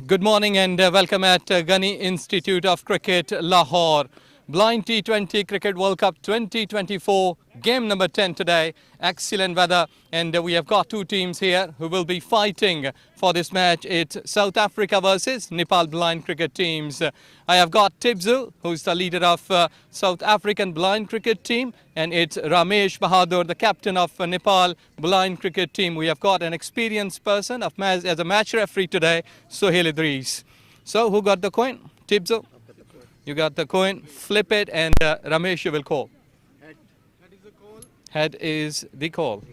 Good morning and welcome at Ghani Institute of Cricket, Lahore. Blind T20 Cricket World Cup 2024, game number 10 today. Excellent weather, and we have got two teams here who will be fighting for this match. It's South Africa versus Nepal blind cricket teams. I have got Tibzu, who's the leader of South African blind cricket team, and it's Ramesh Bahadur, the captain of Nepal blind cricket team. We have got an experienced person as a match referee today, Sohail Idris. So who got the coin? Tibzu? You got the coin, flip it, and Ramesh, you will call. Head is the call.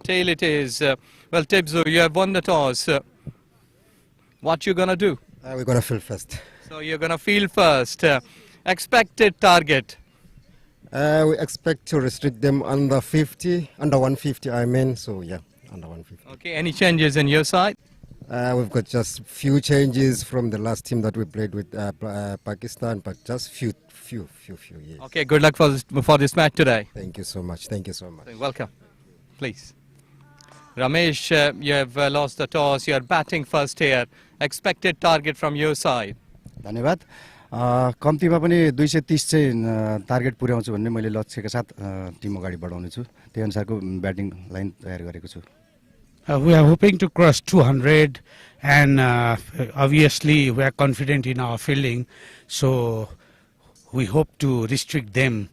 Tail it is. Well, Tibzu, you have won the toss. What you gonna do? We're gonna field first. So you're gonna field first. Expected target. We expect to restrict them under 50, under 150. I mean, so yeah, under 150. Okay. Any changes in your side? We've got just few changes from the last team that we played with Pakistan, but just few. Yes. Okay. Good luck for this match today. Thank you so much. Thank you so much. Welcome. Please. Ramesh, you have lost the toss. You are batting first here. Expected target from your side. धन्यवाद कम्तीमा पनि 230 चाहिँ target पुर्याउँछु भन्ने मैले लक्ष्यका साथ Tim अगाडि बढाउने छु त्यही अनुसारको ब्याटिङ लाइन तयार गरेको छु We are hoping to cross 200 and obviously we are confident in our fielding, so we hope to restrict them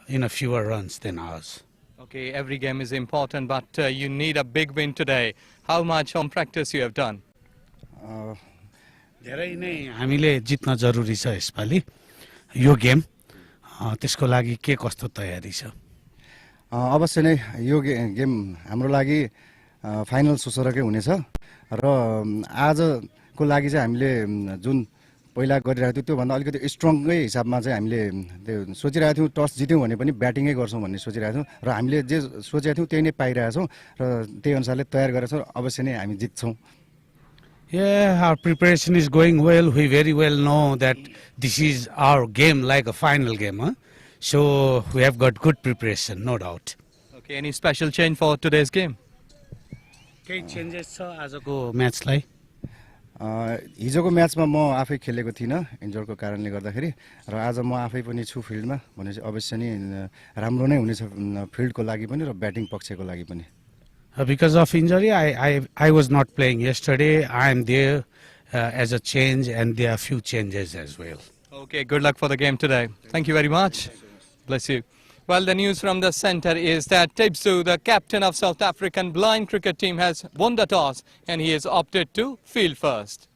in a fewer runs than ours. Okay, every game is important, but you need a big win today. How much home practice you have done? धेरै नै हामीले जित्न जरुरी छ यसपालि यो game त्यसको लागि के कस्तो तयारी छ अवश्य नै यो गेम हाम्रो लागि फाइनल सोचरकै हुनेछ र आजको लागि चाहिँ हामीले जुन पहिला गरिरहेको थियो त्योभन्दा अलिकति स्ट्रङकै हिसाबमा चाहिँ हामीले त्यो सोचिरहेको थियौँ टस जित्यौँ भने पनि ब्याटिङै गर्छौँ भन्ने सोचिरहेको थियौँ र हामीले जे सोचेको थियौँ त्यही नै पाइरहेछौँ र त्यही अनुसारले तयार गरेका छौँ अवश्य नै हामी जित्छौँ Yeah, our preparation is going well. We very well know that this is our game, like a final game, huh? So we have got good preparation, no doubt. Okay, any special change for today's game? केही changes छ आजको म्याचलाई हिजोको म्याचमा म आफै खेलेको थिइनँ इन्जरको कारणले गर्दाखेरि र आज म आफै पनि छु फिल्डमा भनेपछि अवश्य नै राम्रो नै हुनेछ फिल्डको लागि पनि र ब्याटिङ पक्षको लागि पनि Because of injury, I was not playing yesterday. I am there as a change, and there are few changes as well. Okay, good luck for the game today. Thank you very much. Bless you. Well, the news from the centre is that Tibzu, the captain of South African blind cricket team, has won the toss and he has opted to field first.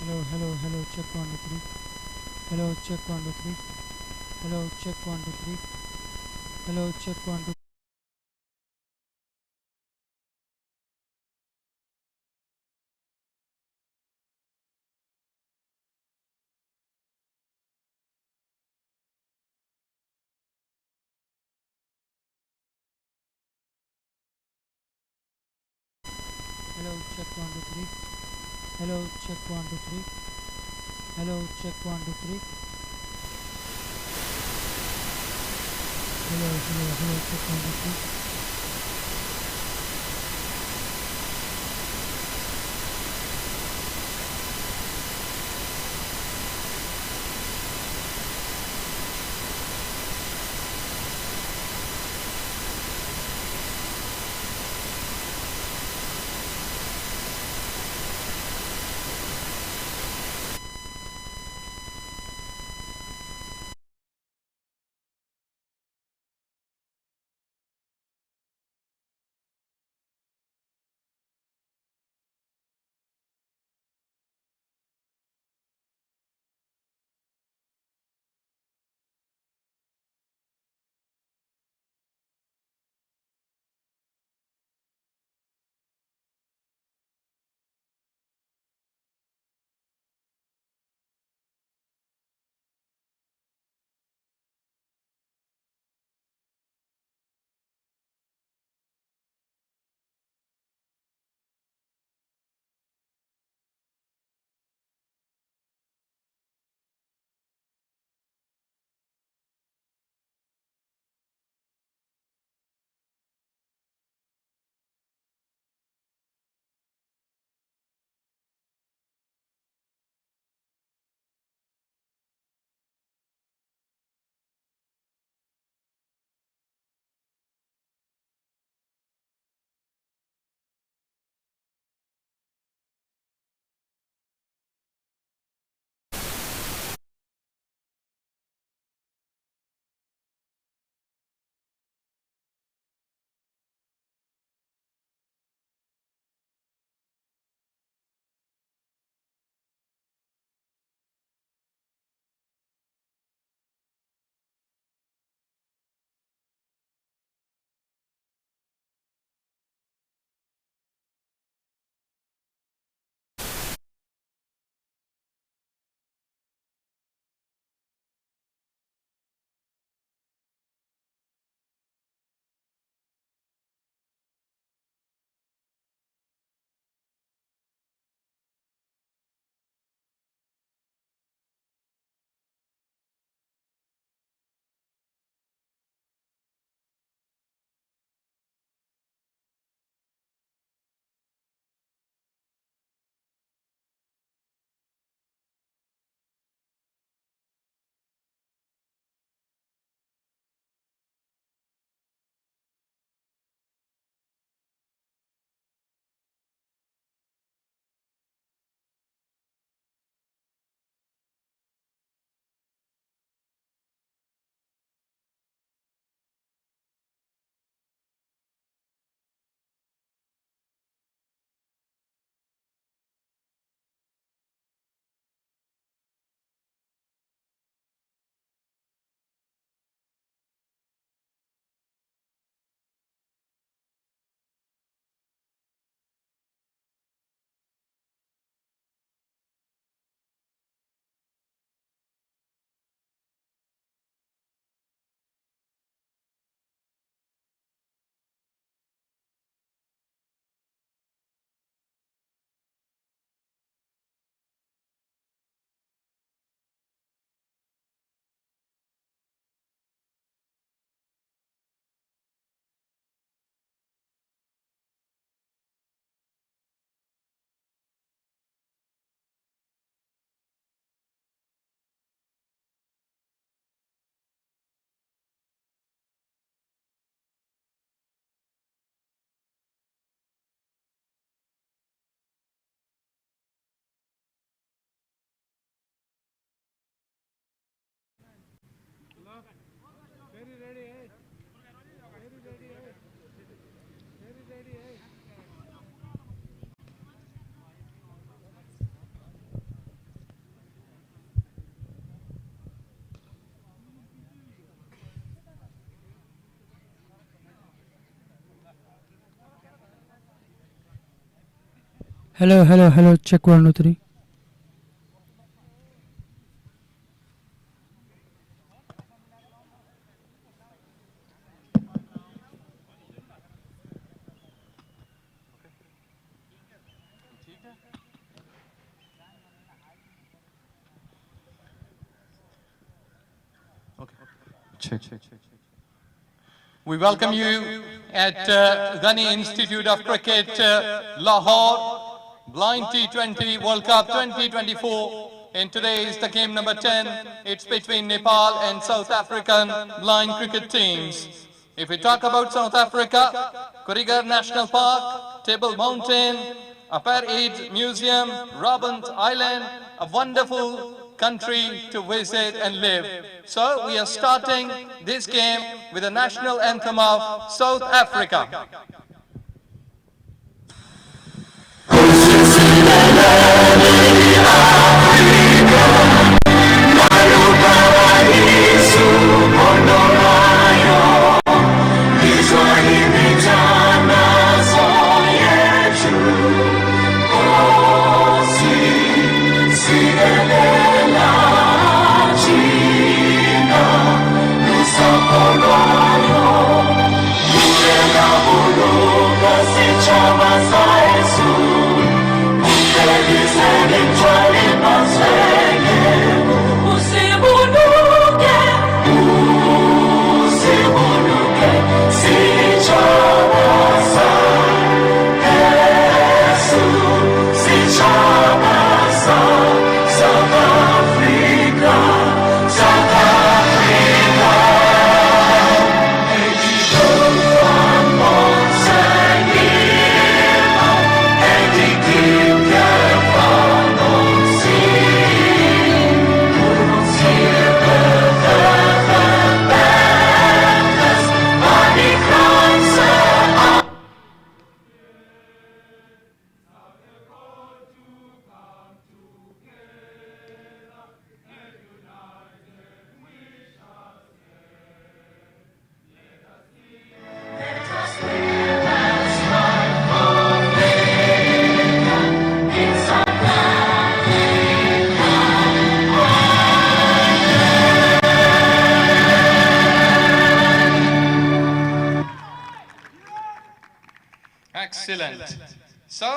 hello, check 1 2 3. Hello, check 1 2 3. Hello, check 1 2 3. Hello, check 1 2. Hello, check 1 2 3. Hello, check 1 2 3. Hello, check 1 2 3. Hello, check 1 2 3. Hello, check 1 2 3. We welcome you at Ghani Institute of Cricket, Lahore, Blind T20 World Cup 2024. And today is the game number 10. It's between Nepal and South African blind cricket teams. If we talk about South Africa, Kurigar National Park, Table Mountain, Upper Eid Museum, Robben Island, a wonderful country to visit and live. So we are starting this game with the national anthem of South Africa. Excellent. So,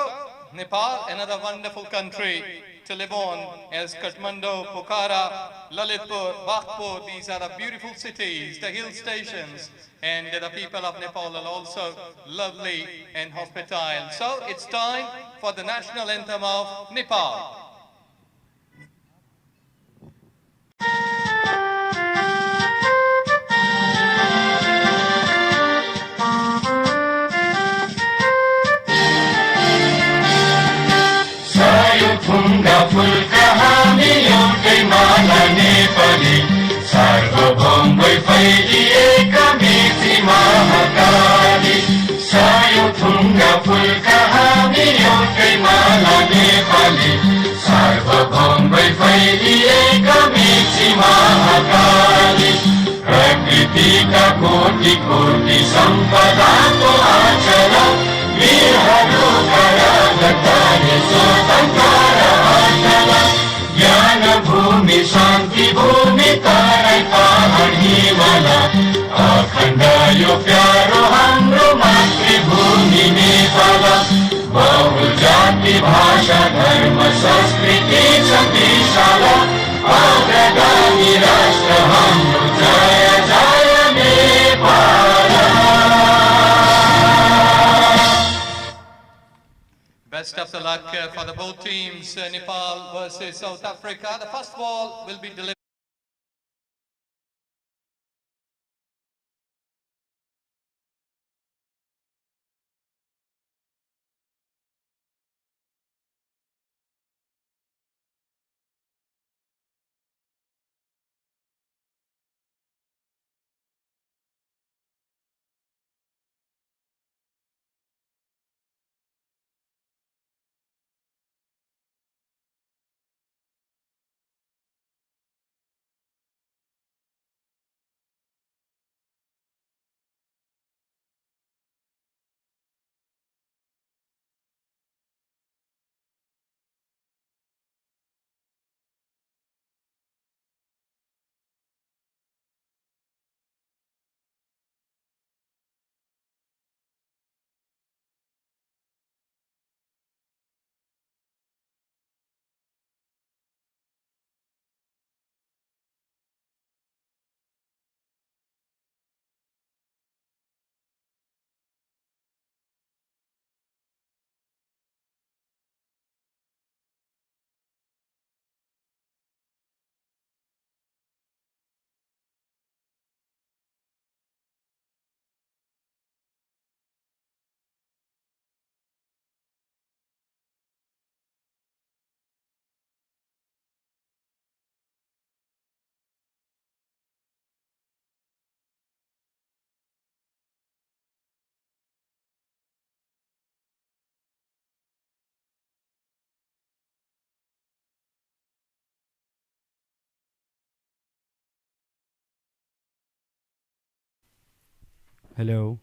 Nepal, another wonderful country to live on, as Kathmandu, Pokhara, Lalitpur, Baghpur, these are the beautiful cities, the hill stations, and the people of Nepal are also lovely and hospitable. So, it's time for the national anthem of Nepal. फुङ्गा phulka हामी एउटै माला नेपाली सार्वभौम भई फैलिएका मेची महाकाली सयौं थुङ्गा फुलका हामी एउटै माला नेपाली सार्वभौम भई फैलिएका मेची महाकाली प्रकृतिका कोटि कोटि सम्पदाको आचल वीरहरूका रागताले स्वतन्त्र ज्ञान भूमि शान्ति भूमि तराई पहाड हिमाल अखण्ड यो प्यारो हाम्रो मातृभूमि नेपाल बहु जाति भाषा धर्म संस्कृति छ विशाल अग्रगामी राष्ट्र हाम्रो जय जय Nepal. Best of the luck for the both teams, Nepal versus South Africa. The first ball will be delivered. Hello.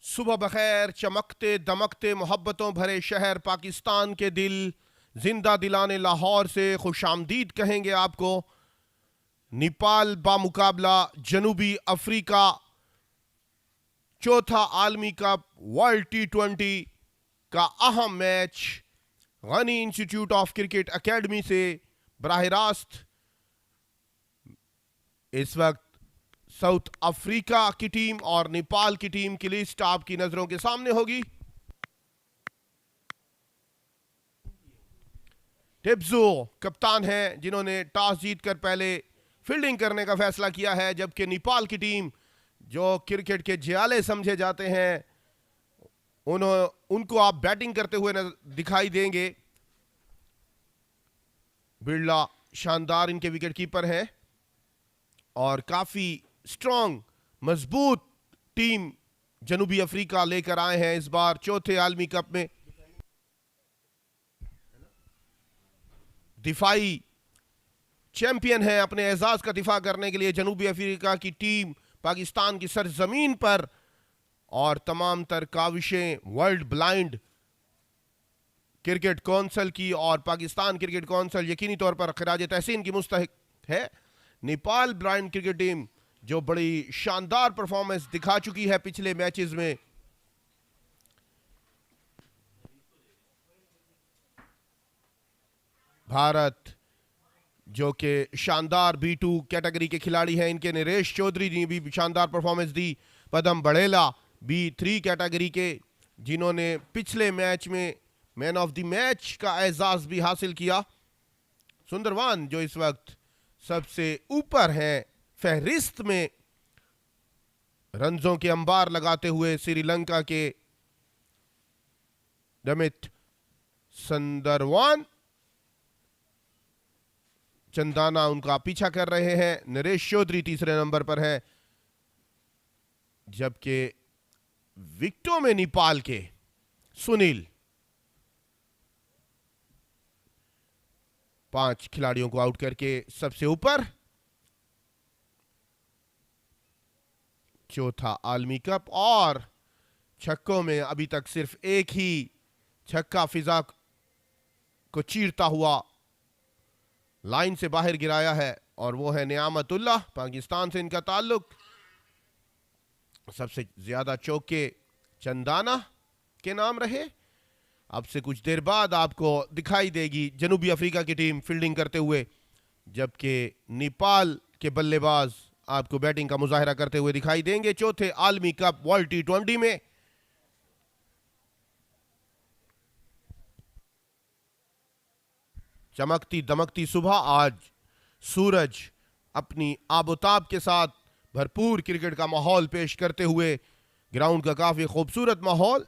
सुबह बखैर, चमकते दमकते मोहब्बतों भरे शहर पाकिस्तान के दिल, जिंदा दिलाने लाहौर से खुशामदीद कहेंगे आपको। नेपाल बामुकाबला जनूबी अफ्रीका, चौथा आलमी कप वर्ल्ड T20 का अहम match Ghani institute of cricket academy से बराह रास्त इस वक्त साउथ अफ्रीका की टीम और नेपाल की टीम की लिस्ट आपकी नजरों के सामने होगी। टिब्जो कप्तान हैं जिन्होंने टॉस जीतकर पहले फील्डिंग करने का फैसला किया है, जबकि नेपाल की टीम जो क्रिकेट के जियाले समझे जाते हैं उनको आप बैटिंग करते हुए दिखाई देंगे। बिरला शानदार इनके विकेट कीपर हैं और काफी स्ट्रांग मजबूत टीम जनूबी अफ्रीका लेकर आए हैं इस बार चौथे आलमी कप में। दिफाई चैंपियन है, अपने एजाज का दिफा करने के लिए जनूबी अफ्रीका की टीम पाकिस्तान की सरजमीन पर, और तमाम तर काविशें वर्ल्ड ब्लाइंड क्रिकेट कौंसिल की और पाकिस्तान क्रिकेट कौंसिल यकीनी तौर पर खिराज तहसीन की मुस्तहिक है। नेपाल ब्लाइंड क्रिकेट टीम जो बड़ी शानदार परफॉर्मेंस दिखा चुकी है पिछले मैचेस में। भारत जो कि शानदार B2 कैटेगरी के खिलाड़ी हैं, इनके नरेश चौधरी ने भी शानदार परफॉर्मेंस दी। पदम बड़ेला B3 कैटेगरी के, जिन्होंने पिछले मैच में मैन ऑफ द मैच का एजाज भी हासिल किया। सुंदरवान जो इस वक्त सबसे ऊपर हैं फहरिस्त में रंजों के अंबार लगाते हुए, श्रीलंका के डमित संदरवान चंदाना उनका पीछा कर रहे हैं। नरेश चौधरी तीसरे नंबर पर है, जबकि विकेटों में नेपाल के सुनील 5 खिलाड़ियों को आउट करके सबसे ऊपर। चौथा आलमी कप, और छक्कों में अभी तक सिर्फ एक ही छक्का फिजा को चीरता हुआ लाइन से बाहर गिराया है, और वो है नियामतुल्लाह, पाकिस्तान से इनका ताल्लुक। सबसे ज्यादा चौके चंदाना के नाम रहे। अब से कुछ देर बाद आपको दिखाई देगी जनूबी अफ्रीका की टीम फील्डिंग करते हुए, जबकि नेपाल के बल्लेबाज आपको बैटिंग का मुजाहिरा करते हुए दिखाई देंगे चौथे आलमी कप वर्ल्ड T20 में। चमकती दमकती सुबह, आज सूरज अपनी आबोताब के साथ भरपूर क्रिकेट का माहौल पेश करते हुए, ग्राउंड का काफी खूबसूरत माहौल।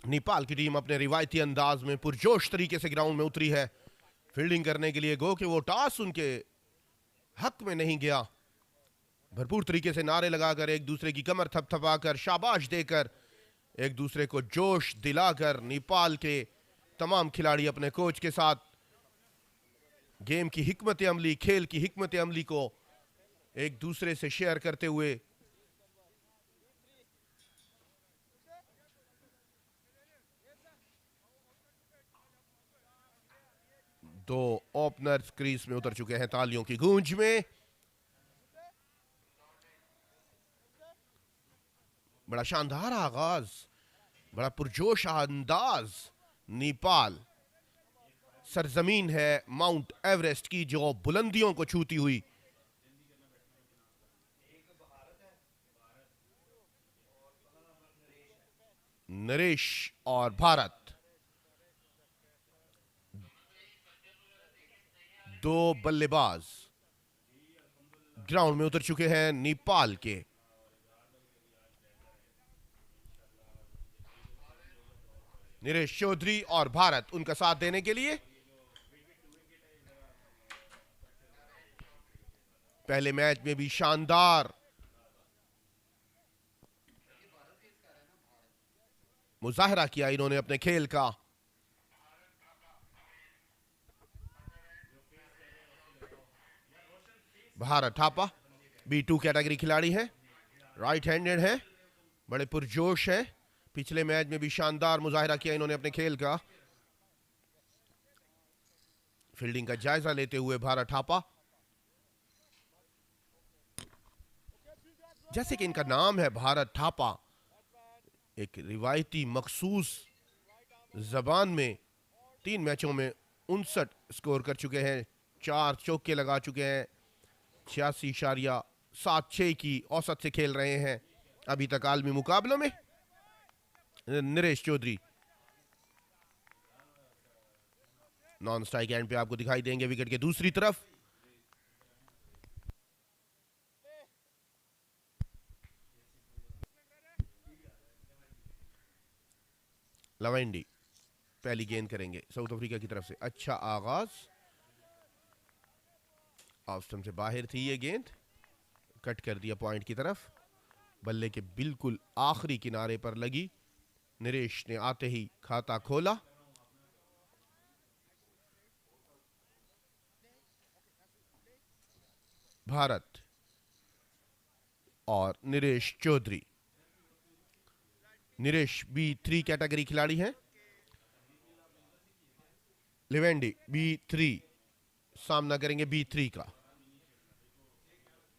नेपाल की टीम अपने रिवायती अंदाज में पुरजोश तरीके से ग्राउंड में उतरी है फील्डिंग करने के लिए। गो कि वो टॉस उनके हक में नहीं गया। भरपूर तरीके से नारे लगाकर, एक दूसरे की कमर थपथपाकर, शाबाश देकर, एक दूसरे को जोश दिलाकर नेपाल के तमाम खिलाड़ी अपने कोच के साथ गेम की हिकमत अमली, खेल की हिकमत अमली को एक दूसरे से शेयर करते हुए दो ओपनर्स क्रीज में उतर चुके हैं तालियों की गूंज में। बड़ा शानदार आगाज, बड़ा पुरजोश अंदाज। नेपाल सरजमीन है माउंट एवरेस्ट की जो बुलंदियों को छूती हुई। नरेश और भारत दो बल्लेबाज ग्राउंड में उतर चुके हैं नेपाल के। नरेश चौधरी और भारत उनका साथ देने के लिए। पहले मैच में भी शानदार मुजाहरा किया इन्होंने अपने खेल का। भारत थापा B2 कैटेगरी खिलाड़ी है, राइट हैंडेड है, बड़े पुरजोश है। पिछले मैच में भी शानदार मुजाहरा किया इन्होंने अपने खेल का। फील्डिंग का जायजा लेते हुए भारत थापा, जैसे कि इनका नाम है भारत थापा, एक रिवायती मखसूस जबान में 3 मैचों में 59 स्कोर कर चुके हैं, 4 चौके लगा चुके हैं, 86.76 की औसत से खेल रहे हैं अभी तक आलमी मुकाबलों में। Naresh Chaudhary non strike end पे आपको दिखाई देंगे विकेट के दूसरी तरफ। लवेंडी पहली गेंद करेंगे साउथ अफ्रीका की तरफ से। अच्छा आगाज, ऑफ स्टंप से बाहर थी ये गेंद, कट कर दिया पॉइंट की तरफ। बल्ले के बिल्कुल आखिरी किनारे पर लगी। नरेश ने आते ही खाता खोला। भारत और नरेश चौधरी। नरेश B3 कैटेगरी खिलाड़ी हैं, लिवेंडी B3 सामना करेंगे B3 का।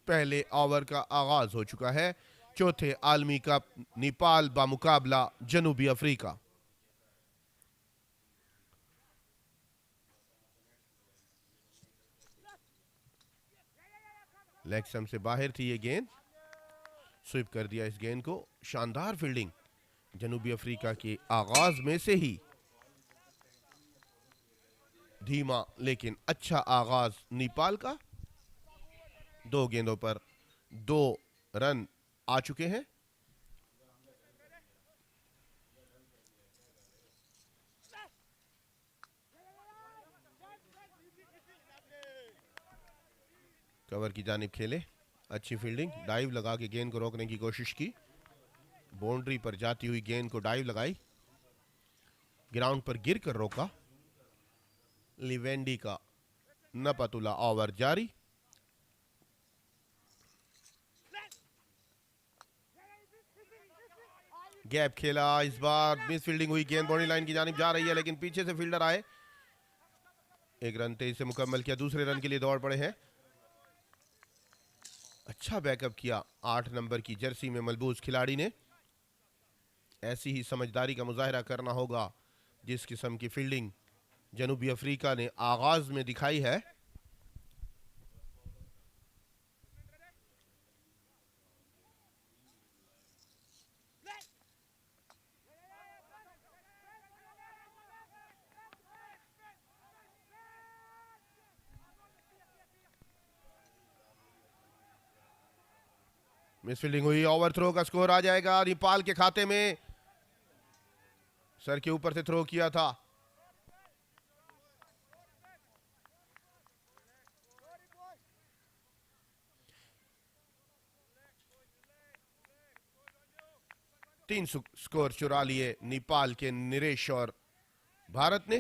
पहले ओवर का आगाज हो चुका है चौथे आलमी कप नेपाल बामुकाबला जनूबी अफ्रीका। लेग स्टंप से बाहर थी ये गेंद, स्वीप कर दिया इस गेंद को। शानदार फील्डिंग जनूबी अफ्रीका के आगाज में से ही। धीमा लेकिन अच्छा आगाज नेपाल का। 2 गेंदों पर 2 रन आ चुके हैं। कवर की जानिब खेले, अच्छी फील्डिंग, डाइव लगा के गेंद को रोकने की कोशिश की। बाउंड्री पर जाती हुई गेंद को डाइव लगाई, ग्राउंड पर गिर कर रोका। लिवेंडी का नपतुला ओवर जारी। गैप खेला, इस बार मिस फील्डिंग हुई, गेंद बाउंड्री लाइन की जानिब जा रही है लेकिन पीछे से फील्डर आए, 1 रन तेज से मुकम्मल किया। दूसरे रन के लिए दौड़ पड़े हैं। अच्छा बैकअप किया 8 नंबर की जर्सी में मलबूस खिलाड़ी ने। ऐसी ही समझदारी का मुजाहरा करना होगा जिस किस्म की फील्डिंग जनूबी अफ्रीका ने आगाज में दिखाई है। मिस फील्डिंग हुई, ओवर थ्रो का स्कोर आ जाएगा नेपाल के खाते में। सर के ऊपर से थ्रो किया था। तीन स्कोर चुरा लिए नेपाल के निरेश और भारत ने।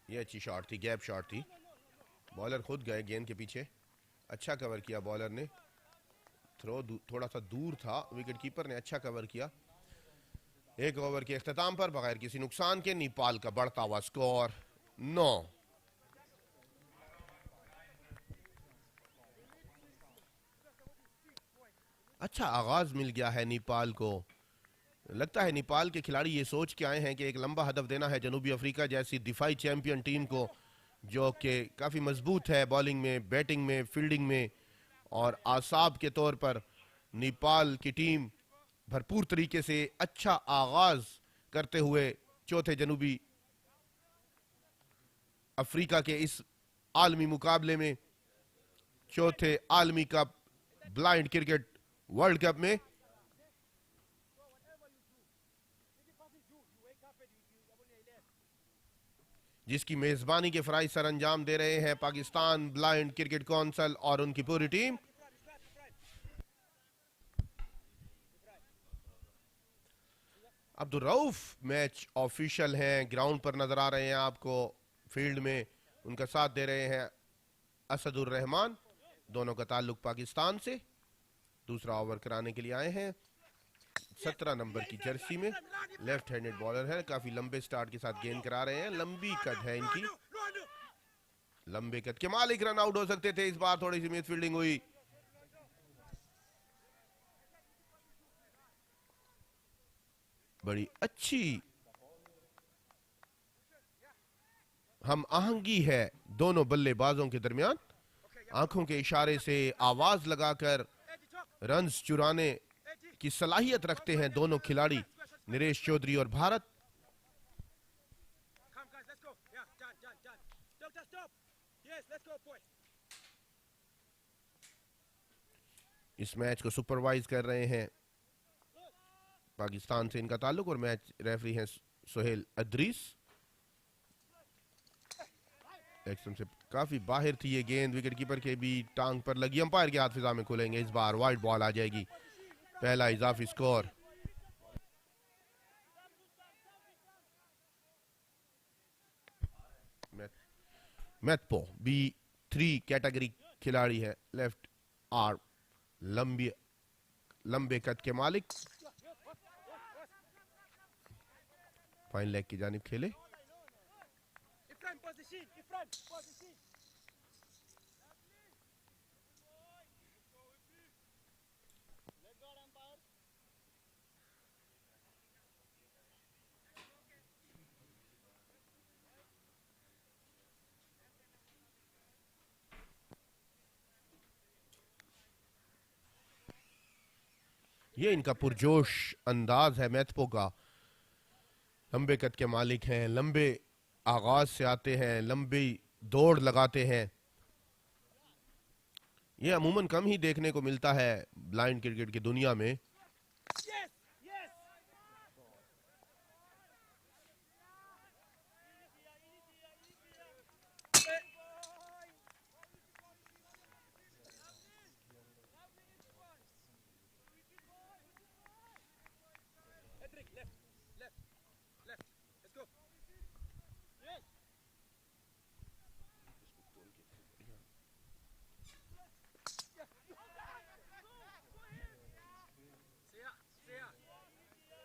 ये अच्छी शॉट थी, गैप शॉट थी। बॉलर खुद गए गेंद के पीछे, अच्छा कवर किया बॉलर ने। थ्रो थोड़ा सा दूर था, विकेट कीपर ने अच्छा कवर किया। एक ओवर के इख्तिताम पर बगैर किसी नुकसान के नेपाल का बढ़ता हुआ स्कोर 9। अच्छा आगाज मिल गया है नेपाल को। लगता है नेपाल के खिलाड़ी ये सोच के आए हैं कि एक लंबा हदफ देना है जनूबी अफ्रीका जैसी दिफाई चैंपियन टीम को, जो कि काफ़ी मजबूत है बॉलिंग में, बैटिंग में, फील्डिंग में। और आसाब के तौर पर नेपाल की टीम भरपूर तरीके से अच्छा आगाज करते हुए चौथे जनूबी अफ्रीका के इस आलमी मुकाबले में, चौथे आलमी cup blind cricket world cup में जिसकी मेजबानी के फराइज सर अंजाम दे रहे हैं पाकिस्तान ब्लाइंड क्रिकेट काउंसिल और उनकी पूरी team. Abdul Rauf match official हैं, ग्राउंड पर नजर आ रहे हैं आपको, फील्ड में उनका साथ दे रहे हैं असदुर रहमान। दोनों का ताल्लुक पाकिस्तान से। दूसरा ओवर कराने के लिए आए हैं। 17 नंबर की जर्सी में लेफ्ट हैंडेड बॉलर है, काफी लंबे स्टार्ट के साथ गेंद करा रहे हैं। लंबी कद है इनकी, लंबे कद के मालिक रन आउट हो सकते थे, इस बार थोड़ी सी मिस फील्डिंग हुई। बड़ी अच्छी हम आहंगी है दोनों बल्लेबाजों के दरमियान। आंखों के इशारे से आवाज लगाकर रन्स चुराने की सलाहियत रखते हैं दोनों खिलाड़ी, निरेश चौधरी और भारत। इस मैच को सुपरवाइज कर रहे हैं, पाकिस्तान से इनका ताल्लुक, और मैच रेफरी हैं सोहेल अदरीस। एक्शन से काफी बाहर थी ये गेंद, विकेट कीपर के भी टांग पर लगी। अंपायर के हाथ फिजा में खुलेंगे, इस बार वाइड बॉल आ जाएगी। पहला इजाफी स्कोर। मैथपो B3 कैटेगरी खिलाड़ी है, लेफ्ट आर्म, लंबे कद के मालिक। फाइन लेग की जानिब खेले। ये इनका पुरजोश अंदाज है मैथपो का। लंबे कद के मालिक हैं, लंबे आगाज से आते हैं, लंबी दौड़ लगाते हैं। ये अमूमन कम ही देखने को मिलता है ब्लाइंड क्रिकेट की दुनिया में।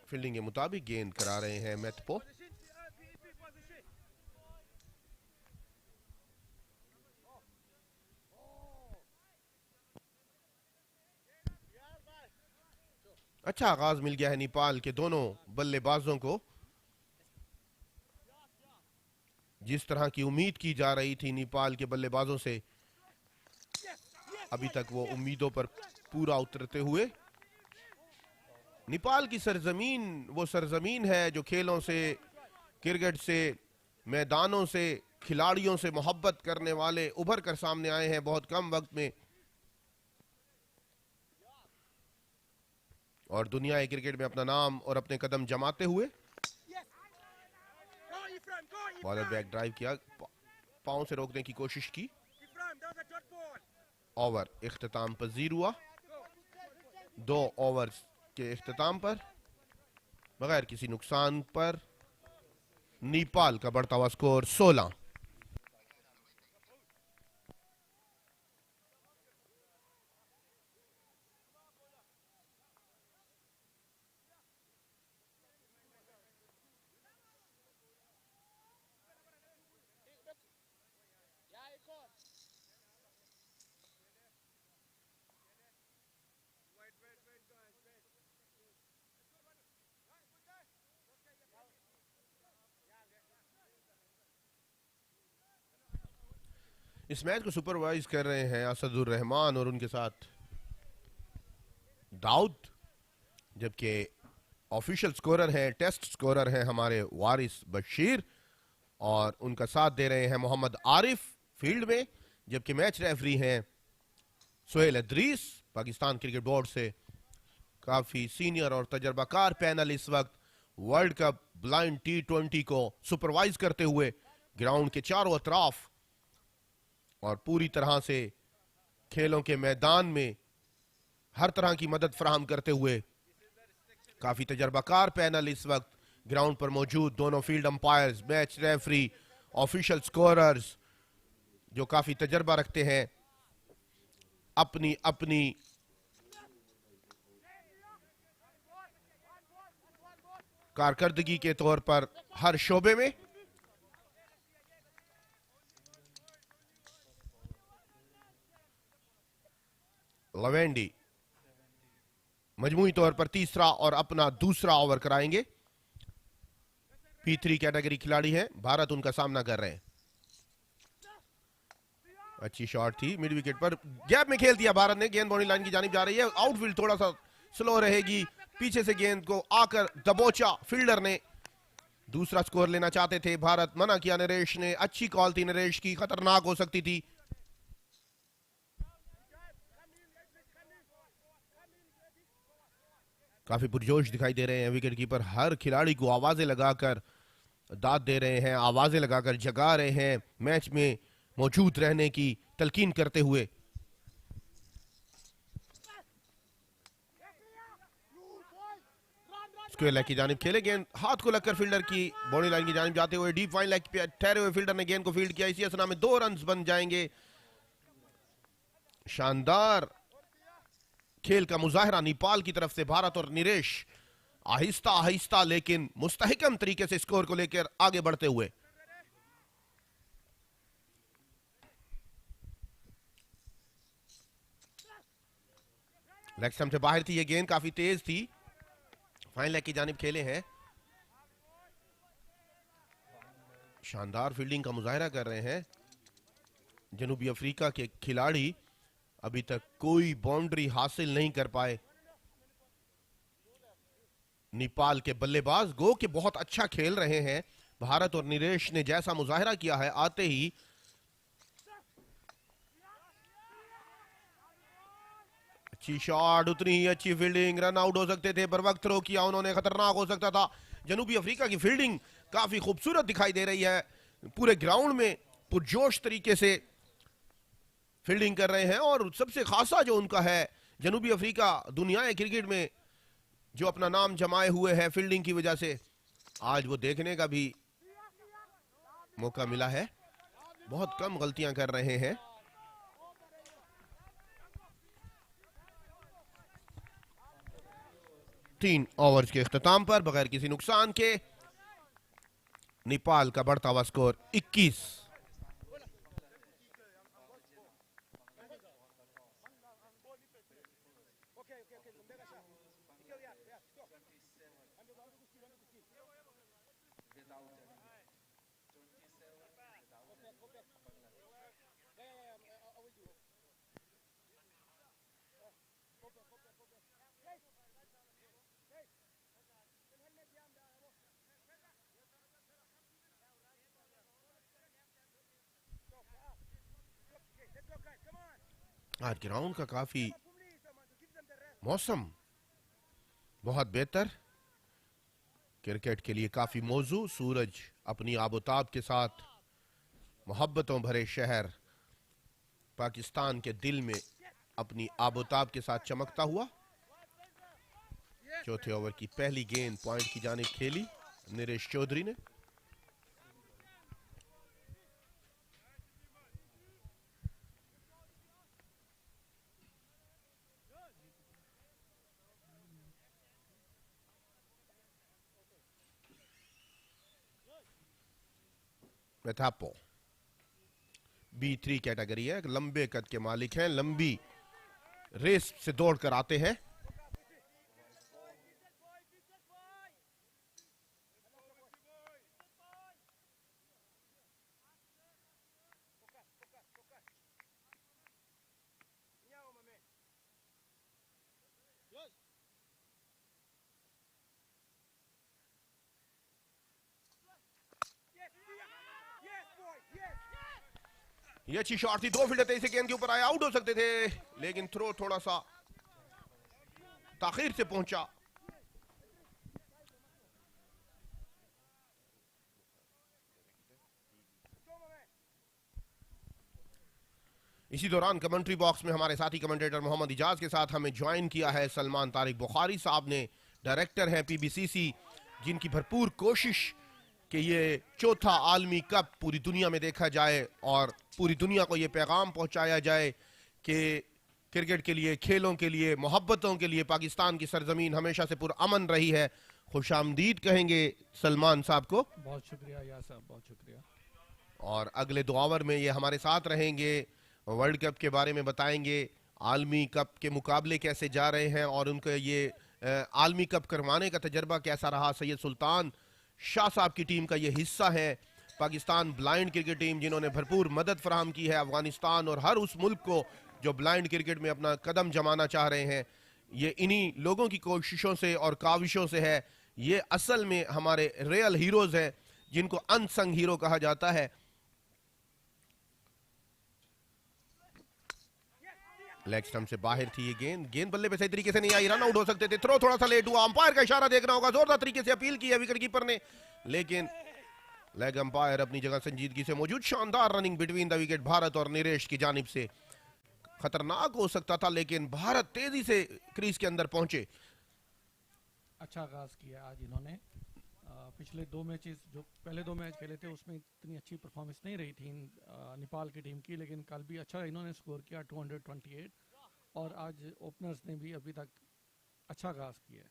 फील्डिंग के मुताबिक गेंद करा रहे हैं मैथपो। अच्छा आगाज मिल गया है नेपाल के दोनों बल्लेबाजों को। जिस तरह की उम्मीद की जा रही थी नेपाल के बल्लेबाजों से, अभी तक वो उम्मीदों पर पूरा उतरते हुए। नेपाल की सरजमीन वो सरजमीन है जो खेलों से, क्रिकेट से, मैदानों से खिलाड़ियों से मोहब्बत करने वाले उभर कर सामने आए हैं बहुत कम वक्त में, और दुनिया क्रिकेट में अपना नाम और अपने कदम जमाते हुए। बॉलर बैक ड्राइव किया, पांव से रोकने की कोशिश की। ओवर इख्तिताम पजीर हुआ। 2 ओवर्स के इख्तिताम पर बगैर किसी नुकसान पर नेपाल का बढ़ता हुआ स्कोर 16। इस मैच को सुपरवाइज कर रहे हैं असदुर रहमान और उनके साथ दाऊद, जबकि ऑफिशियल स्कोरर हैं, टेस्ट स्कोरर हैं हमारे वारिस बशीर, और उनका साथ दे रहे हैं मोहम्मद आरिफ फील्ड में, जबकि मैच रेफरी हैं सोहेल अदरीस। पाकिस्तान क्रिकेट बोर्ड से काफी सीनियर और तजर्बाकार पैनल इस वक्त वर्ल्ड कप ब्लाइंड T20 को सुपरवाइज करते हुए ग्राउंड के चारों अतराफ और पूरी तरह से खेलों के मैदान में हर तरह की मदद फराहम करते हुए काफी तजर्बाकार पैनल इस वक्त ग्राउंड पर मौजूद। दोनों field umpires, match referee, official scorers जो काफी तजर्बा रखते हैं अपनी अपनी कारकर्दगी के तौर पर हर शोबे में। लवेंडी मजमूई तौर पर तीसरा और अपना दूसरा ओवर कराएंगे। P3 कैटेगरी खिलाड़ी हैं, भारत उनका सामना कर रहे हैं। अच्छी शॉट थी, मिड विकेट पर गैप में खेल दिया भारत ने। गेंद बाउंड्री लाइन की जानिब जा रही है। आउटफील्ड थोड़ा सा स्लो रहेगी, पीछे से गेंद को आकर दबोचा फील्डर ने। दूसरा स्कोर लेना चाहते थे भारत, मना किया नरेश ने। अच्छी कॉल थी नरेश की, खतरनाक हो सकती थी। काफी पुरजोश दिखाई दे रहे हैं विकेट कीपर, हर खिलाड़ी को आवाजें लगाकर दाद दे रहे हैं, आवाजें लगाकर जगा रहे हैं, मैच में मौजूद रहने की तलकीन करते हुए। स्क्वायर लेग की जानिब खेले, गेंद हाथ को लगकर फील्डर की बॉडी लाइन की जानिब जाते हुए डीप फाइन लेग पे ठहरे हुए फील्डर ने गेंद को फील्ड किया। इसी असना में 2 रन बन जाएंगे। शानदार खेल का मुजाहरा नेपाल की तरफ से। भारत और निरेश आहिस्ता आहिस्ता लेकिन मुस्तहकम तरीके से स्कोर को लेकर आगे बढ़ते हुए। लेग स्टंप से बाहर थी ये गेंद, काफी तेज थी। फाइन लेग की जानिब खेले हैं। शानदार फील्डिंग का मुजाहरा कर रहे हैं जनूबी अफ्रीका के खिलाड़ी। अभी तक कोई बाउंड्री हासिल नहीं कर पाए नेपाल के बल्लेबाज। गो के बहुत अच्छा खेल रहे हैं भारत, और निरेश ने जैसा मुजाहरा किया है आते ही अच्छी शॉट, उतनी ही अच्छी फील्डिंग, रन आउट हो सकते थे, पर वक्त थ्रो किया उन्होंने, खतरनाक हो सकता था। जनूबी अफ्रीका की फील्डिंग काफी खूबसूरत दिखाई दे रही है, पूरे ग्राउंड में पुरजोश तरीके से फील्डिंग कर रहे हैं। और सबसे खासा जो उनका है, जनूबी अफ्रीका दुनिया क्रिकेट में जो अपना नाम जमाए हुए है फील्डिंग की वजह से, आज वो देखने का भी मौका मिला है। बहुत कम गलतियां कर रहे हैं। तीन ओवर्स के इख्तिताम पर बगैर किसी नुकसान के नेपाल का बढ़ता हुआ स्कोर 21। आज ग्राउंड का काफी मौसम बहुत बेहतर, क्रिकेट के लिए काफी मौजू। सूरज अपनी आबोताब के साथ मोहब्बतों भरे शहर पाकिस्तान के दिल में अपनी आबोताब के साथ चमकता हुआ। चौथे ओवर की पहली गेंद पॉइंट की जानिब खेली नरेश चौधरी ने। मेथापो B3 कैटेगरी है, लंबे कद के मालिक हैं, लंबी रेस से दौड़ कर आते हैं। ये अच्छी शॉट थी, 2 फील्डर तेजी से गेंद के ऊपर आए, आउट हो सकते थे, लेकिन थ्रो थोड़ा सा ताखीर से पहुंचा। इसी दौरान कमेंट्री बॉक्स में हमारे साथी कमेंटेटर मोहम्मद इजाज के साथ हमें ज्वाइन किया है सलमान तारिक बुखारी साहब ने। डायरेक्टर हैं PBCC, जिनकी भरपूर कोशिश कि ये चौथा आलमी कप पूरी दुनिया में देखा जाए और पूरी दुनिया को ये पैगाम पहुंचाया जाए कि क्रिकेट के लिए, खेलों के लिए, मोहब्बतों के लिए पाकिस्तान की सरजमीन हमेशा से पुरअमन रही है। खुशामदीद कहेंगे सलमान साहब को। बहुत शुक्रिया या साहब, बहुत शुक्रिया। और अगले 2 ओवर में ये हमारे साथ रहेंगे, वर्ल्ड कप के बारे में बताएंगे, आलमी कप के मुकाबले कैसे जा रहे हैं और उनका ये आलमी कप करवाने का तजर्बा कैसा रहा। सैयद सुल्तान शाह साहब की टीम का ये हिस्सा है पाकिस्तान ब्लाइंड क्रिकेट टीम, जिन्होंने भरपूर मदद फराहम की है अफगानिस्तान और हर उस मुल्क को जो ब्लाइंड क्रिकेट में अपना कदम जमाना चाह रहे हैं। ये इन्हीं लोगों की कोशिशों से और काविशों से है। ये असल में हमारे रियल हीरोज हैं, जिनको अनसंग हीरो कहा जाता है। लेग स्टंप से बाहर थी ये गेंद बल्ले पे सही तरीके से नहीं आई, रन आउट हो सकते थे। थ्रो थोड़ा सा लेट हुआ, अंपायर का इशारा देखना होगा, जोरदार तरीके से अपील की है विकेट कीपर ने, लेकिन लेग अंपायर अपनी जगह संजीदगी से मौजूद। शानदार running between the wicket Bharat और निरेश की जानिब से, खतरनाक हो सकता था लेकिन भारत तेजी से क्रीज के अंदर पहुंचे। अच्छा आगाज किया आज इन्होंने। पिछले 2 मैचेस जो पहले 2 मैच खेले थे उसमें इतनी अच्छी परफॉर्मेंस नहीं रही थी नेपाल की टीम की, लेकिन कल भी अच्छा इन्होंने स्कोर किया 228 और आज ओपनर्स ने भी अभी तक अच्छा आगाज किया।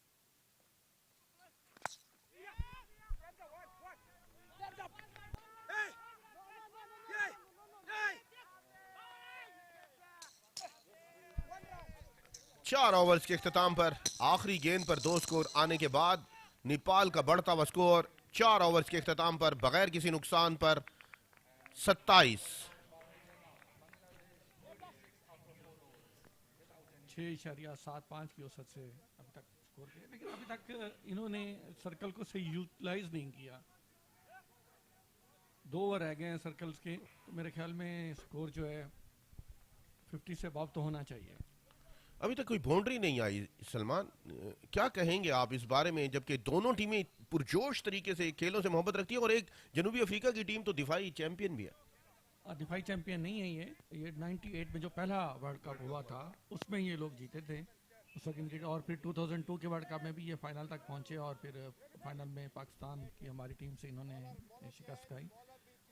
चार ओवर्स के इख्तिताम पर आखिरी गेंद पर 2 स्कोर आने के बाद नेपाल का बढ़ता हुआ स्कोर 4 ओवर्स के इख्तिताम पर बगैर किसी नुकसान पर 27। 6.75 की औसत से अभी तक स्कोर किया, लेकिन अभी तक इन्होंने सर्कल को सही यूटिलाइज नहीं किया। 2 ओवर रह गए हैं सर्कल्स के, तो मेरे ख्याल में स्कोर जो है 50 से अबव तो होना चाहिए। अभी तक कोई बाउंड्री नहीं आई। सलमान, क्या कहेंगे आप इस बारे में, जबकि दोनों टीमें पुरजोश तरीके से खेलों से मोहब्बत रखती है और एक जनूबी अफ्रीका की टीम तो दिफाई चैंपियन भी है। दिफाई चैंपियन नहीं है ये 98 में जो पहला वर्ल्ड कप हुआ था उसमें ये लोग जीते थे उस वक्त इनके, और फिर 2002 के वर्ल्ड कप में भी ये फाइनल तक पहुंचे और फिर फाइनल में पाकिस्तान की हमारी टीम से इन्होंने शिकस्त खाई।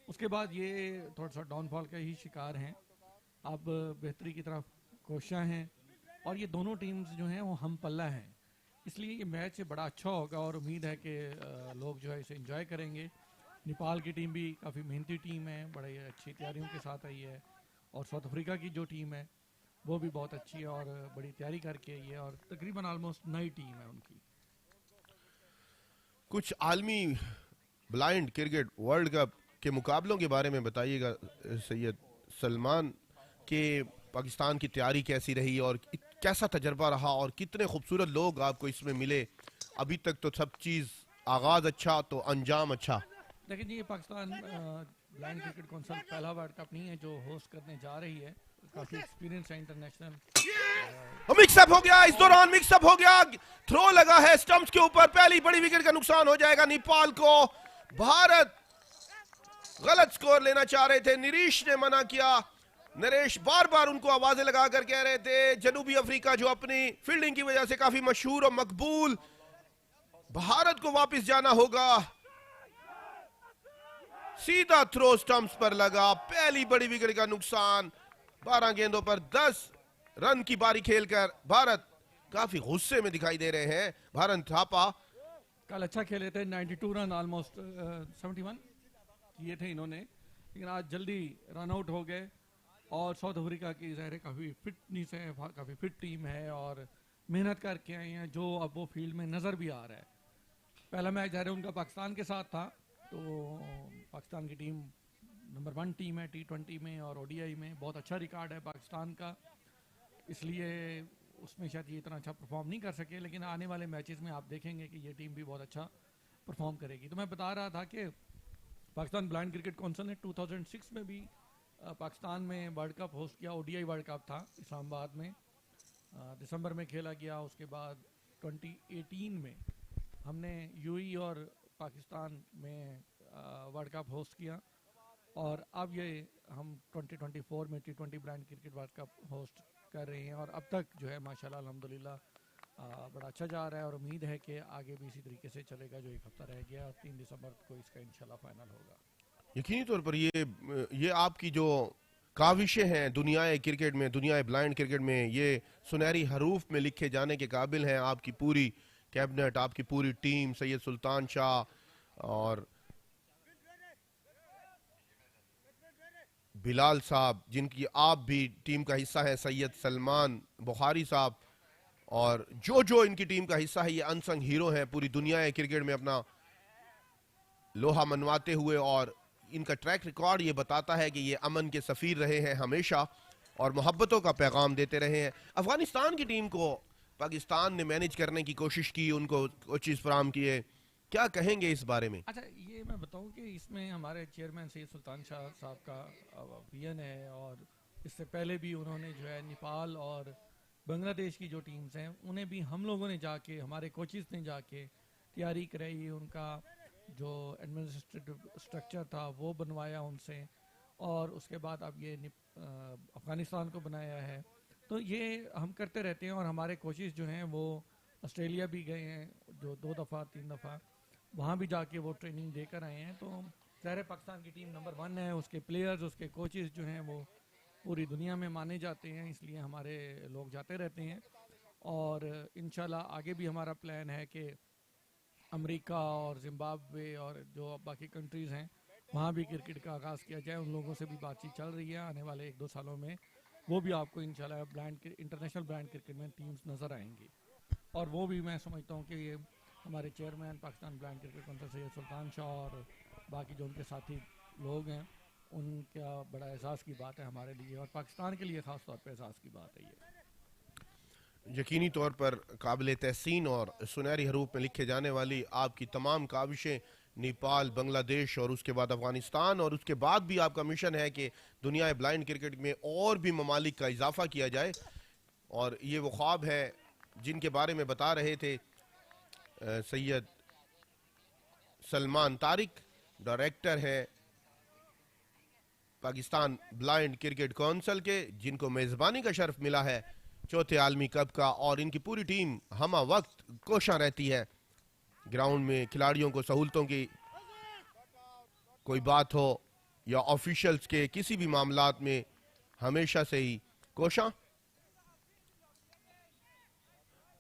उसके बाद ये थोड़ा सा डाउनफॉल का ही शिकार हैं। अब बेहतरी की तरफ कोशिश हैं और ये दोनों टीम्स जो हैं वो हम पल्ला हैं, इसलिए ये मैच बड़ा अच्छा होगा और उम्मीद है कि लोग जो है इसे एंजॉय करेंगे। नेपाल की टीम भी काफ़ी मेहनती टीम है, बड़ी अच्छी तैयारियों के साथ आई है और साउथ अफ्रीका की जो टीम है वो भी बहुत अच्छी है और बड़ी तैयारी करके आई है और तकरीबन ऑलमोस्ट नई टीम है उनकी। कुछ आलमी ब्लाइंड क्रिकेट वर्ल्ड कप के मुकाबलों के बारे में बताइएगा सैयद सलमान, के पाकिस्तान की तैयारी कैसी रही और कैसा तजर्बा रहा और कितने खूबसूरत लोग आपको इसमें मिले। अभी तक तो सब चीज़ आगाज़ अच्छा तो अंजाम अच्छा। लेकिन ये पाकिस्तान ब्लाइंड क्रिकेट कौंसिल पहला वर्ल्ड कप नहीं है जो होस्ट करने जा रही है, काफ़ी एक्सपीरियंस है इंटरनेशनल। मिक्सअप हो गया, इस दौरान मिक्सअप हो गया, थ्रो लगा है स्टंप्स के ऊपर, पहली बड़ी विकेट का नुकसान हो जाएगा नेपाल को। भारत गलत स्कोर लेना चाह रहे थे, निरीश ने मना किया। नरेश बार बार उनको आवाजें लगाकर कह रहे थे, जनूबी अफ्रीका जो अपनी फील्डिंग की वजह से काफी मशहूर और मकबूल, भारत को वापस जाना होगा। सीधा थ्रो स्टंप्स पर लगा, पहली बड़ी विकेट का नुकसान। 12 गेंदों पर 10 रन की बारी खेलकर भारत काफी गुस्से में दिखाई दे रहे हैं। भारत थापा कल अच्छा खेले थे, 92 रन ऑलमोस्ट 71 किए थे इन्होंने, लेकिन आज जल्दी रन आउट हो गए। और साउथ अफ्रीका की ज़ाहिर काफ़ी फिटनेस है, काफ़ी फिट टीम है और मेहनत करके आए हैं, जो अब वो फील्ड में नज़र भी आ रहा है। पहला मैच ज़ाहिर उनका पाकिस्तान के साथ था, तो पाकिस्तान की टीम नंबर 1 टीम है T20 में और ODI में, बहुत अच्छा रिकॉर्ड है पाकिस्तान का, इसलिए उसमें शायद ये इतना अच्छा परफॉर्म नहीं कर सके, लेकिन आने वाले मैचेस में आप देखेंगे कि ये टीम भी बहुत अच्छा परफॉर्म करेगी। तो मैं बता रहा था कि पाकिस्तान ब्लाइंड क्रिकेट काउंसिल ने 2006 में भी पाकिस्तान में वर्ल्ड कप होस्ट किया। ODI वर्ल्ड कप था इस्लामाबाद में, दिसंबर में खेला गया। उसके बाद 2018 में हमने UAE और पाकिस्तान में वर्ल्ड कप होस्ट किया, और अब ये हम 2024 में T20 blind cricket world cup host कर रहे हैं। और अब तक जो है माशाल्लाह अल्हम्दुलिल्लाह बड़ा अच्छा जा रहा है, और उम्मीद है कि आगे भी इसी तरीके से चलेगा। जो एक हफ्ता रह गया और 3 दिसंबर को इसका इंशाल्लाह फाइनल होगा। यकीनी तौर पर ये आपकी जो काविशें हैं दुनियाए क्रिकेट में, दुनियाए ब्लाइंड क्रिकेट में, ये सुनहरी हरूफ में लिखे जाने के काबिल हैं। आपकी पूरी कैबिनेट, आपकी पूरी टीम, सैयद सुल्तान शाह और बिलाल साहब, जिनकी आप भी टीम का हिस्सा है, सैयद सलमान बुखारी साहब, और जो इनकी टीम का हिस्सा है, ये अनसंग हीरो हैं पूरी दुनिया क्रिकेट में अपना लोहा मनवाते हुए। और इनका ट्रैक रिकॉर्ड ये बताता है कि ये अमन के सफ़ीर रहे हैं हमेशा और मोहब्बतों का पैगाम देते रहे हैं। अफगानिस्तान की टीम को पाकिस्तान ने मैनेज करने की कोशिश की, उनको कोचेस फराम किए, क्या कहेंगे इस बारे में? अच्छा, ये मैं बताऊं कि इसमें हमारे चेयरमैन सैयद सुल्तान शाह साहब का ओपिनियन है, और इससे पहले भी उन्होंने जो है नेपाल और बांग्लादेश की जो टीम्स हैं उन्हें भी हम लोगों ने जाके, हमारे कोचेस ने जाके तैयारी कराई, उनका जो एडमिनिस्ट्रेटिव स्ट्रक्चर था वो बनवाया उनसे, और उसके बाद अब ये अफ़गानिस्तान को बनाया है। तो ये हम करते रहते हैं, और हमारे कोचेस जो हैं वो ऑस्ट्रेलिया भी गए हैं, जो 2 दफ़ा 3 दफ़ा वहाँ भी जाके वो ट्रेनिंग देकर आए हैं। तो ज़ाहिर पाकिस्तान की टीम नंबर 1 है, उसके प्लेयर्स, उसके कोचेस जो हैं वो पूरी दुनिया में माने जाते हैं, इसलिए हमारे लोग जाते रहते हैं। और इंशाल्लाह आगे भी हमारा प्लान है कि अमेरिका और जिम्बाब्वे और जो बाकी कंट्रीज़ हैं वहाँ भी क्रिकेट का आगाज़ किया जाए। उन लोगों से भी बातचीत चल रही है, आने वाले 1-2 सालों में वो भी आपको इंशाल्लाह इंटरनेशनल ब्लाइंड क्रिकेट में टीम्स नज़र आएंगी। और वो भी मैं समझता हूँ कि ये हमारे chairman Pakistan blind cricket council Syed Sultan Shah और बाकी जो उनके साथी लोग हैं, उनका बड़ा एहसास की बात है हमारे लिए, और पाकिस्तान के लिए ख़ास तौर पर एहसास की बात है ये। यकीनी तौर पर काबिल तहसीन और सुनहरी हरूफ में लिखे जाने वाली आपकी तमाम काविशें नेपाल, बांग्लादेश और उसके बाद अफगानिस्तान, और उसके बाद भी आपका मिशन है कि दुनिया ब्लाइंड क्रिकेट में और भी ममालिक का इजाफा किया जाए। और ये वो ख्वाब है जिनके बारे में बता रहे थे सैयद सलमान तारिक, डायरेक्टर है पाकिस्तान ब्लाइंड क्रिकेट काउंसिल के, जिनको मेज़बानी का शर्फ मिला है 4थे आलमी कप का। और इनकी पूरी टीम हमा वक्त कोशां रहती है, ग्राउंड में खिलाड़ियों को सहूलतों की कोई बात हो या ऑफिशियल्स के किसी भी मामलात में हमेशा से ही कोशां।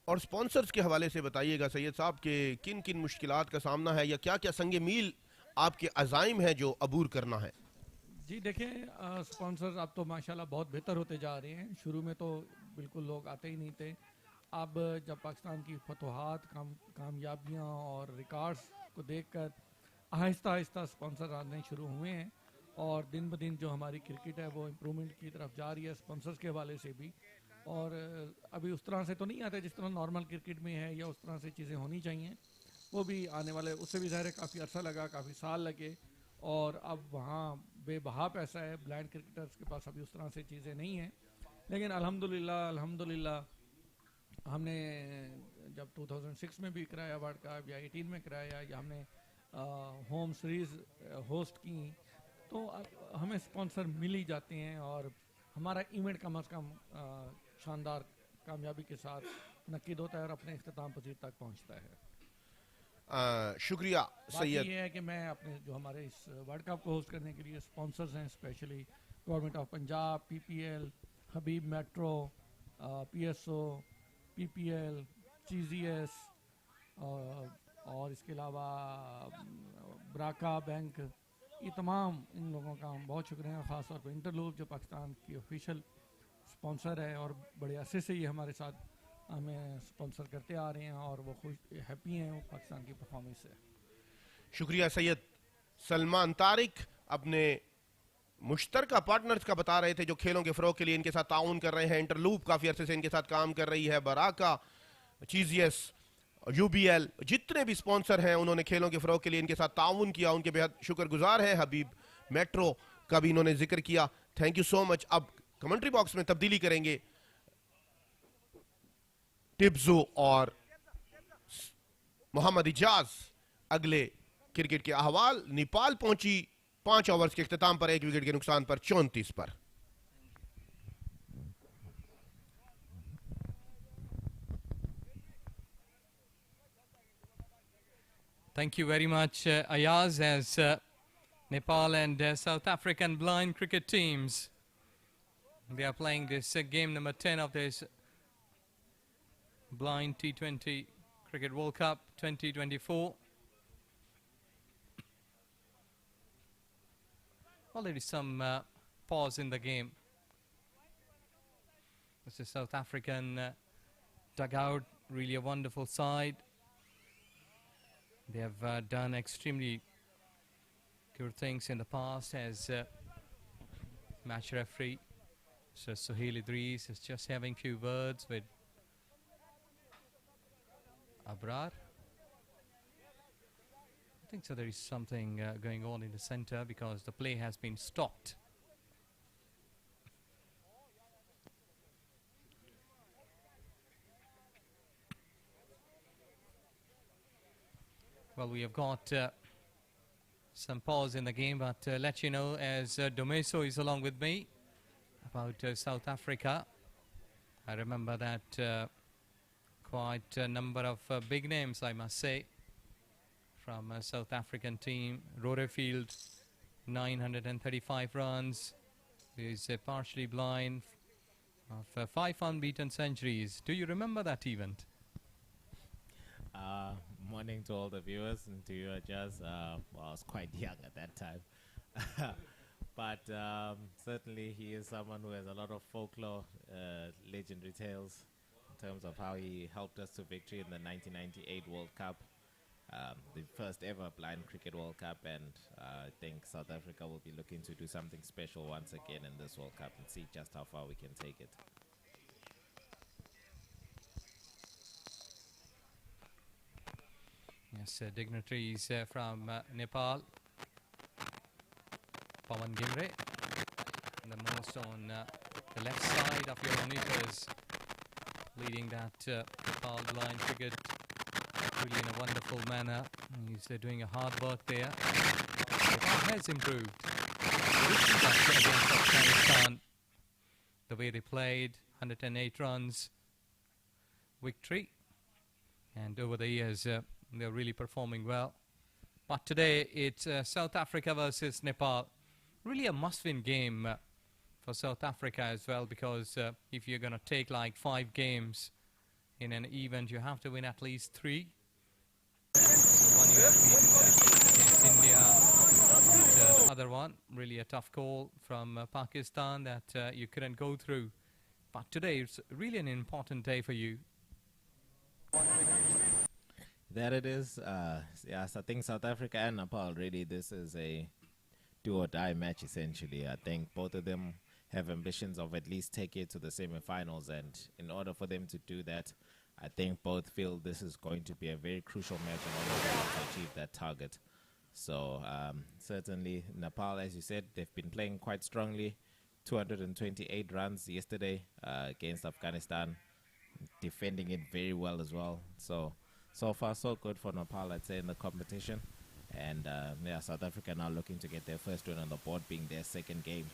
और स्पॉन्सर्स के हवाले से बताइएगा सैयद साहब कि किन किन मुश्किलात का सामना है या क्या क्या संगे मील आपके अज़ाइम है जो अबूर करना है? जी देखें, स्पॉन्सर्स अब तो माशाल्लाह बहुत बेहतर होते जा रहे हैं। शुरू में तो बिल्कुल लोग आते ही नहीं थे। अब जब पाकिस्तान की फतोहात, कामयाबियाँ और रिकॉर्ड्स को देखकर आहिस्ता आहिस्ता स्पॉन्सर आने शुरू हुए हैं, और दिन ब दिन जो हमारी क्रिकेट है वो इम्प्रूवमेंट की तरफ जा रही है स्पॉन्सर्स के हवाले से भी। और अभी उस तरह से तो नहीं आते जिस तरह नॉर्मल क्रिकेट में है, या उस तरह से चीज़ें होनी चाहिए, वो भी आने वाले, उससे भी ज़ाहिर काफ़ी अर्सा लगा, काफ़ी साल लगे, और अब वहाँ बेबहा पैसा है, ब्लाइंड क्रिकेटर्स के पास अभी उस तरह से चीज़ें नहीं हैं। लेकिन अल्हम्दुलिल्लाह हमने जब 2006 में भी कराया वर्ल्ड कप या 18 में कराया या हमने होम सीरीज़ होस्ट की, तो हमें स्पॉन्सर मिल ही जाते हैं और हमारा इवेंट कम अज़ कम शानदार कामयाबी के साथ नक़ीद होता है और अपने इख्तिताम पजीर तक पहुंचता है। शुक्रिया सैयद। ये है कि मैं अपने जो हमारे इस वर्ल्ड कप को होस्ट करने के लिए स्पॉन्सर्स हैं, specially government of Punjab, PPL, Habib metro, PSO, PPL, GZS और इसके अलावा ब्राका बैंक, ये तमाम इन लोगों का हम बहुत शुक्रिया हैं। ख़ास तौर पर इंटरलूप जो पाकिस्तान की ऑफिशियल स्पॉन्सर है और बड़े अरसे से ये हमारे साथ हमें स्पॉन्सर करते आ रहे हैं और वो खुश हैप्पी हैं वो पाकिस्तान की परफॉर्मेंस से। शुक्रिया सैयद। सलमान तारिक अपने मुश्तरका पार्टनर्स का बता रहे थे जो खेलों के फ़रोग़ के लिए इनके साथ ताउन कर रहे हैं। इंटरलूप काफ़ी अरसे से इनके साथ काम कर रही है, बराका, GZS, UBL, जितने भी स्पॉन्सर हैं उन्होंने खेलों के फ़रोग़ के लिए इनके साथ ताउन किया, उनके बेहद शुक्रगुजार हैं। हबीब मेट्रो का भी इन्होंने जिक्र किया, थैंक यू सो मच। अब कमेंट्री बॉक्स में तब्दीली करेंगे, टिब्जू और मोहम्मद इजाज अगले क्रिकेट के अहवाल। नेपाल पहुंची 5 ओवर्स के इख्तिताम पर 1 विकेट के नुकसान पर 34 पर। Thank you very much, Ayaz, as Nepal and South African blind cricket teams, they are playing this game number 10 of this blind T20 Cricket World Cup 2024. Well, there is some pause in the game. This is South African dugout, really a wonderful side. They have done extremely good things in the past as match referee. So Sohail Idris is just having few words with Abrar. I think so there is something going on in the center because the play has been stopped. Well, we have got some pause in the game, but let you know as Domeso is along with me about South Africa. I remember that quite a number of big names, I must say, from a South African team. Rodefield, 935 runs. He is partially blind of 5 unbeaten centuries. Do you remember that event? Morning to all the viewers and to you, Ajaz. Well, I was quite young at that time. But certainly he is someone who has a lot of folklore, legendary tales in terms of how he helped us to victory in the 1998 World Cup, the first ever blind cricket World Cup, and I think South Africa will be looking to do something special once again in this World Cup and see just how far we can take it. Yes, dignitaries from Nepal. Pawan Gimre, the most on the left side of your monitors, leading that Nepal blind cricket really in a wonderful manner. He's doing a hard work there. Nepal has improved. Against Afghanistan, the way they played, 108 runs, victory, and over the years they're really performing well. But today it's South Africa versus Nepal. Really a must-win game for South Africa as well, because if you're going to take like 5 games in an event, you have to win at least 3. The one you have to beat against India, and the other one, really a tough call from Pakistan that you couldn't go through. But today it's really an important day for you. That it is. Yes, I think South Africa and Nepal, really, this is a do-or-die match, essentially. I think both of them have ambitions of at least taking it to the semi-finals, and in order for them to do that, I think both feel this is going to be a very crucial match in order for them to achieve that target. So certainly Nepal, as you said, they've been playing quite strongly. 228 runs yesterday against Afghanistan, defending it very well as well. So far so good for Nepal, I'd say, in the competition. And yeah, South Africa now looking to get their first win on the board, being their second game.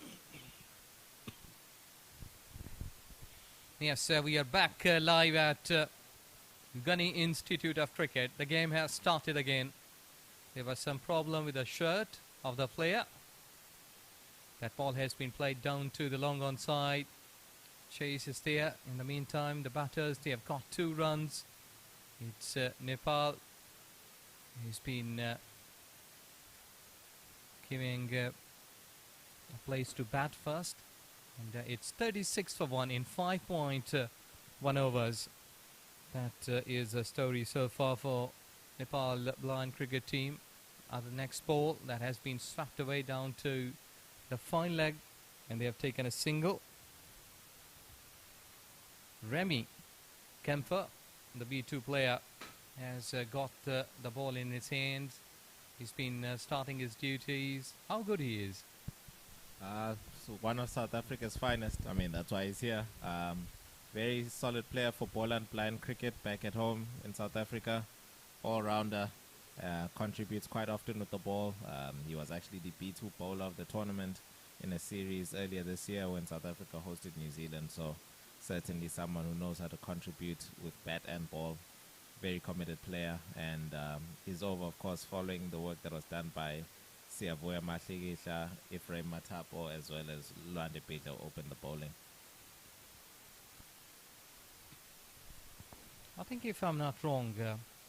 Yes, we are back live at Ghani Institute of Cricket. The game has started again. There was some problem with the shirt of the player. That ball has been played down to the long on side. Chase is there. In the meantime, the batters, they have got 2 runs. It's Nepal. He's been giving a place to bat first. And it's 36 for 1 in 5.1 overs. That is a story so far for Nepal blind cricket team. The next ball that has been swept away down to the fine leg, and they have taken a single. Remy Kemper, the B2 player, has got the ball in his hands. He's been starting his duties. How good he is. So one of South Africa's finest. I mean, that's why he's here. Very solid player for ball and blind cricket back at home in South Africa. All-rounder. Contributes quite often with the ball. He was actually the B2 bowler of the tournament in a series earlier this year when South Africa hosted New Zealand. So certainly someone who knows how to contribute with bat and ball. Very committed player, and he's over, of course, following the work that was done by Siyavuya Mahligisha, Ephraim Matapo, as well as Luande Peter opened the bowling. I think, if I'm not wrong,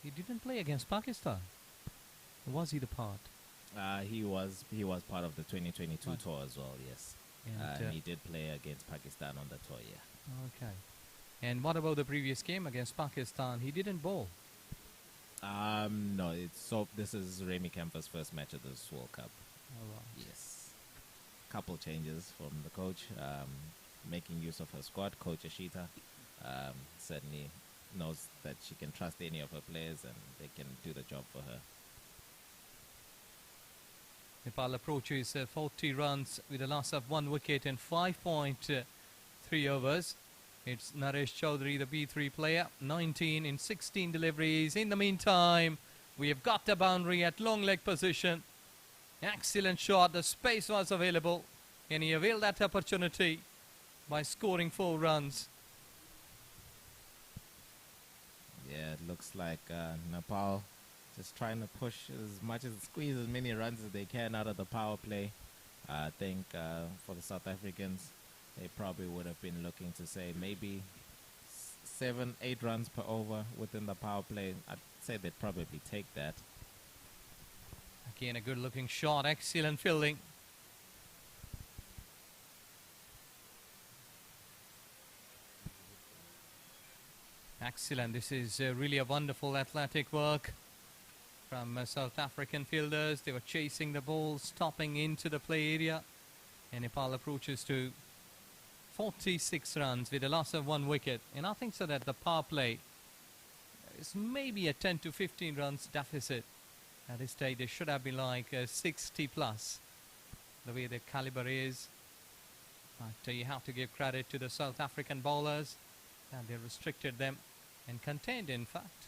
he didn't play against Pakistan. Or was he the part? He was part of the 2022 tour as well, yes. And he did play against Pakistan on the tour, yeah. Okay. And what about the previous game against Pakistan? He didn't bowl. No, this is Remy Kemper's first match of this World Cup. All right. Yes. Couple changes from the coach, making use of her squad. Coach Ashita certainly knows that she can trust any of her players and they can do the job for her. Nepal approaches 40 runs with a loss of 1 wicket in 5.3 overs. It's Naresh Chaudhary, the B3 player, 19 in 16 deliveries. In the meantime, we have got the boundary at long leg position. Excellent shot. The space was available, and he availed that opportunity by scoring 4 runs. Yeah, it looks like Nepal just trying to push as much as squeeze as many runs as they can out of the power play. I think for the South Africans, they probably would have been looking to say maybe 7-8 runs per over within the power play. I'd say they'd probably take that. Again, a good looking shot. Excellent fielding. Excellent. This is really a wonderful athletic work from South African fielders. They were chasing the ball, stopping into the play area. And Nepal approaches to 46 runs with a loss of 1 wicket. And I think so that the power play is maybe a 10 to 15 runs deficit. At this stage, they should have been like 60 plus, the way their caliber is. But you have to give credit to the South African bowlers, and they restricted them and contained, in fact.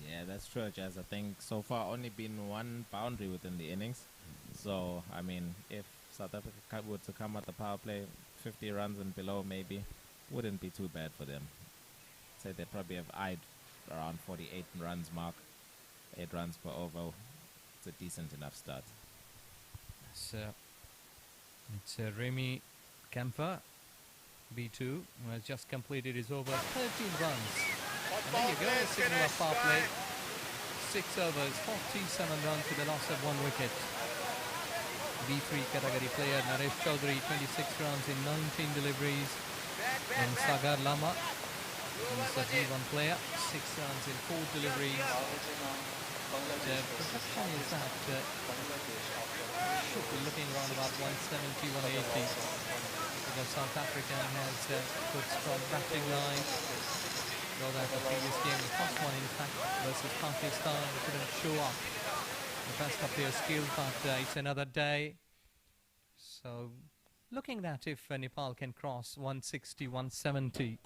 Yeah, that's true, Jazz. I think so far only been 1 boundary within the innings. So, I mean, if South Africa were to come at the power play, 50 runs and below maybe, wouldn't be too bad for them. So they probably have eyed around 48 runs mark, 8 runs per over. It's a decent enough start. It's Remy Kemper, B2, who has just completed his over 13 runs. And there you go, signal of power play. 6 overs, 47 runs with a loss of 1 wicket. B3 category player Naresh Chaudhary, 26 runs in 19 deliveries. And Sagar Lama, he's a G1 player, 6 runs in 4 deliveries. The perception is that should be looking around about 170, 180. Because South Africa has good strong batting line. Though that the previous game, the first one in fact versus Pakistan, they couldn't show up the best of their skill, but it's another day. So looking at if Nepal can cross 160, 170.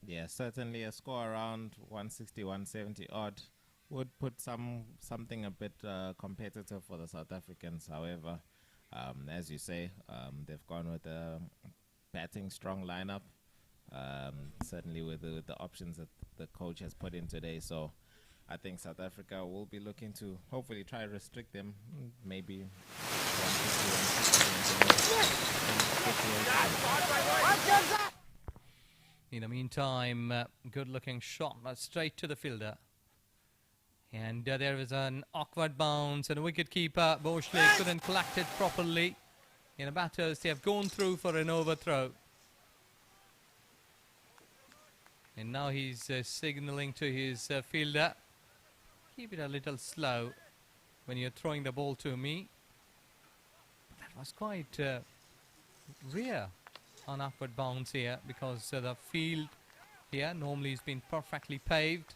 Yeah, certainly a score around 160, 170 odd would put something a bit competitive for the South Africans. However, as you say, they've gone with a batting strong lineup, certainly with the options that the coach has put in today. So I think South Africa will be looking to hopefully try to restrict them, maybe 150, In the meantime, good-looking shot, but straight to the fielder. And there was an awkward bounce, and a wicket-keeper, Boshley, couldn't collect it properly. And the batters, they have gone through for an overthrow. And now he's signalling to his fielder, keep it a little slow when you're throwing the ball to me. That was quite rare, an upward bounce here, because the field here normally has been perfectly paved.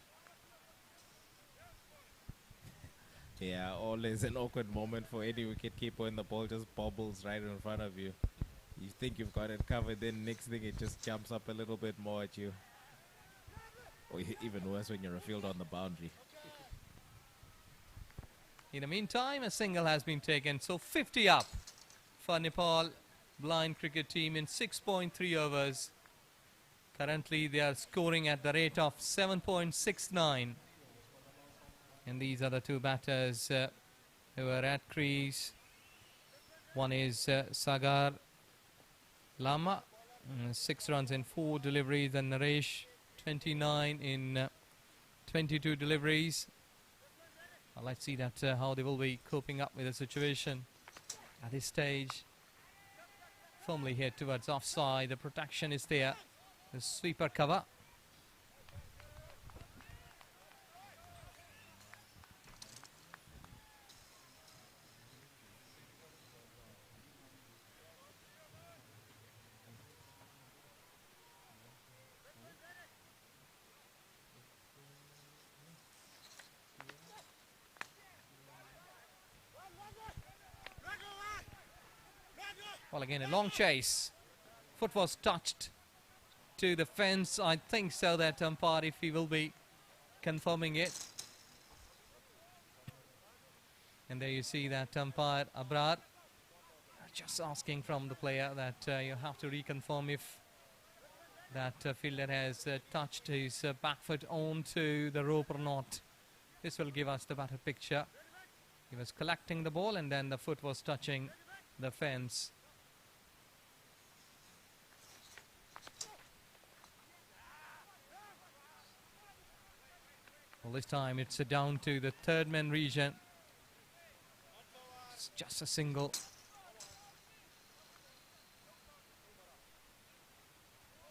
Yeah, always an awkward moment for any wicketkeeper when the ball just bobbles right in front of you. You think you've got it covered, then next thing it just jumps up a little bit more at you. Or even worse when you're a field on the boundary. In the meantime, a single has been taken, so 50 up for Nepal blind cricket team in 6.3 overs. Currently they are scoring at the rate of 7.69. And these are the two batters who are at crease. One is Sagar Lama, 6 runs in 4 deliveries, and Naresh, 29 in 22 deliveries. Well, let's see that how they will be coping up with the situation at this stage. Firmly hit towards offside. The protection is there. The sweeper cover. Well, again, a long chase. Foot was touched to the fence. I think so, that umpire, if he will be confirming it. And there you see that umpire, Abrar, just asking from the player that you have to reconfirm if that fielder has touched his back foot onto the rope or not. This will give us the better picture. He was collecting the ball and then the foot was touching the fence. Well, this time it's down to the third man region. It's just a single.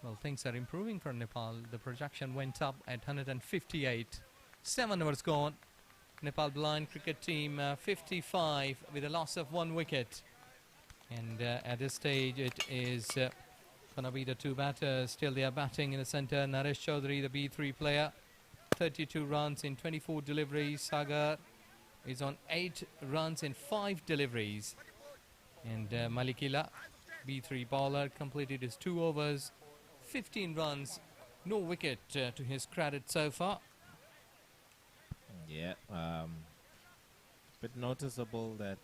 Well, things are improving for Nepal. The projection went up at 158. 7 overs gone. Nepal blind cricket team 55 with a loss of 1 wicket. And at this stage it is going to be the two batters. Still they are batting in the centre. Naresh Chaudhary, the B3 player. 32 runs in 24 deliveries. Sagar is on 8 runs in 5 deliveries. And Malikila, B3 bowler, completed his 2 overs. 15 runs, no wicket to his credit so far. Yeah, bit noticeable that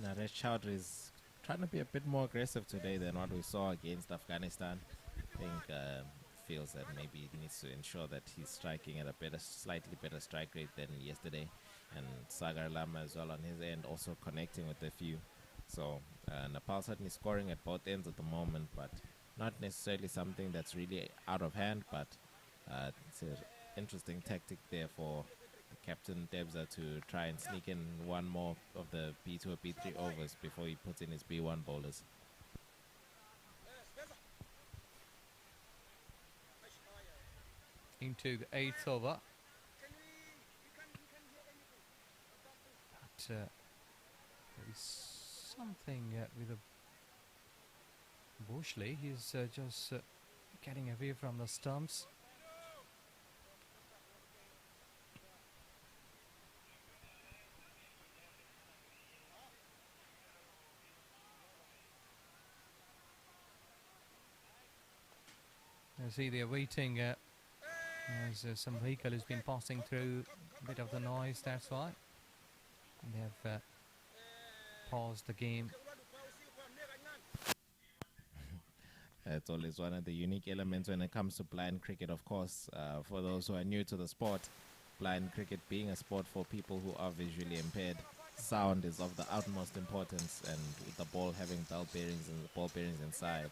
Naresh Chaudhary is trying to be a bit more aggressive today than what we saw against Afghanistan. I think feels that maybe he needs to ensure that he's striking at a slightly better strike rate than yesterday. And Sagar Lama as well on his end, also connecting with a few. So Nepal certainly scoring at both ends at the moment, but not necessarily something that's really out of hand, but it's an interesting tactic there for Captain Debza to try and sneak in one more of the B2 or B3 overs before he puts in his B1 bowlers. Into the 8th over. But there is something with Boshley. He's just getting away from the stumps. You see, they're waiting as some vehicle has been passing through. A bit of the noise, that's why. And they have paused the game. It's always one of the unique elements when it comes to blind cricket, of course. For those who are new to the sport, blind cricket being a sport for people who are visually impaired, sound is of the utmost importance, and with the ball having ball bearings and the ball bearings inside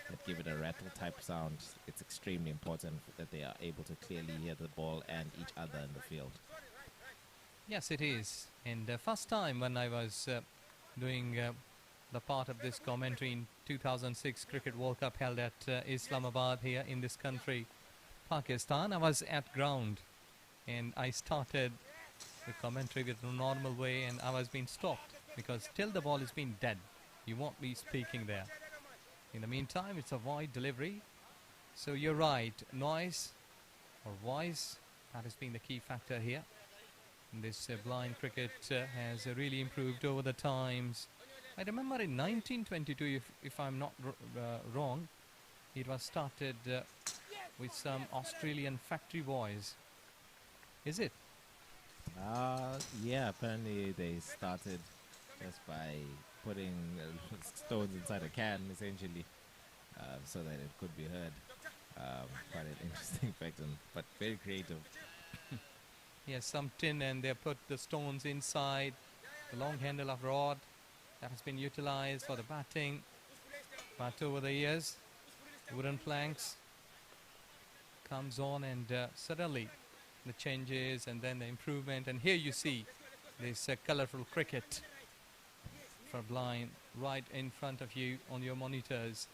that give it a rattle type sound, it's extremely important that they are able to clearly hear the ball and each other in the field. Yes, it is. And first time when I was doing the part of this commentary in 2006 Cricket World Cup held at Islamabad here in this country, Pakistan, I was at ground and I started the commentary with a normal way, and I was being stopped because till the ball is being dead, you won't be speaking there. In the meantime, it's a wide delivery. So you're right, noise or voice, that has been the key factor here. And this blind cricket has really improved over the times. I remember in 1922, if I'm not wrong, it was started with some Australian factory boys. Is it? Yeah, apparently they started just by putting stones inside a can, essentially, so that it could be heard. Quite an interesting fact, but very creative. Yes, some tin, and they put the stones inside, the long handle of rod that has been utilized for the batting. But over the years, wooden planks comes on, and suddenly the changes and then the improvement. And here you see this colorful cricket for blind right in front of you on your monitors.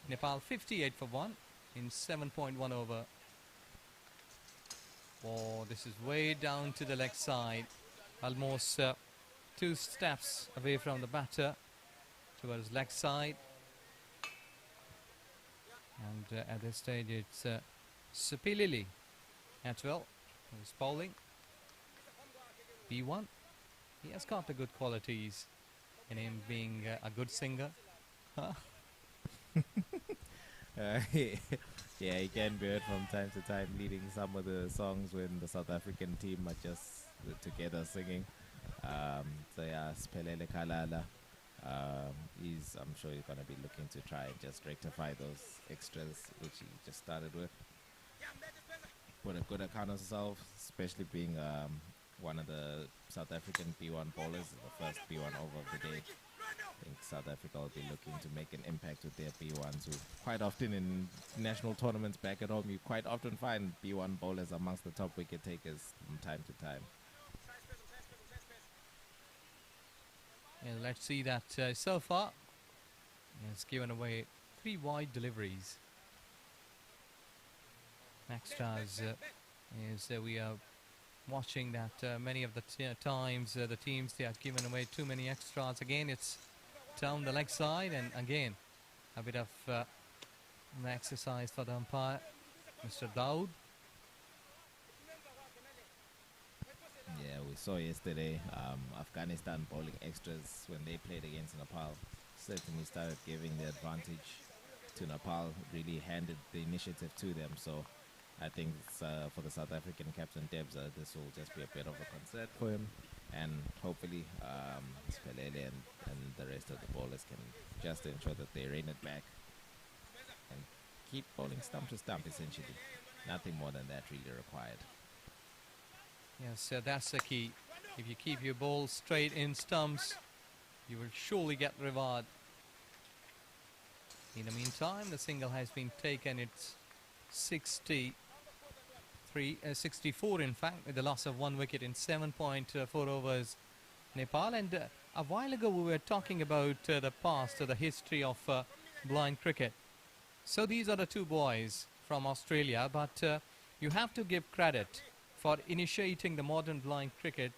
Nepal 58 for 1 in 7.1 over. Oh, this is way down to the leg side, almost 2 steps away from the batter towards leg side. And at this stage it's Sapilili as well, who's bowling. B1, he has got the good qualities in him being a good singer. Yeah, he can be heard from time to time leading some of the songs when the South African team are just together singing. So yeah, Spelele Kalala. I'm sure he's going to be looking to try and just rectify those extras which he just started with. Put a good account of himself, especially being one of the South African B1 bowlers, the first B1 over of the day. I think South Africa will be looking to make an impact with their B1s, who quite often in national tournaments back at home, you quite often find B1 bowlers amongst the top wicket takers from time to time. Yeah, let's see that so far it's given away 3 wide deliveries. Extras is we are watching that many of the times the teams, they are giving away too many extras. Again, it's down the leg side, and again a bit of an exercise for the umpire, Mr. Dawood. Yeah, we saw yesterday Afghanistan bowling extras when they played against Nepal. Certainly started giving the advantage to Nepal, really handed the initiative to them. So I think it's, for the South African captain Debza, this will just be a bit of a concern for him. And hopefully Spelele and the rest of the bowlers can just ensure that they rein it back and keep bowling stump to stump, essentially. Nothing more than that really required. Yes, that's the key. If you keep your ball straight in stumps, you will surely get reward. In the meantime, the single has been taken. It's 64 in fact, with the loss of 1 wicket in 7.4 overs. Nepal. And a while ago we were talking about the past, the history of blind cricket. So these are the 2 boys from Australia, but you have to give credit for initiating the modern blind cricket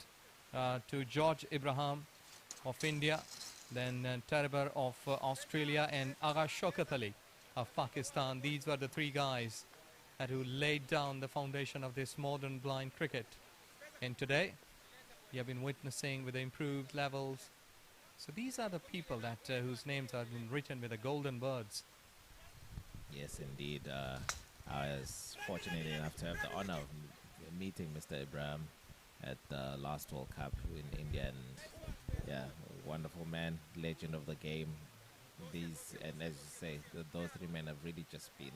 to George Ibrahim of India, then Tarabar of Australia, and Agha Shaukat Ali of Pakistan. These were the 3 guys who laid down the foundation of this modern blind cricket. And today, you have been witnessing with the improved levels. So these are the people that whose names have been written with the golden birds. Yes, indeed. I was fortunate enough to have the honor of meeting Mr. Ibrahim at the last World Cup in India, and yeah, wonderful man, legend of the game. These, and as you say, those three men have really just been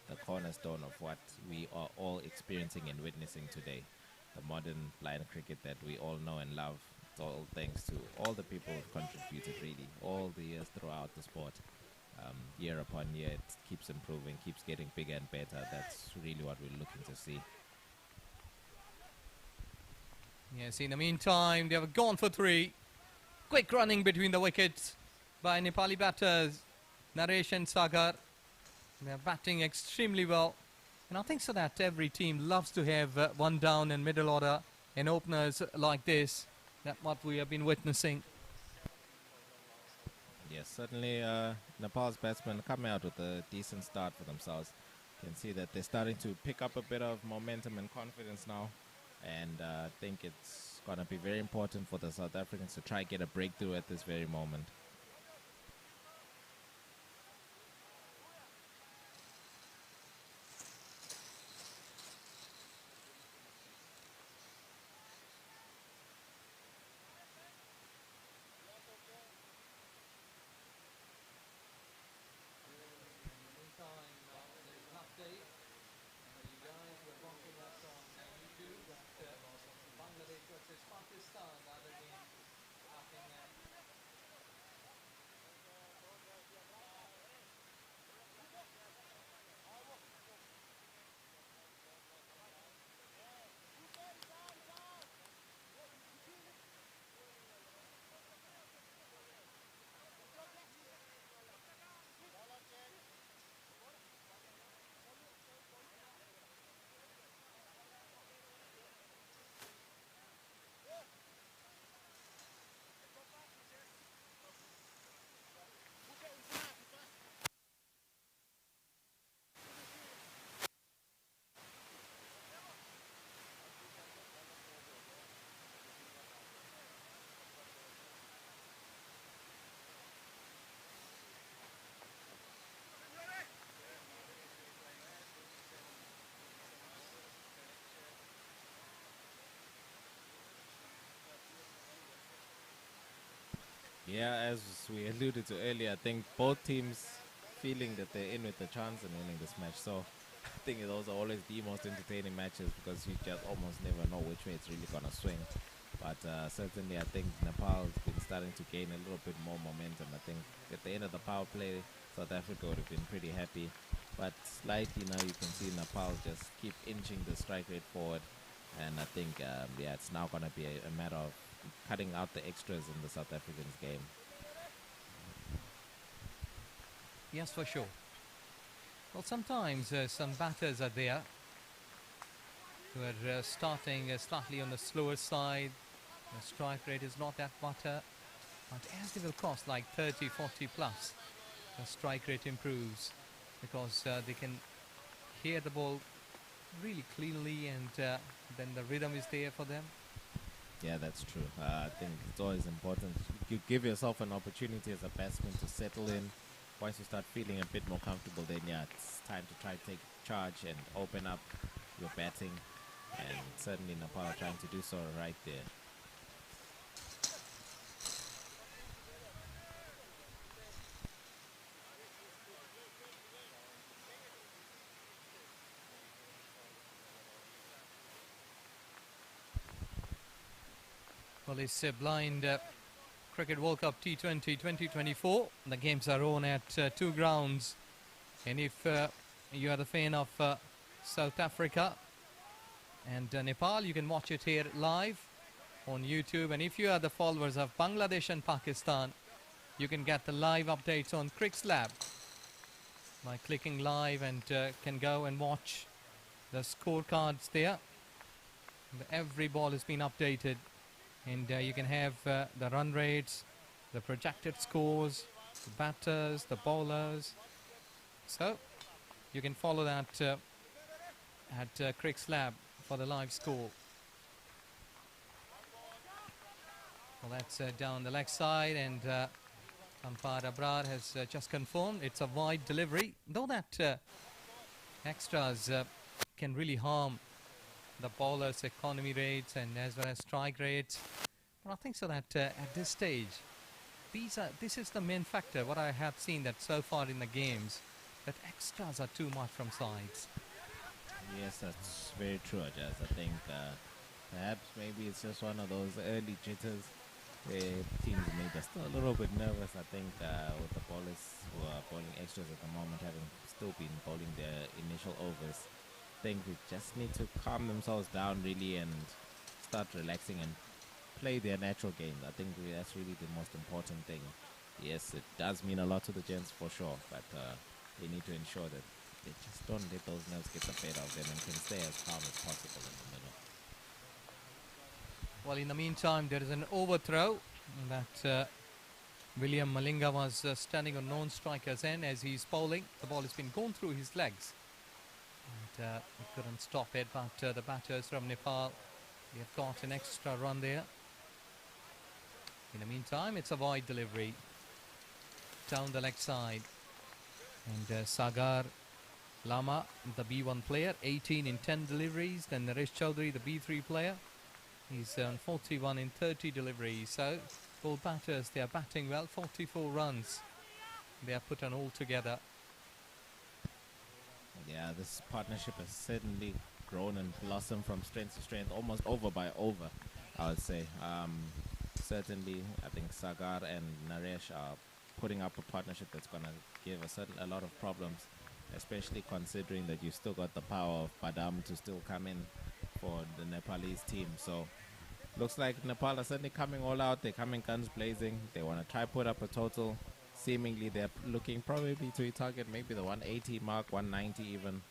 the cornerstone of what we are all experiencing and witnessing today. The modern blind cricket that we all know and love. It's all thanks to all the people who've contributed really all the years throughout the sport. Year upon year, it keeps improving, keeps getting bigger and better. That's really what we're looking to see. Yes, in the meantime, they have gone for three. Quick running between the wickets by Nepali batters, Naresh and Sagar. They are batting extremely well. And I think so that every team loves to have one down in middle order and openers like this. That's what we have been witnessing. Yes, certainly Nepal's batsmen coming out with a decent start for themselves. You can see that they're starting to pick up a bit of momentum and confidence now. And I think it's going to be very important for the South Africans to try and get a breakthrough at this very moment. Yeah, as we alluded to earlier, I think both teams feeling that they're in with a chance in winning this match. So I think those are always the most entertaining matches because you just almost never know which way it's really going to swing. But certainly I think Nepal's been starting to gain a little bit more momentum. I think at the end of the power play, South Africa would have been pretty happy. But slightly now you can see Nepal just keep inching the strike rate forward. And I think, yeah, it's now going to be a matter of cutting out the extras in the South Africans game. Yes, for sure. Well, sometimes some batters are there who are starting slightly on the slower side. The strike rate is not that better. But as they will cost like 30, 40 plus, the strike rate improves because they can hear the ball really cleanly and then the rhythm is there for them. Yeah, that's true. I think it's always important. You give yourself an opportunity as a batsman to settle in. Once you start feeling a bit more comfortable, then yeah, it's time to try to take charge and open up your batting. And certainly Nepal are trying to do so right there. Well, it's a blind Cricket World Cup T20 2024. The games are on at two grounds. And if you are the fan of South Africa and Nepal, you can watch it here live on YouTube. And if you are the followers of Bangladesh and Pakistan, you can get the live updates on Crick's Lab by clicking live and can go and watch the scorecards there. Every ball has been updated. And you can have the run rates, the projected scores, the batters, the bowlers. So you can follow that at Crick's Lab for the live score. Well, that's down the leg side, and umpire Abrar has just confirmed it's a wide delivery. Though that extras can really harm the bowler's economy rates and as well as strike rates. But I think so that at this stage, this is the main factor. What I have seen that so far in the games, that extras are too much from sides. Yes, that's very true, Ajaz. I think perhaps maybe it's just one of those early jitters where teams may be still a little bit nervous. I think with the bowlers who are bowling extras at the moment having still been bowling their initial overs, I think they just need to calm themselves down really and start relaxing and play their natural game. I think that's really the most important thing. Yes, it does mean a lot to the gents for sure, but they need to ensure that they just don't let those nerves get the better of them and can stay as calm as possible in the middle. Well, in the meantime, there is an overthrow that William Malinga was standing on non-striker's end as he's bowling. The ball has been gone through his legs. And he couldn't stop it, but the batters from Nepal, they have got an extra run there. In the meantime, it's a wide delivery down the leg side. And Sagar Lama, the B1 player, 18 in 10 deliveries. Then Naresh Chaudhary, the B3 player, he's on 41 in 30 deliveries. So both batters, they are batting well. 44 runs they are put on all together. Yeah, this partnership has certainly grown and blossomed from strength to strength, almost over by over, I would say. Certainly, I think Sagar and Naresh are putting up a partnership that's going to give a lot of problems, especially considering that you've still got the power of Badam to still come in for the Nepalese team. So looks like Nepal are certainly coming all out. They're coming guns blazing. They want to try put up a total. Seemingly they're looking probably to target maybe the 180 mark, 190 even,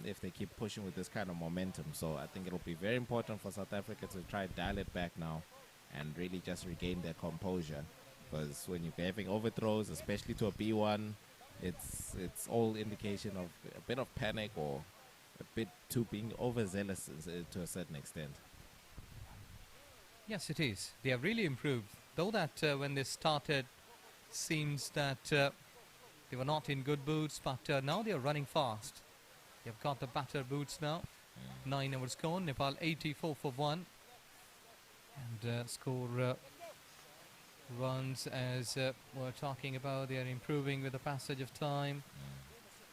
if they keep pushing with this kind of momentum. So I think it'll be very important for South Africa to try dial it back now and really just regain their composure. Because when you're having overthrows, especially to a B1, it's all indication of a bit of panic or a bit too being overzealous to a certain extent. Yes, it is. They have really improved. Though that when they started, seems that they were not in good boots, but now they are running fast. They've got the batter boots now. 9 overs gone. Nepal 84 for 1. And score runs as we're talking about. They are improving with the passage of time.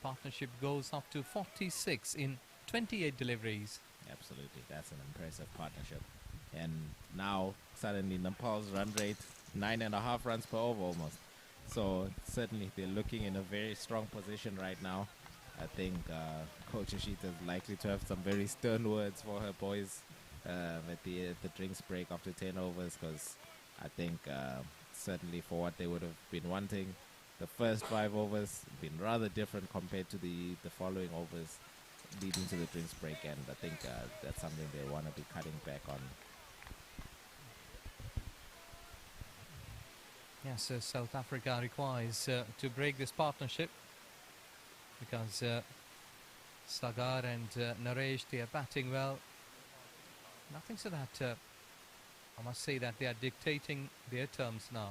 Partnership goes up to 46 in 28 deliveries. Absolutely, that's an impressive partnership. And now suddenly Nepal's run rate 9.5 runs per over almost. So certainly they're looking in a very strong position right now. I think Coach Ashita is likely to have some very stern words for her boys at the drinks break after 10 overs, because I think certainly for what they would have been wanting, the first 5 overs have been rather different compared to the following overs leading to the drinks break, and I think that's something they want to be cutting back on. Yes, South Africa requires to break this partnership because Sagar and Naresh, they are batting well. And I think so that I must say that they are dictating their terms now.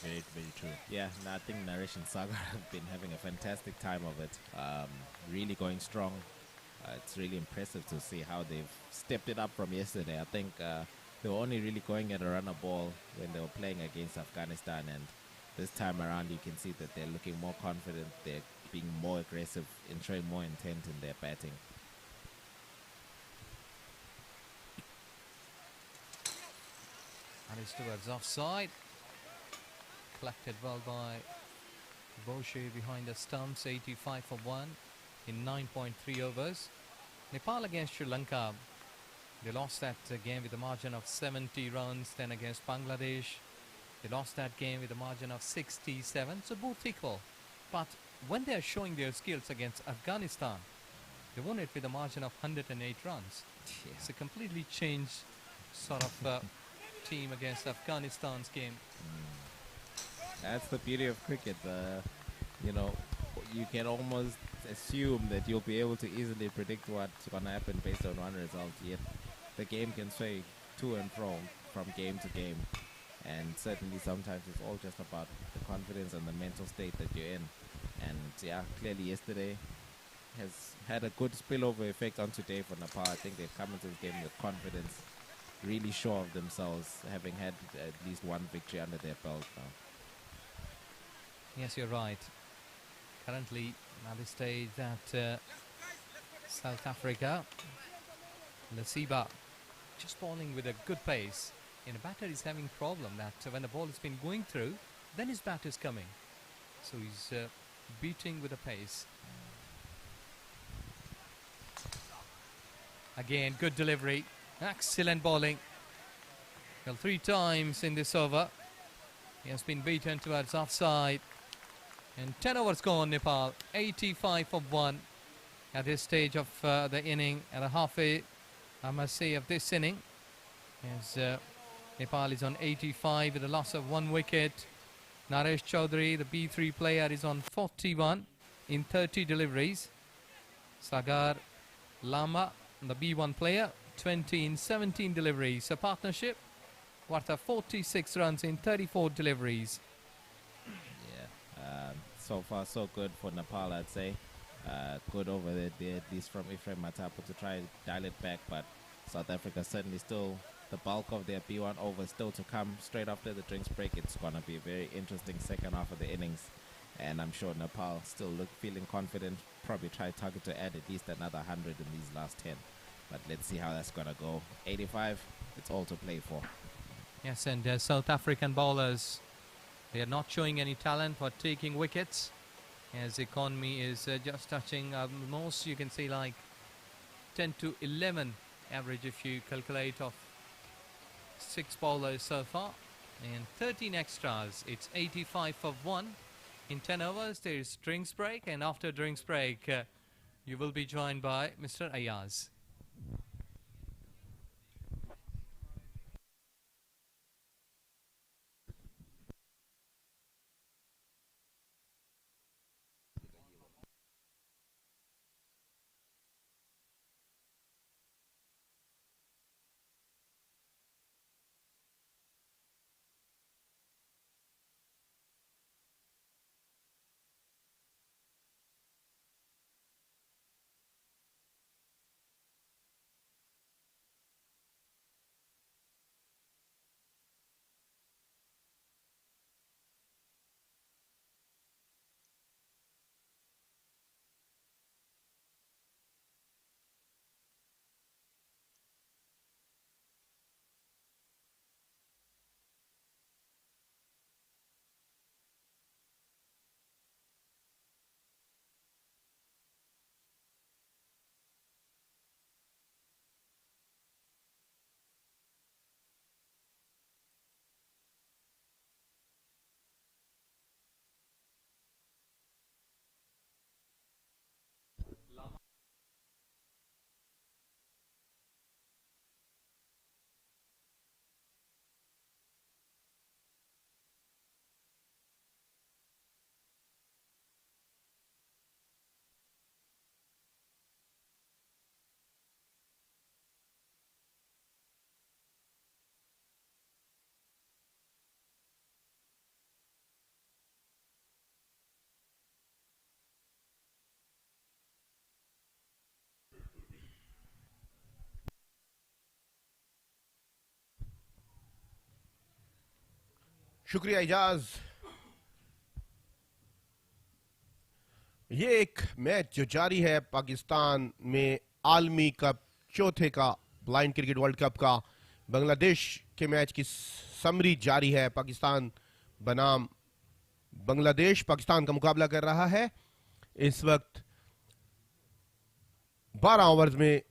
Very, very true. Yeah, no, I think Naresh and Sagar have been having a fantastic time of it. Really going strong. It's really impressive to see how they've stepped it up from yesterday. I think they were only really going at a runner ball when they were playing against Afghanistan, and this time around you can see that they're looking more confident, they're being more aggressive and showing more intent in their batting. And it's towards offside. Collected well by Boshe behind the stumps, 85 for 1 in 9.3 overs. Nepal against Sri Lanka. They lost that game with a margin of 70 runs. Then against Bangladesh, they lost that game with a margin of 67. So both equal. But when they are showing their skills against Afghanistan, they won it with a margin of 108 runs. Yeah. It's a completely changed sort of team against Afghanistan's game. That's the beauty of cricket. You know, you can almost assume that you'll be able to easily predict what's going to happen based on one result. Yet the game can sway to and from game to game. And certainly sometimes it's all just about the confidence and the mental state that you're in. And yeah, clearly yesterday has had a good spillover effect on today for Nepal. I think they've come into this game with confidence, really sure of themselves, having had at least one victory under their belt now. Yes, you're right. Currently, at this stage, that South Africa, Lasiba, just bowling with a good pace. And the batter is having problem that when the ball has been going through, then his bat is coming. So he's beating with a pace. Again, good delivery. Excellent bowling. Well, 3 times in this over. He has been beaten towards offside. And 10 overs gone, Nepal. 85 for 1 at this stage of the inning. At a halfway, I must say, of this inning. As Nepal is on 85 with a loss of 1 wicket. Naresh Chaudhary, the B3 player, is on 41 in 30 deliveries. Sagar Lama, the B1 player, 20 in 17 deliveries. A partnership worth of 46 runs in 34 deliveries. Yeah, so far so good for Nepal, I'd say. Good over there, at least from Ephraim Matapu to try and dial it back, but South Africa certainly still the bulk of their B1 over still to come straight after the drinks break. It's going to be a very interesting second half of the innings, and I'm sure Nepal still feeling confident, probably try target to add at least another 100 in these last 10, but let's see how that's going to go. 85, it's all to play for. Yes, and South African bowlers, they are not showing any talent for taking wickets, as economy is just touching most, you can say, like 10 to 11 average if you calculate of 6 bowlers so far, and 13 extras. It's 85 for 1 in 10 overs. There is drinks break, and after drinks break you will be joined by Mr. Ayaz. शुक्रिया इजाज। ये एक match जो जारी है पाकिस्तान में आलमी cup चौथे का ब्लाइंड क्रिकेट वर्ल्ड कप का। बांग्लादेश के मैच की समरी जारी है। पाकिस्तान बनाम बांग्लादेश पाकिस्तान का मुकाबला कर रहा है। इस वक्त 12 ओवर्स में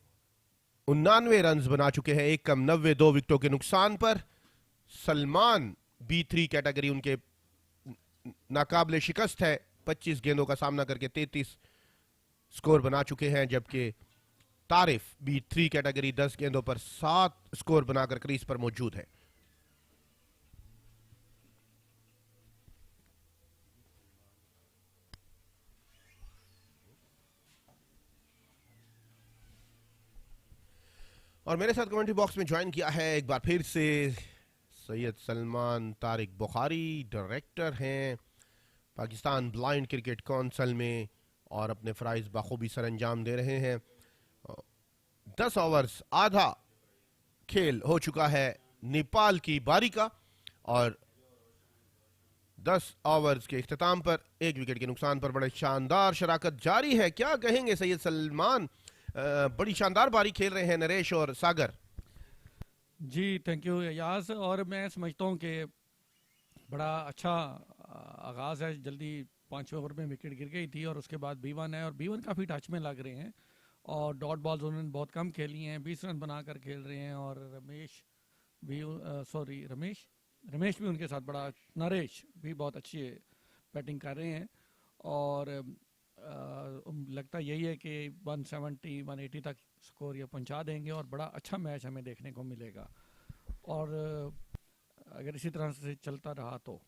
89 रन बना चुके हैं, 1 कम 90, 2 विकेटों के नुकसान पर। सलमान B3 कैटेगरी उनके नाकाबिले शिकस्त है, 25 गेंदों का सामना करके 33 स्कोर बना चुके हैं, जबकि तारिफ B3 कैटेगरी 10 गेंदों पर 7 स्कोर बनाकर क्रीज पर मौजूद है। और मेरे साथ कमेंट्री बॉक्स में ज्वाइन किया है एक बार फिर से सैयद सलमान तारिक बुखारी, डायरेक्टर हैं पाकिस्तान ब्लाइंड क्रिकेट काउंसिल में और अपने फ़राइज़ बखूबी सर अंजाम दे रहे हैं। 10 ओवर्स आधा खेल हो चुका है नेपाल की बारी का और 10 ओवर्स के इख्तिताम पर 1 विकेट के नुकसान पर बड़े शानदार शराकत जारी है। क्या कहेंगे सैयद सलमान, बड़ी शानदार बारी खेल रहे हैं नरेश और सागर। जी थैंक यू यास, और मैं समझता हूँ कि बड़ा अच्छा आगाज़ है। जल्दी 5वें ओवर में विकेट गिर गई थी और उसके बाद B1 है और B1 काफ़ी टच में लग रहे हैं और डॉट बॉल्स उन्होंने बहुत कम खेली हैं, 20 रन बनाकर खेल रहे हैं। और रमेश भी रमेश भी उनके साथ बड़ा, नरेश भी बहुत अच्छी बैटिंग कर रहे हैं और लगता यही है कि 170 180 तक स्कोर ये पहुंचा देंगे और बड़ा अच्छा मैच हमें देखने को मिलेगा। और अगर इसी तरह से चलता रहा तो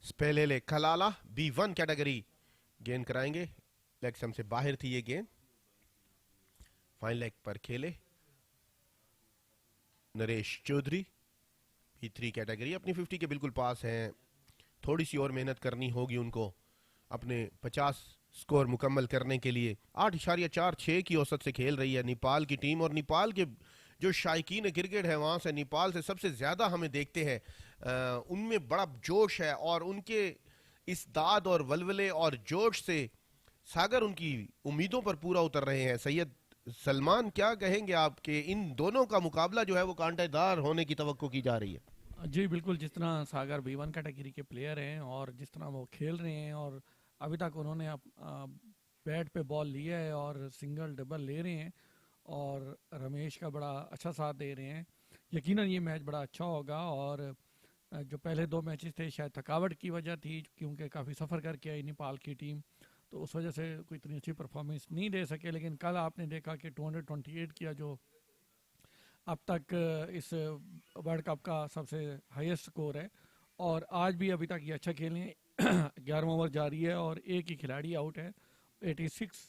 स्पेलेले खलाला B1 कैटेगरी गेंद कराएंगे। लेग स्टंप से बाहर थी ये गेंद, फाइन लेग पर खेले नरेश चौधरी। B3 कैटेगरी अपनी 50 के बिल्कुल पास हैं। थोड़ी सी और मेहनत करनी होगी उनको अपने 50 स्कोर मुकम्मल करने के लिए। 8.46 की औसत से खेल रही है नेपाल की टीम और नेपाल के जो शायकीन क्रिकेट है वहाँ से नेपाल से सबसे ज़्यादा हमें देखते हैं उनमें बड़ा जोश है और उनके इस दाद और वलवले और जोश से सागर उनकी उम्मीदों पर पूरा उतर रहे हैं। सैयद सलमान, क्या कहेंगे आप कि इन दोनों का मुकाबला जो है वो कांटेदार होने की तवक्को की जा रही है। जी बिल्कुल, जिस तरह सागर B1 कैटेगरी के प्लेयर हैं और जिस तरह वो खेल रहे हैं और अभी तक उन्होंने बैट पे बॉल लिया है और सिंगल डबल ले रहे हैं और रमेश का बड़ा अच्छा साथ दे रहे हैं, यकीनन ये मैच बड़ा अच्छा होगा। और जो पहले 2 मैचेस थे शायद थकावट की वजह थी क्योंकि काफ़ी सफ़र करके आई नेपाल की टीम, तो उस वजह से कोई इतनी अच्छी परफॉर्मेंस नहीं दे सके। लेकिन कल आपने देखा कि 228 किया जो अब तक इस वर्ल्ड कप का सबसे हाईएस्ट स्कोर है और आज भी अभी तक ये अच्छा खेले हैं। 11वां ओवर जारी है और एक ही खिलाड़ी आउट है, 86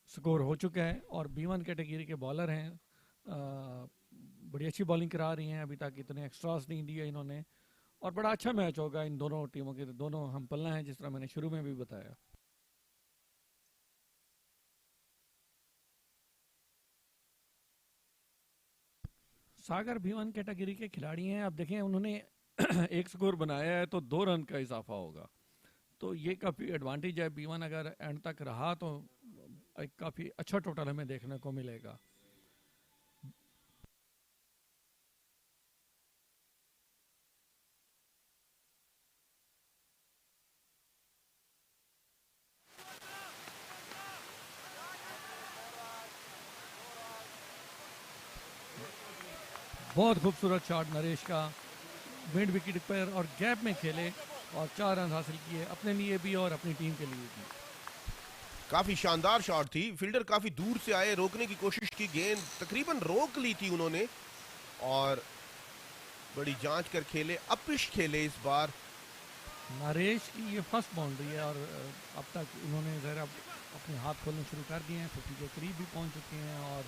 स्कोर हो चुका है और B1 कैटेगरी के बॉलर हैं, बड़ी अच्छी बॉलिंग करा रही हैं, अभी तक इतने एक्स्ट्रास नहीं दिए इन्होंने और बड़ा अच्छा मैच होगा इन दोनों टीमों के। दोनों हम पल्ला हैं जिस तरह मैंने शुरू में भी बताया। सागर B1 कैटेगरी के खिलाड़ी हैं, अब देखें उन्होंने एक स्कोर बनाया है तो 2 रन का इजाफा होगा, तो ये काफ़ी एडवांटेज है। B1 अगर एंड तक रहा तो एक काफ़ी अच्छा टोटल हमें देखने को मिलेगा। बहुत खूबसूरत शॉट नरेश का, मिड विकेट पर और गैप में खेले और 4 रन हासिल किए अपने लिए भी और अपनी टीम के लिए भी। काफी शानदार शॉट थी, फील्डर काफी दूर से आए, रोकने की कोशिश की, गेंद तकरीबन रोक ली थी उन्होंने और बड़ी जांच कर खेले, अपिश खेले इस बार। नरेश की ये फर्स्ट बाउंड्री है और अब तक उन्होंने जरा अपने हाथ खोलने शुरू कर दिए हैं, 50 के करीब भी पहुंच चुके हैं और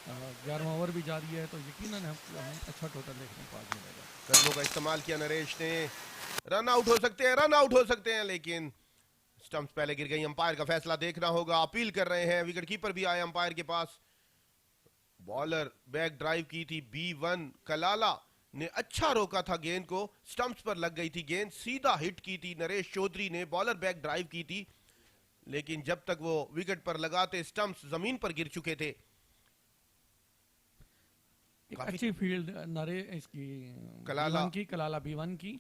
11वां ओवर भी जारी है, तो यकीनन हमें अच्छा टोटल देखने को आज मिलेगा। कदमों का इस्तेमाल किया नरेश ने, रन आउट हो सकते हैं, रन आउट हो सकते हैं, लेकिन स्टंप्स पहले गिर गई। अंपायर का फैसला देखना होगा, अपील कर रहे हैं, विकेट कीपर भी आए अंपायर के पास। बॉलर बैक ड्राइव की थी B1, कलाला ने अच्छा रोका था गेंद को, स्टंप्स पर लग गई थी गेंद, सीधा हिट की थी नरेश चौधरी ने, बॉलर बैक ड्राइव की थी, लेकिन जब तक वो विकेट पर लगाते स्टंप्स जमीन पर गिर चुके थे। अच्छी फील्ड इसकी कलाला B1 की,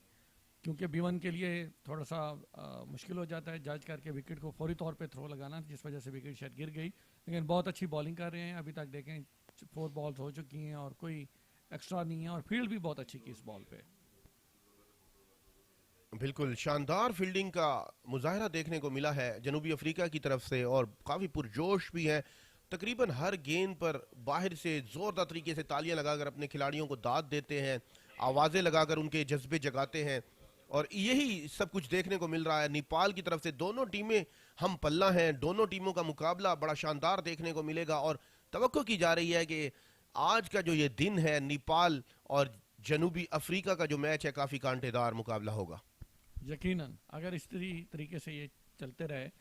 क्योंकि B1 के लिए थोड़ा सा मुश्किल हो जाता है जज करके विकेट को फौरी तौर पे थ्रो लगाना, जिस वजह से विकेट शायद गिर गई, लेकिन बहुत अच्छी बॉलिंग कर रहे हैं। अभी तक देखें 4 बॉल्स हो चुकी हैं और कोई एक्स्ट्रा नहीं है और फील्ड भी बहुत अच्छी की इस बॉल पे। बिल्कुल शानदार फील्डिंग का मुजाहरा देखने को मिला है जनूबी अफ्रीका की तरफ से और काफी पुरजोश भी है। तकरीबन हर गेंद पर बाहर से जोरदार तरीके से तालियां लगाकर अपने खिलाड़ियों को दाद देते हैं, आवाजें लगाकर उनके जज्बे जगाते हैं और यही सब कुछ देखने को मिल रहा है। नेपाल की तरफ से दोनों टीमें हम पल्ला हैं। दोनों टीमों का मुकाबला बड़ा शानदार देखने को मिलेगा और तवक्को की जा रही है कि आज का जो ये दिन है, नेपाल और जनूबी अफ्रीका का जो मैच है, काफी कांटेदार मुकाबला होगा। यकीनन अगर इस तरीके से ये चलते रहे,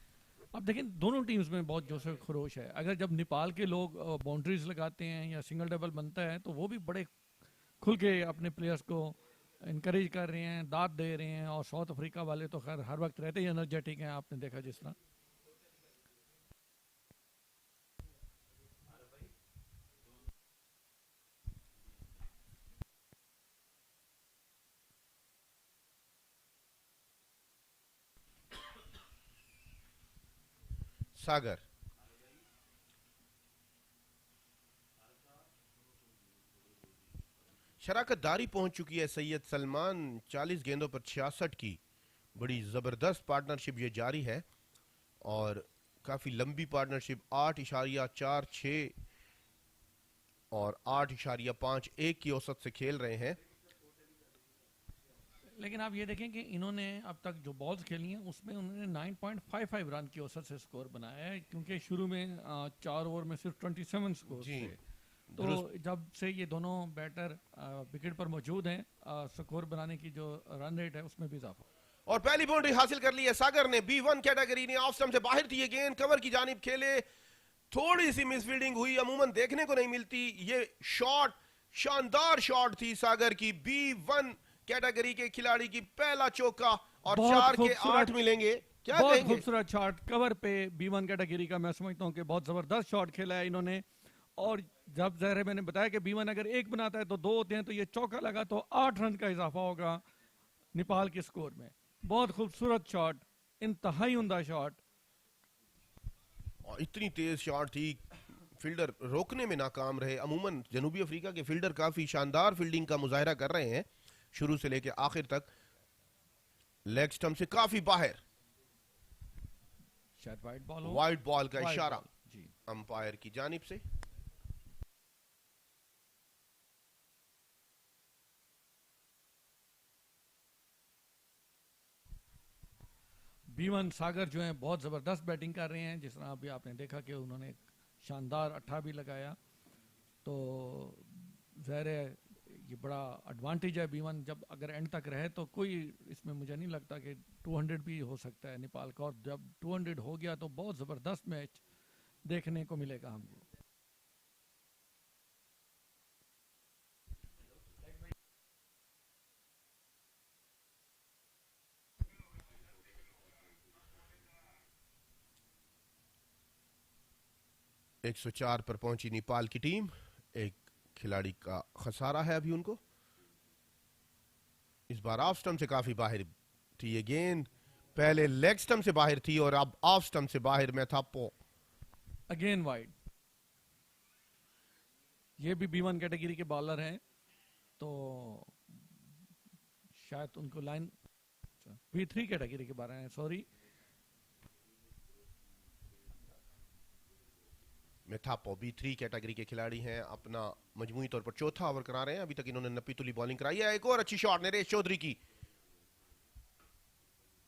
अब देखें दोनों टीम्स में बहुत जोश और खरोश है। अगर जब नेपाल के लोग बाउंड्रीज लगाते हैं या सिंगल डबल बनता है तो वो भी बड़े खुल के अपने प्लेयर्स को इनकरेज कर रहे हैं, दाद दे रहे हैं। और साउथ अफ्रीका वाले तो खैर हर वक्त रहते ही एनर्जेटिक हैं, आपने देखा जिस तरह। सागर शराकतदारी पहुंच चुकी है सैयद सलमान, 40 गेंदों पर 66 की बड़ी जबरदस्त पार्टनरशिप ये जारी है और काफी लंबी पार्टनरशिप। 8.46 और 8.51 की औसत से खेल रहे हैं। लेकिन आप ये देखें कि इन्होंने अब तक जो बॉल्स खेली हैं उसमें उन्होंने 9.55 रन की औसत से स्कोर बनाया है, क्योंकि शुरू में 4 ओवर में सिर्फ 27 स्कोर थे। तो जब से ये दोनों बैटर विकेट पर मौजूद हैं, स्कोर बनाने की जो रन रेट है उसमें भी इजाफा। और पहली बाउंड्री हासिल कर ली है सागर ने। B1 कैटेगरी ने ऑफ स्टंप से बाहर थी ये गेंद, कवर की जानिब खेले, थोड़ी सी मिसफील्डिंग हुई, अमूमन देखने को नहीं मिलती। ये शॉट शानदार शॉट थी सागर की। B1 कैटेगरी के खिलाड़ी की पहला चौका और 4 के 8 मिलेंगे। क्या बहुत कहेंगे? खूबसूरत शॉट कवर पे B1 कैटेगरी का, मैं समझता हूँ कि बहुत जबरदस्त शॉट खेला है इन्होंने। और जब ज़ाहिर मैंने बताया कि B1 अगर एक बनाता है तो 2 होते हैं, तो ये चौका लगा तो 8 रन का इजाफा होगा नेपाल के स्कोर में। बहुत खूबसूरत शॉट, इंतहाई उम्दा शॉट। और इतनी तेज शॉट थी, फील्डर रोकने में नाकाम रहे। अमूमन जनूबी अफ्रीका के फील्डर काफी शानदार फील्डिंग का मुजाहरा कर रहे हैं शुरू से लेकर आखिर तक। लेग स्टंप से काफी बाहर, शायद वाइड बॉल हो। वाइड बॉल का वाइड इशारा बॉल, जी। अंपायर की जानिब से। B1 सागर जो है बहुत ज़बरदस्त बैटिंग कर रहे हैं, जिस तरह अभी आपने देखा कि उन्होंने एक शानदार 8 भी लगाया। तो ज़ाहिर है ये बड़ा एडवांटेज है B1, जब अगर एंड तक रहे तो कोई इसमें मुझे नहीं लगता कि 200 भी हो सकता है नेपाल का। और जब 200 हो गया तो बहुत ज़बरदस्त मैच देखने को मिलेगा हमको। एक 104 पर पहुंची नेपाल की टीम। एक खिलाड़ी का खसारा है अभी उनको। इस बार ऑफ स्टंप से काफी बाहर थी ये गेंद, पहले लेग स्टंप से बाहर थी और अब ऑफ स्टंप से बाहर में था। पो अगेन वाइड। ये भी B1 कैटेगरी के बॉलर हैं, तो शायद उनको लाइन B3 कैटेगरी के बारे में, सॉरी। मेथापो B3 कैटेगरी के खिलाड़ी हैं। अपना मजमूई तौर पर चौथा ओवर करा रहे हैं। अभी तक इन्होंने नपी तुली बॉलिंग कराई है। एक और अच्छी शॉट नरेश चौधरी की।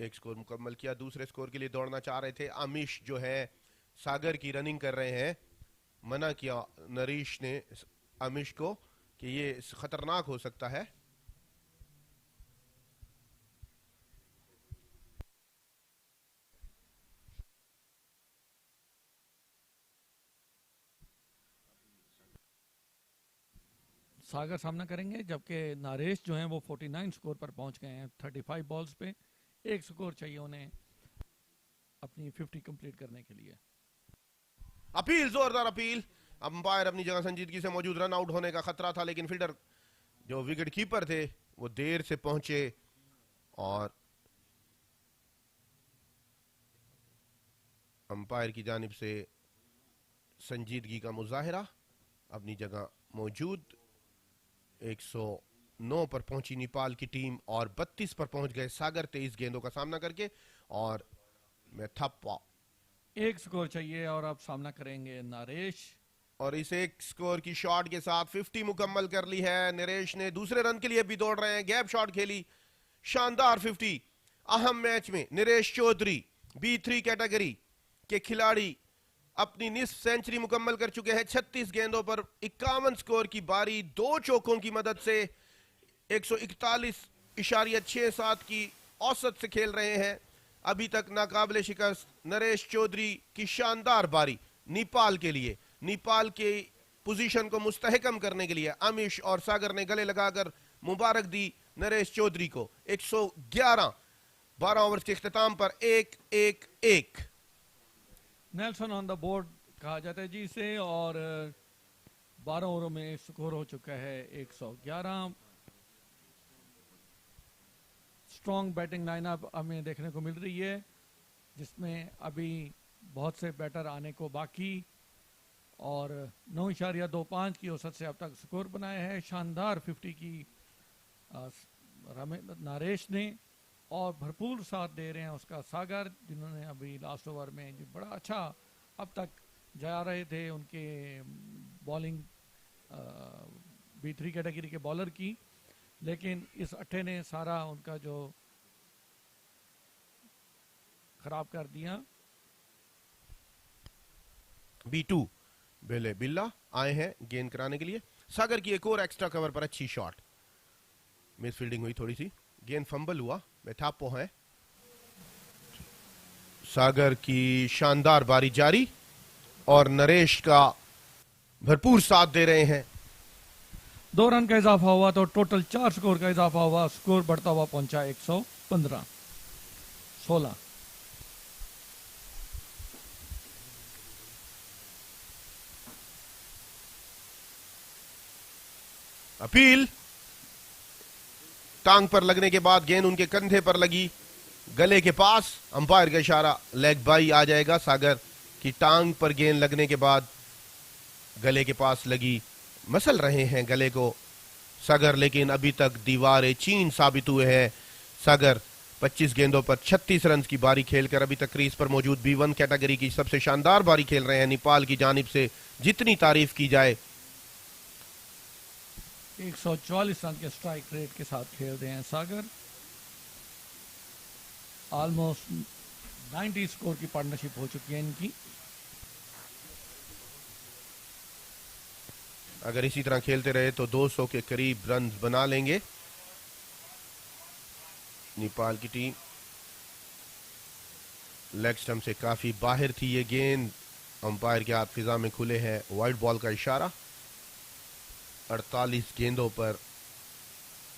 एक स्कोर मुकम्मल किया। दूसरे स्कोर के लिए दौड़ना चाह रहे थे। अमीश जो है सागर की रनिंग कर रहे हैं। मना किया नरेश ने अमीश को कि ये खतरनाक हो सकता है। सागर सामना करेंगे, जबकि नरेश जो हैं वो 49 स्कोर पर पहुंच गए हैं 35 बॉल्स पे। एक स्कोर चाहिए उन्हें अपनी 50 कंप्लीट करने के लिए। अपील, जोरदार अपील। अंपायर अपनी जगह संजीदगी से मौजूद, रन आउट होने का खतरा था, लेकिन फील्डर जो विकेट कीपर थे वो देर से पहुंचे और अंपायर की जानिब से संजीदगी का मुजाहिरा। अपनी जगह मौजूद। 109 पर पहुंची नेपाल की टीम और 32 पर पहुंच गए सागर 23 गेंदों का सामना करके। और मेथापा एक स्कोर चाहिए और अब सामना करेंगे नरेश। और इस एक स्कोर की शॉट के साथ 50 मुकम्मल कर ली है। नरेश ने दूसरे रन के लिए भी दौड़ रहे हैं, गैप शॉट खेली, शानदार 50। अहम मैच में नरेश चौधरी B3 कैटेगरी के खिलाड़ी अपनी निस्फ सेंचुरी मुकम्मल कर चुके हैं। 36 गेंदों पर 51 स्कोर की बारी, 2 चौकों की मदद से 141.67 की औसत से खेल रहे हैं। अभी तक नाकाबिले शिकस्त नरेश चौधरी की शानदार बारी नेपाल के लिए, नेपाल के पोजीशन को मुस्तहकम करने के लिए अमीश और सागर ने गले लगाकर मुबारक दी नरेश चौधरी को। 111 12 ओवर्स के इख्तिताम पर 1-1-1 नेल्सन ऑन द बोर्ड कहा जाता है जी इसे, और 12 ओवरों में स्कोर हो चुका है 111। स्ट्रॉन्ग बैटिंग लाइनअप हमें देखने को मिल रही है, जिसमें अभी बहुत से बैटर आने को बाकी, और 9.25 की औसत से अब तक स्कोर बनाया है। शानदार 50 की नरेश ने, और भरपूर साथ दे रहे हैं उसका सागर, जिन्होंने अभी लास्ट ओवर में जो बड़ा अच्छा अब तक जा रहे थे उनके बॉलिंग B3 कैटेगरी के बॉलर की, लेकिन इस अट्ठे ने सारा उनका जो खराब कर दिया। B2 बेले बिल्ला आए हैं गेंद कराने के लिए। सागर की एक और एक्स्ट्रा कवर पर अच्छी शॉट, मिस फील्डिंग हुई थोड़ी सी, गेंद फंबल हुआ, मेथापो है। सागर की शानदार बारी जारी, और नरेश का भरपूर साथ दे रहे हैं। 2 रन का इजाफा हुआ तो टोटल 4 स्कोर का इजाफा हुआ, स्कोर बढ़ता हुआ पहुंचा 115-16। अपील, टांग पर लगने के बाद गेंद उनके कंधे पर लगी, गले के पास, अंपायर का इशारा, लेग बाई आ जाएगा। सागर की टांग पर गेंद लगने के बाद गले के पास लगी, मसल रहे हैं गले को सागर, लेकिन अभी तक दीवार चीन साबित हुए हैं। सागर 25 गेंदों पर 36 रन की बारी खेलकर अभी तक क्रीज पर मौजूद B1 कैटेगरी की सबसे शानदार बारी खेल रहे हैं। नेपाल की जानिब से जितनी तारीफ की जाए। 144 रन के स्ट्राइक रेट के साथ खेल रहे हैं सागर। ऑलमोस्ट 90 स्कोर की पार्टनरशिप हो चुकी है इनकी। अगर इसी तरह खेलते रहे तो 200 के करीब रन बना लेंगे नेपाल की टीम। लेग स्टंप से काफी बाहर थी ये गेंद, अंपायर के हाथ फिजा में खुले हैं, वाइड बॉल का इशारा। 48 गेंदों पर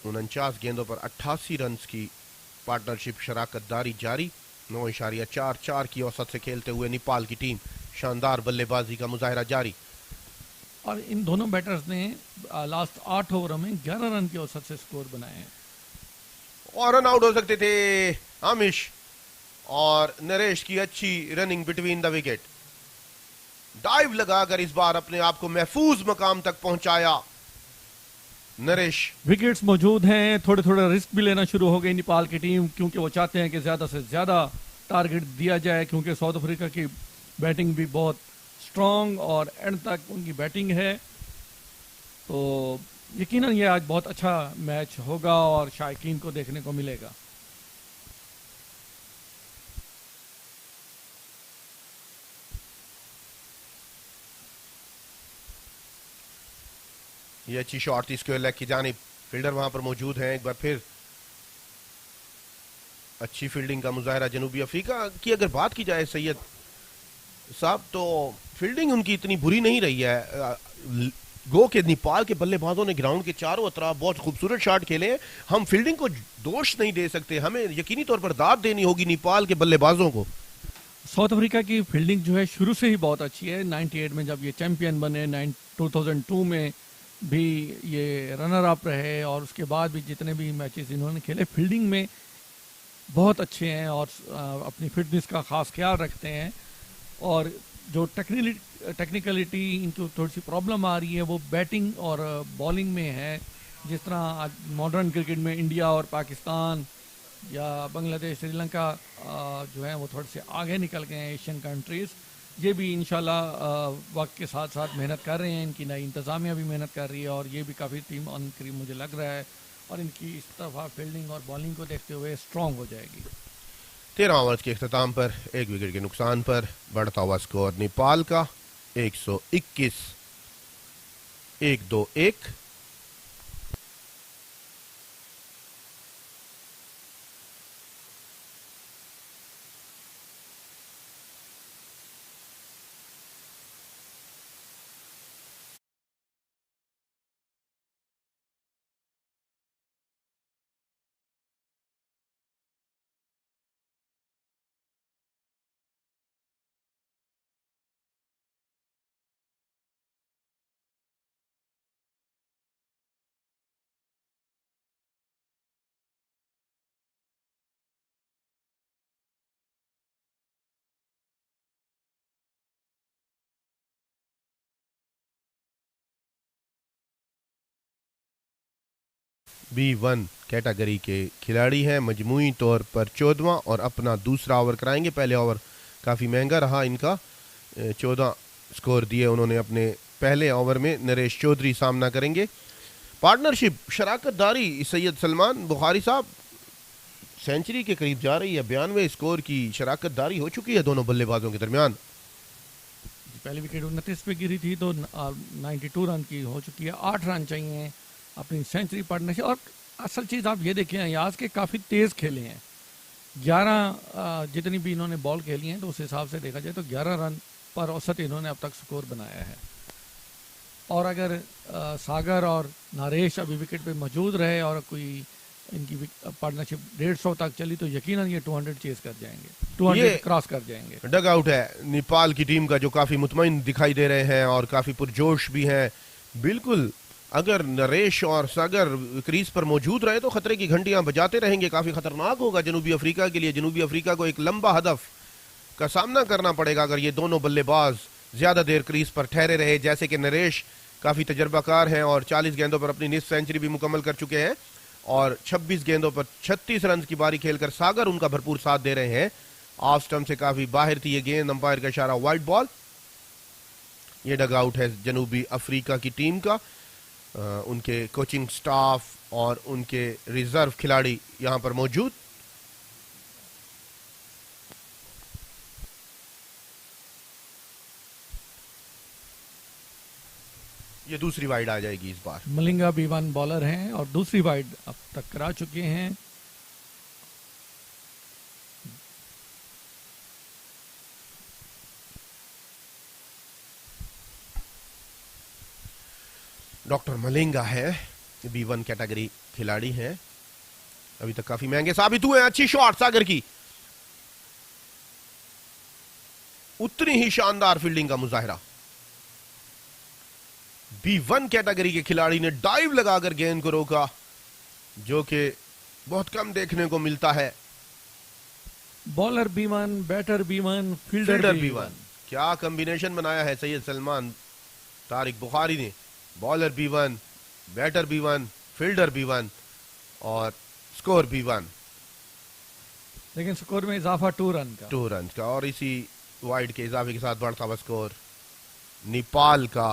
49 गेंदों पर 88 रन की पार्टनरशिप शराकतदारी जारी। 9.44 की औसत से खेलते हुए नेपाल की टीम शानदार बल्लेबाजी का मुजाहिरा जारी। और इन दोनों बैटर्स ने लास्ट 8 ओवरों में 11 रन की औसत से स्कोर बनाए हैं। और रन आउट हो सकते थे आमिश और नरेश की अच्छी running between the wicket. Dive लगाकर इस बार अपने आप को महफूज मकाम तक पहुंचाया नरेश। विकेट्स मौजूद हैं, थोड़े थोड़े रिस्क भी लेना शुरू हो गई नेपाल की टीम, क्योंकि वो चाहते हैं कि ज्यादा से ज्यादा टारगेट दिया जाए, क्योंकि साउथ अफ्रीका की बैटिंग भी बहुत स्ट्रांग और एंड तक उनकी बैटिंग है। तो यकीनन ये आज बहुत अच्छा मैच होगा और शायकीन को देखने को मिलेगा। ये अच्छी शॉट थी स्क्वायर लेग की जानिब, फील्डर वहां पर मौजूद हैं। एक बार फिर अच्छी फील्डिंग का मुजाहिरा जनूबी अफ्रीका की। अगर बात की जाए सैयद साहब, तो फील्डिंग उनकी इतनी बुरी नहीं रही है। गो के नेपाल के बल्लेबाजों ने ग्राउंड के चारों अतराफ बहुत खूबसूरत शॉट खेले हैं। हम फील्डिंग को दोष नहीं दे सकते, हमें यकीनी तौर पर दाद देनी होगी नेपाल के बल्लेबाजों को। साउथ अफ्रीका की फील्डिंग जो है शुरू से ही बहुत अच्छी है। 98 में जब ये चैंपियन बने, 2002 में भी ये रनर अप रहे, और उसके बाद भी जितने भी मैचेस इन्होंने खेले फील्डिंग में बहुत अच्छे हैं और अपनी फिटनेस का खास ख्याल रखते हैं। और जो टेक्निकलिटी इनको थोड़ी सी प्रॉब्लम आ रही है वो बैटिंग और बॉलिंग में है। जिस तरह आज मॉडर्न क्रिकेट में इंडिया और पाकिस्तान या बांग्लादेश, श्रीलंका जो है वो थोड़े से आगे निकल गए हैं एशियन कंट्रीज़। ये भी इंशाल्लाह वक्त के साथ साथ मेहनत कर रहे हैं, इनकी नई इंतज़ामिया भी मेहनत कर रही है, और ये भी काफ़ी टीम ऑन करीब मुझे लग रहा है, और इनकी इस तरफा फील्डिंग और बॉलिंग को देखते हुए स्ट्रॉन्ग हो जाएगी। 13 ओवर के अख्ताम पर 1 विकेट के नुकसान पर बढ़ता हुआ स्कोर नेपाल का 121 1-2-1। B1 कैटेगरी के खिलाड़ी हैं, मजमूई तौर पर 14वां और अपना दूसरा ओवर कराएंगे। पहले ओवर काफ़ी महंगा रहा इनका, 14 स्कोर दिए उन्होंने अपने पहले ओवर में। नरेश चौधरी सामना करेंगे। पार्टनरशिप शराकतदारी सैयद सलमान बुखारी साहब सेंचुरी के करीब जा रही है। 92 स्कोर की शराकतदारी हो चुकी है दोनों बल्लेबाजों के दरमियान। पहली विकेट 29 पे गिरी थी तो 92 रन की हो चुकी है। 8 रन चाहिए अपनी सेंचुरी पार्टनरशिप। और असल चीज़ आप ये देखें, अयाज के काफ़ी तेज़ खेले हैं। 11 जितनी भी इन्होंने बॉल खेली हैं तो उस हिसाब से देखा जाए तो 11 रन पर औसत इन्होंने अब तक स्कोर बनाया है। और अगर सागर और नरेश अभी विकेट पे मौजूद रहे और कोई इनकी पार्टनरशिप 150 तक चली तो यकीनन ये 200 चेस कर जाएंगे, 200 क्रॉस कर जाएंगे। डग आउट है नेपाल की टीम का जो काफ़ी मुतमईन दिखाई दे रहे हैं और काफ़ी पुरजोश भी हैं। बिल्कुल, अगर नरेश और सागर क्रीज पर मौजूद रहे तो खतरे की घंटियां बजाते रहेंगे। काफ़ी खतरनाक होगा जनूबी अफ्रीका के लिए। जनूबी अफ्रीका को एक लंबा हदफ का सामना करना पड़ेगा अगर ये दोनों बल्लेबाज ज़्यादा देर क्रीज पर ठहरे रहे। जैसे कि नरेश काफ़ी तजर्बाकार हैं और 40 गेंदों पर अपनी निस्फ सेंचुरी भी मुकम्मल कर चुके हैं और 26 गेंदों पर 36 रन की बारी खेलकर सागर उनका भरपूर साथ दे रहे हैं। ऑफ स्टंप से काफ़ी बाहर थी ये गेंद, अंपायर का इशारा वाइड बॉल। ये डग आउट है जनूबी अफ्रीका की टीम का। उनके कोचिंग स्टाफ और उनके रिजर्व खिलाड़ी यहां पर मौजूद। ये दूसरी वाइड आ जाएगी इस बार। मलिंगा B1 बॉलर हैं और दूसरी वाइड अब तक करा चुके हैं। डॉक्टर मलिंगा है, B1 कैटेगरी खिलाड़ी हैं, अभी तक काफी महंगे साबित हुए हैं। अच्छी शॉट सागर की, उतनी ही शानदार फील्डिंग का मुजाहिरा। B1 कैटेगरी के खिलाड़ी ने डाइव लगाकर गेंद को रोका, जो कि बहुत कम देखने को मिलता है। Bowler B1, batter B1, fielder B1। क्या कॉम्बिनेशन बनाया है सैयद सलमान तारिक बुखारी ने। Bowler B1, batter B1, fielder B1 और स्कोर B1। लेकिन स्कोर में इजाफा 2 रन का और इसी वाइड के इजाफे के साथ बढ़ता हुआ स्कोर नेपाल का।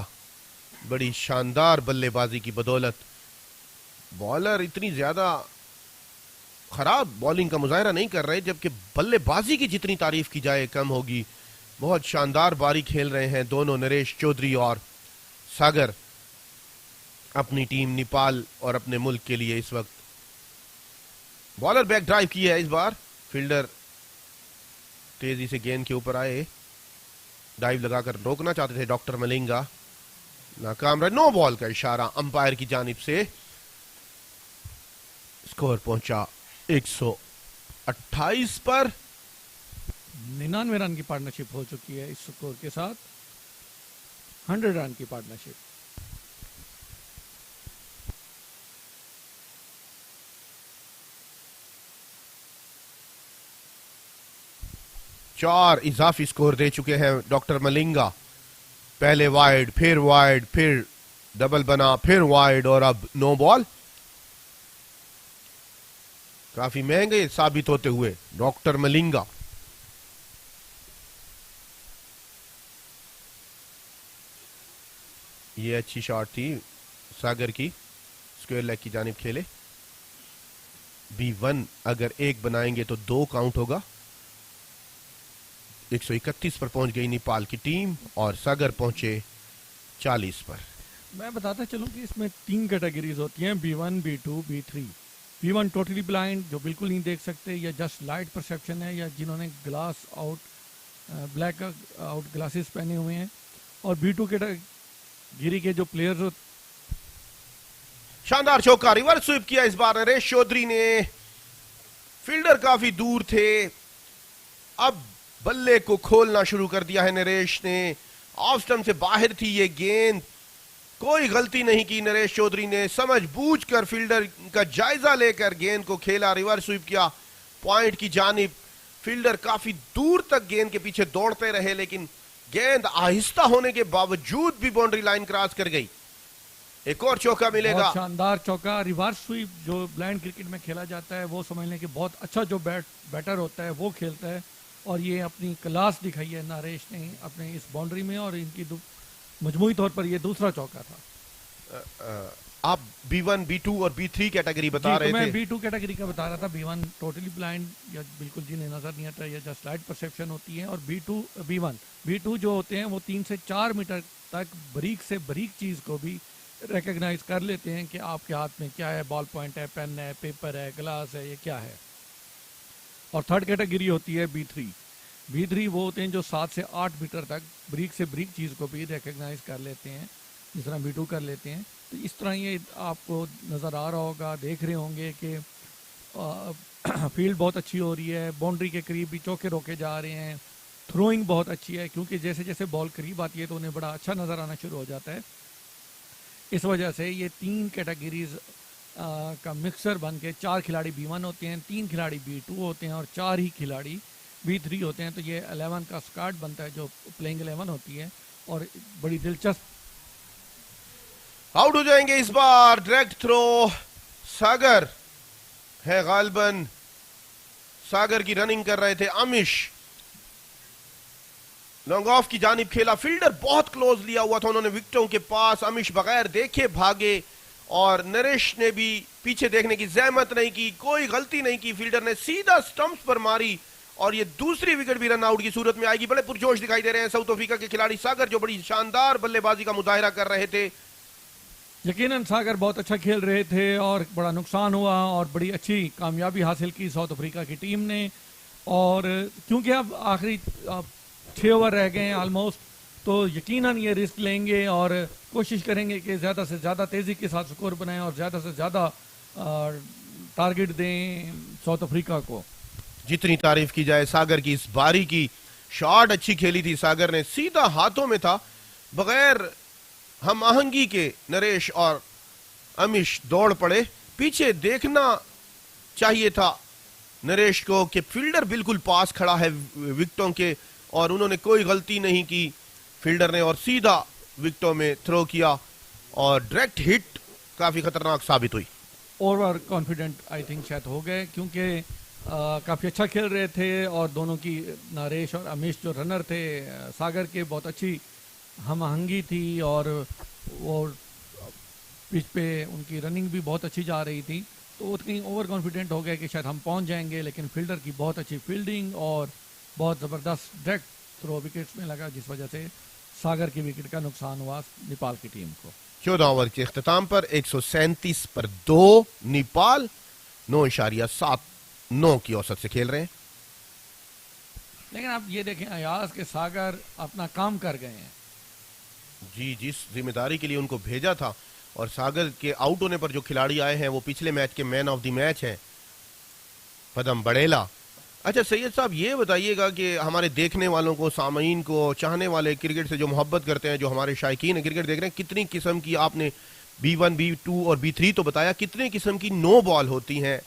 बड़ी शानदार बल्लेबाजी की बदौलत बॉलर इतनी ज्यादा खराब बॉलिंग का मुजाहिरा नहीं कर रहे, जबकि बल्लेबाजी की जितनी तारीफ की जाए कम होगी। बहुत शानदार बारी खेल रहे हैं दोनों, नरेश चौधरी और सागर, अपनी टीम नेपाल और अपने मुल्क के लिए इस वक्त। बॉलर बैक ड्राइव की है इस बार। फील्डर तेजी से गेंद के ऊपर आए, डाइव लगाकर रोकना चाहते थे डॉक्टर मलिंगा, नाकाम रहे। नो बॉल का इशारा अंपायर की जानिब से। स्कोर पहुंचा 128 पर। 99 रन की पार्टनरशिप हो चुकी है इस स्कोर के साथ। 100 रन की पार्टनरशिप। चार इजाफी स्कोर दे चुके हैं डॉक्टर मलिंगा। पहले वाइड, फिर डबल बना, फिर वाइड और अब नो बॉल। काफी महंगे साबित होते हुए डॉक्टर मलिंगा। ये अच्छी शॉट थी सागर की, स्क्वायर लेग की जानिब खेले। B1 अगर 1 बनाएंगे तो 2 काउंट होगा। 131 पर पहुंच गई नेपाल की टीम और सागर पहुंचे 40 पर। मैं बताता चलूं कि इसमें 3 कैटेगरीज होती हैं, B1, B2, B3। B1 totally blind, जो बिल्कुल नहीं देख सकते, या जस्ट लाइट परसेप्शन है, या जिन्होंने glass out black out glasses पहने हुए हैं। और B2 कैटेगरी के जो प्लेयर्स शानदार चौका, रिवर्स स्वीप किया इस बार नरेश चौधरी ने। फील्डर काफी दूर थे, अब बल्ले को खोलना शुरू कर दिया है नरेश ने। ऑफ स्टंप से बाहर थी ये गेंद, कोई गलती नहीं की नरेश चौधरी ने, समझबूझकर फील्डर का जायजा लेकर गेंद को खेला, रिवर्स स्वीप किया पॉइंट की जानिब। फील्डर काफी दूर तक गेंद के पीछे दौड़ते रहे, लेकिन गेंद आहिस्ता होने के बावजूद भी बाउंड्री लाइन क्रॉस कर गई। एक और चौका मिलेगा। शानदार चौका, रिवर्स स्वीप जो ब्लाइंड क्रिकेट में खेला जाता है वो समझ लें कि बहुत अच्छा जो बैटर होता है वो खेलता है, और ये अपनी क्लास दिखाई है नरेश ने अपने इस बाउंड्री में, और इनकी मजमूई तौर पर ये दूसरा चौका था। आप B1, B2 और B3 कैटेगरी बता रहे थे। मैं B2 कैटेगरी का बता रहा था। B1 टोटली ब्लाइंड, या बिल्कुल जिन्हें नजर नहीं आता, या जस्ट लाइट परसेप्शन होती है। और B2 जो होते हैं वो 3 से 4 मीटर तक बारीक से बारीक चीज को भी रिकग्नाइज कर लेते हैं कि आपके हाथ में क्या है, बॉल पॉइंट है, पेन है, पेपर है, ग्लास है, ये क्या है। और थर्ड कैटेगरी होती है B3 वो होते हैं जो 7 से 8 मीटर तक बारीक से बारीक चीज़ को भी रिकग्नाइज कर लेते हैं, जिस तरह B2 कर लेते हैं। तो इस तरह ये आपको नज़र आ रहा होगा, देख रहे होंगे कि फील्ड बहुत अच्छी हो रही है, बाउंड्री के करीब भी चौके रोके जा रहे हैं, थ्रोइंग बहुत अच्छी है, क्योंकि जैसे जैसे बॉल करीब आती है तो उन्हें बड़ा अच्छा नज़र आना शुरू हो जाता है। इस वजह से ये 3 कैटेगरीज का मिक्सर बन के 4 खिलाड़ी B1 होते हैं, 3 खिलाड़ी B2 होते हैं और 4 ही खिलाड़ी B3 होते हैं। तो ये 11 का स्क्वाड बनता है जो प्लेइंग 11 होती है, और बड़ी दिलचस्प। आउट हो जाएंगे इस बार। डायरेक्ट थ्रो सागर है गालिबन। सागर की रनिंग कर रहे थे अमिश, लॉन्ग ऑफ की जानिब खेला, फील्डर बहुत क्लोज लिया हुआ था उन्होंने विकेटों के पास। अमिश बगैर देखे भागे, और नरेश ने भी पीछे देखने की जहमत नहीं की, कोई गलती नहीं की, फील्डर ने सीधा स्टंप्स पर मारी, और ये दूसरी विकेट भी रन आउट की सूरत में आएगी। बड़े पुरजोश दिखाई दे रहे हैं साउथ अफ्रीका के खिलाड़ी सागर, जो बड़ी शानदार बल्लेबाजी का मुजाहिरा कर रहे थे। यकीनन सागर बहुत अच्छा खेल रहे थे और बड़ा नुकसान हुआ, और बड़ी अच्छी कामयाबी हासिल की साउथ अफ्रीका की टीम ने। और क्योंकि अब आखिरी 6 ओवर रह गए हैं ऑलमोस्ट, तो यकीनन ये रिस्क लेंगे और कोशिश करेंगे कि ज़्यादा से ज़्यादा तेज़ी के साथ स्कोर बनाएं और ज़्यादा से ज़्यादा टारगेट दें साउथ अफ्रीका को। जितनी तारीफ की जाए सागर की, इस बारी की शॉट अच्छी खेली थी सागर ने, सीधा हाथों में था, बगैर हम आहंगी के नरेश और अमिश दौड़ पड़े। पीछे देखना चाहिए था नरेश को कि फील्डर बिल्कुल पास खड़ा है विकेटों के, और उन्होंने कोई गलती नहीं की फील्डर ने, और सीधा विकेटों में थ्रो किया, और डायरेक्ट हिट काफी खतरनाक साबित हुई। ओवर कॉन्फिडेंट आई थिंक शायद हो गए, क्योंकि काफ़ी अच्छा खेल रहे थे, और दोनों की नरेश और अमिश जो रनर थे सागर के, बहुत अच्छी हम आहंगी थी, और वो पिच पे उनकी रनिंग भी बहुत अच्छी जा रही थी। तो उतनी ओवर कॉन्फिडेंट हो गए कि शायद हम पहुंच जाएंगे, लेकिन फील्डर की बहुत अच्छी फील्डिंग और बहुत ज़बरदस्त डायरेक्ट थ्रो विकेट्स में लगा, जिस वजह से सागर की विकेट का नुकसान हुआ नेपाल की टीम को। 14 ओवर के इख्तिताम पर 137 पर 2 नेपाल 9.79 की औसत से खेल रहे हैं। लेकिन आप ये देखें अयाज के सागर अपना काम कर गए हैं। जी, जिस जिम्मेदारी के लिए उनको भेजा था, और सागर के आउट होने पर जो खिलाड़ी आए हैं वो पिछले मैच के मैन ऑफ द मैच हैं, पदम बड़ेला। अच्छा सैयद साहब, ये बताइएगा कि हमारे देखने वालों को, सामईन को, चाहने वाले, क्रिकेट से जो मोहब्बत करते हैं, जो हमारे शायकीन है क्रिकेट देख रहे हैं, कितनी किस्म की आपने B1, B2 और B3 तो बताया, कितने किस्म की नो बॉल होती हैं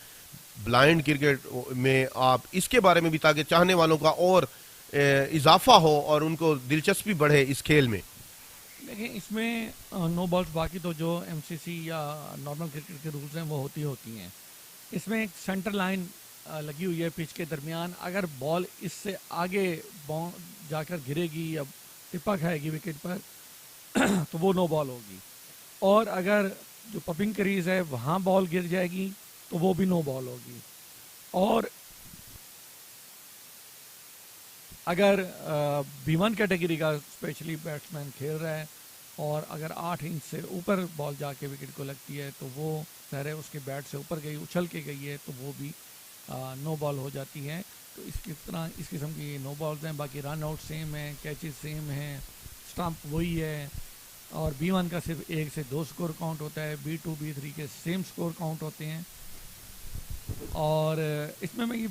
ब्लाइंड क्रिकेट में, आप इसके बारे में भी, ताकि चाहने वालों का और इजाफा हो और उनको दिलचस्पी बढ़े इस खेल में। देखिए इसमें नो बॉल्स, बाकी तो जो MCC या नॉर्मल क्रिकेट के रूल्स हैं वो होती हैं। इसमें एक सेंटर लाइन लगी हुई है पिच के दरमियान, अगर बॉल इससे आगे जाकर गिरेगी या टिप्पा खाएगी विकेट पर तो वो नो बॉल होगी, और अगर जो पपिंग क्रीज है वहाँ बॉल गिर जाएगी तो वो भी नो बॉल होगी। और अगर B1 कैटेगरी का स्पेशली बैट्समैन खेल रहा है और अगर 8 इंच से ऊपर बॉल जाके विकेट को लगती है तो वो ज़ाहिर है उसके बैट से ऊपर गई, उछल के गई है, तो वो भी नो बॉल हो जाती है। तो इसकी तरह इस किस्म की नो बॉल्स हैं। बाकी रन आउट सेम है, कैचेस सेम हैं, स्टंप वही है। और B1 का सिर्फ 1 से 2 स्कोर काउंट होता है, B2 B3 के सेम स्कोर काउंट होते हैं। और इसमें मैं ये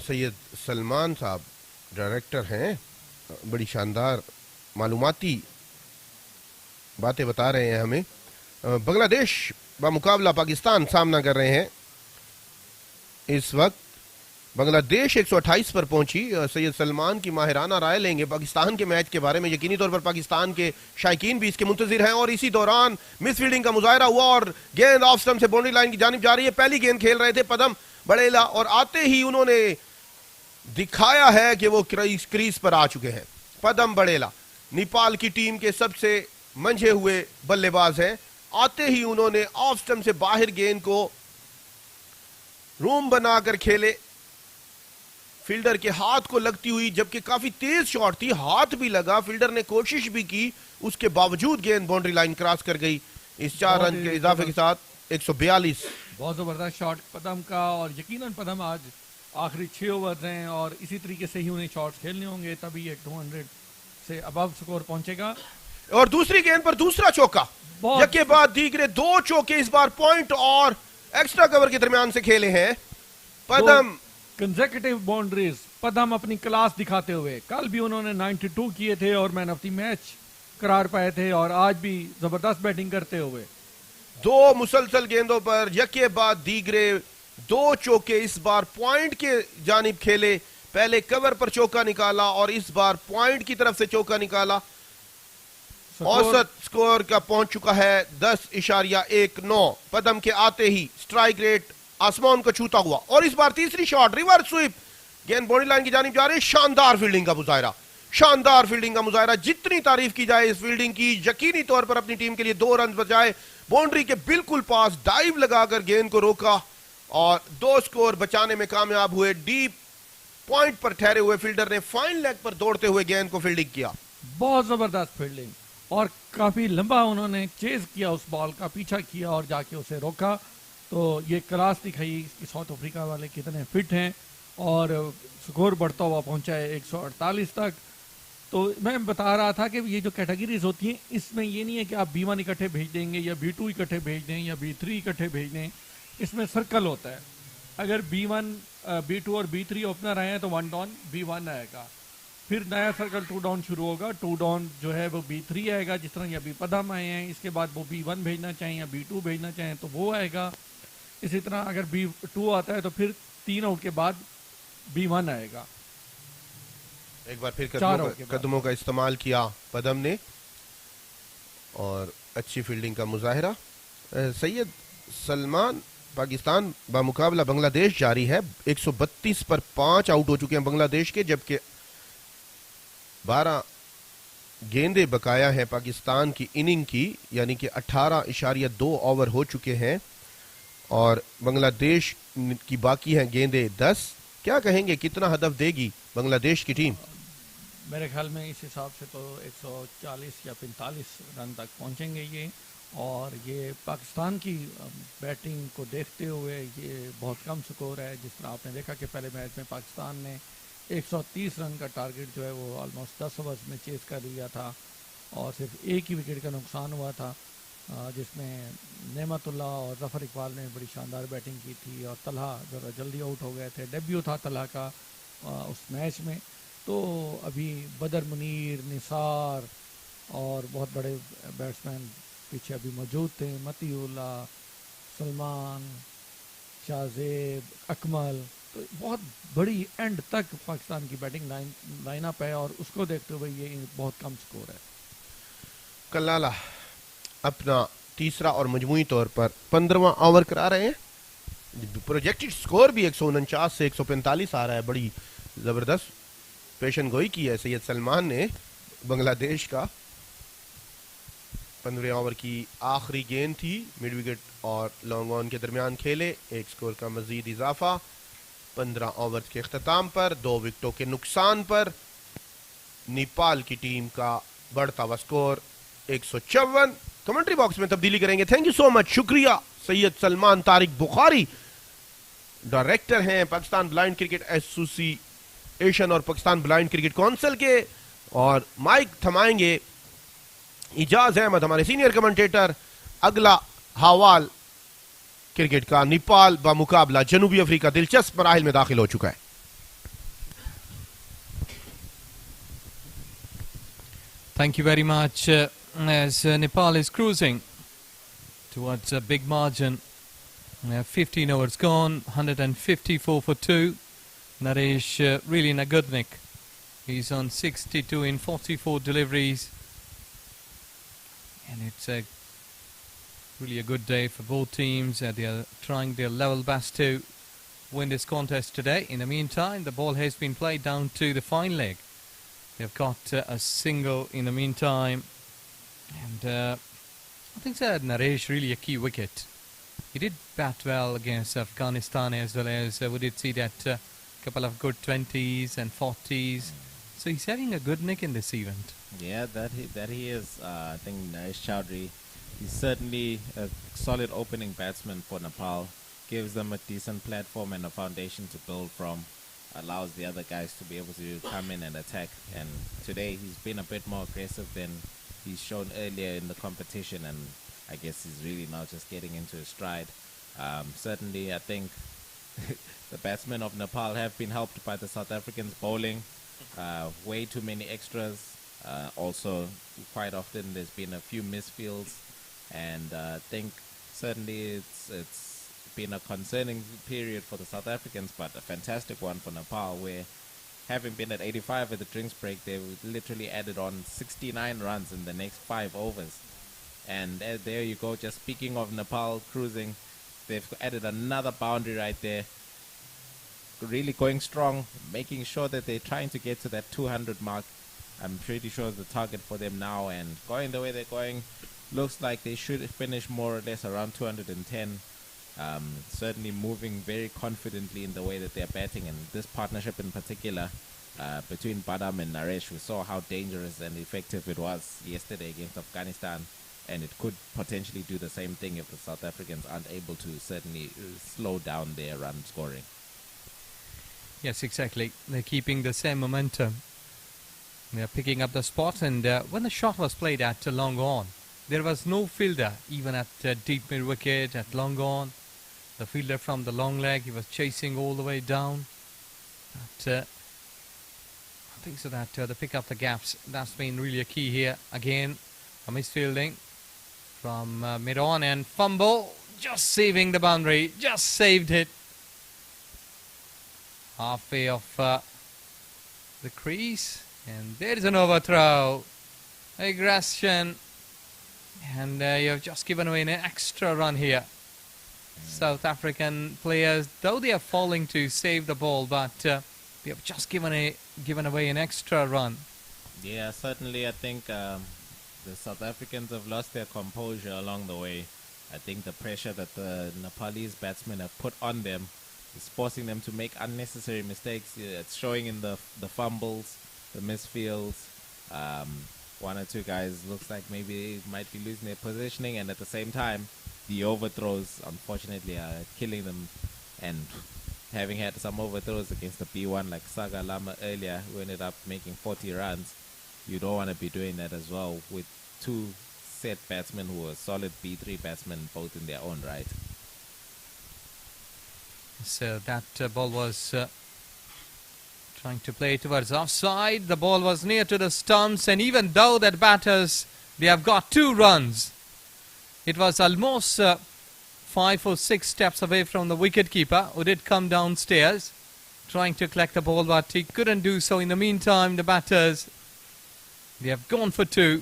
सैयद सलमान साहब डायरेक्टर हैं, बड़ी शानदार मालूमाती बातें बता रहे हैं हमें। बांग्लादेश बामुकाबला पाकिस्तान सामना कर रहे हैं इस वक्त। बांग्लादेश 128 पर पहुंची। सैयद सलमान की माहिराना राय लेंगे पाकिस्तान के मैच के बारे में। यकीनी तौर पर पाकिस्तान के शायकीन भी इसके मुंतजिर हैं। और इसी दौरान मिसफील्डिंग का मुजाहरा हुआ और गेंद ऑफ स्टंप से बाउंड्री लाइन की जानिब जा रही है। पहली गेंद खेल रहे थे पदम बड़ेला और आते ही उन्होंने दिखाया है कि वो क्रीज पर आ चुके हैं। पदम बड़ेला नेपाल की टीम के सबसे मंझे हुए बल्लेबाज हैं। आते ही उन्होंने ऑफ स्टंप से बाहर गेंद को रूम बनाकर खेले। फील्डर के हाथ को लगती हुई, जबकि काफी तेज शॉट थी, हाथ भी लगा, फील्डर ने कोशिश भी की, उसके बावजूद गेंद बाउंड्री लाइन क्रॉस कर गई। इस 4 रन के इजाफे के साथ 142। बहुत ज़बरदस्त शॉट पदम का। और यकीनन पदम आज आखिरी 6 ओवर हैं और इसी तरीके से ही उन्हें शॉट्स खेलने होंगे, तभी ये 200 से अबव स्कोर पहुंचेगा। और दूसरी गेंद पर दूसरा चौका, के बाद दीगरे 2 चौके इस बार पॉइंट और एक्स्ट्रा कवर के दरमियान से खेले हैं पदम। कंसेक्यूटिव बाउंड्रीज पदम अपनी क्लास दिखाते हुए, कल भी उन्होंने 92 किए थे और मैन ऑफ द मैच करार पाए थे और आज भी जबरदस्त बैटिंग करते हुए 2 मुसलसल गेंदों पर यके बाद दीगरे 2 चौके इस बार पॉइंट के जानिब खेले। पहले कवर पर चौका निकाला और इस बार पॉइंट की तरफ से चौका निकाला। औसत स्कोर का पहुंच चुका है 10.19। पदम के आते ही स्ट्राइक रेट आसमान को छूता हुआ और इस बार तीसरी शॉट रिवर्स स्वीप, गेंद बाउंड्री लाइन की जानिब जा रही। शानदार फील्डिंग का मुजाहरा, शानदार फील्डिंग का मुजाहरा। जितनी तारीफ की जाए इस फील्डिंग की। यकीनी तौर पर अपनी टीम के लिए 2 रन बचाए, बाउंड्री के बिल्कुल पास डाइव लगाकर गेंद को रोका और 2 स्कोर बचाने में कामयाब हुए। डीप पॉइंट पर ठहरे हुए फील्डर ने फाइन लेग पर दौड़ते हुए गेंद को फील्डिंग किया। बहुत जबरदस्त फील्डिंग और काफी लंबा उन्होंने चेज किया, उस बॉल का पीछा किया और जाके उसे रोका। तो ये क्लास दिखाई कि साउथ अफ्रीका वाले कितने फिट हैं और स्कोर बढ़ता हुआ पहुंचा है 148 तक। तो मैं बता रहा था कि ये जो कैटेगरीज होती हैं इसमें ये नहीं है कि आप B1 इकट्ठे भेज देंगे या B2 इकट्ठे भेज दें या B3 इकट्ठे भेज दें। इसमें सर्कल होता है। अगर B1, B2 और B3 ओपनर आए हैं तो 1 डाउन B1 आएगा, फिर नया सर्कल 2 डाउन शुरू होगा, 2 डाउन जो है वो B3 आएगा, जिस तरह या अभी पदम आए हैं। इसके बाद वो B1 भेजना चाहें या B2 भेजना चाहें तो वो आएगा। इसी तरह अगर B2 आता है तो फिर 3 आउट के बाद B1 आएगा। एक बार फिर कदमों का इस्तेमाल किया पदम ने और अच्छी फील्डिंग का मुजाहिरा। सैयद सलमान, पाकिस्तान बामुकाबला बांग्लादेश जारी है। 132 पर 5 आउट हो चुके हैं बांग्लादेश के, जबकि 12 गेंदे बकाया है पाकिस्तान की इनिंग की, यानी कि 18.2 ओवर हो चुके हैं और बांग्लादेश की बाकी हैं गेंदे 10। क्या कहेंगे, कितना हदफ देगी बांग्लादेश की टीम? मेरे ख्याल में इस हिसाब से तो 140 या 45 रन तक पहुंचेंगे ये। और ये पाकिस्तान की बैटिंग को देखते हुए ये बहुत कम स्कोर है। जिस तरह आपने देखा कि पहले मैच में पाकिस्तान ने 130 रन का टारगेट जो है वो ऑलमोस्ट 10 ओवर्स में चेस कर लिया था और सिर्फ एक ही विकेट का नुकसान हुआ था, जिसमें नेमतुल्ला और जफर इकबाल ने बड़ी शानदार बैटिंग की थी और तलहा ज़रा जल्दी आउट हो गए थे। डेब्यू था तलहा का उस मैच में। तो अभी बदर मुनीर, निसार और बहुत बड़े बैट्समैन पीछे अभी मौजूद थे, मतीउल्ला, सलमान, शाहजेब, अकमल। तो बहुत बड़ी एंड तक पाकिस्तान की बैटिंग लाइनअप है और उसको देखते हुए ये बहुत कम स्कोर है। कल्लाला अपना तीसरा और मजमूई तौर पर 15वां ओवर करा रहे हैं। प्रोजेक्टेड स्कोर भी 149 से 145 आ रहा है। बड़ी जबरदस्त पेशन गोई की है सैयद सलमान ने बांग्लादेश का 15वें ओवर की आखिरी गेंद थी, मिड विकेट और लॉन्ग ऑन के दरमियान खेले, एक स्कोर का मजीद इजाफा 15 ओवर के अख्ताम पर 2 विकेटों के नुकसान पर नेपाल की टीम का बढ़ता हुआ स्कोर 154। कमेंट्री बॉक्स में तब्दीली करेंगे। थैंक यू सो मच, शुक्रिया सैयद सलमान तारिक बुखारी, डायरेक्टर हैं पाकिस्तान ब्लाइंड क्रिकेट एसोसिएशन और पाकिस्तान ब्लाइंड क्रिकेट काउंसिल के, और माइक थमाएंगे इजाज अहमद हमारे सीनियर कमेंटेटर। अगला हवाल क्रिकेट का, नेपाल बमुकाबला जनूबी अफ्रीका दिलचस्प मराहिल में दाखिल हो चुका है। Thank you very much. As Nepal is cruising towards a big margin, 15 overs gone, 154 for 2. Naresh really in a good nick. He's on 62 in 44 deliveries, and it's really a good day for both teams. They are trying their level best to win this contest today. In the meantime, the ball has been played down to the fine leg. They've got a single in the meantime, and I think that Naresh really a key wicket. He did bat well against Afghanistan, as well as we did see that couple of good 20s and 40s. So he's having a good nick in this event. Yeah, that he is. I think Naresh Chowdhury, he's certainly a solid opening batsman for Nepal. Gives them a decent platform and a foundation to build from. Allows the other guys to be able to come in and attack. And today he's been a bit more aggressive than he's shown earlier in the competition. And I guess he's really now just getting into his stride. Certainly, I think the batsmen of Nepal have been helped by the South Africans bowling. Way too many extras. Also, quite often there's been a few misfields, and I think certainly it's been a concerning period for the South Africans, but a fantastic one for Nepal, where having been at 85 at the drinks break, they literally added on 69 runs in the next 5 overs. And there you go. Just speaking of Nepal cruising, they've added another boundary right there. Really going strong, making sure that they're trying to get to that 200 mark. I'm pretty sure it's the target for them now, and going the way they're going, looks like they should finish more or less around 210. Certainly moving very confidently in the way that they're batting, and this partnership in particular between Badam and Naresh, we saw how dangerous and effective it was yesterday against Afghanistan, and it could potentially do the same thing if the South Africans aren't able to certainly slow down their run scoring. Yes, exactly. They're keeping the same momentum. They're picking up the spot, and when the shot was played at long on, there was no fielder, even at deep mid wicket, at long on. The fielder from the long leg, he was chasing all the way down. But I think so that the pick up the gaps, that's been really a key here. Again, a misfielding from mid on, and fumble, just saving the boundary, just saved it. Halfway of the crease, and there is an overthrow. Aggression, and you have just given away an extra run here. South African players, though they are falling to save the ball, but they have just given away an extra run. Yeah, certainly I think the South Africans have lost their composure along the way. I think the pressure that the Nepalese batsmen have put on them is forcing them to make unnecessary mistakes. It's showing in the fumbles, the misfields. One or two guys looks like maybe might be losing their positioning, and at the same time, the overthrows unfortunately are killing them. And having had some overthrows against the B1 like Saga Lama earlier, who ended up making 40 runs, you don't want to be doing that as well with two set batsmen who are solid B3 batsmen, both in their own right. So that ball was trying to play towards offside. The ball was near to the stumps, and even though that batters, they have got 2 runs, it was almost 5 or 6 steps away from the wicketkeeper, who did come downstairs trying to collect the ball, but he couldn't do so. In the meantime, the batters, they have gone for 2.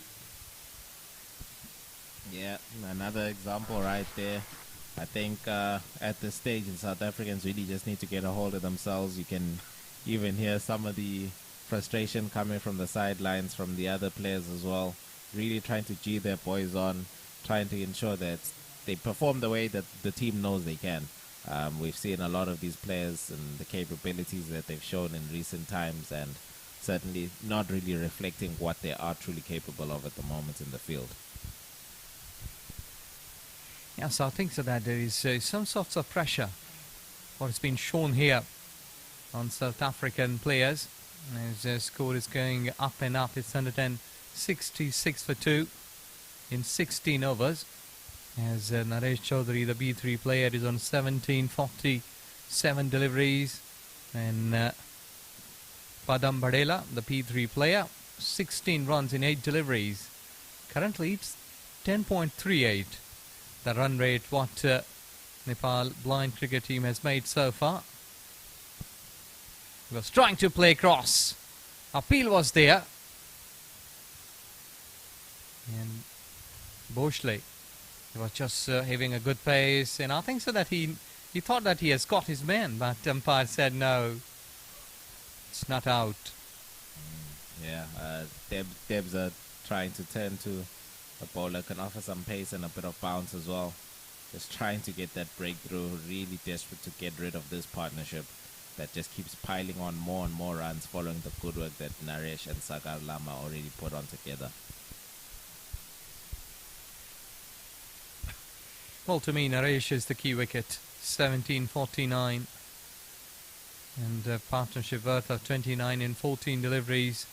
Yeah, another example right there. I think at this stage, the South Africans really just need to get a hold of themselves. You can even hear some of the frustration coming from the sidelines from the other players as well. really trying to G their boys on, trying to ensure that they perform the way that the team knows they can. We've seen a lot of these players and the capabilities that they've shown in recent times, and certainly not really reflecting what they are truly capable of at the moment in the field. Yes, I think so that there is some sorts of pressure what has been shown here on South African players as the score is going up and up. It's 166 for 2 in 16 overs as Naresh Chaudhary, the B3 player, is on 1747 deliveries, and Padam Badela, the P3 player, 16 runs in 8 deliveries. Currently it's 10.38 the run rate what Nepal blind cricket team has made so far. He was trying to play cross. Appeal was there. And Boshley, he was just having a good pace, and I think so that he thought that he has got his man, but umpire said no, it's not out. Yeah, Debs are trying to turn to a bowler, can offer some pace and a bit of bounce as well. Just trying to get that breakthrough, really desperate to get rid of this partnership that just keeps piling on more and more runs following the good work that Naresh and Sagar Lama already put on together. Well, to me, Naresh is the key wicket, 1749, and a partnership worth of 29 in 14 deliveries.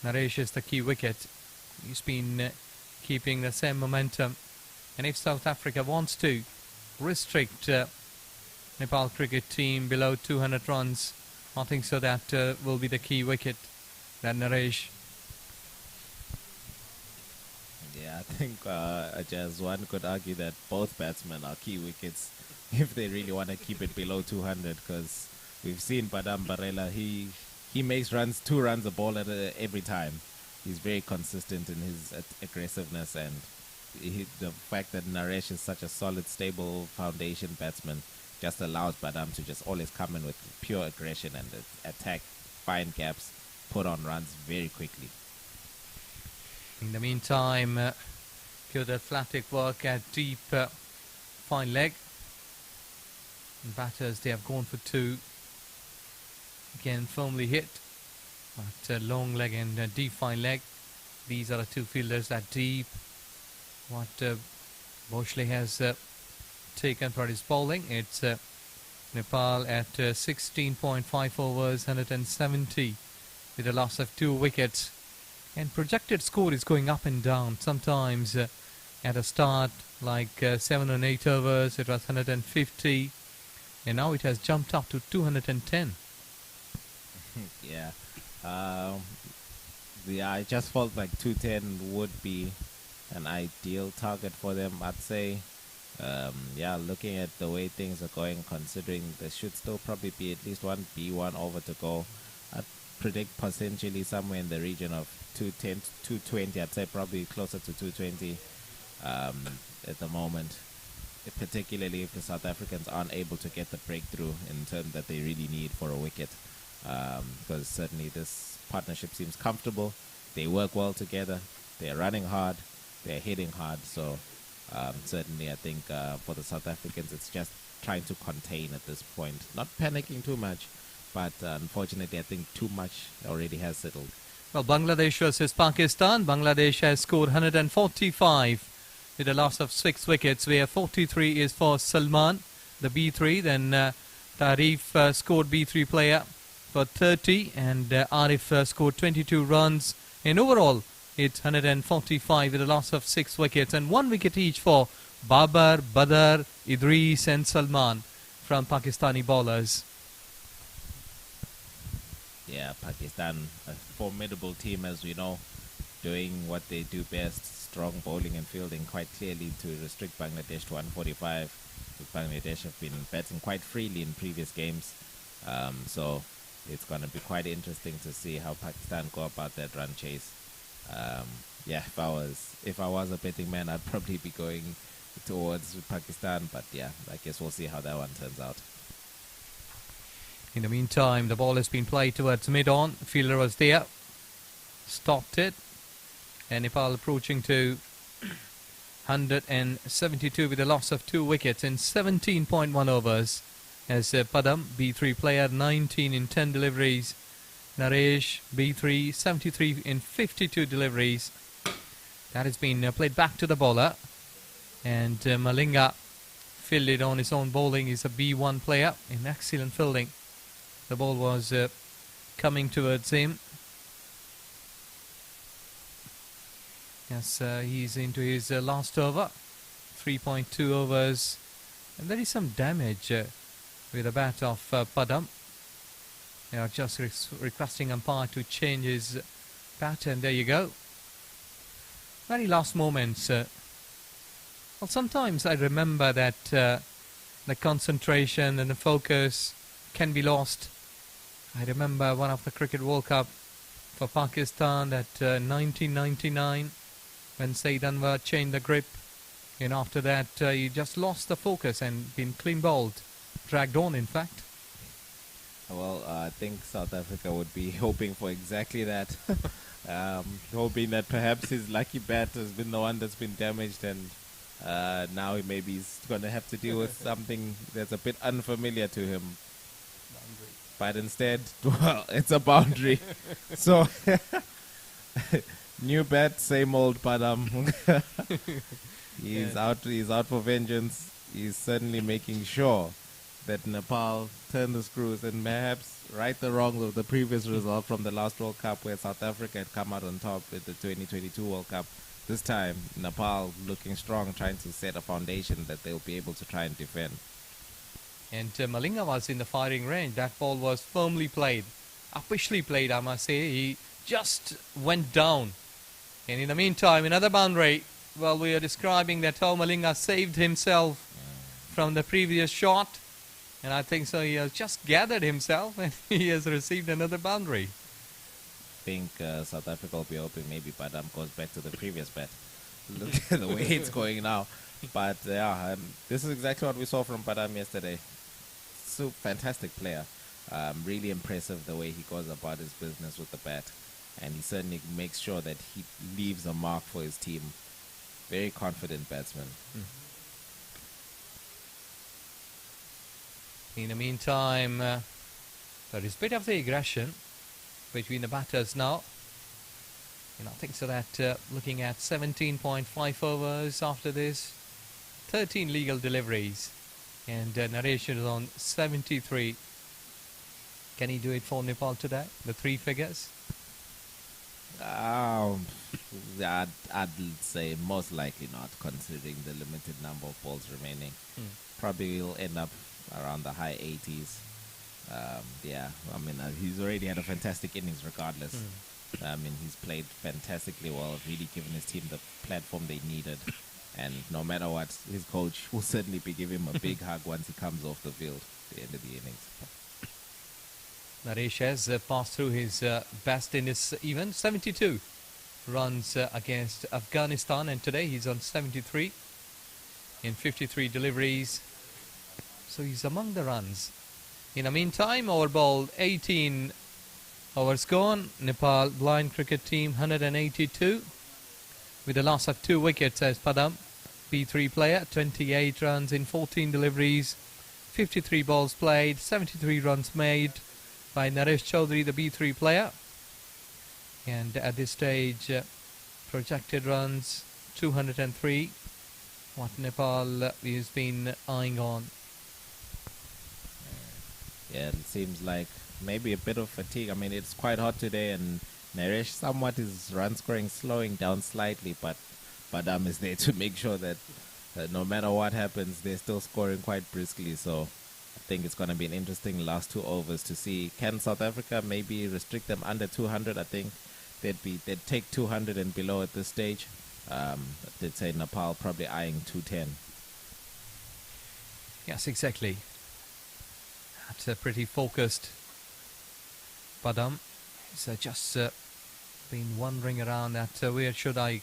Naresh is the key wicket. He's been keeping the same momentum, and if South Africa wants to restrict Nepal cricket team below 200 runs, I think so that will be the key wicket, that Naresh. Yeah, I think Ajaz, one could argue that both batsmen are key wickets if they really want to keep it below 200, because we've seen Padam Barela, he makes 2 runs a ball at every time. He's very consistent in his aggressiveness, and the fact that Naresh is such a solid, stable foundation batsman just allows Padam to just always come in with pure aggression and attack, find gaps, put on runs very quickly. In the meantime, Piotr Flatic work at deep fine leg. And batters, they have gone for 2. Again, firmly hit. But long leg and deep fine leg. These are the 2 fielders at deep. What Boshley has taken for his bowling. It's Nepal at 16.5 overs, 170 with a loss of 2 wickets. And projected score is going up and down. Sometimes at a start, like 7 and 8 overs, it was 150. And now it has jumped up to 210. Yeah. I just felt like 210 would be an ideal target for them, I'd say. Yeah, looking at the way things are going, considering there should still probably be at least one B1 over to go, I'd predict potentially somewhere in the region of 210 to 220. I'd say probably closer to 220 at the moment, particularly if the South Africans aren't able to get the breakthrough in terms that they really need for a wicket. Because certainly this partnership seems comfortable. They work well together. They're running hard. They're hitting hard. So certainly I think for the South Africans, it's just trying to contain at this point. Not panicking too much, but unfortunately I think too much already has settled. Well, Bangladesh versus Pakistan. Bangladesh has scored 145 with a loss of 6 wickets, where 43 is for Salman, the B3. Then Tarif scored B3 player for 30, and Arif scored 22 runs. And overall, it's 145 with a loss of 6 wickets, and 1 wicket each for Babar, Badr, Idris and Salman from Pakistani bowlers. Yeah, Pakistan, a formidable team, as we know, doing what they do best, strong bowling and fielding, quite clearly to restrict Bangladesh to 145. Bangladesh have been batting quite freely in previous games, so it's going to be quite interesting to see how Pakistan go about that run chase. Yeah, if I was a betting man, I'd probably be going towards Pakistan, but yeah, I guess we'll see how that one turns out. In the meantime, the ball has been played towards mid-on. The fielder was there, stopped it, And Nepal approaching to 172 with a loss of 2 wickets in 17.1 overs. As Padam, B3 player, 19 in 10 deliveries. Naresh, B3, 73 in 52 deliveries. That has been played back to the bowler. And Malinga fielded on his own bowling. He's a B1 player in excellent fielding. The ball was coming towards him. Yes, he's into his last over. 3.2 overs. And there is some damage with the bat of Padam. They are just requesting umpire to change his bat, and there you go. Very last moments. Well, sometimes I remember that the concentration and the focus can be lost. I remember one of the Cricket World Cup for Pakistan that 1999 when Saeed Anwar changed the grip, and after that he just lost the focus and been clean bowled, dragged on in fact. Well, I think South Africa would be hoping for exactly that. Hoping that perhaps his lucky bat has been the one that's been damaged, and now maybe he's going to have to deal with something that's a bit unfamiliar to him. But instead, well, it's a boundary. So, new bat, same old Padam. He's out for vengeance. He's certainly making sure that Nepal turn the screws and perhaps right the wrongs of the previous result from the last World Cup, where South Africa had come out on top at the 2022 World Cup. This time, Nepal looking strong, trying to set a foundation that they'll be able to try and defend. And Malinga was in the firing range. That ball was firmly played, uppishly played, I must say. He just went down. And in the meantime, another boundary. Well, we are describing that how Malinga saved himself from the previous shot. And I think so he has just gathered himself and he has received another boundary. I think South Africa will be hoping maybe Padam goes back to the previous bat. Look at the way it's going now. But yeah, this is exactly what we saw from Padam yesterday. So fantastic player. Really impressive the way he goes about his business with the bat. And he certainly makes sure that he leaves a mark for his team. Very confident batsman. In the meantime, there is a bit of the aggression between the batters now. And I think so that looking at 17.5 overs after this, 13 legal deliveries, and narration is on 73. Can he do it for Nepal today? The 3 figures? I'd say most likely not, considering the limited number of balls remaining. Probably will end up around the high 80s. Yeah, I mean, he's already had a fantastic innings regardless. I mean, he's played fantastically well, really given his team the platform they needed. And no matter what, his coach will certainly be giving him a big hug once he comes off the field at the end of the innings. Naresh has passed through his best in this event, 72 runs against Afghanistan, and today he's on 73 in 53 deliveries. So he's among the runs. In the meantime, over ball 18 overs gone. Nepal blind cricket team 182 with a loss of 2 wickets as Padam, B3 player, 28 runs in 14 deliveries, 53 balls played, 73 runs made by Naresh Chaudhary, the B3 player. And at this stage, projected runs 203. What Nepal has been eyeing on. Yeah, it seems like maybe a bit of fatigue. I mean, it's quite hot today, and Naresh somewhat his run scoring slowing down slightly, but Padam is there to make sure that no matter what happens, they're still scoring quite briskly. So I think it's going to be an interesting last 2 overs to see, can South Africa maybe restrict them under 200? I think they'd take 200 and below at this stage. They'd say Nepal probably eyeing 210. Yes, exactly. That's a pretty focused Padam. He's just been wandering around at where should I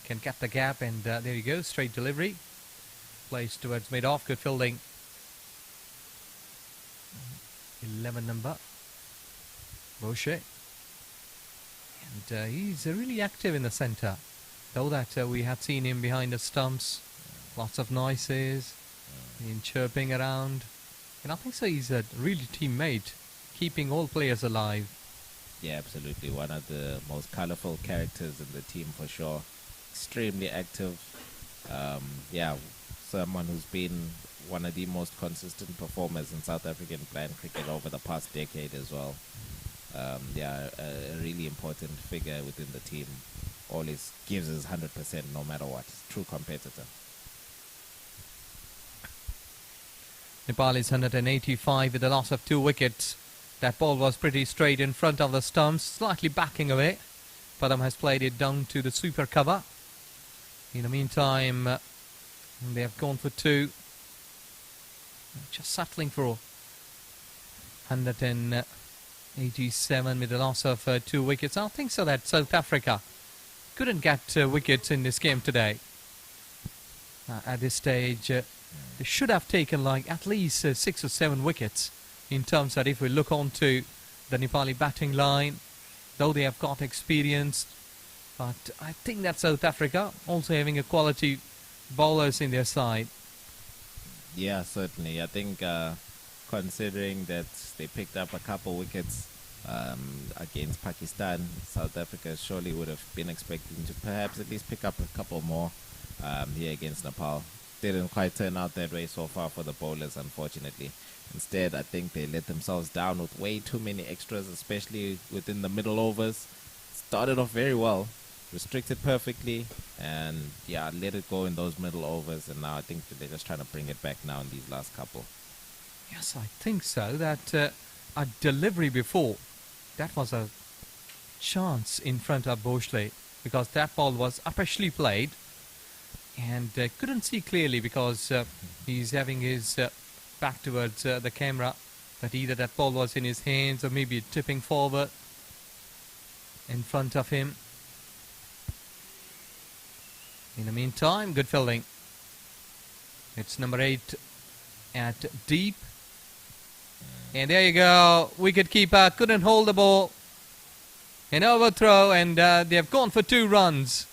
can get the gap, and there you go, straight delivery. Placed towards mid-off, good fielding. 11 number. Boucher. And he's really active in the centre. Though that we had seen him behind the stumps, lots of noises, in chirping around. And I think so he's a really teammate, keeping all players alive. Yeah, absolutely. One of the most colourful characters in the team for sure. Extremely active. Yeah, someone who's been one of the most consistent performers in South African blind cricket over the past decade as well. Yeah, a really important figure within the team. Always gives his 100% no matter what. True competitor. Nepal is 185 with a loss of 2 wickets. That ball was pretty straight in front of the stumps, slightly backing away. Padam has played it down to the sweeper cover. In the meantime, they have gone for 2. Just settling for 187 with a loss of 2 wickets. I think so that South Africa couldn't get wickets in this game today. At this stage, they should have taken like at least 6 or 7 wickets, in terms that if we look on to the Nepali batting line, though they have got experience, but I think that South Africa also having a quality bowlers in their side. Yeah, certainly. I think considering that they picked up a couple wickets against Pakistan, South Africa surely would have been expecting to perhaps at least pick up a couple more here against Nepal. Didn't quite turn out that way so far for the bowlers, unfortunately. Instead, I think they let themselves down with way too many extras, especially within the middle overs. Started off very well, restricted perfectly, and yeah, let it go in those middle overs, and now I think that they're just trying to bring it back now in these last couple. Yes, I think so. That a delivery before, that was a chance in front of Boshley, because that ball was upishly played, and couldn't see clearly because he's having his back towards the camera, that either that ball was in his hands or maybe tipping forward in front of him. In the meantime, good fielding. It's number 8 at deep. And there you go. Wicket keeper couldn't hold the ball. An overthrow, and they have gone for 2 runs.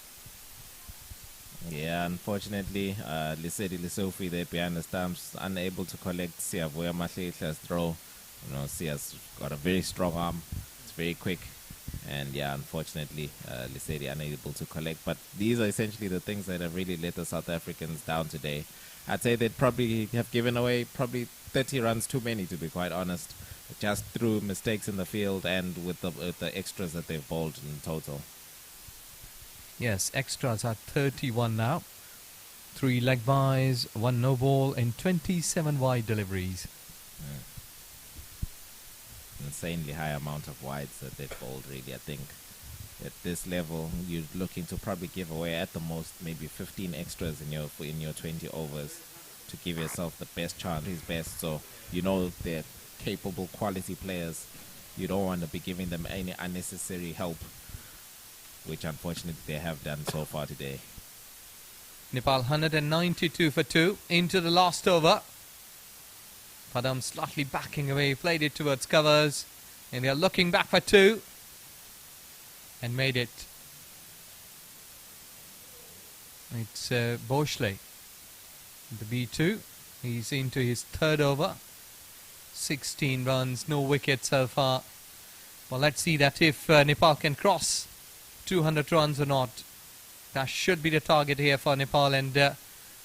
Yeah, unfortunately, Lisedi Lisofi there behind the stumps, unable to collect Siyavuya Mahlehla's throw. You know, Sia's got a very strong arm. It's very quick. And yeah, unfortunately, Lisedi unable to collect. But these are essentially the things that have really let the South Africans down today. I'd say they'd probably have given away probably 30 runs too many, to be quite honest, just through mistakes in the field and with the extras that they've bowled in total. Yes, extras are 31 now. 3 leg byes, 1 no ball, and 27 wide deliveries. Insanely high amount of wides that they've bowled, really. I think at this level you're looking to probably give away at the most maybe 15 extras in your 20 overs to give yourself the best chance, his best. So you know they're capable, quality players. You don't want to be giving them any unnecessary help, which unfortunately they have done so far today. Nepal 192 for 2 into the last over. Padam slightly backing away, played it towards covers, and they are looking back for 2 and made it. It's Boshley, the B2. He's into his 3rd over. 16 runs, no wickets so far. Well, let's see that if Nepal can cross 200 runs or not. That should be the target here for Nepal and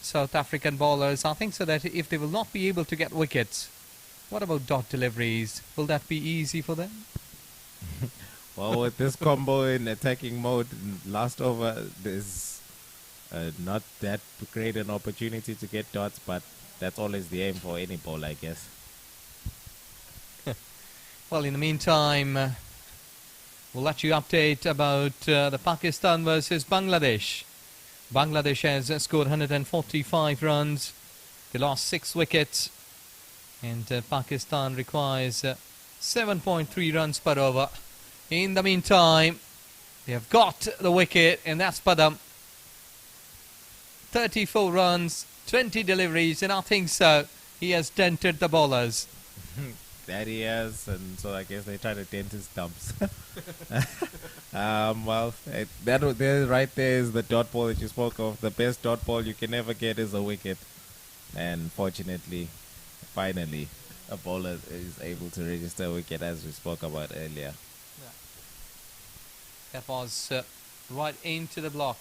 South African bowlers. I think so that if they will not be able to get wickets, what about dot deliveries? Will that be easy for them? Well, with this combo in attacking mode, last over, there's not that great an opportunity to get dots, but that's always the aim for any bowler, I guess. Well, in the meantime, we'll let you update about the Pakistan versus Bangladesh. Bangladesh has scored 145 runs. They lost 6 wickets. And Pakistan requires 7.3 runs per over. In the meantime, they have got the wicket, and that's Padam. 34 runs, 20 deliveries, and I think so he has dented the bowlers. that he has, and so I guess they try to dent his stumps. Well, there right there is the dot ball that you spoke of. The best dot ball you can ever get is a wicket, and fortunately, finally, a bowler is able to register a wicket, as we spoke about earlier. That was right into the block.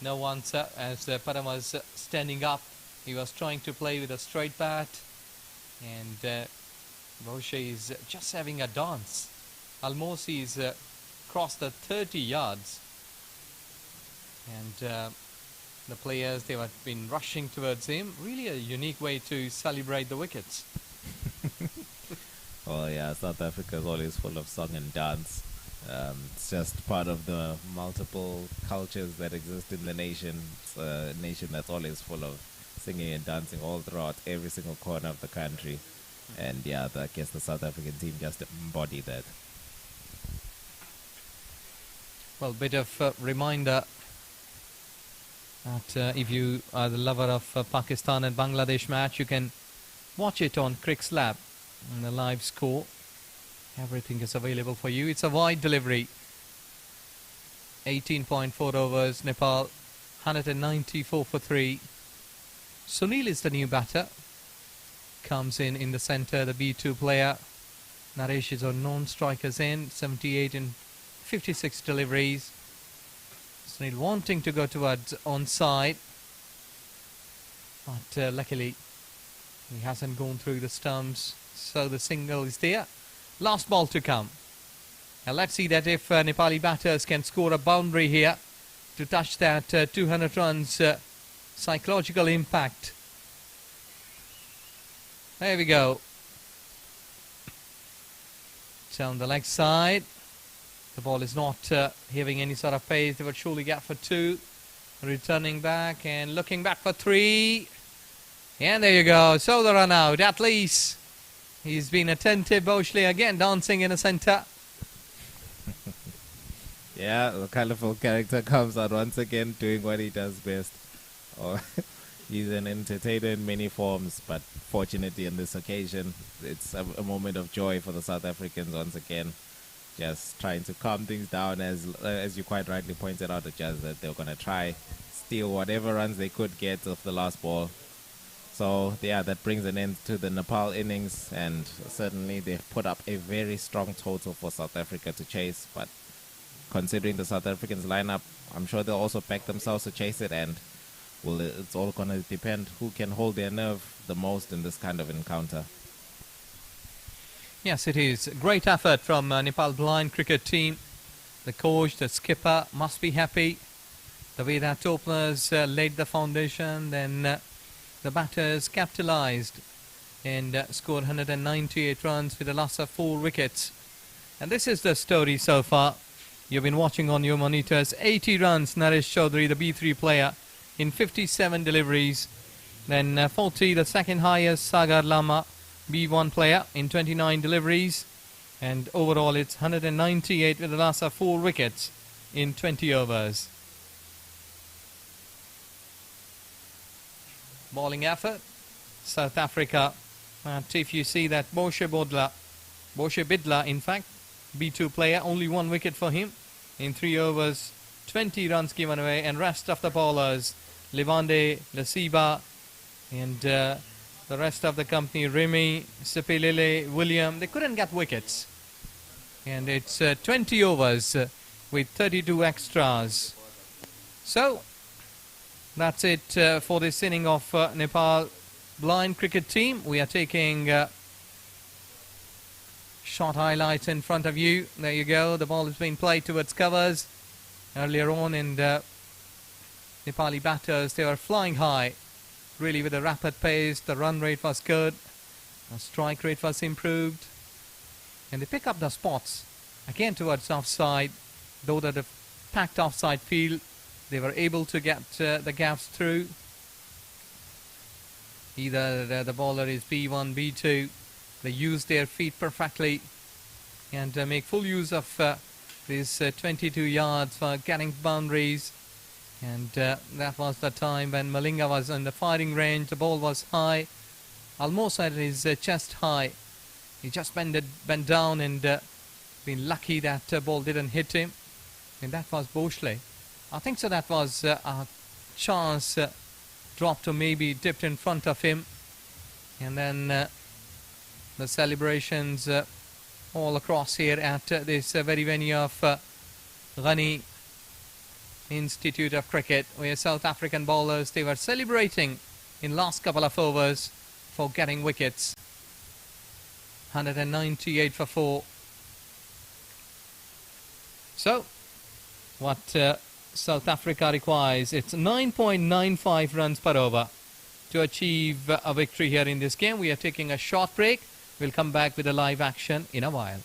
No answer as Param was standing up. He was trying to play with a straight bat, and Moshe is just having a dance. Almost he's crossed the 30 yards, and the players, they have been rushing towards him. Really a unique way to celebrate the wickets. Oh yeah, South Africa is always full of song and dance. It's just part of the multiple cultures that exist in the nation. It's a nation that's always full of singing and dancing all throughout every single corner of the country. And yeah, I guess the South African team just embody that. Well, bit of a reminder that if you are the lover of Pakistan and Bangladesh match, you can watch it on Crick's Lab on the live score. Everything is available for you. It's a wide delivery. 18.4 overs. Nepal 194 for 3. Sunil is the new batter. Comes in the center, the B2 player. Naresh is on non-strikers end. 78 in 56 deliveries. Sunil wanting to go towards onside, but luckily he hasn't gone through the stumps, so the single is there. Last ball to come. Now let's see that if Nepali batters can score a boundary here to touch that 200 runs psychological impact. There we go. It's on the leg side. The ball is not having any sort of pace. They would surely get for 2. Returning back and looking back for 3. And there you go. So the run out. At least he's been attentive. Boshley again dancing in the centre. Yeah, the colourful character comes out once again doing what he does best. Oh, he's an entertainer in many forms, but fortunately on this occasion, it's a moment of joy for the South Africans once again. Just trying to calm things down, as you quite rightly pointed out, just that they were going to try steal whatever runs they could get off the last ball. So yeah, that brings an end to the Nepal innings, and certainly they've put up a very strong total for South Africa to chase. But considering the South Africans lineup, I'm sure they'll also back themselves to chase it, and well, it's all going to depend who can hold their nerve the most in this kind of encounter. Yes, it is. Great effort from Nepal blind cricket team. The coach, the skipper must be happy. The way that openers laid the foundation, then the batters capitalized and scored 198 runs with a loss of 4 wickets. And this is the story so far. You've been watching on your monitors. 80 runs, Naresh Chaudhary, the B3 player, in 57 deliveries. Then 40, the second highest, Sagar Lama, B1 player, in 29 deliveries. And overall it's 198 with a loss of 4 wickets in 20 overs. Bowling effort, South Africa. And if you see that Moshe Bidla, in fact, B2 player, only 1 wicket for him in 3 overs, 20 runs given away, and rest of the bowlers, Levande, Lasiba, and the rest of the company, Remy, Sipilele, William, they couldn't get wickets. And it's 20 overs with 32 extras. So that's it for this inning of Nepal blind cricket team. We are taking short highlights in front of you. There you go. The ball has been played towards covers earlier on, and Nepali batters, they were flying high, really with a rapid pace. The run rate was good, the strike rate was improved, and they pick up the spots again towards offside. Though that the packed offside field, they were able to get the gaps through. Either the bowler is B1, B2, they use their feet perfectly and make full use of these 22 yards for getting boundaries. And that was the time when Malinga was in the firing range. The ball was high, almost at his chest high, He just bent down and been lucky that ball didn't hit him. And that was Boshley. I think so that was a chance dropped or maybe dipped in front of him. And then the celebrations all across here at this very venue of Ghani Institute of Cricket, where South African bowlers, they were celebrating in last couple of overs for getting wickets. 198 for 4. So what South Africa requires, it's 9.95 runs per over to achieve a victory here in this game. We are taking a short break. We'll come back with a live action in a while.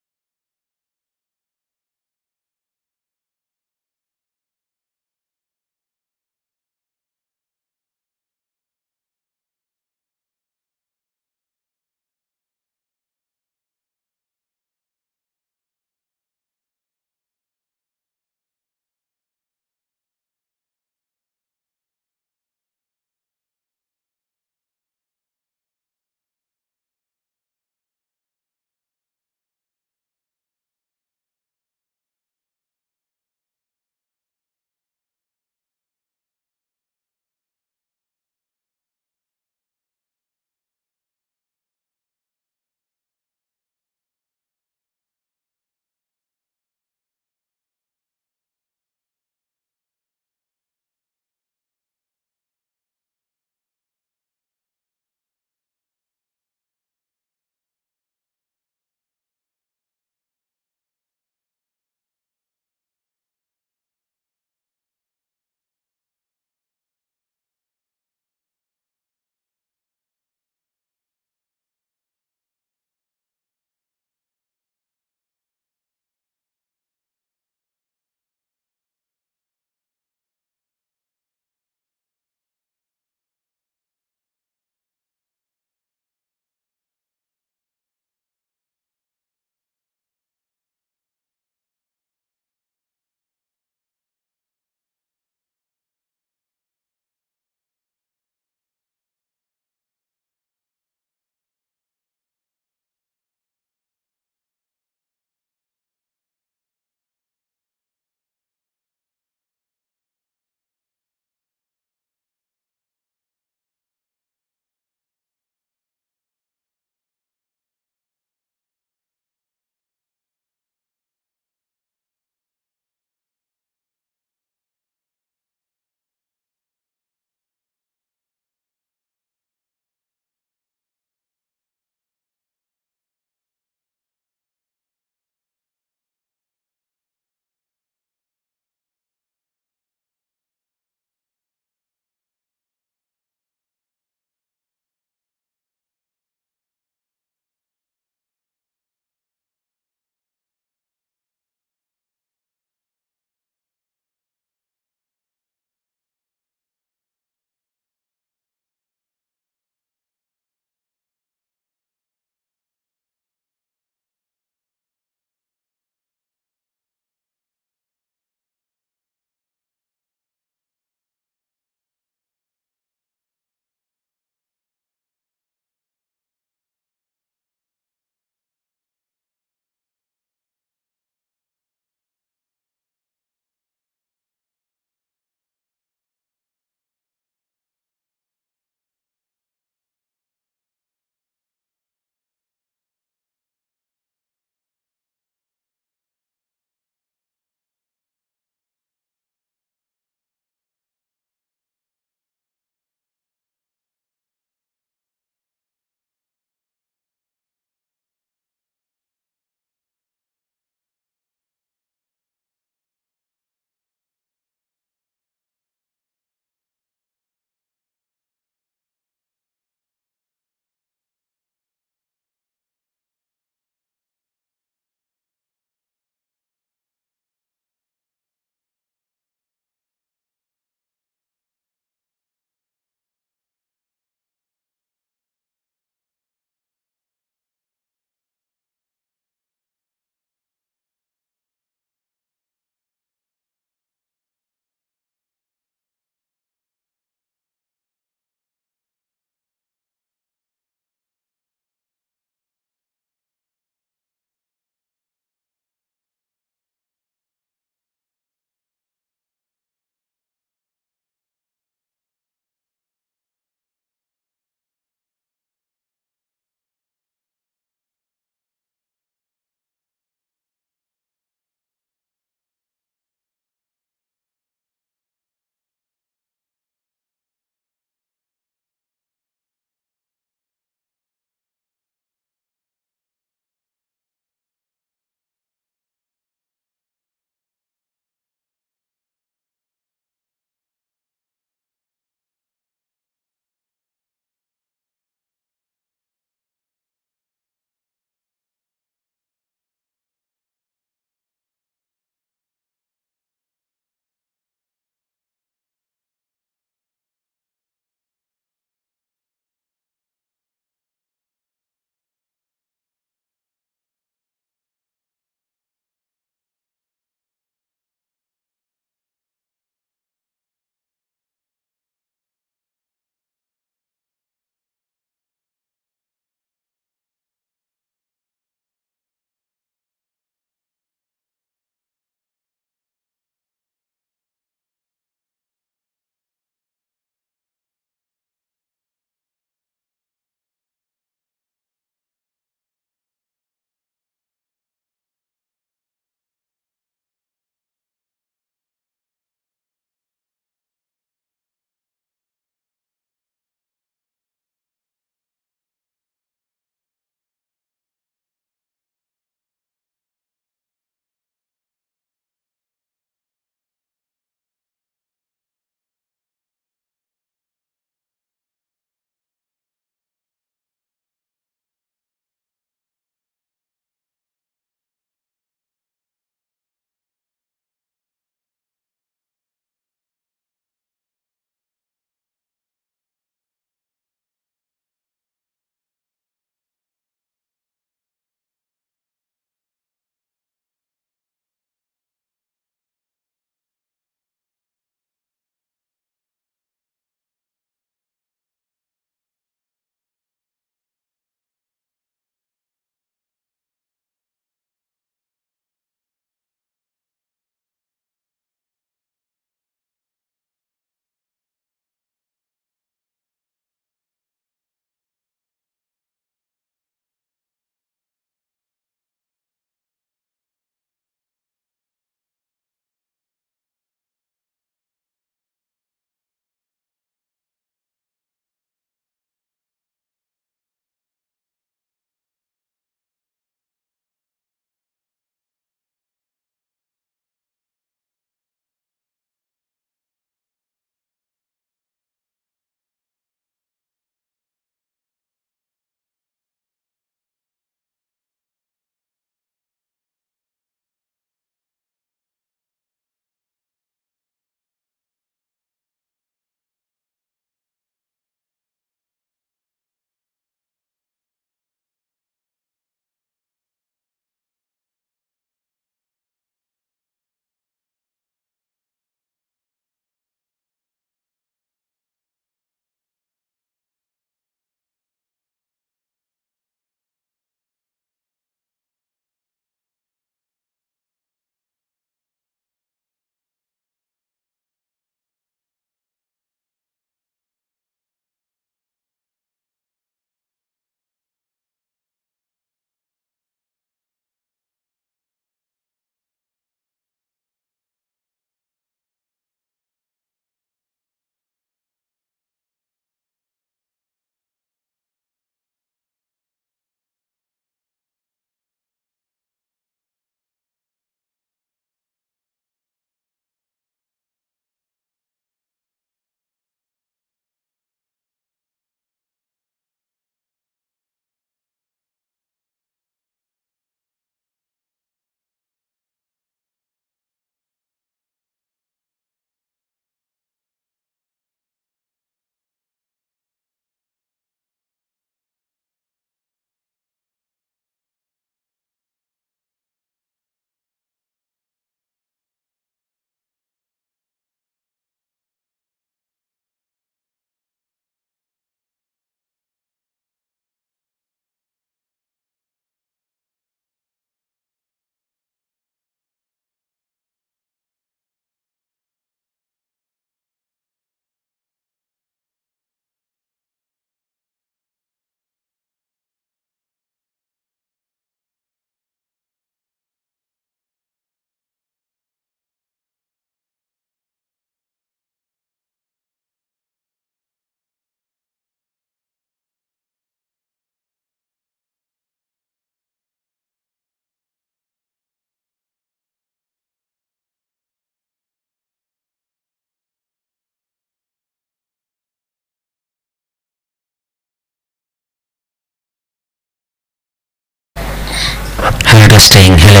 Testing. Hello.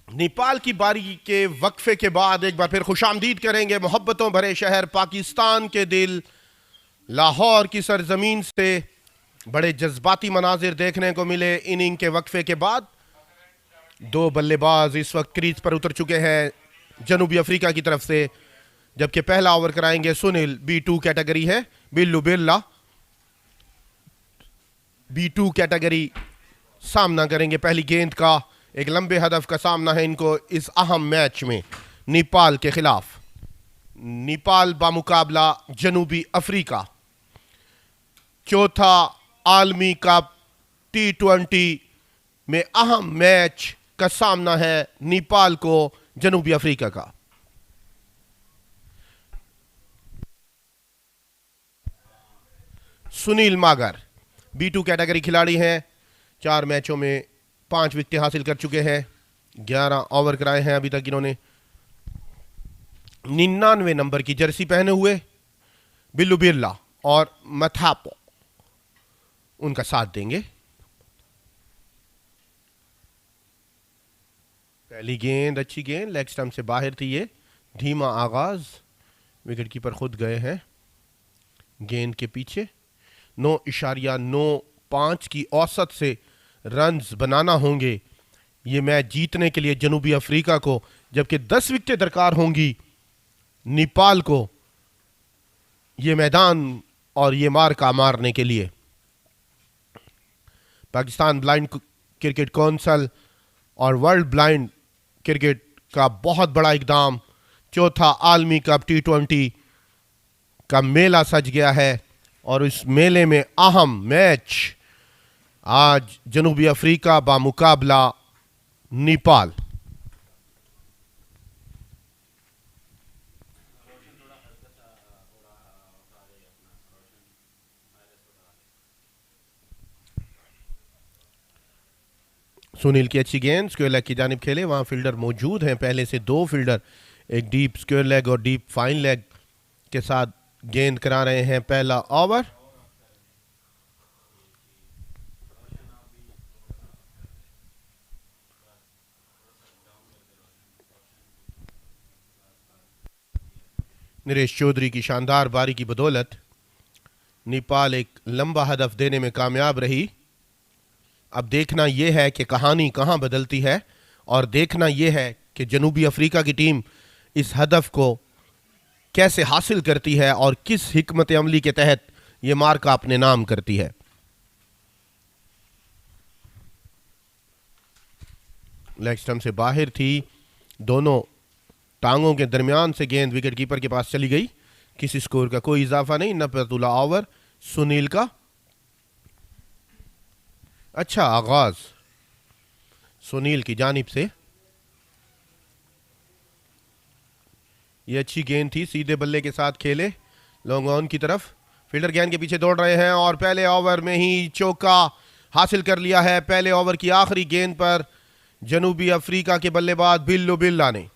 Nepal की बारी के वक्फे के बाद एक बार फिर खुशामदीद करेंगे मोहब्बतों भरे शहर पाकिस्तान के दिल लाहौर की सरजमीन से। बड़े जज्बाती मनाजिर देखने को मिले इनिंग के वक्फे के बाद। दो बल्लेबाज इस वक्त क्रीज पर उतर चुके हैं जनूबी अफ्रीका की तरफ से, जबकि पहला ओवर कराएंगे सुनील। B2 कैटेगरी है, बिल्लू बिरला B2 कैटेगरी सामना करेंगे पहली गेंद का। एक लंबे हदफ का सामना है इनको इस अहम मैच में नेपाल के खिलाफ। नेपाल बामुकाबला जनूबी अफ्रीका, चौथा आलमी कप T20 में अहम मैच का सामना है नेपाल को जनूबी अफ्रीका का। सुनील मागर B2 कैटेगरी खिलाड़ी हैं, 4 मैचों में 5 विकेट हासिल कर चुके हैं, 11 ओवर कराए हैं अभी तक इन्होंने। 99 नंबर की जर्सी पहने हुए बिल्लू बिरला और मथापो उनका साथ देंगे। पहली गेंद अच्छी गेंद, लेग स्टंप से बाहर थी ये। धीमा आगाज, विकेट कीपर खुद गए हैं गेंद के पीछे। 9.95 की औसत से रन्स बनाना होंगे ये मैच जीतने के लिए जनूबी अफ्रीका को, जबकि 10 विकेटें दरकार होंगी नेपाल को ये मैदान और ये मार्का मारने के लिए। पाकिस्तान ब्लाइंड क्रिकेट काउंसिल और वर्ल्ड ब्लाइंड क्रिकेट का बहुत बड़ा इकदाम, चौथा आलमी कप T20 का मेला सज गया है और इस मेले में अहम मैच आज जनूबी अफ्रीका बामुकाबला नेपाल। सुनील की अच्छी गेंद स्क्वायर लेग की जानिब खेले, वहां फील्डर मौजूद हैं पहले से 2 फील्डर, एक डीप स्क्वायर लेग और डीप फाइन लेग के साथ गेंद करा रहे हैं पहला ओवर। नरेश चौधरी की शानदार बारी की बदौलत नेपाल एक लंबा हदफ देने में कामयाब रही। अब देखना यह है कि कहानी कहां बदलती है और देखना यह है कि जनूबी अफ्रीका की टीम इस हदफ को कैसे हासिल करती है और किस हिकमत अमली के तहत यह मार्का अपने नाम करती है। लेग स्टंप से बाहर थी, दोनों टांगों के दरमियान से गेंद विकेट कीपर के पास चली गई। किसी स्कोर का कोई इजाफा नहीं, 90 ओवर सुनील का। अच्छा आगाज सुनील की जानिब से, यह अच्छी गेंद थी, सीधे बल्ले के साथ खेले लॉन्ग ऑन की तरफ। फील्डर गेंद के पीछे दौड़ रहे हैं और पहले ओवर में ही चौका हासिल कर लिया है। पहले ओवर की आखिरी गेंद पर जनूबी अफ्रीका के बल्लेबाज बिल्लू बिरला ने,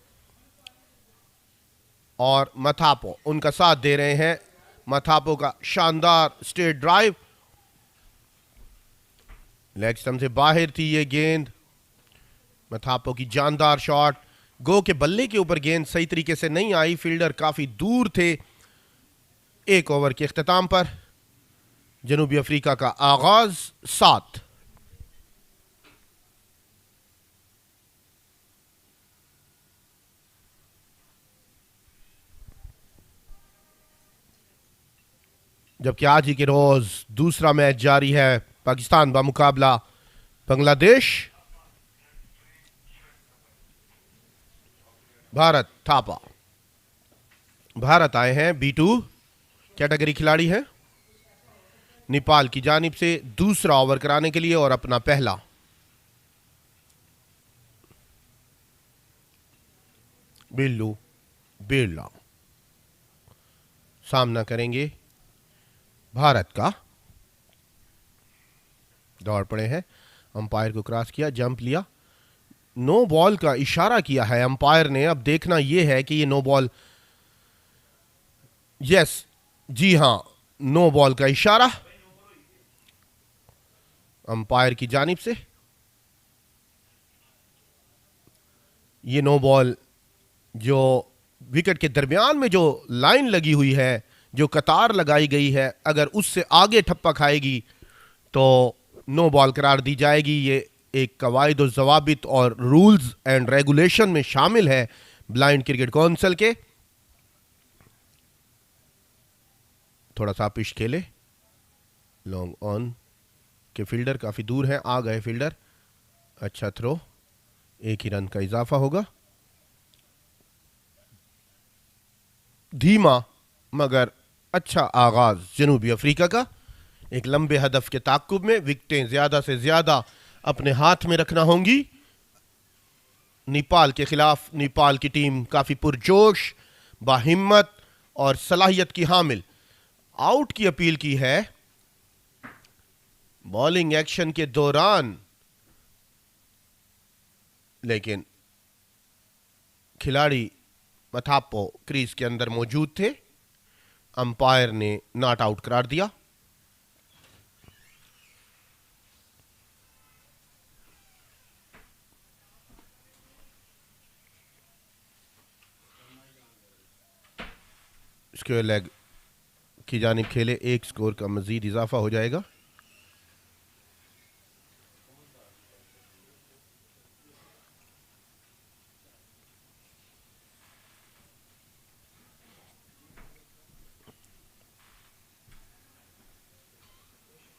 और मथापो उनका साथ दे रहे हैं। मथापो का शानदार स्ट्रेट ड्राइव, लेग स्टंप से बाहर थी ये गेंद। मथापो की जानदार शॉट, गो के बल्ले के ऊपर गेंद सही तरीके से नहीं आई, फील्डर काफी दूर थे। एक ओवर के इख्तिताम पर जनूबी अफ्रीका का आगाज 7। जबकि आज ही के रोज दूसरा मैच जारी है, पाकिस्तान बामुकाबला बांग्लादेश। भारत थापा, भारत आए हैं B2 कैटेगरी खिलाड़ी है, नेपाल की जानिब से दूसरा ओवर कराने के लिए और अपना पहला। बिल्लू बिरला सामना करेंगे भारत का। दौड़ पड़े हैं, अंपायर को क्रॉस किया, जंप लिया, नो बॉल का इशारा किया है अंपायर ने। अब देखना यह है कि ये नो बॉल, यस जी हां, नो बॉल का इशारा अंपायर की जानिब से। ये नो बॉल जो विकेट के दरमियान में जो लाइन लगी हुई है, जो कतार लगाई गई है, अगर उससे आगे ठप्पा खाएगी तो नो बॉल करार दी जाएगी। ये एक कवायद और जवाबित और रूल्स एंड रेगुलेशन में शामिल है ब्लाइंड क्रिकेट काउंसिल के। थोड़ा सा पिच खेले, लॉन्ग ऑन के फील्डर काफी दूर हैं, आ गए फील्डर। अच्छा थ्रो, एक ही रन का इजाफा होगा। धीमा मगर अच्छा आगाज जनूबी अफ्रीका का। एक लंबे हदफ के ताकुब में विकेटें ज्यादा से ज्यादा अपने हाथ में रखना होंगी। नेपाल के खिलाफ नेपाल की टीम काफी पुरजोश, बाहिम्मत और सलाहियत की हामिल। आउट की अपील की है बॉलिंग एक्शन के दौरान, लेकिन खिलाड़ी मथापो क्रीज के अंदर मौजूद थे। अंपायर ने नॉट आउट करार दिया। स्क्वायर लेग की जानिब खेले, एक स्कोर का मजीद इजाफा हो जाएगा।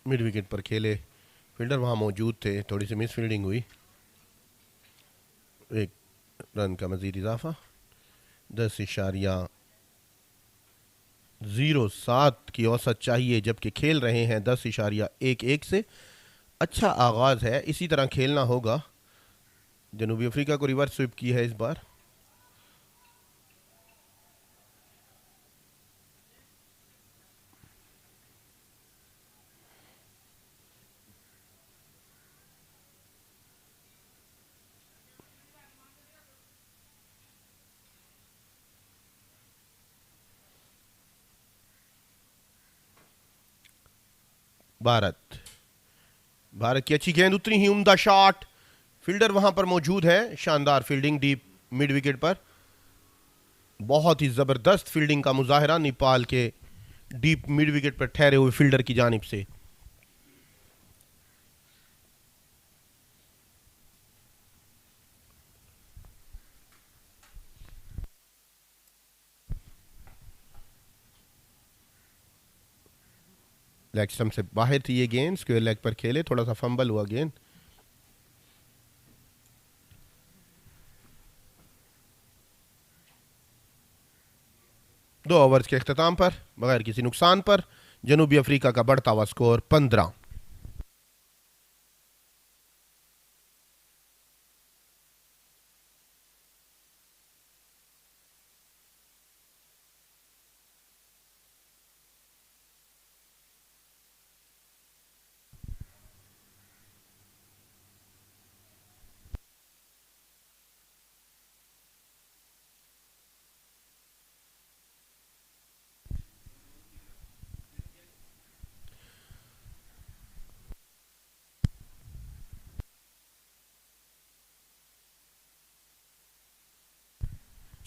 मिड विकेट पर खेले, फील्डर वहां मौजूद थे, थोड़ी सी मिस फील्डिंग हुई। एक रन का मजीद इजाफा। 10.07 की औसत चाहिए, जबकि खेल रहे हैं 10.11 से। अच्छा आगाज है, इसी तरह खेलना होगा। जनूबी अफ्रीका को रिवर्स स्वीप की है इस बार। भारत की अच्छी गेंद, उतनी ही उम्दा शॉट। फील्डर वहां पर मौजूद है, शानदार फील्डिंग डीप मिड विकेट पर। बहुत ही जबरदस्त फील्डिंग का मुजाहिरा नेपाल के डीप मिड विकेट पर ठहरे हुए फील्डर की जानिब से। लेग स्टंप से बाहर थी ये गेंद, स्क्वायर लेग पर खेले, थोड़ा सा फंबल हुआ गेंद। दो ओवर्स के इख्तिताम पर बगैर किसी नुकसान पर जनूबी अफ्रीका का बढ़ता हुआ स्कोर 15।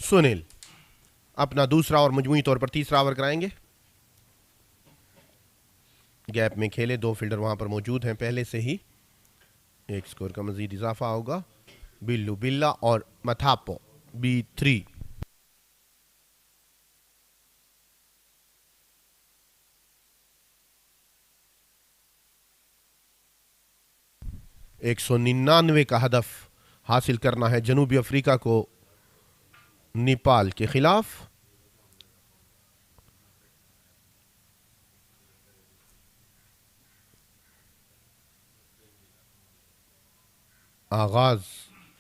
सुनील अपना दूसरा और मजमूई तौर पर तीसरा ओवर कराएंगे। गैप में खेले, दो फील्डर वहां पर मौजूद हैं पहले से ही। एक स्कोर का मजीद इजाफा होगा। बिल्लू बिल्ला और मथापो B3। एक 199 का हदफ हासिल करना है जनूबी अफ्रीका को नेपाल के खिलाफ। आगाज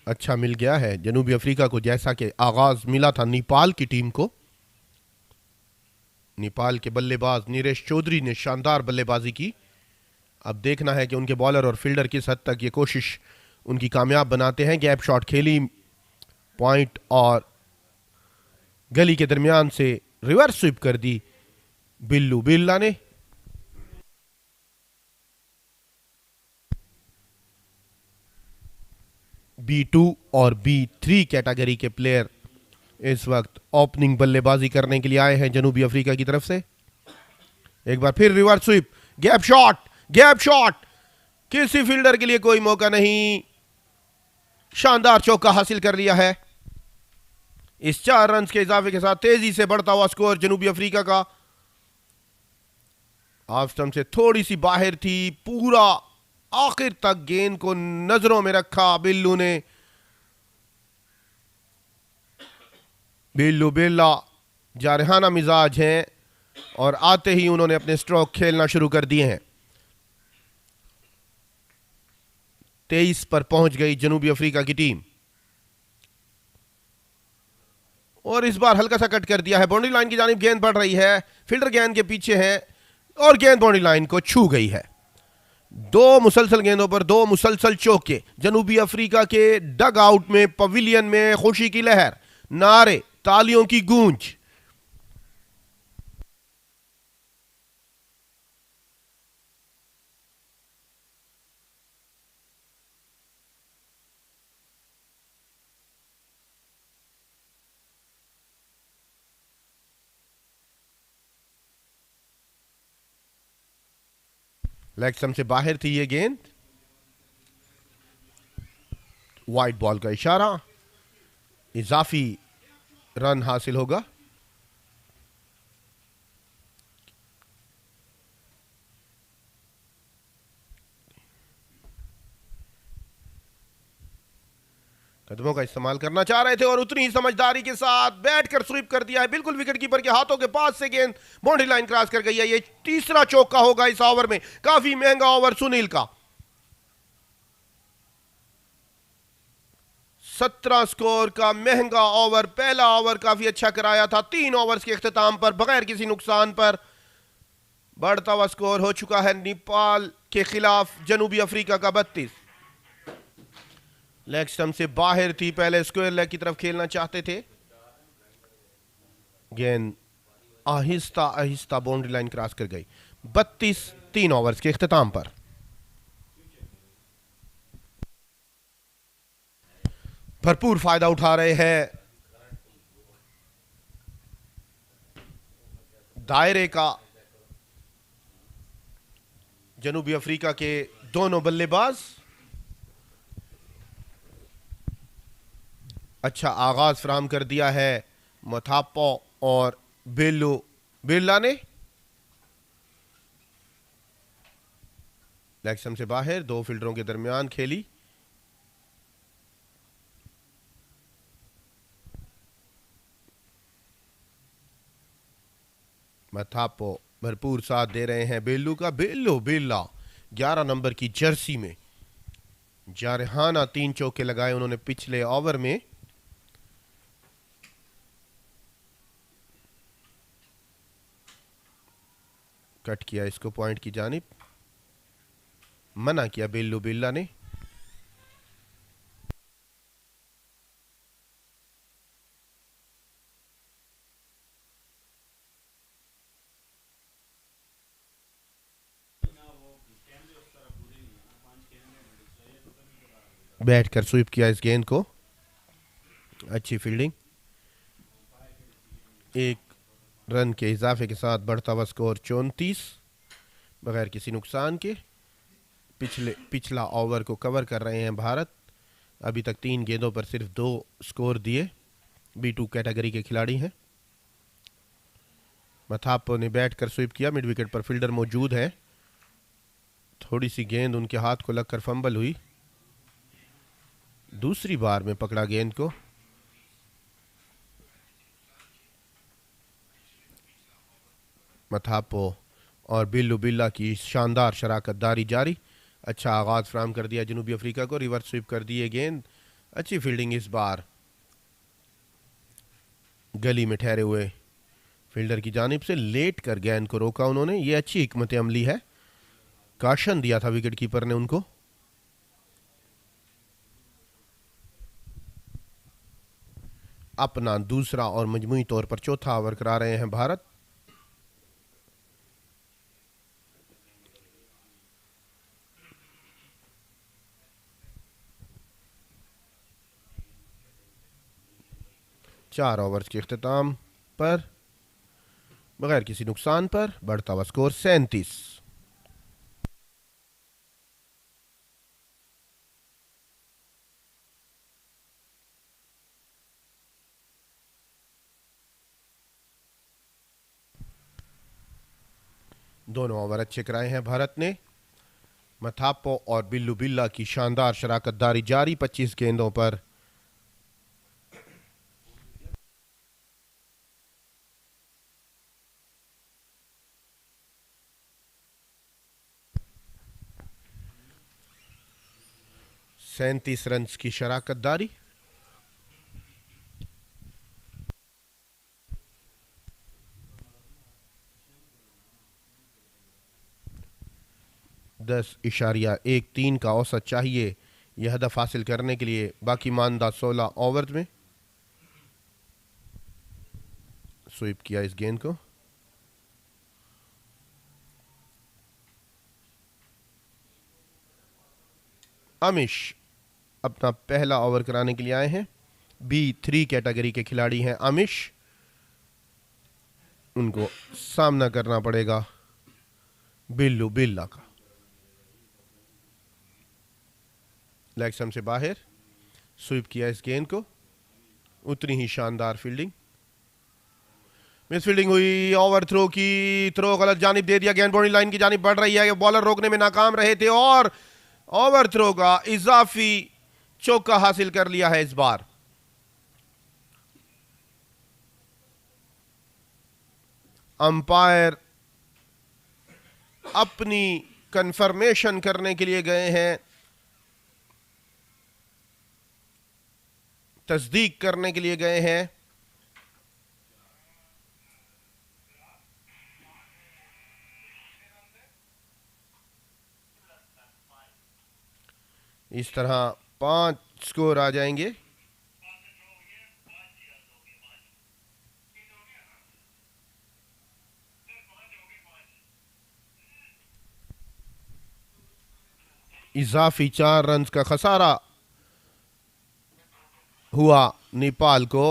अच्छा मिल गया है जनूबी अफ्रीका को, जैसा कि आगाज मिला था नेपाल की टीम को। नेपाल के बल्लेबाज नीरज चौधरी ने शानदार बल्लेबाजी की। अब देखना है कि उनके बॉलर और फील्डर किस हद तक ये कोशिश उनकी कामयाब बनाते हैं। गैप शॉट खेली, पॉइंट और गली के दरमियान से रिवर्स स्वीप कर दी बिल्लू बिल्ला ने। B2 और B3 कैटेगरी के प्लेयर इस वक्त ओपनिंग बल्लेबाजी करने के लिए आए हैं जनूबी अफ्रीका की तरफ से। एक बार फिर रिवर्स स्वीप, गैप शॉट, किसी फील्डर के लिए कोई मौका नहीं, शानदार चौका हासिल कर लिया है। इस 4 रन के इजाफे के साथ तेजी से बढ़ता हुआ स्कोर जनूबी अफ्रीका का। ऑफ स्टंप से थोड़ी सी बाहर थी, पूरा आखिर तक गेंद को नजरों में रखा बिल्लू ने। बिल्लू बिल्ला जारहाना मिजाज हैं और आते ही उन्होंने अपने स्ट्रोक खेलना शुरू कर दिए हैं। 23 पर पहुंच गई जनूबी अफ्रीका की टीम और इस बार हल्का सा कट कर दिया है। बाउंड्री लाइन की जानिब गेंद बढ़ रही है, फील्डर गेंद के पीछे है और गेंद बाउंड्री लाइन को छू गई है। 2 मुसलसल गेंदों पर 2 मुसलसल चौके। जनूबी अफ्रीका के डग आउट में, पवेलियन में खुशी की लहर, नारे, तालियों की गूंज। लेग स्टंप से बाहर थी ये गेंद, वाइट बॉल का इशारा, इजाफी रन हासिल होगा। कदमों का इस्तेमाल करना चाह रहे थे और उतनी ही समझदारी के साथ बैठकर स्वीप कर दिया है। बिल्कुल विकेट कीपर के हाथों के पास से गेंद बाउंड्री लाइन क्रॉस कर गई है। ये तीसरा चौका होगा इस ओवर में। काफी महंगा ओवर सुनील का। 17 स्कोर का महंगा ओवर। पहला ओवर काफी अच्छा कराया था। 3 ओवर्स के इख्तिताम पर बगैर किसी नुकसान पर बढ़ता हुआ स्कोर हो चुका है नेपाल के खिलाफ जनूबी अफ्रीका का 32। लेग स्टंप से बाहर थी, पहले स्क्वायर लेग की तरफ खेलना चाहते थे। गेंद Aahista Aahista boundary line cross कर गई। 32 3 ओवर्स के इख्तिताम पर। भरपूर फायदा उठा रहे हैं दायरे का जनूबी अफ्रीका के दोनों बल्लेबाज। अच्छा आगाज फराहम कर दिया है मथापो और बिल्ला ने। लेग स्टंप से बाहर, 2 फील्डरों के दरमियान खेली। मथापो भरपूर साथ दे रहे हैं बिल्लू का। बिल्ला 11 नंबर की जर्सी में जारहाना 3 चौके लगाए उन्होंने पिछले ओवर में। कट किया इसको पॉइंट की जानिब, मना किया बिल्ला ने। बैठकर स्वीप किया इस गेंद को। अच्छी फील्डिंग। 1 रन के इजाफे के साथ बढ़ता हुआ स्कोर 34 बगैर किसी नुकसान के। पिछला ओवर को कवर कर रहे हैं भारत। अभी तक 3 गेंदों पर सिर्फ 2 स्कोर दिए। B2 कैटेगरी के खिलाड़ी हैं। मथापो ने बैठकर स्वीप किया। मिड विकेट पर फील्डर मौजूद है। थोड़ी सी गेंद उनके हाथ को लगकर फंबल हुई। दूसरी बार में पकड़ा गेंद को। मथापो और बिल्ला की शानदार शराकतदारी जारी। अच्छा आगाज फराहम कर दिया जनूबी अफ्रीका को। रिवर्स स्वीप कर दिए गेंद। अच्छी फील्डिंग इस बार गली में ठहरे हुए फील्डर की जानिब से। लेट कर गेंद को रोका उन्होंने। ये अच्छी हिकमत अमली है। काशन दिया था विकेट कीपर ने उनको। अपना दूसरा और मजमूई तौर पर चौथा ओवर करा रहे हैं भारत। 4 ओवर्स के इख्तिताम पर बगैर किसी नुकसान पर बढ़ता हुआ स्कोर 37। दोनों ओवर अच्छे कराए हैं भारत ने। मथापो और बिल्लू बिल्ला की शानदार शराकतदारी जारी 25 गेंदों पर। सैंतीस रन की शराकतदारी। दस इशारिया 1-3 का औसत चाहिए यह हदफ हासिल करने के लिए बाकी मानदा 16 ओवर में। स्वीप किया इस गेंद को। अमिश अपना पहला ओवर कराने के लिए आए हैं। B3 कैटेगरी के खिलाड़ी हैं अमिश। उनको सामना करना पड़ेगा बिल्लू बिल्ला का। लेग स्टंप से बाहर स्वीप किया इस गेंद को। उतनी ही शानदार फील्डिंग। मिस फील्डिंग हुई। ओवर थ्रो की। थ्रो गलत जानिब दे दिया। गेंद बाउंड्री लाइन की जानिब बढ़ रही है। बॉलर रोकने में नाकाम रहे थे और ओवर थ्रो का इजाफी चौका हासिल कर लिया है इस बार। अंपायर अपनी कंफर्मेशन करने के लिए गए हैं, तस्दीक करने के लिए गए हैं। इस तरह 5 स्कोर आ जाएंगे। इजाफी 4 रन का खसारा हुआ नेपाल को।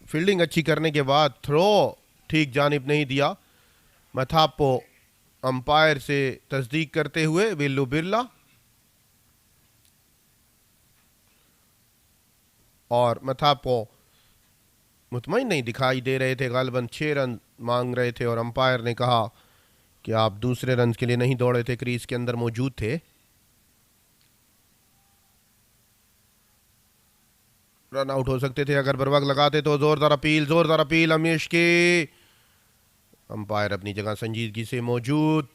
फील्डिंग अच्छी करने के बाद थ्रो ठीक जानिब नहीं दिया। मथापो अंपायर से तस्दीक करते हुए बिल्लू बिरला और मथापो मुतमईन नहीं दिखाई दे रहे थे। गालिबन 6 रन मांग रहे थे और अंपायर ने कहा कि आप दूसरे रन के लिए नहीं दौड़े थे, क्रीज के अंदर मौजूद थे। रन आउट हो सकते थे अगर बर वक्त लगाते तो। जोरदार अपील अमीश की। अंपायर अपनी जगह संजीदगी से मौजूद।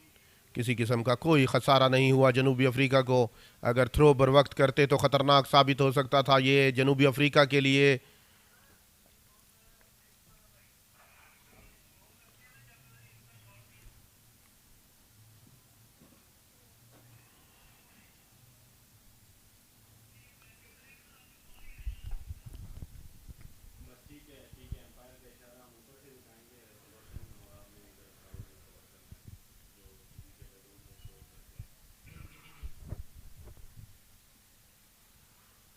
किसी किस्म का कोई खसारा नहीं हुआ जनूबी अफ्रीका को। अगर थ्रो बर वक्त करते तो खतरनाक साबित हो सकता था ये जनूबी अफ्रीका के लिए।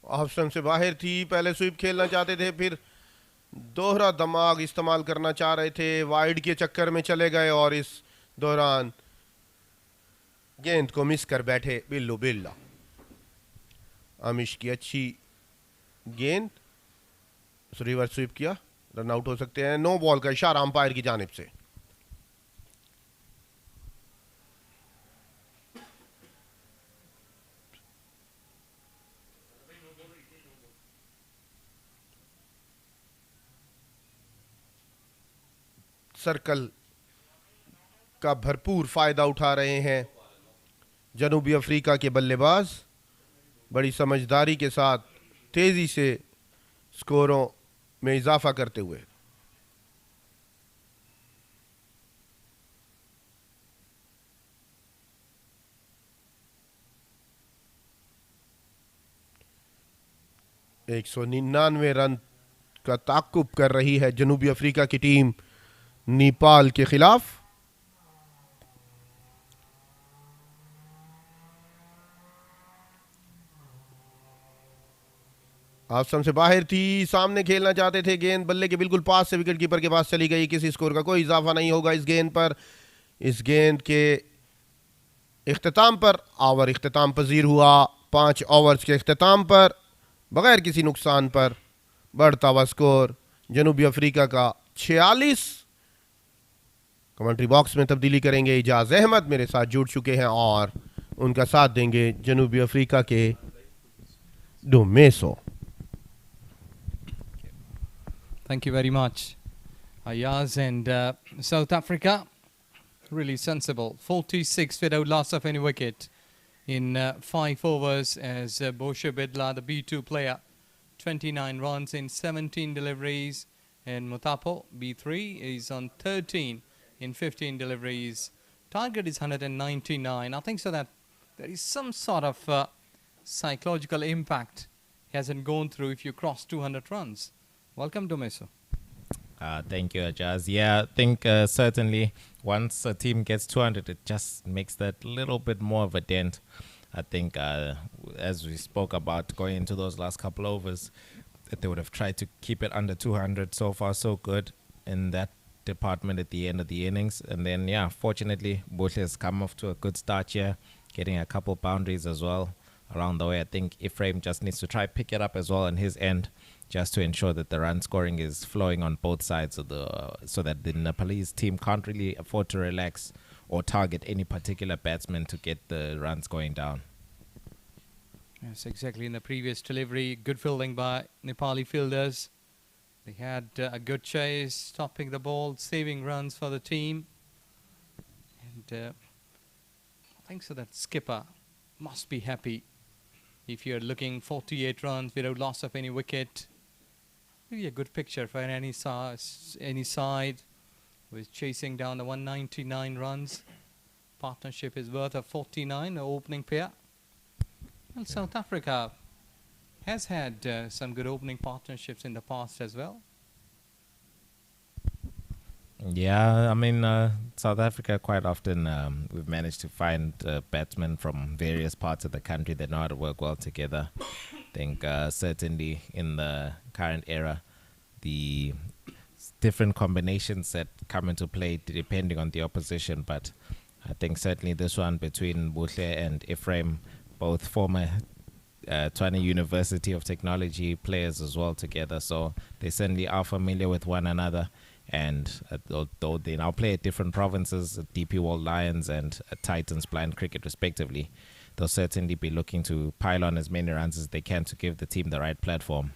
ऑप्शन से बाहर थी। पहले स्वीप खेलना चाहते थे, फिर दोहरा दिमाग इस्तेमाल करना चाह रहे थे, वाइड के चक्कर में चले गए और इस दौरान गेंद को मिस कर बैठे बिल्लू बिल्ला। अमिश की अच्छी गेंद। रिवर्स स्वीप किया, रन आउट हो सकते हैं। नो बॉल का इशारा अंपायर की जानिब से। सर्कल का भरपूर फायदा उठा रहे हैं जनूबी अफ्रीका के बल्लेबाज। बड़ी समझदारी के साथ तेजी से स्कोरों में इजाफा करते हुए। एक 199 रन का ताकुब कर रही है जनूबी अफ्रीका की टीम नेपाल के खिलाफ। ऑफ स्टंप से बाहर थी, सामने खेलना चाहते थे, गेंद बल्ले के बिल्कुल पास से विकेट कीपर के पास चली गई। किसी स्कोर का कोई इजाफा नहीं होगा इस गेंद पर। इस गेंद के इख्तिताम पर ओवर इख्तिताम पजीर हुआ। 5 ओवर्स के इख्तिताम पर बगैर किसी नुकसान पर बढ़ता हुआ स्कोर जनूबी अफ्रीका का 46। कमेंट्री बॉक्स में तब्दीली करेंगे इजाज अहमद मेरे साथ जुड़ चुके हैं और उनका साथ देंगे जनूबी अफ्रीका के डोमेसो। Thank you very much, Ayaz. And South Africa, really sensible. 46 without loss of any wicket in 5 overs as Boshe Bidla, the B2 player, 29 runs in 17 deliveries. And Mutapo, B3, is on 13 in 15 deliveries. Target is 199. I think so that there is some sort of psychological impact hasn't gone through if you cross 200 runs. Welcome, Domeso. Thank you, Ajaz. Yeah, I think certainly once a team gets 200, it just makes that little bit more of a dent. I think as we spoke about going into those last couple overs, that they would have tried to keep it under 200. So far, so good in that department at the end of the innings. And then, yeah, fortunately, Bush has come off to a good start here, getting a couple boundaries as well around the way. I think Ephraim just needs to try pick it up as well on his end, just to ensure that the run scoring is flowing on both sides of the, so that the Nepalese team can't really afford to relax or target any particular batsman to get the runs going down. Yes, exactly. In the previous delivery, good fielding by Nepali fielders. They had a good chase, stopping the ball, saving runs for the team. And I think so that skipper must be happy if you're looking 48 runs without loss of any wicket. Really a good picture for any side who is chasing down the 199 runs. Partnership is worth of 49, the opening pair. Well, South Africa has had some good opening partnerships in the past as well. Yeah, I mean, South Africa quite often we've managed to find batsmen from various parts of the country that know how to work well together. I think certainly in the current era, the different combinations that come into play depending on the opposition. But I think certainly this one between Buhle and Ephraim, both former Tshwane University of Technology players as well together. So they certainly are familiar with one another. And though they now play at different provinces, DP World Lions and Titans Blind Cricket respectively, they'll certainly be looking to pile on as many runs as they can to give the team the right platform.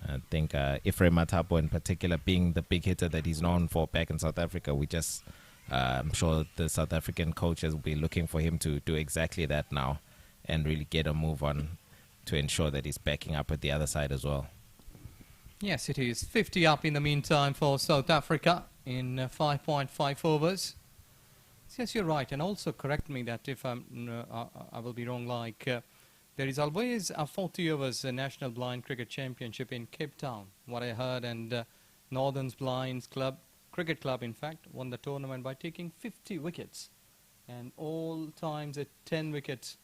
I think Ephraim Matapo in particular being the big hitter that he's known for back in South Africa, I'm sure the South African coaches will be looking for him to do exactly that now and really get a move on to ensure that he's backing up at the other side as well. Yes, it is 50 up in the meantime for South Africa in 5.5 overs. Yes, you're right, and also correct me that if I will be wrong, like there is always a 40 overs National Blind Cricket Championship in Cape Town, what I heard, and Northern's Blinds Club, Cricket Club in fact, won the tournament by taking 50 wickets, and all times at 10 wickets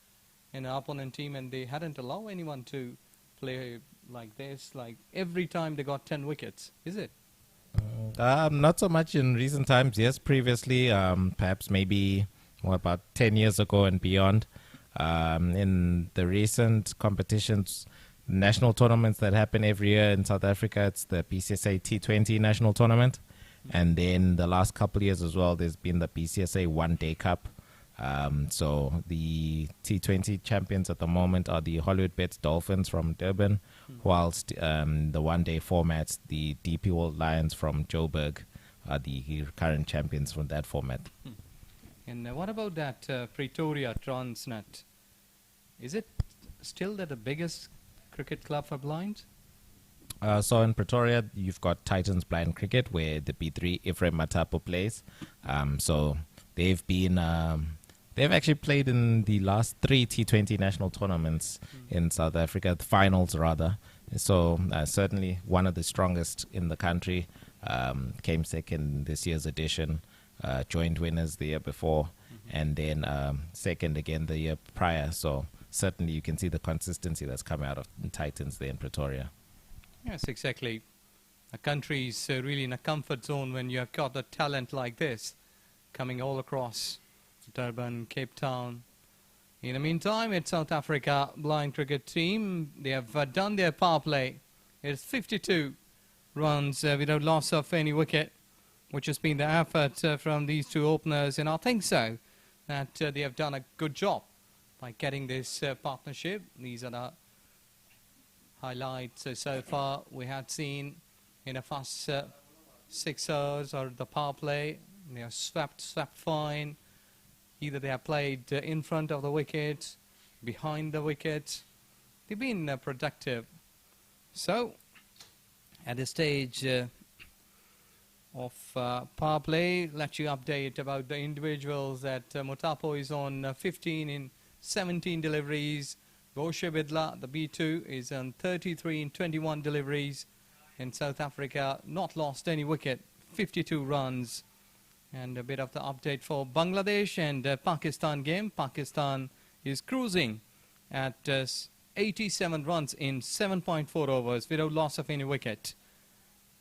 in an opponent team, and they hadn't allowed anyone to play like this, like every time they got 10 wickets, is it? Not so much in recent times. Yes, previously, perhaps maybe about 10 years ago and beyond. In the recent competitions, national tournaments that happen every year in South Africa, it's the PCSA T20 national tournament. And then the last couple of years as well, there's been the PCSA One Day Cup. So the T20 champions at the moment are the Hollywood Bets Dolphins from Durban, whilst the one-day formats, the DP World Lions from Joburg, are the current champions from that format. And what about that Pretoria Transnet? Is it still the biggest cricket club for blinds? So in Pretoria, you've got Titans Blind Cricket, where the B3 Ephraim Matapo plays. So they've been... They've actually played in the last 3 T20 national tournaments in South Africa, the finals rather. So certainly one of the strongest in the country. Came second this year's edition, joint winners the year before, and then second again the year prior. So certainly you can see the consistency that's coming out of the Titans there in Pretoria. Yes, exactly. A country is really in a comfort zone when you have got a talent like this coming all across Durban, Cape Town. In the meantime, it's South Africa blind cricket team. They have done their power play. It's 52 runs without loss of any wicket, which has been the effort from these two openers. And I think so that they have done a good job by getting this partnership. These are the highlights so far we had seen in the first 6 hours or the power play. They have swept fine. Either they have played in front of the wicket, behind the wicket. They've been productive. So, at this stage of power play, let you update about the individuals that Motapo is on 15 in 17 deliveries. Goshe Bidla, the B2, is on 33 in 21 deliveries. In South Africa, not lost any wicket, 52 runs. And a bit of the update for Bangladesh and Pakistan game. Pakistan is cruising at 87 runs in 7.4 overs without loss of any wicket.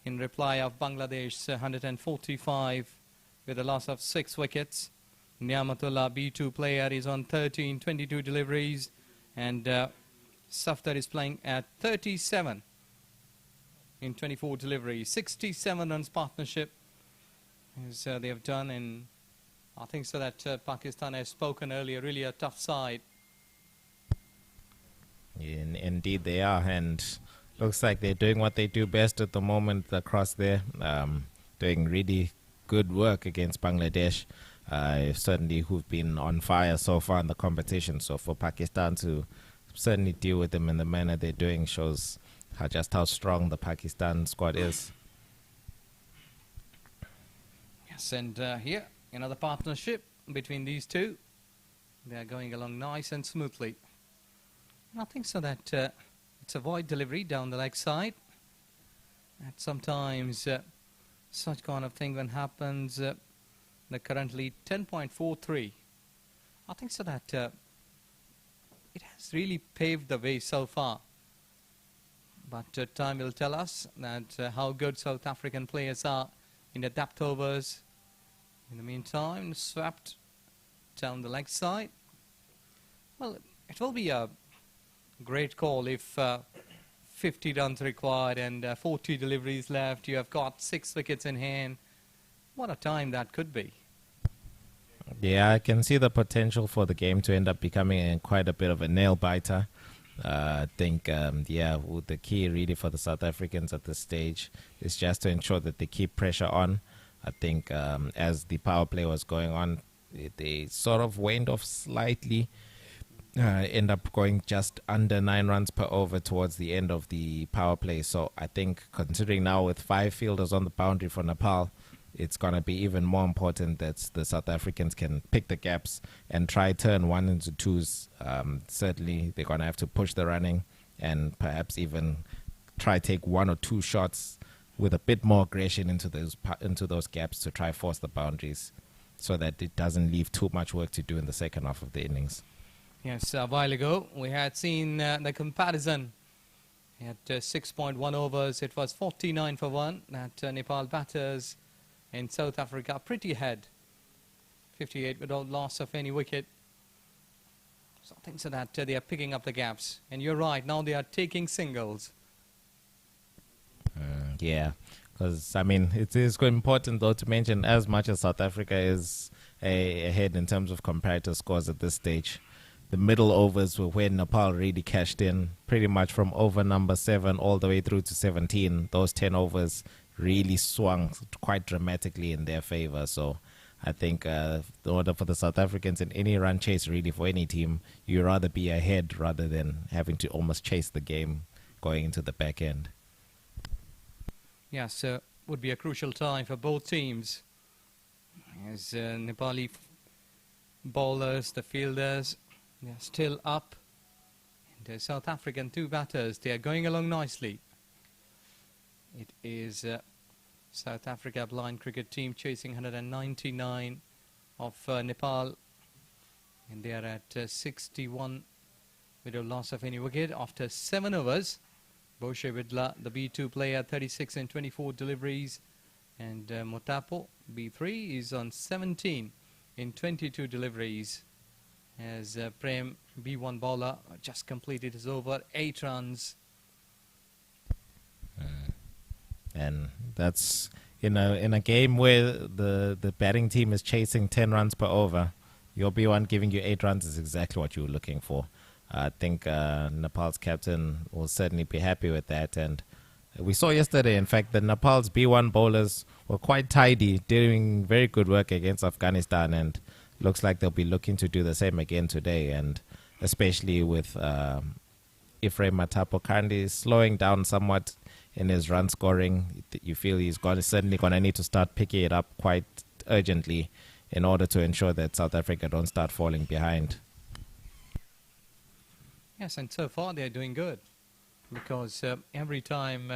In reply of Bangladesh 145 with a loss of 6 wickets. Niamatullah B2 player is on 13, 22 deliveries. And Safdar is playing at 37 in 24 deliveries. 67 runs partnership. As they have done, and I think so that Pakistan has spoken earlier, really a tough side. Indeed they are, and looks like they're doing what they do best at the moment across there, doing really good work against Bangladesh, certainly who've been on fire so far in the competition. So for Pakistan to certainly deal with them in the manner they're doing shows just how strong the Pakistan squad is. And here, another partnership between these two. They are going along nice and smoothly. And I think so that it's a wide delivery down the leg side. And sometimes such kind of thing when happens, they're currently 10.43. I think so that it has really paved the way so far. But time will tell us that how good South African players are in the depth overs. In the meantime, swept down the leg side. Well, it will be a great call if 50 runs required and 40 deliveries left. You have got 6 wickets in hand. What a time that could be. Yeah, I can see the potential for the game to end up becoming quite a bit of a nail-biter. I think, the key really for the South Africans at this stage is just to ensure that they keep pressure on. I think as the power play was going on, they sort of waned off slightly, end up going just under 9 runs per over towards the end of the power play. So I think considering now with 5 fielders on the boundary for Nepal, it's going to be even more important that the South Africans can pick the gaps and try turn 1 into 2s. Certainly they're going to have to push the running and perhaps even try take 1 or 2 shots with a bit more aggression into those gaps to try force the boundaries so that it doesn't leave too much work to do in the second half of the innings. Yes, a while ago we had seen the comparison. At 6.1 overs, it was 49 for 1 that Nepal batters in South Africa pretty ahead. 58 without loss of any wicket. So I think so that they are picking up the gaps. And you're right, now they are taking singles. Yeah, because I mean it is quite important though to mention, as much as South Africa is ahead in terms of comparative scores at this stage, the middle overs were where Nepal really cashed in, pretty much from over number 7 all the way through to 17. Those 10 overs really swung quite dramatically in their favor. So I think in order for the South Africans in any run chase, really for any team, you'd rather be ahead rather than having to almost chase the game going into the back end. Yes, would be a crucial time for both teams. As Nepali bowlers, the fielders, they are still up. And the South African 2 batters, they are going along nicely. It is South Africa blind cricket team chasing 199 of Nepal. And they are at 61 with a loss of any wicket after 7 overs. Boshe Vidla, the B2 player, 36 and 24 deliveries. And Motapo, B3, is on 17 in 22 deliveries. As Prem, B1 bowler, just completed his over, 8 runs. And that's in a game where the batting team is chasing 10 runs per over, your B1 giving you 8 runs is exactly what you were looking for. I think Nepal's captain will certainly be happy with that. And we saw yesterday, in fact, that Nepal's B1 bowlers were quite tidy, doing very good work against Afghanistan, and looks like they'll be looking to do the same again today. And especially with Ephraim Matapo currently slowing down somewhat in his run scoring, you feel he's certainly going to need to start picking it up quite urgently in order to ensure that South Africa don't start falling behind. Yes, and so far they're doing good, because every time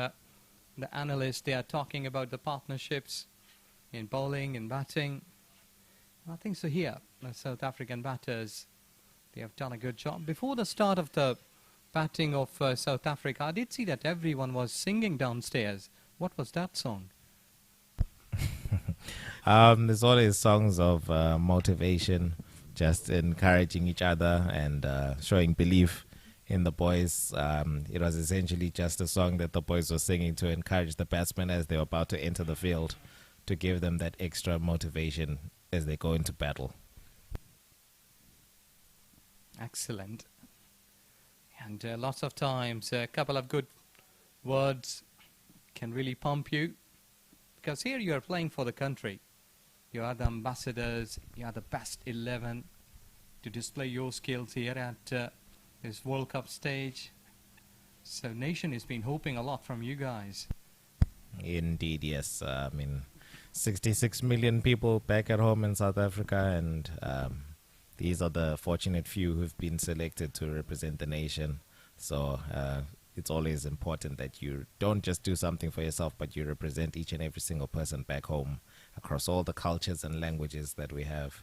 the analysts, they are talking about the partnerships in bowling and batting. I think so here, the South African batters, they have done a good job. Before the start of the batting of South Africa, I did see that everyone was singing downstairs. What was that song? There's always songs of motivation, just encouraging each other and showing belief in the boys. It was essentially just a song that the boys were singing to encourage the batsmen as they were about to enter the field, to give them that extra motivation as they go into battle. Excellent. And lots of times a couple of good words can really pump you, because here you are playing for the country. You are the ambassadors, you are the best 11 to display your skills here at this World Cup stage. So nation has been hoping a lot from you guys. Indeed, yes. 66 million people back at home in South Africa, and these are the fortunate few who've been selected to represent the nation. So it's always important that you don't just do something for yourself, but you represent each and every single person back home across all the cultures and languages that we have.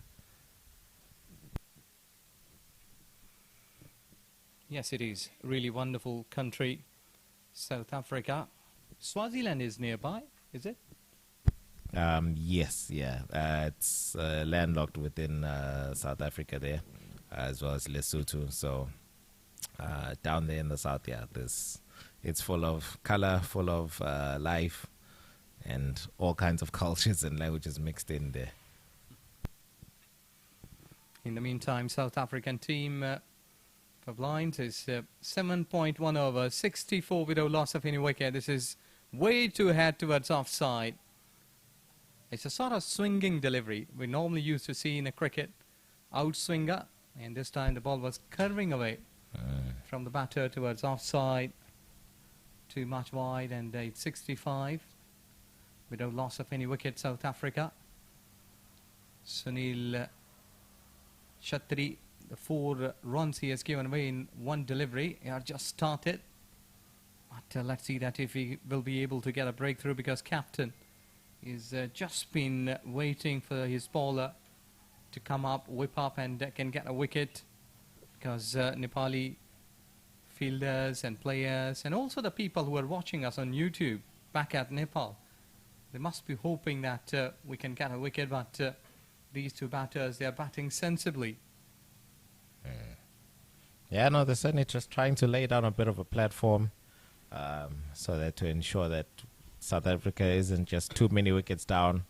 Yes, it is. Really wonderful country, South Africa. Swaziland is nearby, is it? Yes, yeah. It's landlocked within South Africa there, as well as Lesotho. So down there in the south, yeah, it's full of color, full of life, and all kinds of cultures and languages mixed in there. In the meantime, South African team for blinds is 7.1 over, 64 without loss of any wicket. This is way too ahead towards offside. It's a sort of swinging delivery we normally used to see in a cricket, outswinger, and this time the ball was curving away from the batter towards offside, too much wide, and it's 65 without loss of any wicket. South Africa. Sunil Chhatri, the 4 runs he has given away in one delivery, he has just started, but let's see that if he will be able to get a breakthrough, because captain is just been waiting for his bowler to come up, whip up, and can get a wicket, because Nepali fielders and players, and also the people who are watching us on YouTube back at Nepal, they must be hoping that we can get a wicket, but these two batters, they are batting sensibly. Yeah, no, they're certainly just trying to lay down a bit of a platform so that to ensure that South Africa isn't just too many wickets down,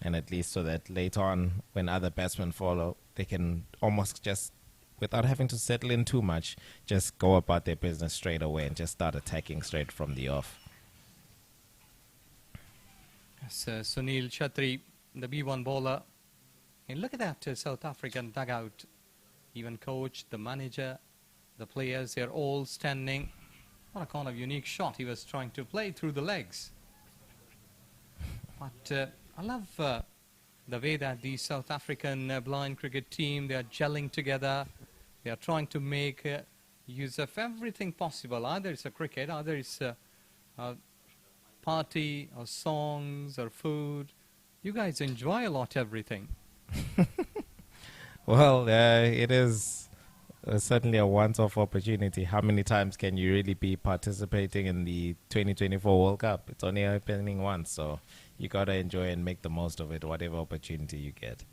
and at least so that later on when other batsmen follow, they can almost just, without having to settle in too much, just go about their business straight away and just start attacking straight from the off. Yes, Sunil Chhatri, the B1 bowler. And look at that South African dugout. Even coach, the manager, the players, they're all standing. What a kind of unique shot he was trying to play through the legs. But I love the way that the South African blind cricket team, they are gelling together. They are trying to make use of everything possible. Either it's a cricket, either it's a party, or songs, or food. You guys enjoy a lot everything. Well, it is certainly a once-off opportunity. How many times can you really be participating in the 2024 World Cup? It's only happening once, so you gotta enjoy and make the most of it, whatever opportunity you get.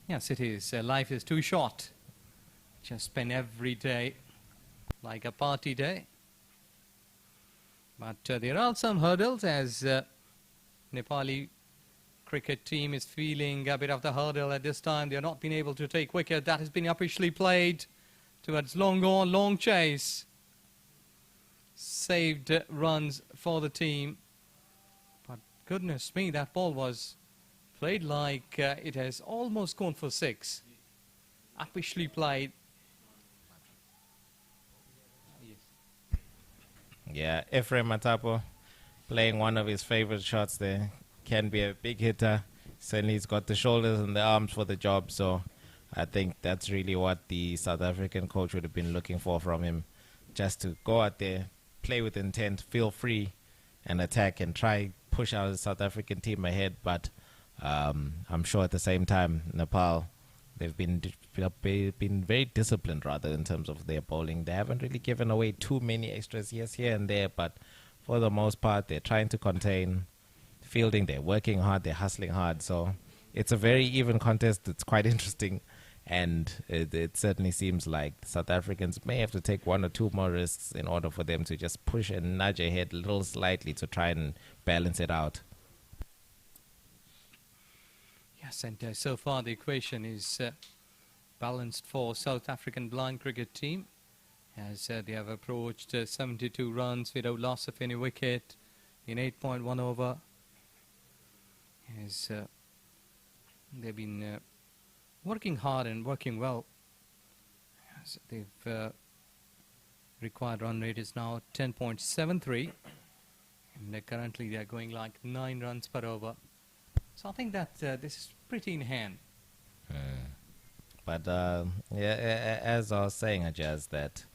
Yes, it is. Life is too short. Just spend every day like a party day. But there are some hurdles as Nepali cricket team is feeling a bit of the hurdle at this time. They have not been able to take wicket. That has been officially played towards long on, long chase. Saved runs for the team. But goodness me, that ball was played like it has almost gone for 6. Officially played. Yeah, Ephraim Matapo playing one of his favorite shots there. Can be a big hitter. Certainly he's got the shoulders and the arms for the job, so I think that's really what the South African coach would have been looking for from him. Just to go out there, play with intent, feel free and attack and try push our South African team ahead. But I'm sure at the same time, Nepal, they've been very disciplined rather in terms of their bowling. They haven't really given away too many extras, yes, here and there, but for the most part, they're trying to contain fielding. They're working hard, they're hustling hard. So it's a very even contest. It's quite interesting, and it certainly seems like the South Africans may have to take 1 or 2 more risks in order for them to just push and nudge ahead a little slightly to try and balance it out. Yes, and so far the equation is balanced for South African blind cricket team as they have approached 72 runs without loss of any wicket in 8.1 over. As they've been working hard and working well. As they've required run rate is now 10.73, and currently they're going like 9 runs per over. So I think that this is pretty in hand. But yeah, as I was saying, Ajaz, that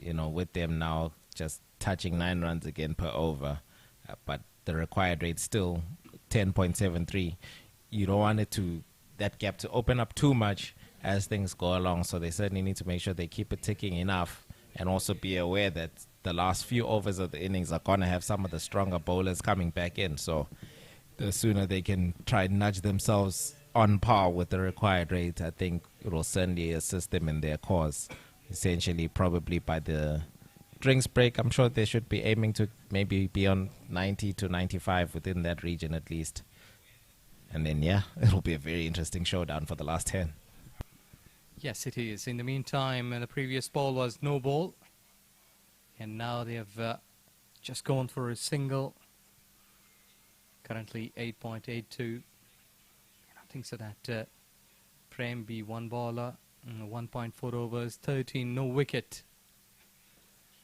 with them now just touching 9 runs again per over, but the required rate still 10.73. You don't want that gap to open up too much as things go along. So they certainly need to make sure they keep it ticking enough, and also be aware that the last few overs of the innings are going to have some of the stronger bowlers coming back in. So the sooner they can try and nudge themselves on par with the required rate, I think it will certainly assist them in their cause. Essentially, probably by the drinks break, I'm sure they should be aiming to maybe be on 90 to 95 within that region at least. And then, yeah, it'll be a very interesting showdown for the last 10. Yes, it is. In the meantime, the previous ball was no ball. And now they have just gone for a single. Currently 8.82. I think so that Prem be 1 bowler, 1.4 overs, 13, no wicket.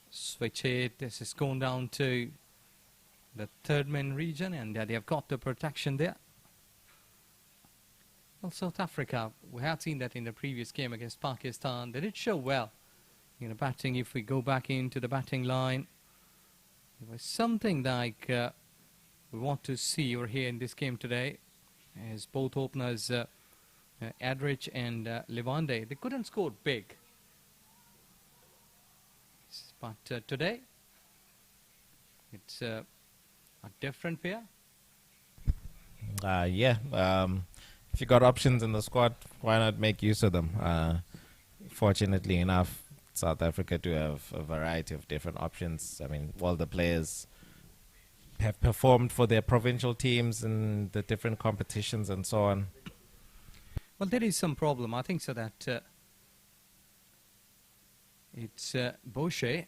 Switch it. This is going down to the third man region, and they have got the protection there. Well, South Africa, we have seen that in the previous game against Pakistan. They did show well batting. If we go back into the batting line, it was something like we want to see or hear in this game today, as both openers, Adrich and Levande, they couldn't score big. But today, it's a different pair. Yeah. If you got options in the squad, why not make use of them? Fortunately enough, South Africa do have a variety of different options. I mean, all the players have performed for their provincial teams in the different competitions and so on. Well, there is some problem. I think so that it's Boucher.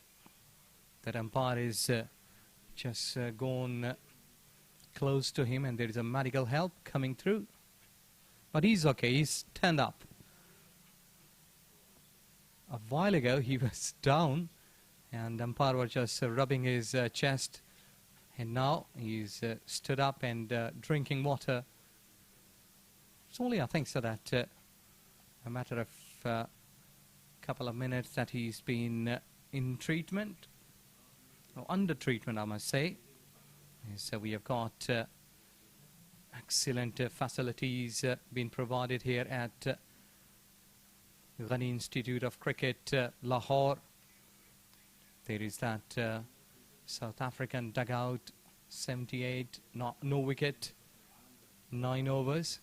That umpire is just gone close to him, and there is a medical help coming through. But he's okay. He's stand up. A while ago, he was down, and umpire was just rubbing his chest. And now he's stood up and drinking water. It's only, I think, so that a matter of a couple of minutes that he's been in treatment, or under treatment, I must say. So we have got excellent facilities being provided here at Ghani Institute of Cricket, Lahore. There is that South African dugout, 78, no wicket, 9 overs.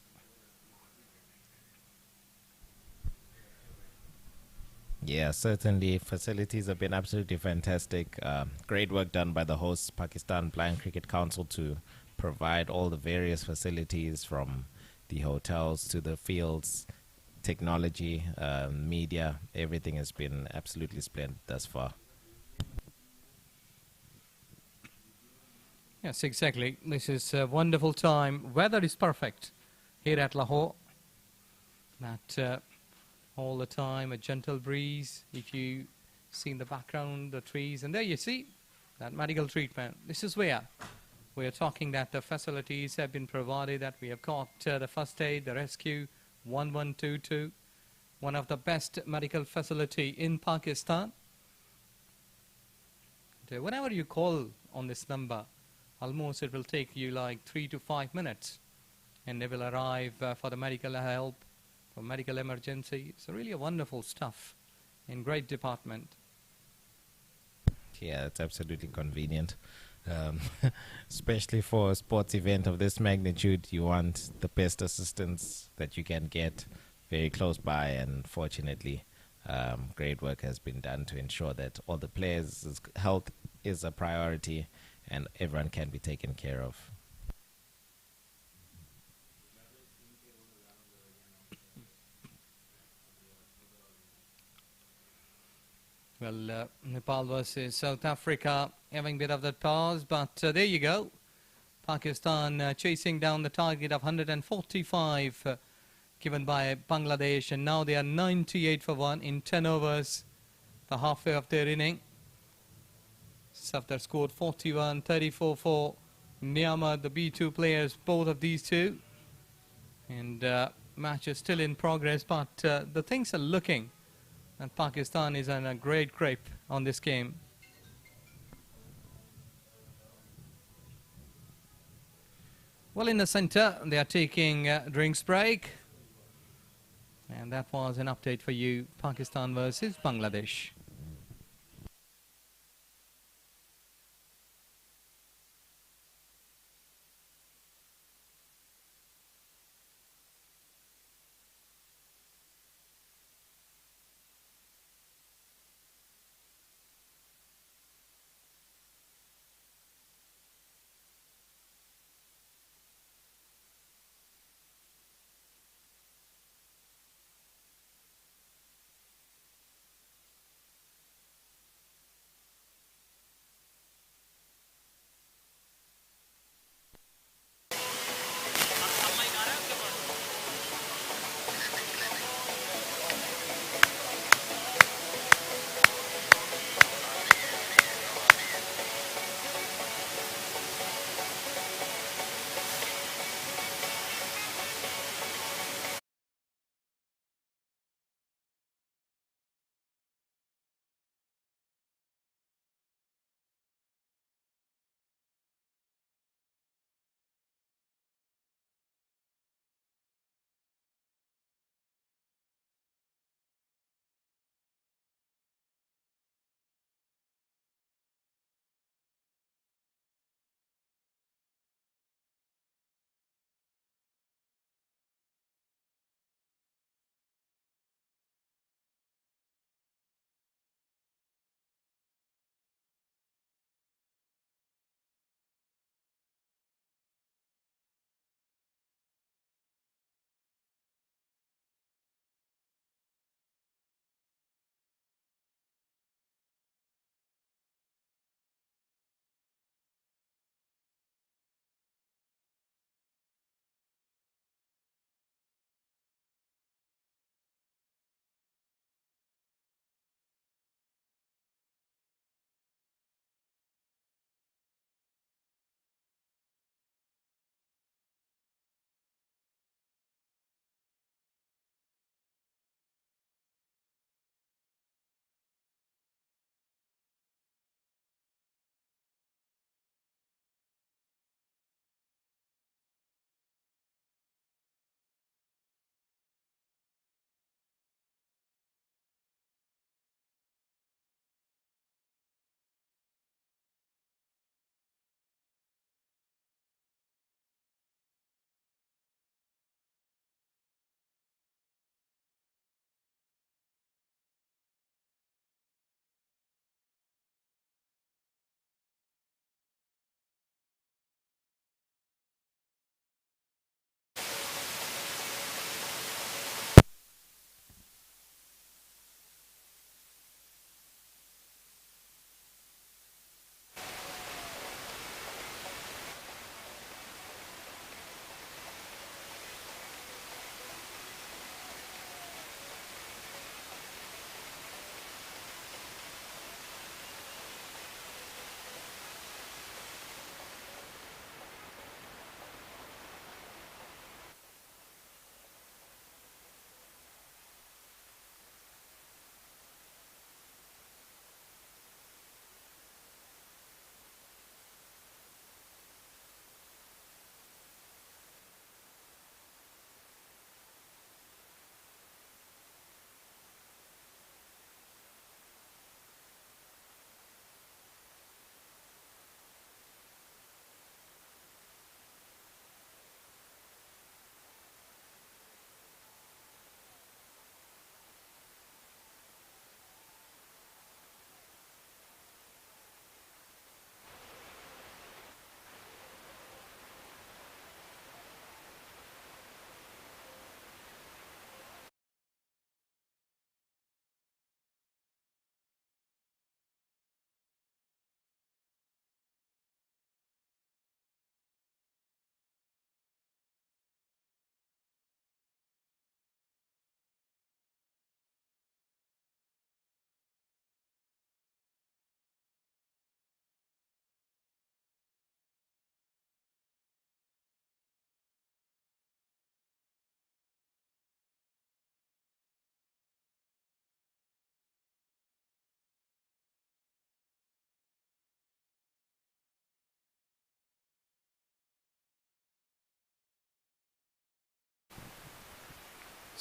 Yeah, certainly. Facilities have been absolutely fantastic. Great work done by the hosts, Pakistan Blind Cricket Council, to provide all the various facilities from the hotels to the fields, technology, media. Everything has been absolutely splendid thus far. Yes, exactly. This is a wonderful time. Weather is perfect here at Lahore. That all the time, a gentle breeze. If you see in the background the trees, and there you see that medical treatment. This is where we are talking that the facilities have been provided, that we have got the first aid, the rescue, 1122, one of the best medical facility in Pakistan. Whenever you call on this number, almost it will take you like 3 to 5 minutes, and they will arrive for the medical help, for medical emergency. It's really a wonderful stuff in great department. Yeah, it's absolutely convenient. Especially for a sports event of this magnitude, you want the best assistance that you can get very close by, and fortunately, great work has been done to ensure that all the players' health is a priority and everyone can be taken care of. Well, Nepal versus South Africa, having a bit of that pause, but there you go. Pakistan chasing down the target of 145 given by Bangladesh, and now they are 98 for 1 in 10 overs, the halfway of their inning. Safdar scored 41, 34 for Niamah, the B2 players, both of these two. And match is still in progress, but the things are looking, and Pakistan is on a great grip on this game. Well, in the center, they are taking a drinks break. And that was an update for you, Pakistan versus Bangladesh.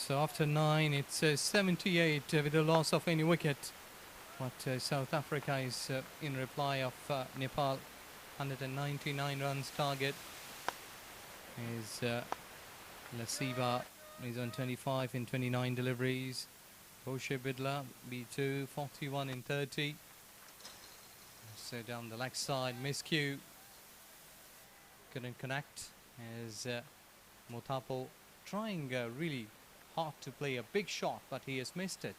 So after 9, it's 78 with a loss of any wicket. But South Africa is in reply of Nepal. 199 runs target. Is Lasiva is on 25 in 29 deliveries. Boshe Bidla, B2, 41 in 30. So down the leg side, miscue. Couldn't connect. As Motapo trying really hard to play a big shot, but he has missed it.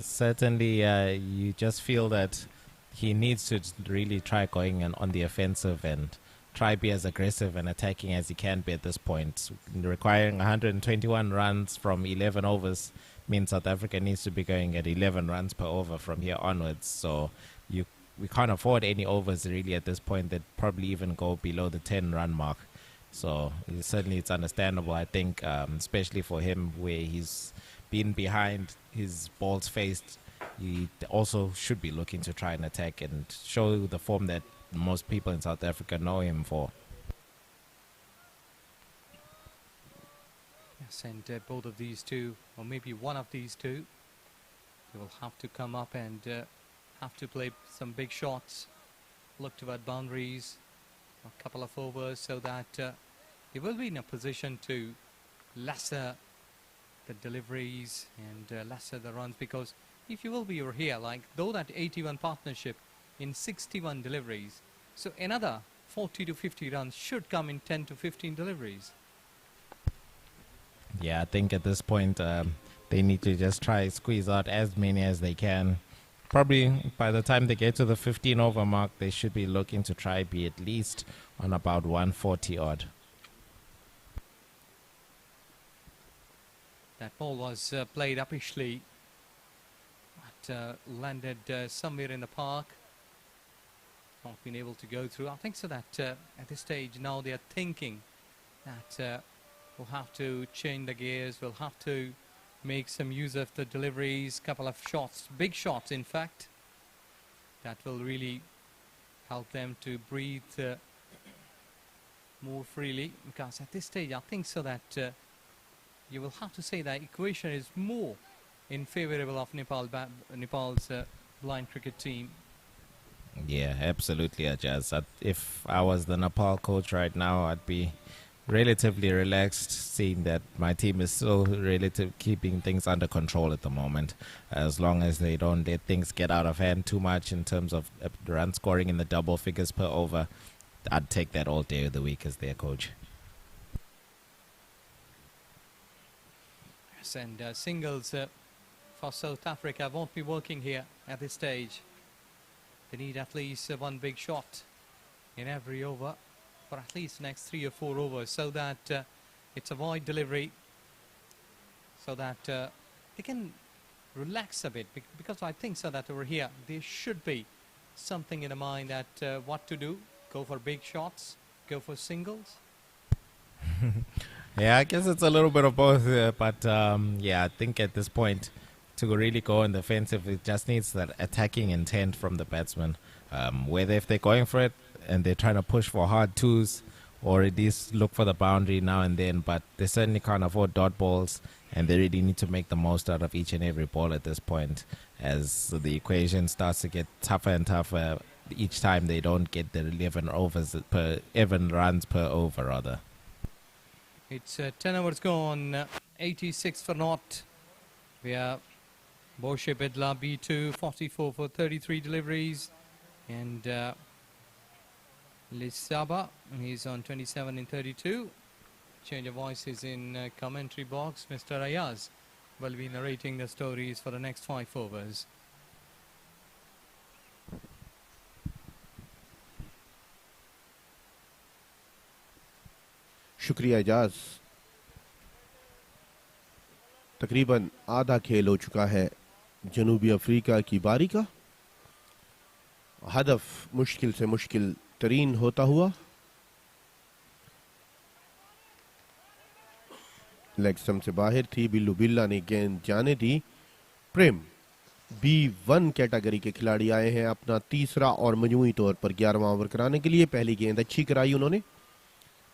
Certainly, you just feel that he needs to really try going on the offensive and try be as aggressive and attacking as he can be at this point. Requiring 121 runs from 11 overs means South Africa needs to be going at 11 runs per over from here onwards. So we can't afford any overs really at this point that probably even go below the 10-run mark. So certainly it's understandable, I think, especially for him where he's been behind, his balls faced. He also should be looking to try and attack and show the form that most people in South Africa know him for. Yes, and both of these two, or maybe one of these two, they will have to come up and have to play some big shots, look toward boundaries, a couple of overs, so that they will be in a position to lesser the deliveries and lesser the runs, because if you will be over here, like though that 81 partnership in 61 deliveries, so another 40 to 50 runs should come in 10 to 15 deliveries. Yeah, I think at this point they need to just try squeeze out as many as they can. Probably by the time they get to the 15 over mark, they should be looking to try be at least on about 140 odd. That ball was played uppishly, but landed somewhere in the park. Not been able to go through. I think so that at this stage now they are thinking that we'll have to change the gears, we'll have to make some use of the deliveries, couple of shots, big shots in fact, that will really help them to breathe more freely, because at this stage I think so that you will have to say that equation is more in favorable of Nepal's blind cricket team. Yeah, absolutely, Ajaz. If I was the Nepal coach right now, I'd be relatively relaxed, seeing that my team is still keeping things under control at the moment. As long as they don't let things get out of hand too much in terms of run scoring in the double figures per over, I'd take that all day of the week as their coach. Yes, and singles for South Africa won't be working here at this stage. They need at least one big shot in every over for at least the next 3 or 4 overs, so that it's a wide delivery, so that they can relax a bit, because I think so that over here there should be something in the mind that what to do, go for big shots, go for singles. Yeah, I guess it's a little bit of both, but yeah, I think at this point to really go in the offensive, it just needs that attacking intent from the batsman, whether if they're going for it and they're trying to push for hard twos, or at least look for the boundary now and then, but they certainly can't afford dot balls, and they really need to make the most out of each and every ball at this point, as the equation starts to get tougher and tougher each time they don't get the 11 runs per over rather. It's 10 overs gone, 86 for naught. We have Boshe Bidla, B2, 44 for 33 deliveries, and Lisaba, he's on 27 in 32. Change of voices in commentary box. Mr. Ayaz will be narrating the stories for the next 5 overs. शुक्रिया एजाज। तकरीबन आधा खेल हो चुका है जनूबी Africa की बारी का। हदफ मुश्किल से मुश्किल तरीन होता हुआ, लेग स्टंप से बाहर थी। बिल्लू बिल्ला ने गेंद जाने दी। प्रेम B1 कैटेगरी के खिलाड़ी आए हैं अपना तीसरा और मजमूई तौर पर 11वां ओवर कराने के लिए। पहली गेंद अच्छी कराई उन्होंने।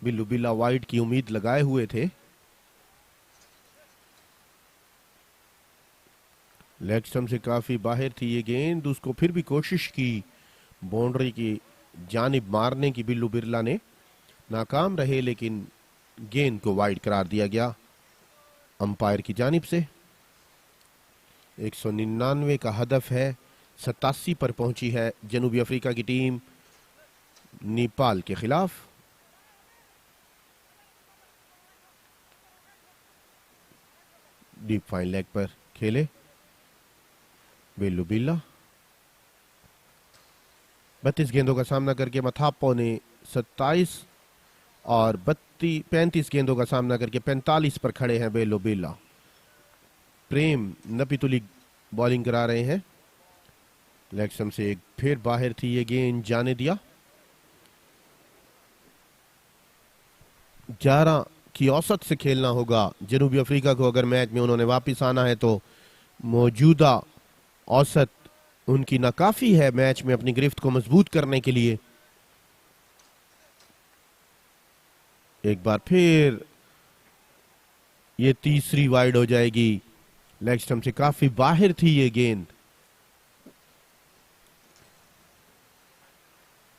बिल्लू बिल्ला वाइड की उम्मीद लगाए हुए थे, लेग स्टंप से काफी बाहर थी ये गेंद, उसको फिर भी कोशिश की बाउंड्री की जानिब मारने की बिल्लू बिरला ने, नाकाम रहे, लेकिन गेंद को वाइड करार दिया गया अंपायर की जानिब से। 199 का हदफ है, 87 पर पहुंची है जनूबी अफ्रीका की टीम नेपाल के खिलाफ। डीप फाइन लेग पर खेले बिल्लू बिल्ला। 32 गेंदों का सामना करके मथापो ने 27 और 35 गेंदों का सामना करके 45 पर खड़े हैं बिल्लू बिल्ला। प्रेम नपीतुली बॉलिंग करा रहे हैं। लेग स्टंप से एक फिर बाहर थी ये गेंद, जाने दिया। 11 की औसत से खेलना होगा जनूबी अफ्रीका को अगर मैच में उन्होंने वापस आना है तो। मौजूदा औसत उनकी नाकाफी है मैच में अपनी गिरफ्त को मजबूत करने के लिए। एक बार फिर ये तीसरी वाइड हो जाएगी। लेग स्टंप से काफी बाहर थी ये गेंद,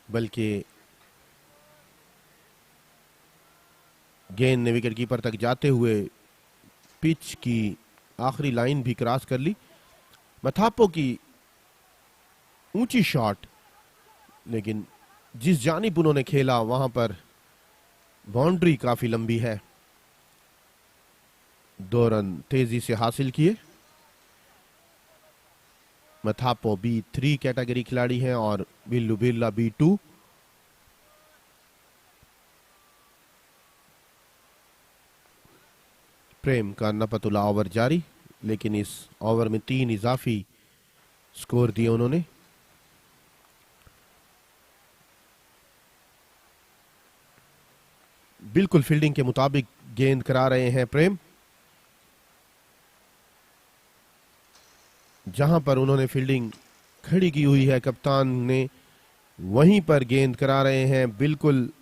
बल्कि गेंद ने विकेट कीपर तक जाते हुए पिच की आखिरी लाइन भी क्रॉस कर ली। मथापो की ऊंची शॉट, लेकिन जिस जानिब उन्होंने खेला वहां पर बाउंड्री काफी लंबी है। 2 रन तेजी से हासिल किए। मथापो B3 कैटेगरी खिलाड़ी हैं और बिल्लू बिरला B2। प्रेम का नपतुला ओवर जारी, लेकिन इस ओवर में 3 इजाफी स्कोर दिए उन्होंने। बिल्कुल फील्डिंग के मुताबिक गेंद करा रहे हैं प्रेम। जहां पर उन्होंने फील्डिंग खड़ी की हुई है कप्तान ने, वहीं पर गेंद करा रहे हैं। बिल्कुल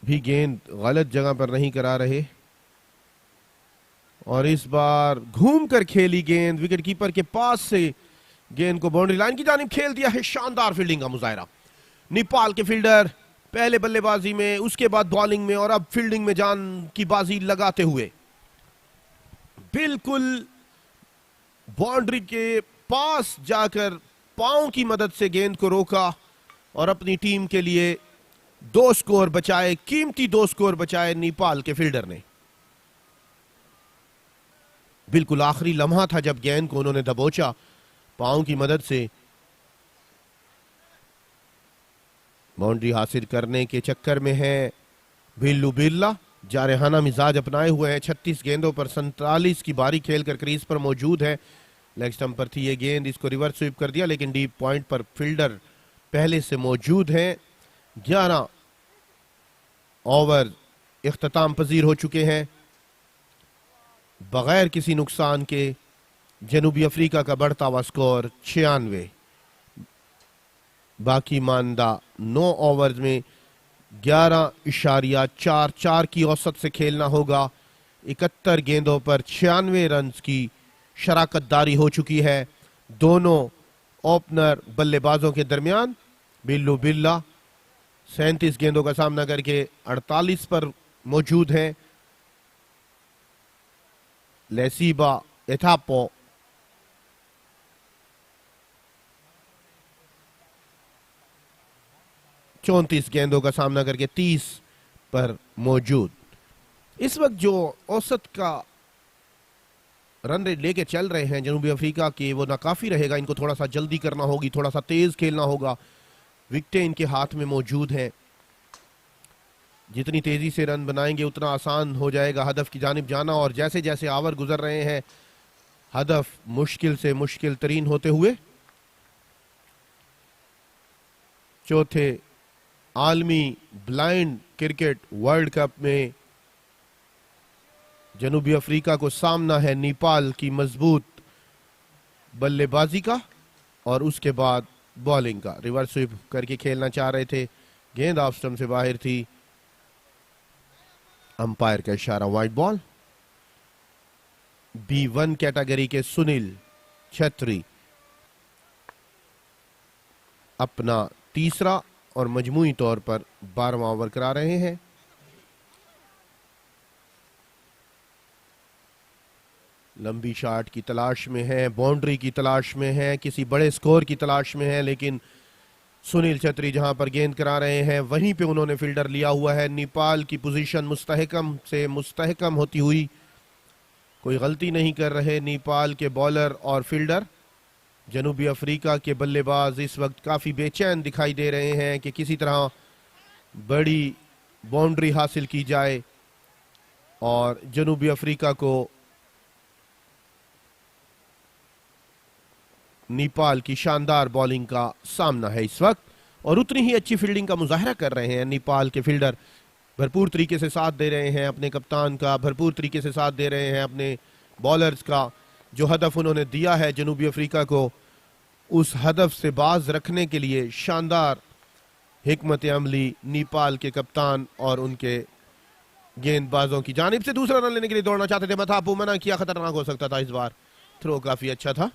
भी गेंद गलत जगह पर नहीं करा रहे। और इस बार घूमकर खेली गेंद, विकेट कीपर के पास से गेंद को बाउंड्री लाइन की जानिब खेल दिया है। शानदार फील्डिंग का मुजाहरा नेपाल के फील्डर, पहले बल्लेबाजी में, उसके बाद बॉलिंग में और अब फील्डिंग में जान की बाजी लगाते हुए बिल्कुल बाउंड्री के पास जाकर पांव की मदद से गेंद को रोका और अपनी टीम के लिए 2 स्कोर बचाए, कीमती 2 स्कोर बचाए नेपाल के फील्डर ने। बिल्कुल आखिरी लम्हा था जब गेंद को उन्होंने दबोचा पांव की मदद से। बाउंड्री हासिल करने के चक्कर में है बिल्लू बिरला, जारहाना मिजाज अपनाए हुए हैं। 36 गेंदों पर 47 की बारी खेलकर क्रीज पर मौजूद है। लेग स्टंप पर थी ये गेंद, इसको रिवर्स स्वीप कर दिया, लेकिन डीप पॉइंट पर फील्डर पहले से मौजूद हैं। 11 ओवर इख्तिताम पजीर हो चुके हैं। बगैर किसी नुकसान के जनूबी अफ्रीका का बढ़ता हुआ स्कोर 96। बाकी मानदा 9 ओवर में 11.44 की औसत से खेलना होगा। 71 गेंदों पर 96 रन की शराकतदारी हो चुकी है दोनों ओपनर बल्लेबाजों के दरमियान। बिल्लू बिरला 37 गेंदों का सामना करके 48 पर मौजूद हैं। लेसीबा एथापो 34 गेंदों का सामना करके 30 पर मौजूद। इस वक्त जो औसत का रन रेट लेके चल रहे हैं जनूबी अफ्रीका के, वो नाकाफी रहेगा। इनको थोड़ा सा जल्दी करना होगी, थोड़ा सा तेज खेलना होगा। विकेटें इनके हाथ में मौजूद हैं। जितनी तेजी से रन बनाएंगे उतना आसान हो जाएगा हदफ की जानिब जाना। और जैसे जैसे ओवर गुजर रहे हैं हदफ मुश्किल से मुश्किल तरीन होते हुए। चौथे आलमी ब्लाइंड क्रिकेट वर्ल्ड कप में जनूबी अफ्रीका को सामना है नेपाल की मजबूत बल्लेबाजी का और उसके बाद बॉलिंग का। रिवर्स स्वीप करके खेलना चाह रहे थे, गेंद ऑफ स्टंप से बाहर थी। अंपायर का इशारा वाइड बॉल। B1 कैटेगरी के सुनील छेत्री अपना तीसरा और मजमूई तौर पर 12वां ओवर करा रहे हैं। लंबी शॉट की तलाश में है, बाउंड्री की तलाश में है, किसी बड़े स्कोर की तलाश में है, लेकिन सुनील छेत्री जहां पर गेंद करा रहे हैं वहीं पे उन्होंने फील्डर लिया हुआ है। नेपाल की पोजीशन मुस्तहकम से मुस्तहकम होती हुई, कोई गलती नहीं कर रहे नेपाल के बॉलर और फील्डर। जनूबी अफ्रीका के बल्लेबाज इस वक्त काफी बेचैन दिखाई दे रहे हैं कि किसी तरह बड़ी बाउंड्री हासिल की जाए और जनूबी अफ्रीका को नेपाल की शानदार बॉलिंग का सामना है इस वक्त। और उतनी ही अच्छी फील्डिंग का मुजाहरा कर रहे हैं नेपाल के फील्डर, भरपूर तरीके से साथ दे रहे हैं अपने कप्तान का, भरपूर तरीके से साथ दे रहे हैं अपने बॉलर्स का। जो हदफ उन्होंने दिया है जनूबी अफ्रीका को, उस हदफ से बाज रखने के लिए शानदार हिकमत अमली नेपाल के कप्तान और उनके गेंदबाजों की जानिब से। दूसरा रन लेने के लिए दौड़ना चाहते थे, मथापू मना किया, खतरनाक हो सकता था इस बार। थ्रो काफी अच्छा था।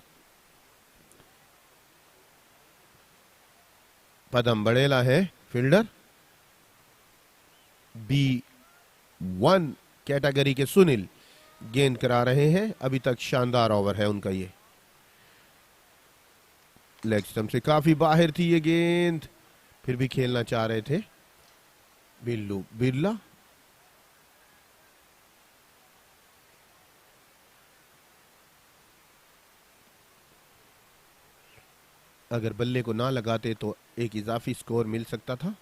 पदम बड़ेला है फील्डर। B1 कैटेगरी के सुनील गेंद करा रहे हैं। अभी तक शानदार ओवर है उनका ये। लेग स्टंप से काफी बाहर थी ये गेंद, फिर भी खेलना चाह रहे थे बिल्लू बिरला। अगर बल्ले को ना लगाते तो एक इजाफी स्कोर मिल सकता था।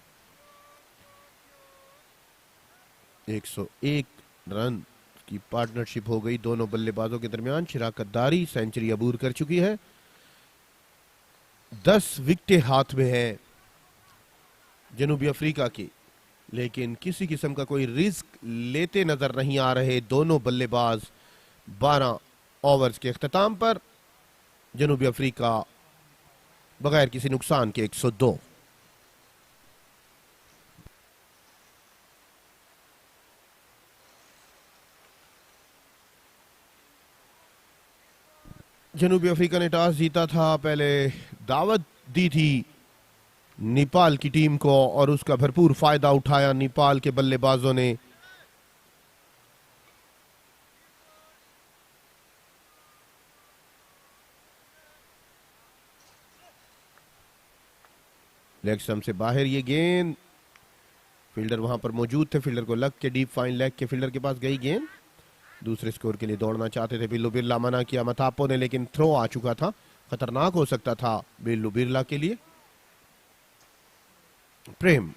101 रन की पार्टनरशिप हो गई दोनों बल्लेबाजों के दरमियान। शिराकत दारी सेंचुरी अबूर कर चुकी है। 10 विकेटें हाथ में है जनूबी अफ्रीका की, लेकिन किसी किस्म का कोई रिस्क लेते नजर नहीं आ रहे दोनों बल्लेबाज। 12 ओवर्स के इख्तिताम पर जनूबी अफ्रीका बगैर किसी नुकसान के 102। जनूबी अफ्रीका ने टॉस जीता था, पहले दावत दी थी नेपाल की टीम को और उसका भरपूर फायदा उठाया नेपाल के बल्लेबाजों ने। लेग स्टंप से बाहर ये गेंद, फील्डर वहां पर मौजूद थे, फील्डर को लग के डीप फाइन लेग के फील्डर के पास गई गेंद। दूसरे स्कोर के लिए दौड़ना चाहते थे बिल्लू बिरला, मना किया मथापो ने, लेकिन थ्रो आ चुका था, खतरनाक हो सकता था बिल्लू बिरला के लिए। प्रेम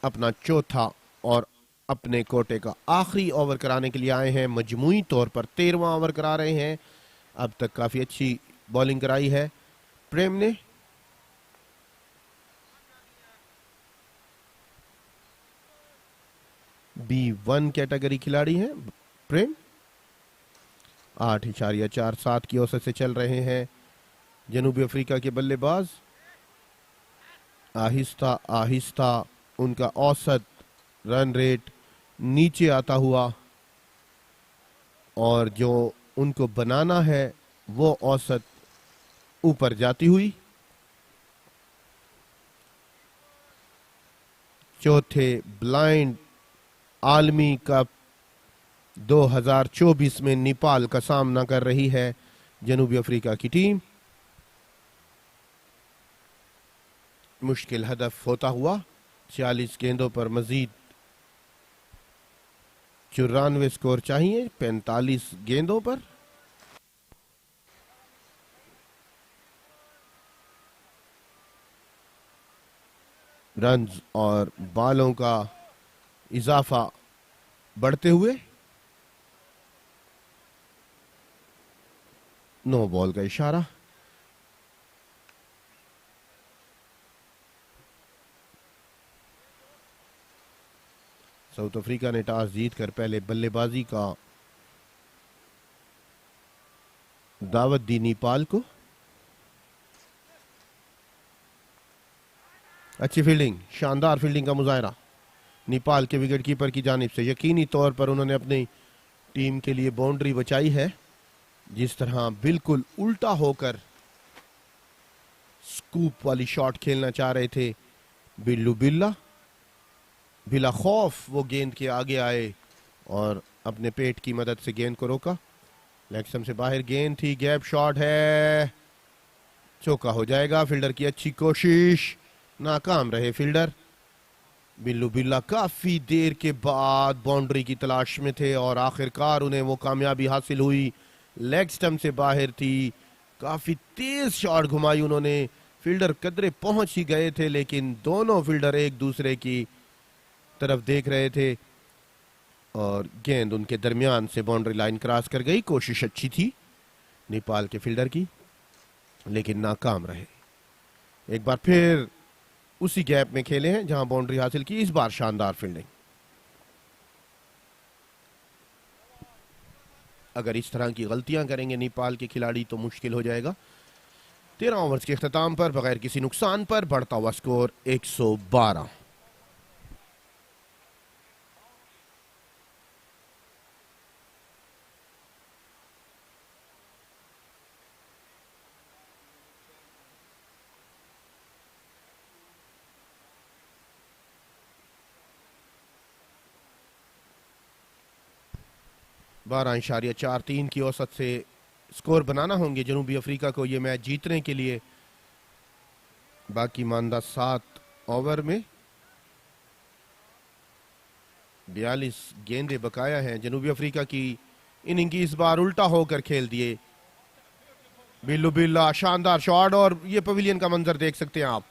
अपना चौथा और अपने कोटे का आखिरी ओवर कराने के लिए आए हैं। मजमूई तौर पर 13वां ओवर करा रहे हैं। अब तक काफी अच्छी बॉलिंग कराई है प्रेम ने। B1 कैटेगरी खिलाड़ी हैं प्रेम। 8.47 की औसत से चल रहे हैं जनूबी अफ्रीका के बल्लेबाज। आहिस्ता आहिस्ता उनका औसत रन रेट नीचे आता हुआ और जो उनको बनाना है वो औसत ऊपर जाती हुई। चौथे ब्लाइंड आलमी कप 2024 में नेपाल का सामना कर रही है जनूबी अफ्रीका की टीम। मुश्किल हदफ होता हुआ 40 गेंदों पर मजीद 94 स्कोर चाहिए 45 गेंदों पर। रन्स और बालों का इजाफा बढ़ते हुए। नो बॉल का इशारा। साउथ अफ्रीका ने टॉस जीतकर पहले बल्लेबाजी का दावत दी नेपाल को। अच्छी फील्डिंग, शानदार फील्डिंग का मुजाहरा नेपाल के विकेट कीपर की जानिब से। यकीनी तौर पर उन्होंने अपनी टीम के लिए बाउंड्री बचाई है जिस तरह बिल्कुल उल्टा होकर स्कूप वाली शॉट खेलना चाह रहे थे बिल्लू बिल्ला, बिला खौफ वो गेंद के आगे आए और अपने पेट की मदद से गेंद को रोका। लेग स्टंप से बाहर गेंद थी, गैप शॉट है, चौका हो जाएगा। फील्डर की अच्छी कोशिश, नाकाम रहे फील्डर। बिल्लू बिल्ला काफी देर के बाद बाउंड्री की तलाश में थे और आखिरकार उन्हें वो कामयाबी हासिल हुई। लेग स्टंप से बाहर थी, काफी तेज शॉट घुमाई उन्होंने, फील्डर कदरे पहुंच ही गए थे लेकिन दोनों फील्डर एक दूसरे की तरफ देख रहे थे और गेंद उनके दरमियान से बाउंड्री लाइन क्रॉस कर गई। कोशिश अच्छी थी नेपाल के फील्डर की लेकिन नाकाम रहे। एक बार फिर उसी गैप में खेले हैं जहां बाउंड्री हासिल की, इस बार शानदार फील्डिंग। अगर इस तरह की गलतियां करेंगे नेपाल के खिलाड़ी तो मुश्किल हो जाएगा। 13 ओवर्स के इख्तिताम पर बगैर किसी नुकसान पर बढ़ता हुआ स्कोर 112। बारह इशारिया 4-3 की औसत से स्कोर बनाना होंगे जनूबी अफ्रीका को ये मैच जीतने के लिए। बाकी मानदा 7 ओवर में 42 गेंदें बकाया हैं। जनूबी अफ्रीका की इनिंग की इस बार उल्टा होकर खेल दिए बिल्लू बिल्ला, शानदार शॉट और ये पवेलियन का मंजर देख सकते हैं आप।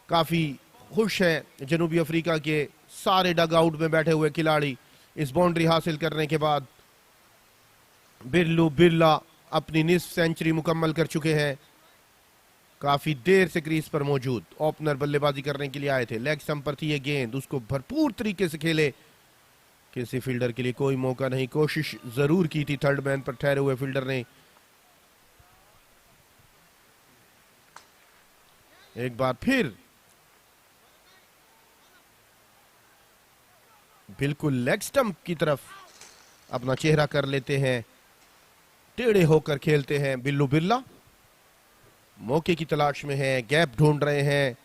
काफी खुश है जनूबी अफ्रीका के सारे डग आउट में बैठे हुए खिलाड़ी इस बाउंड्री हासिल करने के बाद। बिल्लू बिल्ला अपनी निस्फ सेंचुरी मुकम्मल कर चुके हैं, काफी देर से क्रीज पर मौजूद। ओपनर बल्लेबाजी करने के लिए आए थे, लेग स्टंप पर थी ये गेंद, उसको भरपूर तरीके से खेले, किसी फील्डर के लिए कोई मौका नहीं। कोशिश जरूर की थी थर्ड मैन पर ठहरे हुए फील्डर ने। एक बार फिर बिल्कुल लेग स्टंप की तरफ अपना चेहरा कर लेते हैं, टेढ़े होकर खेलते हैं बिल्लू बिल्ला। मौके की तलाश में है, गैप ढूंढ रहे हैं,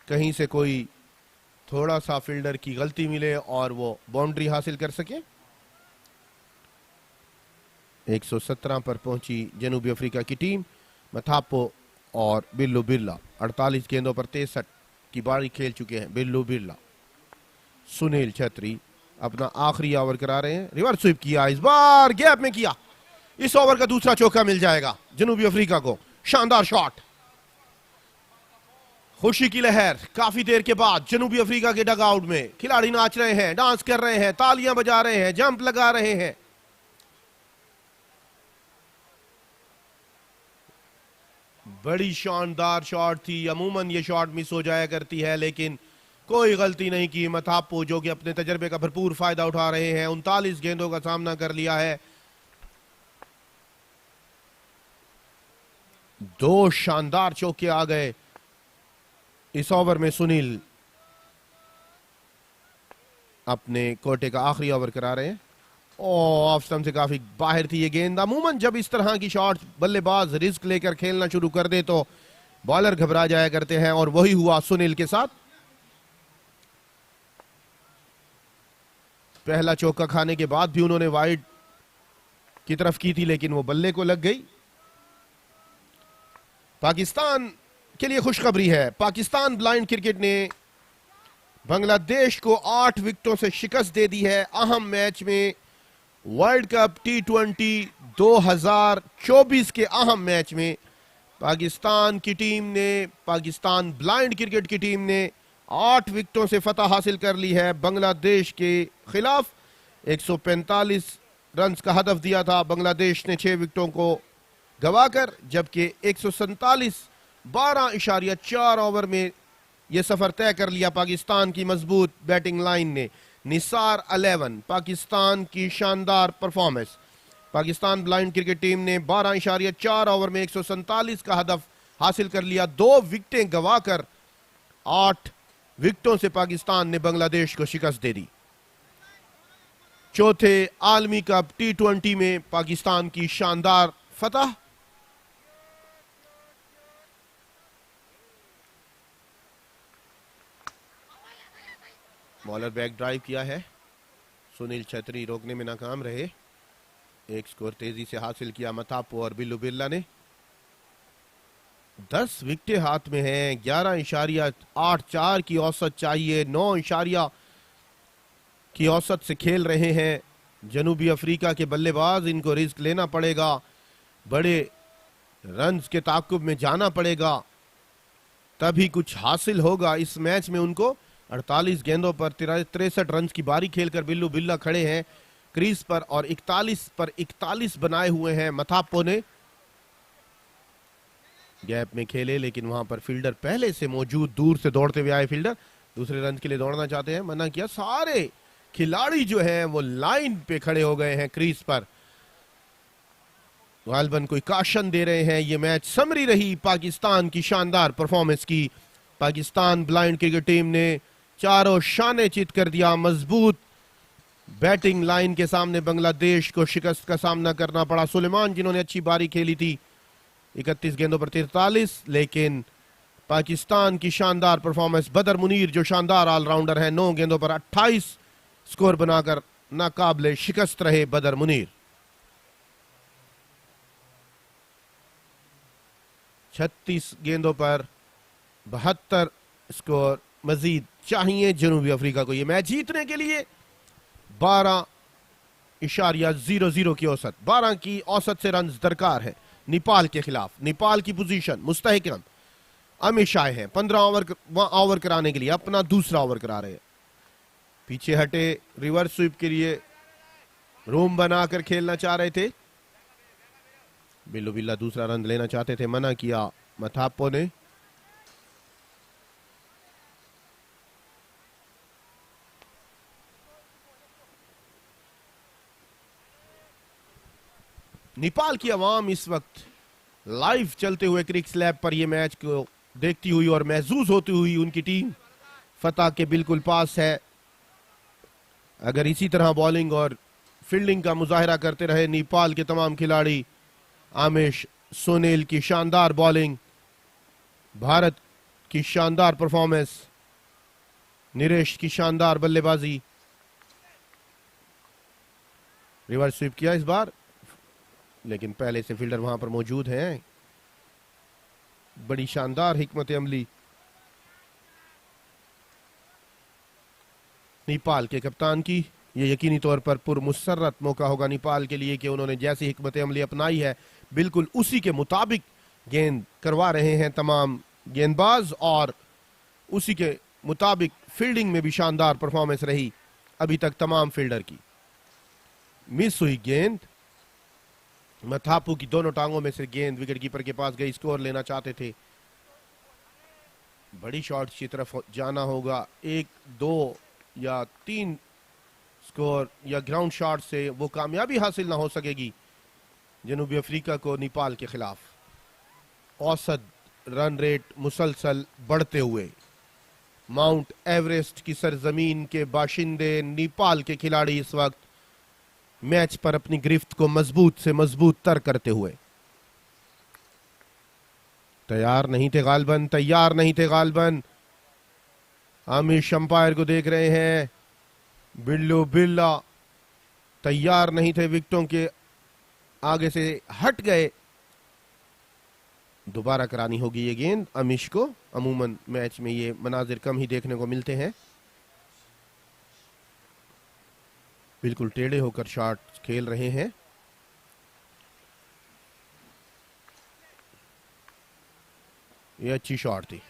कहीं से कोई थोड़ा सा फील्डर की गलती मिले और वो बाउंड्री हासिल कर सके। 117 पर पहुंची जनूबी अफ्रीका की टीम। मथापो और बिल्लू बिल्ला 48 गेंदों पर 63 की बारी खेल चुके हैं बिल्लू बिल्ला। सुनील छेत्री अपना आखिरी ओवर करा रहे हैं, रिवर्स स्वीप किया, इस बार गैप में किया। इस ओवर का दूसरा चौका मिल जाएगा जनूबी अफ्रीका को। शानदार शॉट, खुशी की लहर काफी देर के बाद जनूबी अफ्रीका के डग आउट में। खिलाड़ी नाच रहे हैं, डांस कर रहे हैं, तालियां बजा रहे हैं, जंप लगा रहे हैं। बड़ी शानदार शॉट थी। अमूमन ये शॉट मिस हो जाया करती है लेकिन कोई गलती नहीं की मथापो, जो कि अपने तजर्बे का भरपूर फायदा उठा रहे हैं। 39 गेंदों का सामना कर लिया है। 2 शानदार चौके आ गए इस ओवर में। सुनील अपने कोटे का आखिरी ओवर करा रहे हैं। ऑफ स्टंप से काफी बाहर थी ये गेंद। अमूमन जब इस तरह की शॉट बल्लेबाज रिस्क लेकर खेलना शुरू कर दे तो बॉलर घबरा जाया करते हैं और वही हुआ सुनील के साथ। पहला चौका खाने के बाद भी उन्होंने वाइड की तरफ की थी लेकिन वो बल्ले को लग गई। पाकिस्तान के लिए खुशखबरी है, पाकिस्तान ब्लाइंड क्रिकेट ने बांग्लादेश को 8 विकेटों से शिकस्त दे दी है। अहम मैच में वर्ल्ड कप T20 2024 के अहम मैच में पाकिस्तान की टीम ने, पाकिस्तान ब्लाइंड क्रिकेट की टीम ने 8 विकेटों से फतह हासिल कर ली है बांग्लादेश के खिलाफ। 145 रन का हदफ दिया था बांग्लादेश ने 6 विकेटों को गवाकर, जबकि 147 12.4 ओवर में यह सफर तय कर लिया पाकिस्तान की मजबूत बैटिंग लाइन ने। निसार 11 पाकिस्तान की शानदार performance. Pakistan blind cricket team ने 12.4 ओवर में 147 का हदफ हासिल कर लिया। 2 विकेटें गवाकर 8 विकेटों से पाकिस्तान ने बांग्लादेश को शिकस्त दे दी। चौथे आलमी कप T20 में पाकिस्तान की शानदार फतह। बॉलर बैक ड्राइव किया है, सुनील छेत्री रोकने में नाकाम रहे। एक स्कोर तेजी से हासिल किया मथापो और बिल्लू बिरला ने। 10 विकेटें हाथ में हैं, 11.84 की औसत चाहिए, 9 की औसत से खेल रहे हैं जनूबी अफ्रीका के बल्लेबाज। इनको रिस्क लेना पड़ेगा, बड़े रन्स के ताकुब में जाना पड़ेगा, तभी कुछ हासिल होगा इस मैच में उनको। 48 गेंदों पर 63 रन की बारी खेलकर बिल्लू बिल्ला खड़े हैं क्रीज पर और 41 पर 41 बनाए हुए हैं मथापो ने। गैप में खेले लेकिन वहां पर फील्डर पहले से मौजूद, दूर से दौड़ते हुए आए फील्डर, दूसरे रन के लिए दौड़ना चाहते हैं, मना किया। सारे खिलाड़ी जो हैं वो लाइन पे खड़े हो गए हैं क्रीज पर, गालिबन कोई काशन दे रहे हैं। ये मैच समरी रही पाकिस्तान की शानदार परफॉर्मेंस की। पाकिस्तान ब्लाइंड क्रिकेट टीम ने चारों शाने चित कर दिया। मजबूत बैटिंग लाइन के सामने बांग्लादेश को शिकस्त का सामना करना पड़ा। सुलेमान जिन्होंने अच्छी बारी खेली थी 31 गेंदों पर 43, लेकिन पाकिस्तान की शानदार परफॉर्मेंस। बदर मुनीर जो शानदार ऑलराउंडर है, 9 गेंदों पर 28 स्कोर बनाकर नाकाबिले शिकस्त रहे बदर मुनीर। 36 गेंदों पर 72 स्कोर मजीद चाहिए जनूबी अफ्रीका को ये मैच जीतने के लिए। 12.00 की औसत, 12 की औसत से रन दरकार है नेपाल के खिलाफ। नेपाल की पोजीशन मुस्तहकम अमिश आए हैं 15 ओवर कराने के लिए, अपना दूसरा ओवर करा रहे हैं। पीछे हटे, रिवर्स स्वीप के लिए रूम बनाकर खेलना चाह रहे थे। बिल्लू बिल्ला दूसरा रन लेना चाहते थे, मना किया मथापो ने। नेपाल की आवाम इस वक्त लाइव चलते हुए क्रिक स्लैब पर यह मैच को देखती हुई और महसूस होती हुई उनकी टीम फतह के बिल्कुल पास है। अगर इसी तरह बॉलिंग और फील्डिंग का मुजाहिरा करते रहे नेपाल के तमाम खिलाड़ी, आमिश, सुनील की शानदार बॉलिंग, भारत की शानदार परफॉर्मेंस, निरेश की शानदार बल्लेबाजी। रिवर्स स्वीप किया इस बार, लेकिन पहले से फील्डर वहां पर मौजूद हैं। बड़ी शानदार हिकमत अमली नेपाल के कप्तान की। यह यकीनी तौर पर पुरमुसर्रत मौका होगा नेपाल के लिए कि उन्होंने जैसी हिकमत अमली अपनाई है बिल्कुल उसी के मुताबिक गेंद करवा रहे हैं तमाम गेंदबाज, और उसी के मुताबिक फील्डिंग में भी शानदार परफॉर्मेंस रही अभी तक तमाम फील्डर की। मिस हुई गेंद, मथापू की दोनों टांगों में से गेंद विकेटकीपर के पास गई, स्कोर लेना चाहते थे। बड़ी शॉट की तरफ जाना होगा, 1, 2 या 3 स्कोर या ग्राउंड शॉट से वो कामयाबी हासिल ना हो सकेगी जनूबी अफ्रीका को नेपाल के खिलाफ। औसत रन रेट मुसलसल बढ़ते हुए, माउंट एवरेस्ट की सरजमीन के बाशिंदे नेपाल के खिलाड़ी इस वक्त मैच पर अपनी गिरफ्त को मजबूत से मजबूत तर करते हुए तैयार नहीं थे गालिबन, तैयार नहीं थे गालिबन। आमिश अंपायर को देख रहे हैं, बिल्लू बिल्ला तैयार नहीं थे, विकेटों के आगे से हट गए। दोबारा करानी होगी ये गेंद अमिश को। अमूमन मैच में ये मनाजिर कम ही देखने को मिलते हैं। बिल्कुल टेढ़े होकर शॉट खेल रहे हैं। ये अच्छी शॉट थी।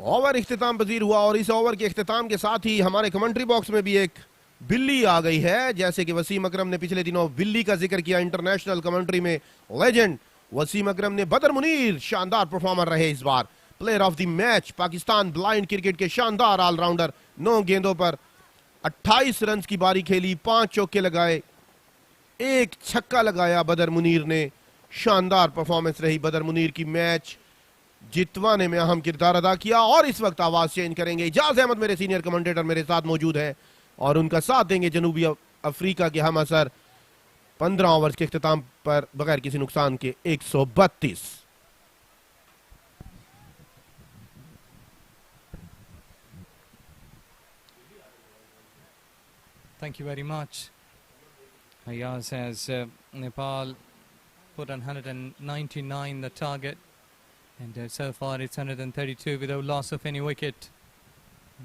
ओवर इख्तिताम पजीर हुआ और इस ओवर के इख्तिताम के साथ ही हमारे कमेंट्री बॉक्स में भी एक बिल्ली आ गई है। जैसे कि वसीम अकरम ने पिछले दिनों बिल्ली का जिक्र किया इंटरनेशनल कमेंट्री में, लेजेंड वसीम अकरम ने बदर मुनीर शानदार परफॉर्मर रहे इस बार, player of the match, Pakistan blind cricket के शानदार ऑलराउंडर। 9 गेंदों पर 28 रन की बारी खेली, 5 चौके लगाए, 1 छक्का लगाया बदर मुनीर ने। शानदार परफॉर्मेंस रही बदर मुनीर की। मैच जितवाने में अहम किरदार अदा किया। और इस वक्त आवाज चेंज करेंगे, इजाज अहमद मेरे सीनियर कमेंटेटर मेरे साथ मौजूद है और उनका साथ देंगे जनूबी अफ्रीका के हम असर 15 ओवर्स के इख्तिताम पर बगैर किसी नुकसान के 132। Thank you very much. Ayaz has Nepal put on 199 the target, and so far it's 132 without loss of any wicket.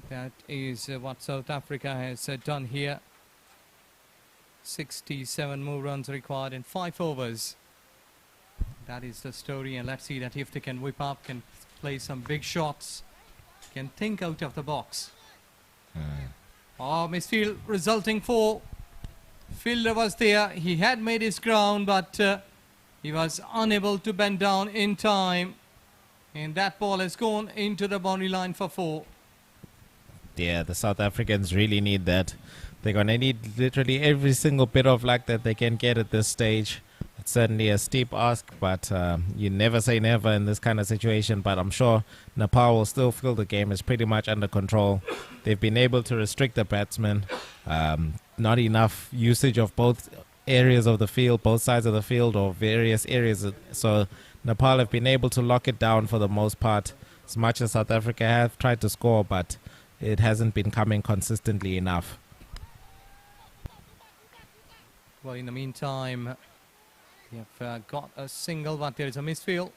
That is what South Africa has done here. 67 more runs required in 5 overs. That is the story, and let's see that if they can whip up, can play some big shots, can think out of the box. Misfield resulting for fielder was there. He had made his ground, but he was unable to bend down in time, and that ball has gone into the boundary line for 4. Yeah, the South Africans really need that. They're going to need literally every single bit of luck that they can get at this stage. It's certainly a steep ask, but you never say never in this kind of situation. But I'm sure Nepal will still feel the game is pretty much under control. They've been able to restrict the batsmen. Not enough usage of both areas of the field, both sides of the field, or various areas. So Nepal have been able to lock it down for the most part. As much as South Africa have tried to score, but it hasn't been coming consistently enough. Well, in the meantime, they have got a single, but there is a misfield,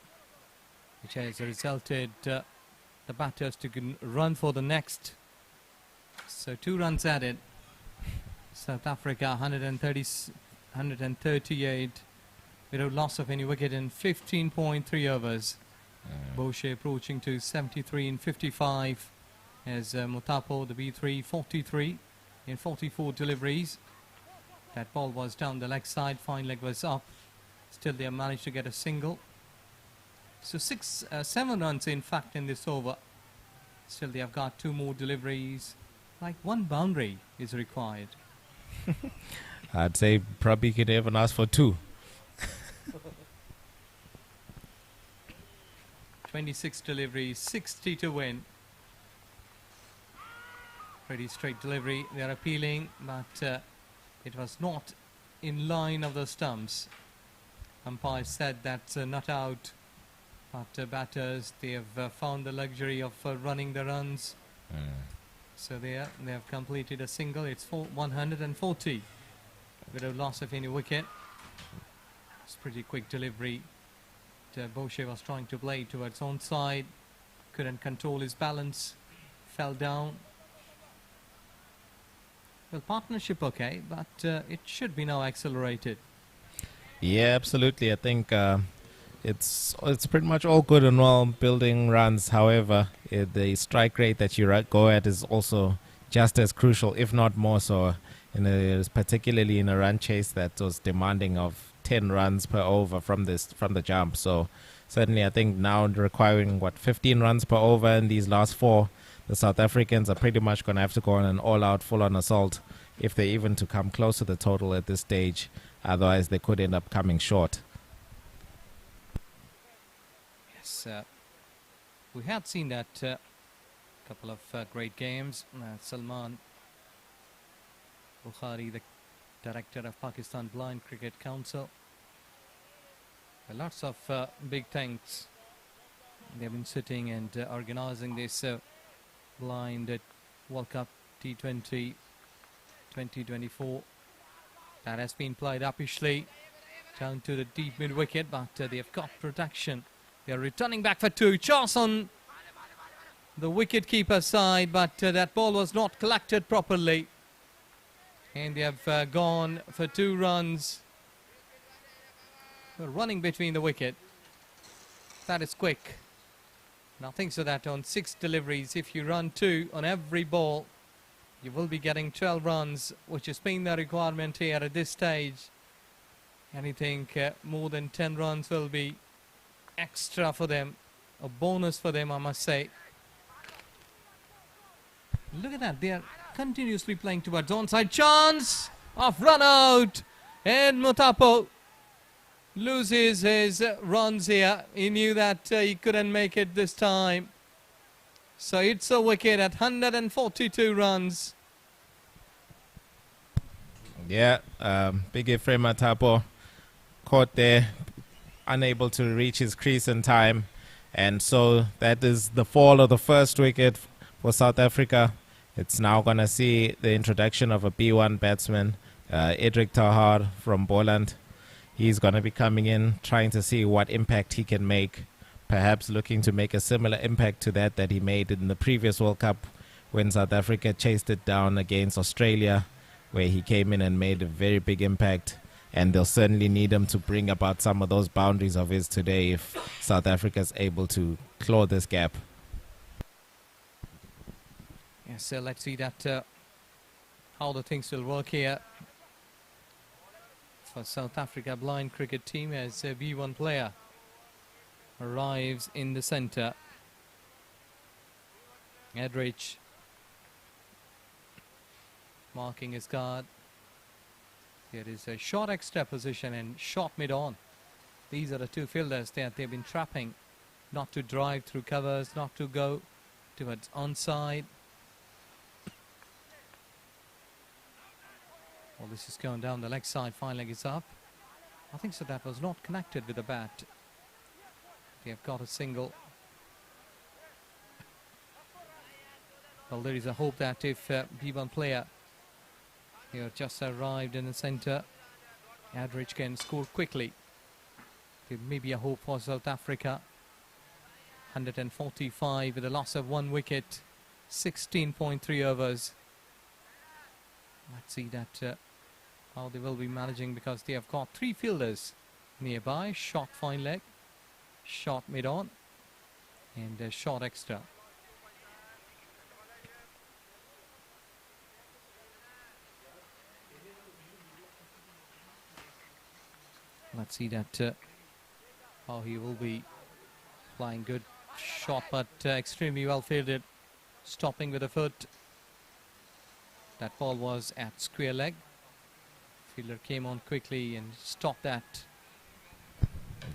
which has resulted the batters to run for the next. So 2 runs added. South Africa 138 without loss of any wicket in 15.3 overs. Boucher approaching to 73 in 55 as Mutapo, the B3, 43 in 44 deliveries. That ball was down the leg side, fine leg was up. Still they have managed to get a single. So 7 runs in fact in this over. Still they have got 2 more deliveries. Like 1 boundary is required. I'd say probably could even ask for 2. 26 deliveries, 60 to win. Pretty straight delivery. They are appealing, but it was not in line of the stumps. Umpire said that's not out, but batters, they have found the luxury of running the runs. So they have completed a single. It's 140 without loss of any wicket. It's pretty quick delivery. Boucher was trying to play towards onside, couldn't control his balance, fell down. Well, partnership okay, but it should be now accelerated. Yeah, absolutely. I think it's pretty much all good and well building runs. However, the strike rate that you go at is also just as crucial, if not more so, particularly in a run chase that was demanding of 10 runs per over from the jump. So certainly I think now requiring 15 runs per over in these last 4, the South Africans are pretty much going to have to go on an all-out full-on assault if they're even to come close to the total at this stage. Otherwise they could end up coming short. Yes, we had seen that couple of great games. Salman Bukhari, the director of Pakistan Blind Cricket Council. Lots of big tanks. They've been sitting and organizing this blind World Cup T20 2024. That has been played uppishly down to the deep mid wicket, but they have got protection. They are returning back for 2. Chance on the wicket keeper side, but that ball was not collected properly. And they have gone for 2 runs. Running between the wicket. That is quick. Nothing so that on 6 deliveries, if you run 2 on every ball, you will be getting 12 runs, which has been the requirement here at this stage. Anything more than 10 runs will be extra for them, a bonus for them, I must say. Look at that, they are continuously playing towards onside. Chance of run out, and Mutapo loses his runs here. He knew that he couldn't make it this time. So it's a wicket at 142 runs. Yeah, big Ephraim Matapo caught there, unable to reach his crease in time. And so that is the fall of the first wicket for South Africa. It's now going to see the introduction of a B1 batsman, Edric Tahar from Boland. He's going to be coming in, trying to see what impact he can make, perhaps looking to make a similar impact to that he made in the previous World Cup when South Africa chased it down against Australia, where he came in and made a very big impact. And they'll certainly need him to bring about some of those boundaries of his today if South Africa is able to claw this gap. Yes, so let's see that how the things will work here for South Africa blind cricket team as a B1 player arrives in the centre. Edrich marking his guard. There is a short extra position and short mid-on. These are the two fielders that they've been trapping, not to drive through covers, not to go towards onside. Well, this is going down the leg side, fine leg is up. I think so that was not connected with the bat. They have got a single. Well, there is a hope that if B1 player here just arrived in the centre, Adrich can score quickly. There may be a hope for South Africa. 145 with a loss of 1 wicket, 16.3 overs. Let's see that how they will be managing, because they have got 3 fielders nearby. Short fine leg, short mid-on and a short extra. Let's see that how he will be flying. Good shot, but extremely well fielded, stopping with a foot. That ball was at square leg. Fielder came on quickly and stopped that.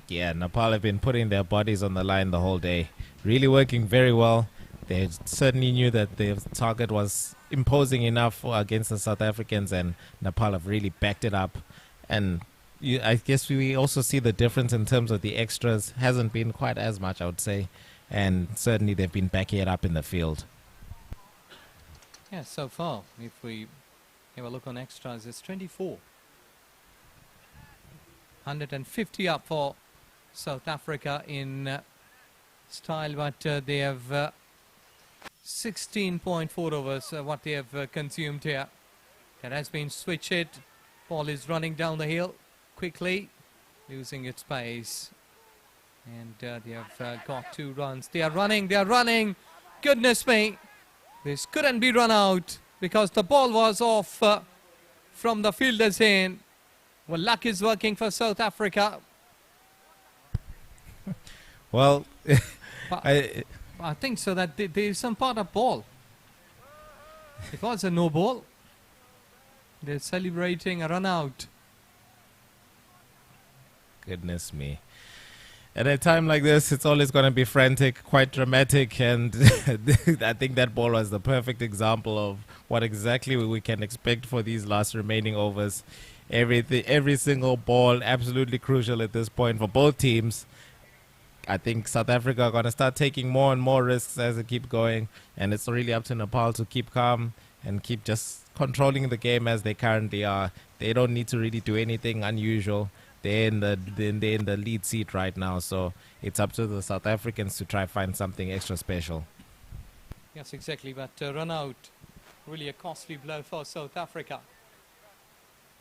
Yeah, Nepal have been putting their bodies on the line the whole day. Really working very well. They certainly knew that their target was imposing enough against the South Africans, and Nepal have really backed it up. And I guess we also see the difference in terms of the extras. Hasn't been quite as much, I would say. And certainly they've been backing it up in the field. Yeah, so far, if we have a look on extras, it's 24. 150 up for South Africa in style, but they have 16.4 overs, what they have consumed here. That has been switched. Ball is running down the hill quickly, losing its pace. And they have got 2 runs. They are running. Goodness me. This couldn't be run out because the ball was off from the fielder's hand. Well, luck is working for South Africa. Well, I think so that there is some part of ball. It was a no ball. They're celebrating a run out. Goodness me. At a time like this, it's always going to be frantic, quite dramatic, and I think that ball was the perfect example of what exactly we can expect for these last remaining overs. Every single ball absolutely crucial at this point for both teams. I think South Africa are going to start taking more and more risks as they keep going, and it's really up to Nepal to keep calm and keep just controlling the game as they currently are. They don't need to really do anything unusual. They're in the lead seat right now, so it's up to the South Africans to try find something extra special. Yes, exactly, but run out, really a costly blow for South Africa.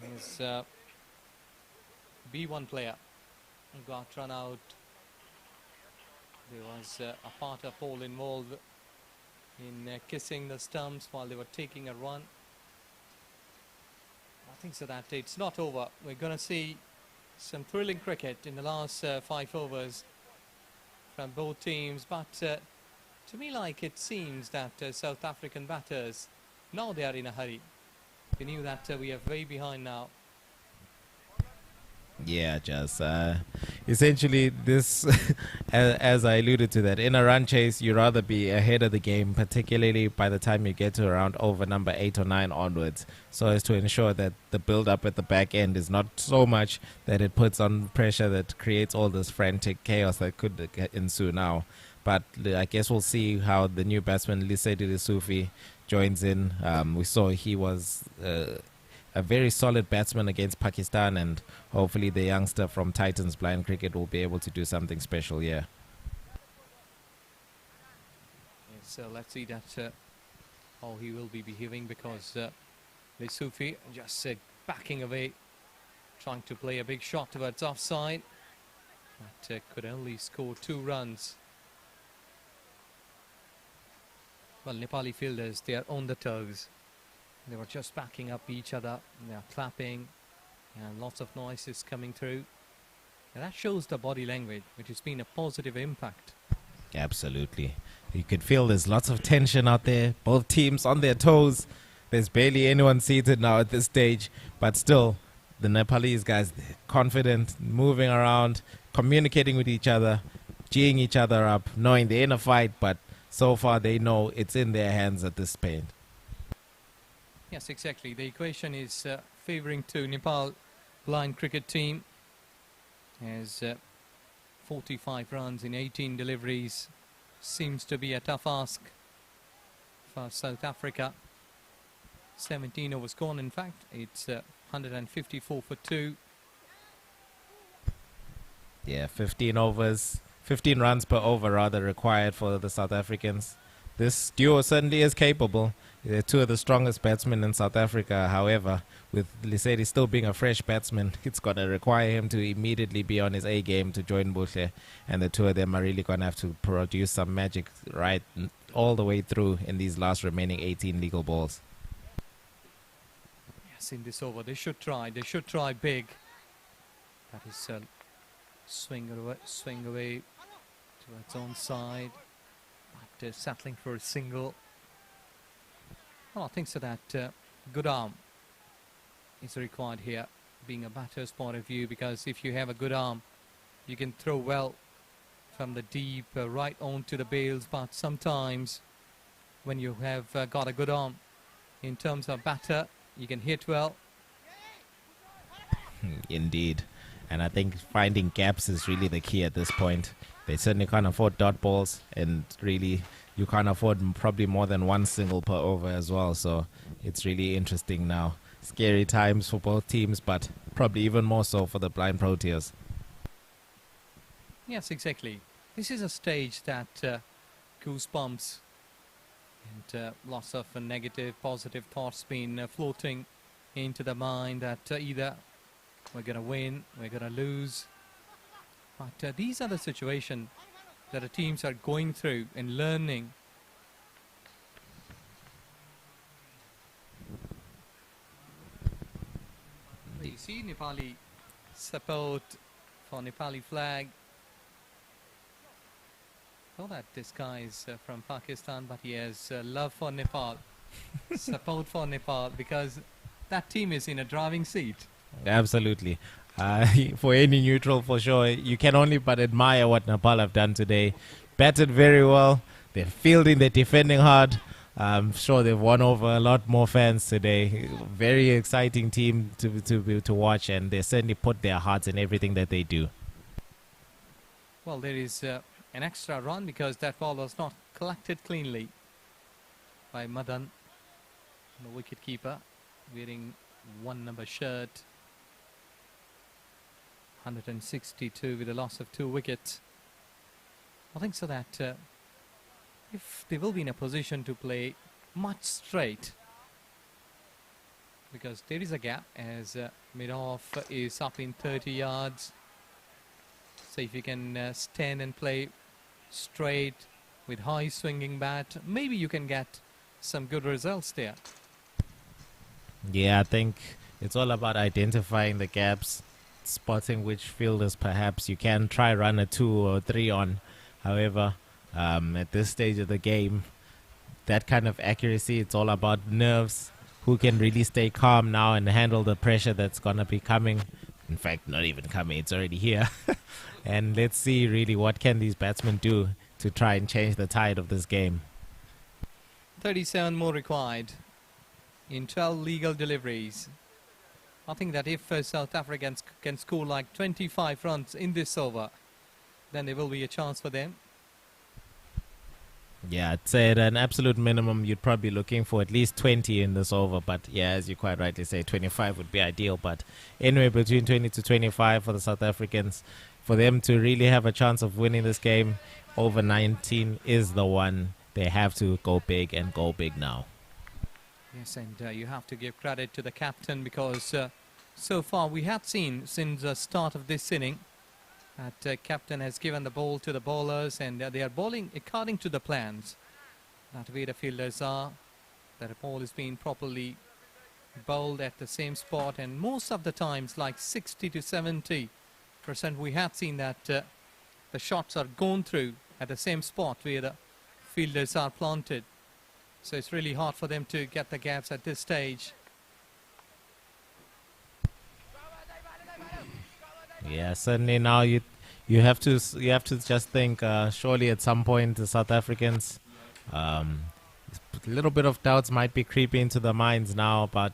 His B1 player got run out. There was a part of ball involved in kissing the stumps while they were taking a run. I think so that it's not over. We're going to see some thrilling cricket in the last 5 overs from both teams, but to me, like, it seems that South African batters, now they are in a hurry. They knew that we are way behind now. Yeah, just essentially this, as I alluded to that, in a run chase, you'd rather be ahead of the game, particularly by the time you get to around over number 8 or 9 onwards, so as to ensure that the build-up at the back end is not so much that it puts on pressure that creates all this frantic chaos that could ensue now. But I guess we'll see how the new batsman, Lisedi Sufi, joins in. We saw he was a very solid batsman against Pakistan, and hopefully the youngster from Titans Blind Cricket will be able to do something special here. So let's see that how he will be behaving, because Sufi just backing away, trying to play a big shot towards offside, but could only score 2 runs. Well, Nepali fielders, they are on the toes. They were just backing up each other. They are clapping, and lots of noises coming through. And that shows the body language, which has been a positive impact. Absolutely. You could feel there's lots of tension out there. Both teams on their toes. There's barely anyone seated now at this stage. But still, the Nepalese guys, they're confident, moving around, communicating with each other, geeing each other up, knowing they're in a fight, but so far they know it's in their hands at this point. Yes, exactly. The equation is favouring to Nepal blind cricket team, as 45 runs in 18 deliveries seems to be a tough ask for South Africa. 17 overs gone, in fact. It's 154 for 2. Yeah, 15 overs, 15 runs per over rather required for the South Africans. This duo certainly is capable. They're 2 of the strongest batsmen in South Africa. However, with Lisedi still being a fresh batsman, it's going to require him to immediately be on his A game to join Buhle. And the 2 of them are really going to have to produce some magic right all the way through in these last remaining 18 legal balls. Yes, in this over, they should try. They should try big. That is swing away towards onside. But settling for a single. Well, I think so that good arm is required here, being a batter's point of view, because if you have a good arm, you can throw well from the deep right onto the bails, but sometimes when you have got a good arm in terms of batter, you can hit well. Indeed. And I think finding gaps is really the key at this point. They certainly can't afford dot balls, and really you can't afford probably more than 1 single per over as well. So it's really interesting now. Scary times for both teams, but probably even more so for the blind Proteas. Yes, exactly. This is a stage that goosebumps and lots of negative, positive thoughts been floating into the mind that either we're going to win, we're going to lose. But these are the situations that the teams are going through and learning. You see Nepali support for Nepali flag. Know that this guy is from Pakistan, but he has love for Nepal, support for Nepal, because that team is in a driving seat. Absolutely. For any neutral, for sure, you can only but admire what Nepal have done today. Batted very well. They're fielding, they're defending hard. I'm sure they've won over a lot more fans today. Very exciting team to watch, and they certainly put their hearts in everything that they do. Well, there is an extra run because that ball was not collected cleanly by Madan, the wicket-keeper, wearing 1 number shirt. 162 with a loss of 2 wickets. I think so that if they will be in a position to play much straight, because there is a gap as mid-off is up in 30 yards. So if you can stand and play straight with high swinging bat, maybe you can get some good results there. Yeah, I think it's all about identifying the gaps, spotting which fielders perhaps you can try run a 2 or 3 on. However, at this stage of the game, that kind of accuracy, it's all about nerves. Who can really stay calm now and handle the pressure that's going to be coming In fact, not even coming, it's already here. And let's see really what can these batsmen do to try and change the tide of this game. 37 more required in 12 legal deliveries. I think that if South Africans can score like 25 runs in this over, then there will be a chance for them. Yeah, I'd say at an absolute minimum, you'd probably be looking for at least 20 in this over. But yeah, as you quite rightly say, 25 would be ideal. But anyway, between 20 to 25 for the South Africans, for them to really have a chance of winning this game, over 19 is the one. They have to go big and go big now. Yes, and you have to give credit to the captain, because so far we have seen since the start of this inning that captain has given the ball to the bowlers, and they are bowling according to the plans. That way the fielders are, that the ball is being properly bowled at the same spot, and most of the times, like 60 to 70%, we have seen that the shots are gone through at the same spot where the fielders are planted. So it's really hard for them to get the gaps at this stage. Yeah, certainly now you have to just think surely at some point the South Africans, a little bit of doubts might be creeping into their minds now, but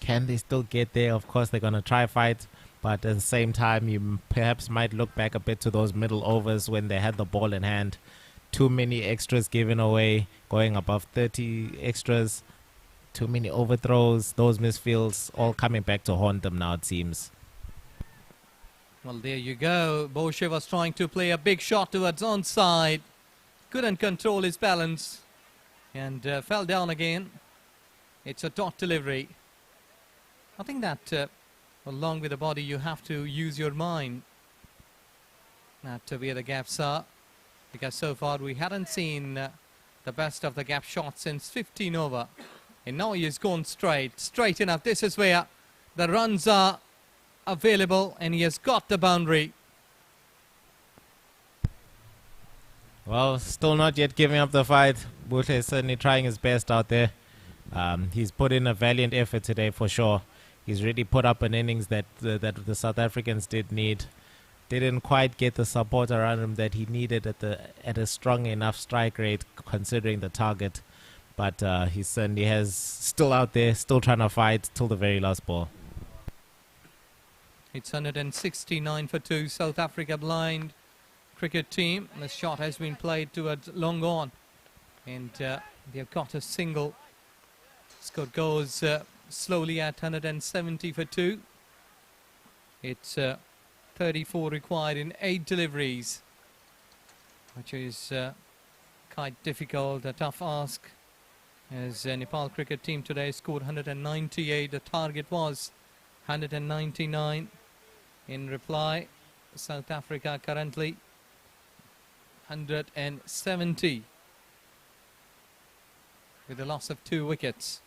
can they still get there? Of course they're going to try fight, but at the same time you perhaps might look back a bit to those middle overs when they had the ball in hand. Too many extras given away, going above 30 extras, too many overthrows, those misfields all coming back to haunt them now, it seems. Well, there you go. Boucher was trying to play a big shot towards onside. Couldn't control his balance and fell down again. It's a dot delivery. I think that along with the body, you have to use your mind at where the gaps are, because so far we hadn't seen the best of the gap shots since 15 over. And now he has gone straight enough. This is where the runs are available, and he has got the boundary. Well, still not yet giving up the fight. Boucher is certainly trying his best out there. He's put in a valiant effort today for sure. He's really put up an innings that the South Africans did need. Didn't quite get the support around him that he needed at a strong enough strike rate considering the target. But he certainly has still out there, still trying to fight till the very last ball. It's 169 for 2, South Africa blind cricket team. The shot has been played towards long on, and they've got a single. Score goes slowly at 170 for 2. It's 34 required in 8 deliveries, which is quite difficult, a tough ask, as Nepal cricket team today scored 198. The target was 199. In reply, South Africa currently 170 with the loss of 2 wickets.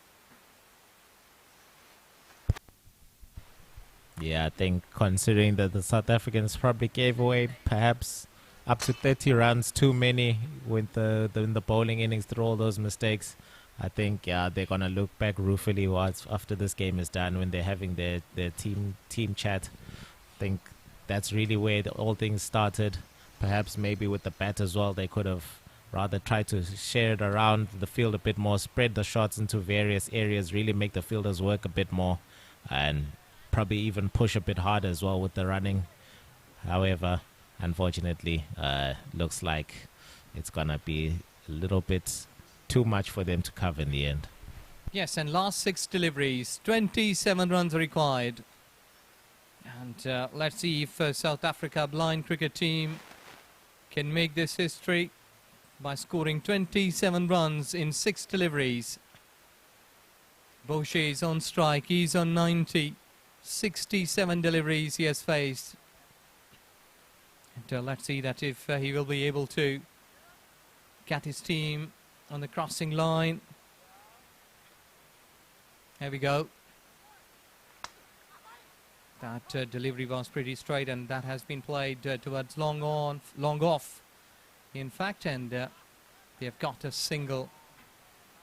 Yeah, I think considering that the South Africans probably gave away perhaps up to 30 runs too many with in the bowling innings through all those mistakes, I think they're going to look back ruefully after this game is done when they're having their team chat. I think that's really where all things started. Perhaps maybe with the bat as well, they could have rather tried to share it around the field a bit more, spread the shots into various areas, really make the fielders work a bit more, and probably even push a bit harder as well with the running. However, unfortunately, looks like it's going to be a little bit too much for them to cover in the end. Yes, and last 6 deliveries, 27 runs required. And let's see if South Africa blind cricket team can make this history by scoring 27 runs in 6 deliveries. Boucher is on strike, he's on 90. 67 deliveries he has faced. And let's see that if he will be able to get his team on the crossing line. There we go. That delivery was pretty straight, and that has been played towards long off, in fact, and they have got a single.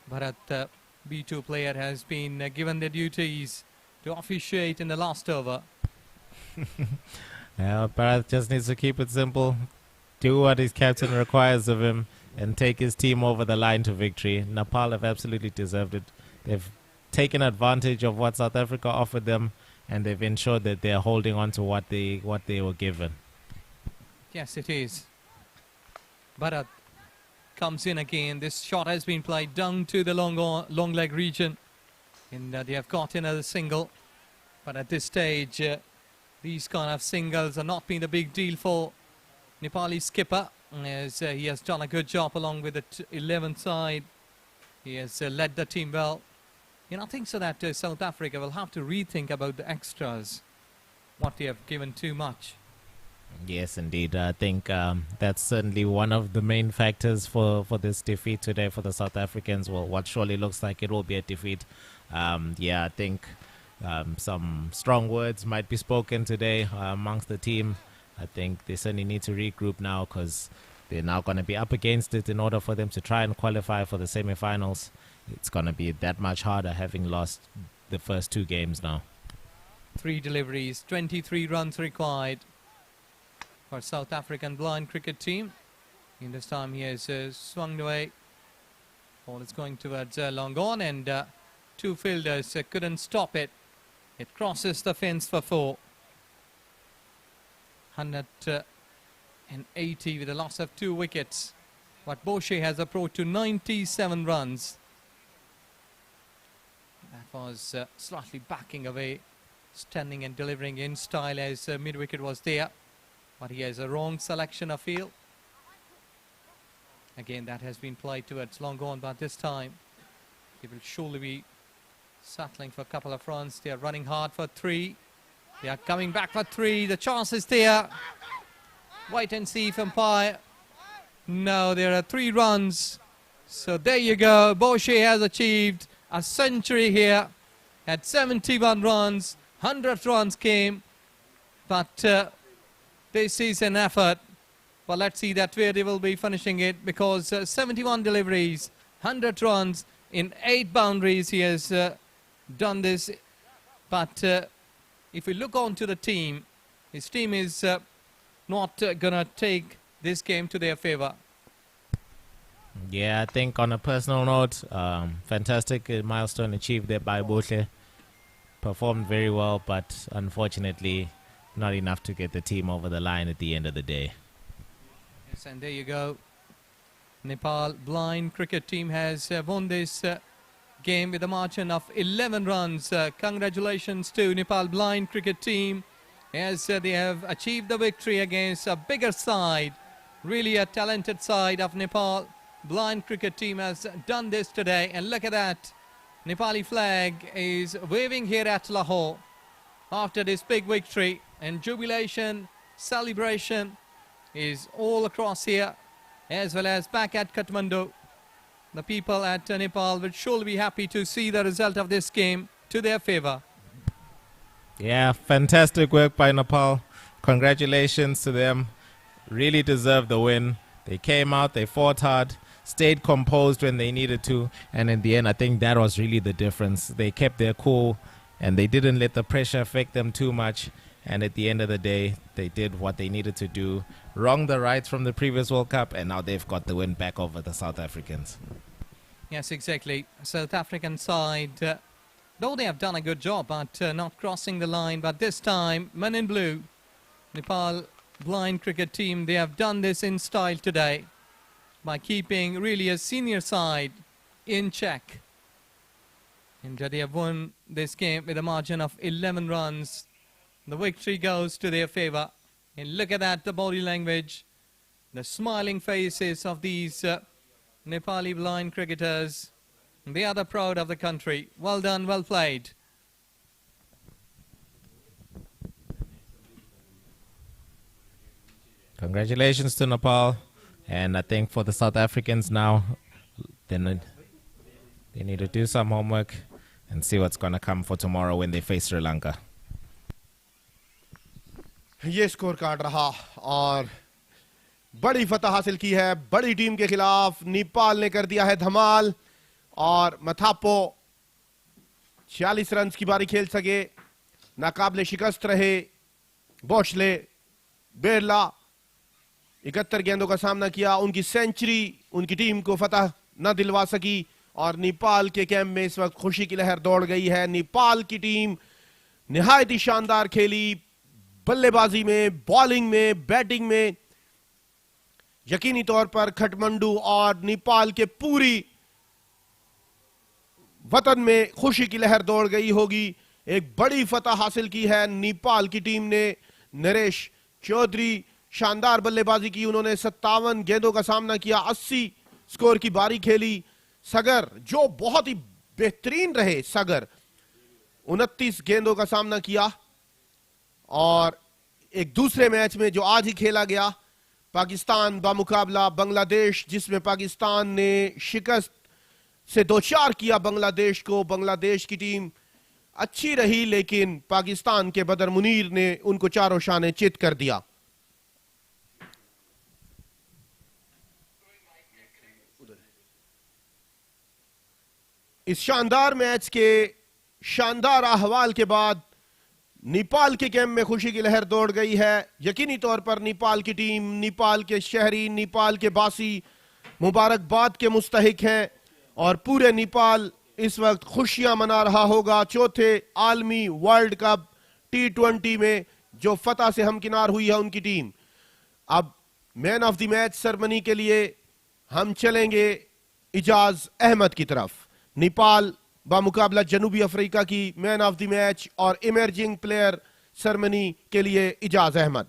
But the B2 player has been given the duties to officiate in the last over. Bharat just needs to keep it simple, do what his captain requires of him, and take his team over the line to victory. Nepal have absolutely deserved it. They've taken advantage of what South Africa offered them, and they've ensured that they're holding on to what they were given. Yes, it is. Bharat comes in again. This shot has been played down to the long leg region, and they have got another single. But at this stage, these kind of singles are not being a big deal for Nepali skipper, as he has done a good job along with the 11th side. He has led the team well. I think so that South Africa will have to rethink about the extras, what they have given too much. Yes, indeed. I think that's certainly one of the main factors for this defeat today for the South Africans. Well, what surely looks like it will be a defeat. I think some strong words might be spoken today amongst the team. I think they certainly need to regroup now, because they're now going to be up against it in order for them to try and qualify for the semi-finals. It's going to be that much harder, having lost the first 2 games now. 3 deliveries, 23 runs required for South African blind cricket team. In this time he has swung away. Ball is going towards long on, and 2 fielders couldn't stop it. It crosses the fence for 4. 180 with a loss of 2 wickets. But Boshe has approached to 97 runs. That was slightly backing away, standing and delivering in style as mid-wicket was there. But he has a wrong selection of field. Again, that has been played towards long on, but this time he will surely be settling for a couple of runs. They are running hard for 3. They are coming back for 3. The chance is there. Wait and see if umpire. No, there are 3 runs. So there you go. Boshe has achieved a century here at 71 runs. 100 runs came. But this is an effort. But let's see that where they will be finishing it, because 71 deliveries, 100 runs in 8 boundaries. He has done this. But if we look on to the team, his team is not going to take this game to their favor. Yeah, I think on a personal note, fantastic milestone achieved there by Boshe. Performed very well, but unfortunately not enough to get the team over the line at the end of the day. Yes, and there you go. Nepal blind cricket team has won this game with a margin of 11 runs. Congratulations to Nepal blind cricket team, as they have achieved the victory against a bigger side. Really a talented side of Nepal. Blind cricket team has done this today, and look at that. Nepali flag is waving here at Lahore after this big victory, and jubilation, celebration is all across here, as well as back at Kathmandu. The people at Nepal will surely be happy to see the result of this game to their favor. Yeah, fantastic work by Nepal. Congratulations to them. Really deserved the win. They came out, they fought hard, stayed composed when they needed to, and in the end, I think that was really the difference. They kept their cool, and they didn't let the pressure affect them too much. And at the end of the day, they did what they needed to do, wronged the rights from the previous World Cup, and now they've got the win back over the South Africans. Yes, exactly. South African side, though they have done a good job at not crossing the line, but this time, men in blue, Nepal blind cricket team, they have done this in style today by keeping really a senior side in check. And they have won this game with a margin of 11 runs. The victory goes to their favor. And look at that, the body language, the smiling faces of these Nepali blind cricketers. They are the proud of the country. Well done, well played. Congratulations to Nepal. And I think for the South Africans now, they need to do some homework and see what's going to come for tomorrow when they face Sri Lanka. ये score card रहा और बड़ी फतह हासिल की है बड़ी team के खिलाफ। नेपाल ने कर दिया है धमाल और मथापो 46 रन की बारी खेल सके, नाकाबिले शिकस्त रहे बॉशले, बेरला 71 गेंदों का सामना किया। उनकी सेंचुरी उनकी टीम को फतह न दिलवा सकी और नेपाल के कैंप में इस वक्त खुशी की लहर दौड़ गई है। नेपाल की टीम निहायत ही शानदार खेली, बल्लेबाजी में, बॉलिंग में, बैटिंग में। यकीनी तौर पर खटमंडू और नेपाल के पूरी वतन में खुशी की लहर दौड़ गई होगी। एक बड़ी फतह हासिल की है नेपाल की टीम ने। नरेश चौधरी शानदार बल्लेबाजी की, उन्होंने 57 गेंदों का सामना किया, 80 स्कोर की बारी खेली। सगर जो बहुत ही बेहतरीन रहे, सगर 29 गेंदों का सामना किया। और एक दूसरे मैच में जो आज ही खेला गया, पाकिस्तान बामुकाबला बांग्लादेश, जिसमें पाकिस्तान ने शिकस्त से दोचार किया बांग्लादेश को। बांग्लादेश की टीम अच्छी रही लेकिन पाकिस्तान के बदर मुनीर ने उनको चारों शाने चित कर दिया। इस शानदार मैच के शानदार अहवाल के बाद नेपाल के कैंप में खुशी की लहर दौड़ गई है। यकीनी तौर पर नेपाल की टीम, नेपाल के शहरी, नेपाल के बासी मुबारकबाद के मुस्तहिक हैं और पूरे नेपाल इस वक्त खुशियां मना रहा होगा। चौथे आलमी वर्ल्ड कप T20 में जो फतह से हमकिनार हुई है उनकी टीम। अब man of the match ceremony के लिए हम चलेंगे इजाज अहमद की तरफ। नेपाल बामुकाबला जनूबी अफ्रीका की मैन ऑफ द मैच और इमर्जिंग प्लेयर सेरेमनी के लिए Ijaz Ahmad.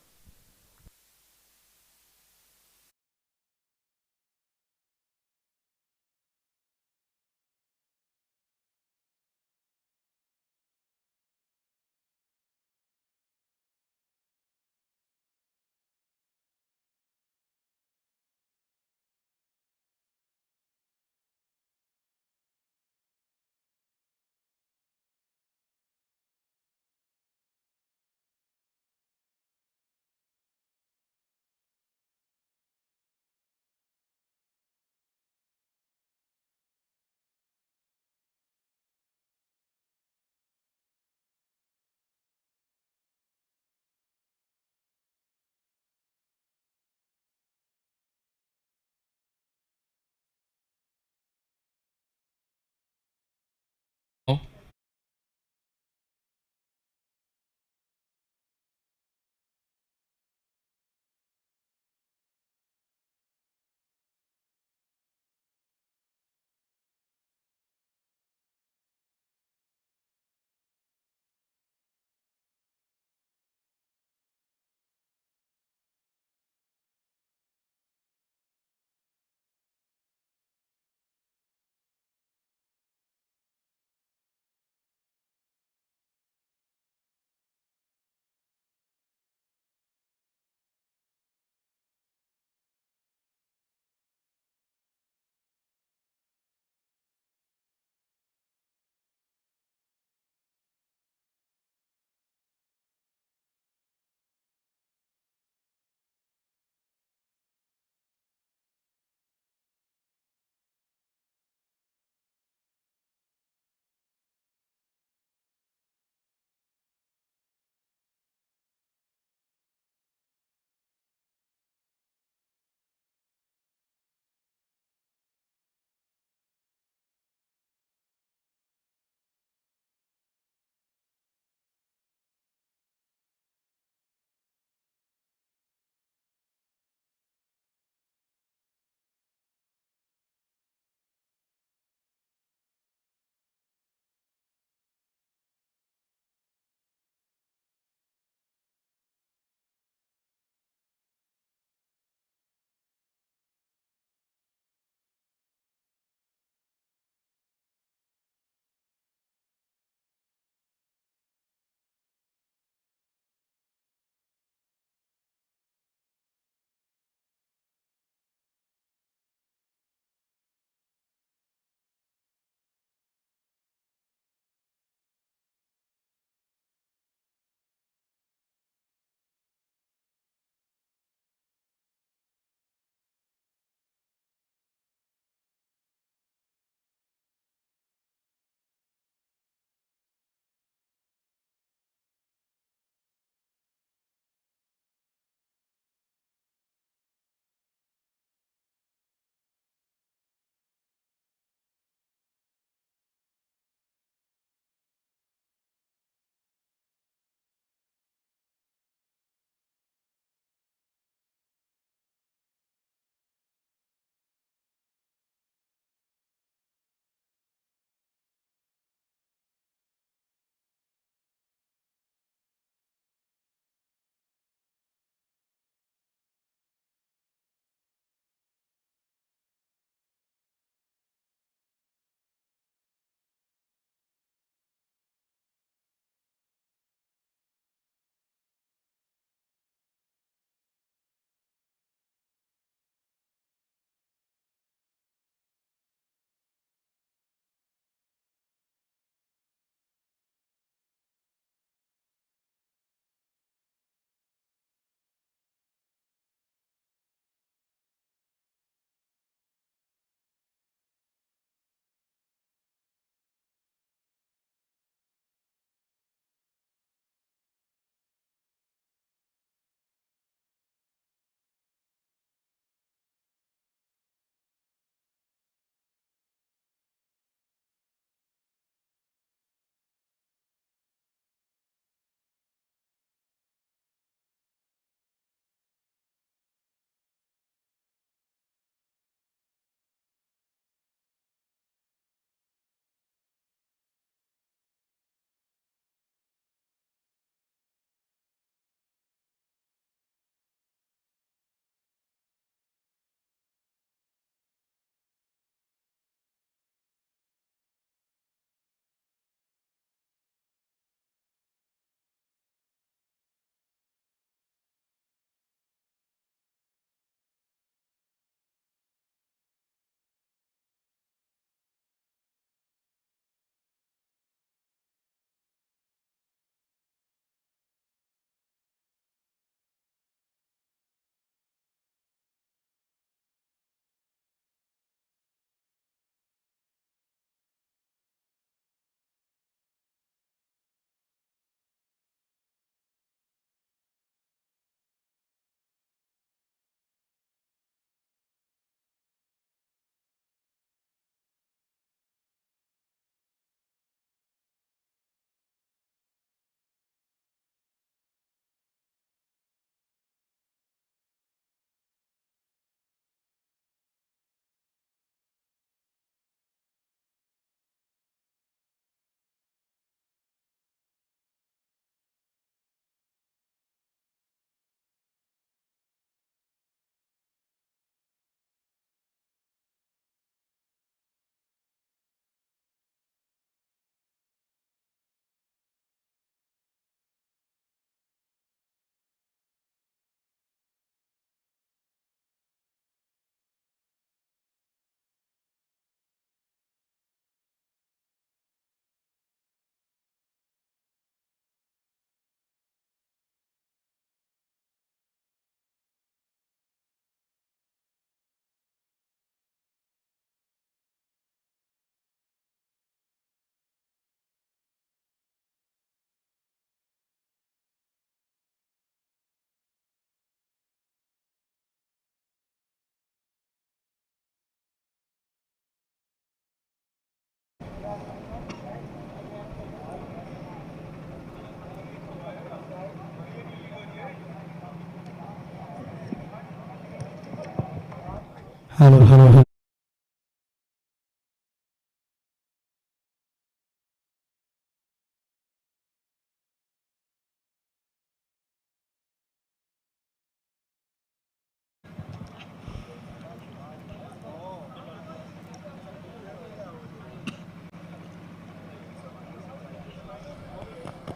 Hello, hello, hello.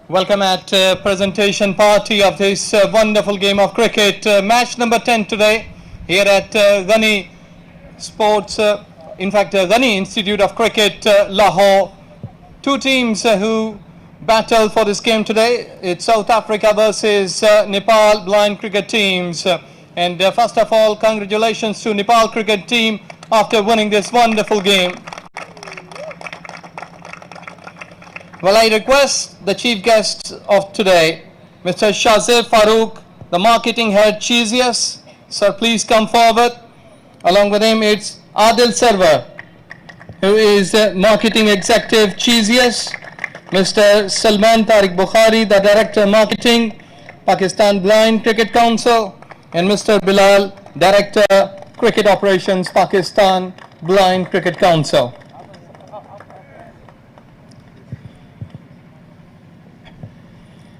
Welcome at presentation party of this wonderful game of cricket. Match number 10 today here at Ghani Sports, Ghani Institute of Cricket, Lahore. Two teams who battle for this game today. It's South Africa versus Nepal blind cricket teams. And first of all, congratulations to Nepal cricket team after winning this wonderful game. Well, I request the chief guest of today, Mr. Shazib Farooq, the marketing head Cheesius. Sir, please come forward. Along with him, it's Adil Server, who is marketing executive Cheesius. Mr. Salman Tariq Bukhari, the director marketing, Pakistan Blind Cricket Council, and Mr. Bilal, director cricket operations, Pakistan Blind Cricket Council.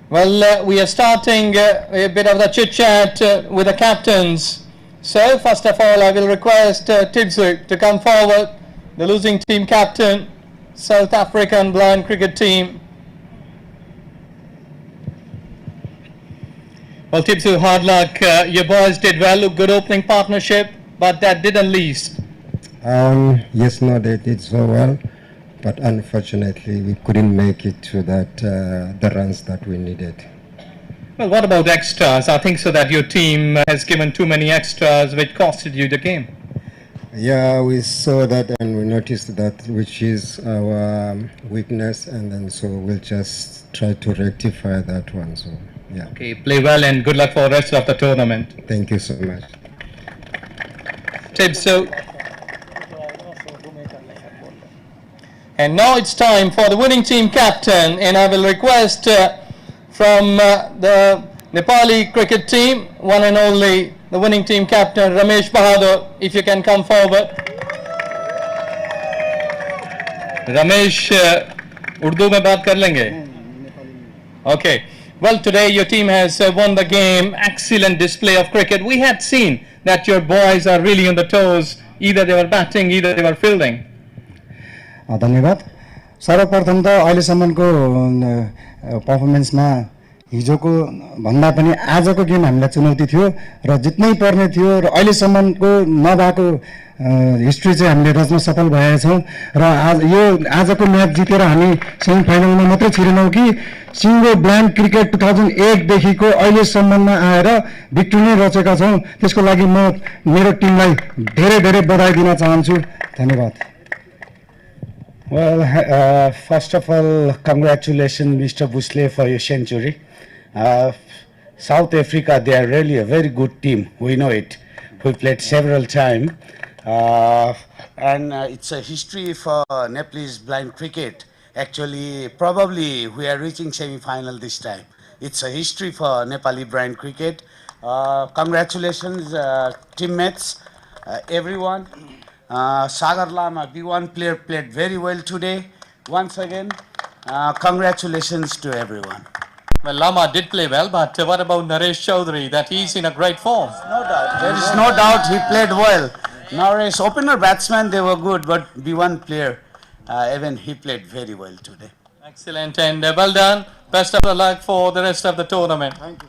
Well, we are starting a bit of the chit-chat with the captains. So, first of all, I will request Tibzu to come forward, the losing team captain, South African blind cricket team. Well, Tibzu, hard luck. Your boys did well, good opening partnership, but that didn't least. Yes, no, they did so well, but unfortunately we couldn't make it to that the runs that we needed. Well, what about extras? I think so that your team has given too many extras, which costed you the game. Yeah, we saw that and we noticed that, which is our weakness, and then so we'll just try to rectify that one. So yeah. Okay, play well and good luck for the rest of the tournament. Thank you so much. Tibzu. And now it's time for the winning team captain, and I will request from the Nepali cricket team, one and only, the winning team captain Ramesh Bahadur, if you can come forward. Ramesh, Urdu mein baat kar lenge? Okay. Well, today your team has won the game. Excellent display of cricket. We had seen that your boys are really on the toes. Either they were batting, either they were fielding. धन्यवाद। सर्वप्रथम त अहिलेसम्मको पर्फर्मेन्समा हिजोको भन्दा पनि आजको game हामीलाई चुनौती थियो र जित्नै पर्ने थियो र अहिलेसम्मको नभएको हिस्ट्री चाहिँ हामीले रच्न सफल भएका छौँ र आजको म्याच जितेर हामी सेमी फाइनलमा मात्रै छिरेनौँ कि सिङ्गो ब्लाइन्ड क्रिकेट 2008 देखिको अहिलेसम्ममा आएर भिक्ट्री नै रचेका छौँ। त्यसको लागि म मेरो टिमलाई धेरै धेरै बधाई दिन चाहन्छु। धन्यवाद। Well, first of all, congratulations, Mr. Busle, for your century. South Africa, they are really a very good team. We know it. We played several times. And it's a history for Nepalese blind cricket. Actually, probably we are reaching semi-final this time. It's a history for Nepali blind cricket. Congratulations, teammates, everyone. Sagar Lama, B1 player, played very well today. Once again, congratulations to everyone. Well, Lama did play well, but what about Naresh Chaudhary, that he's in a great form? No doubt. There is no doubt he played well. Naresh, opener batsman, they were good, but B1 player, even he played very well today. Excellent, and well done. Best of luck for the rest of the tournament. Thank you.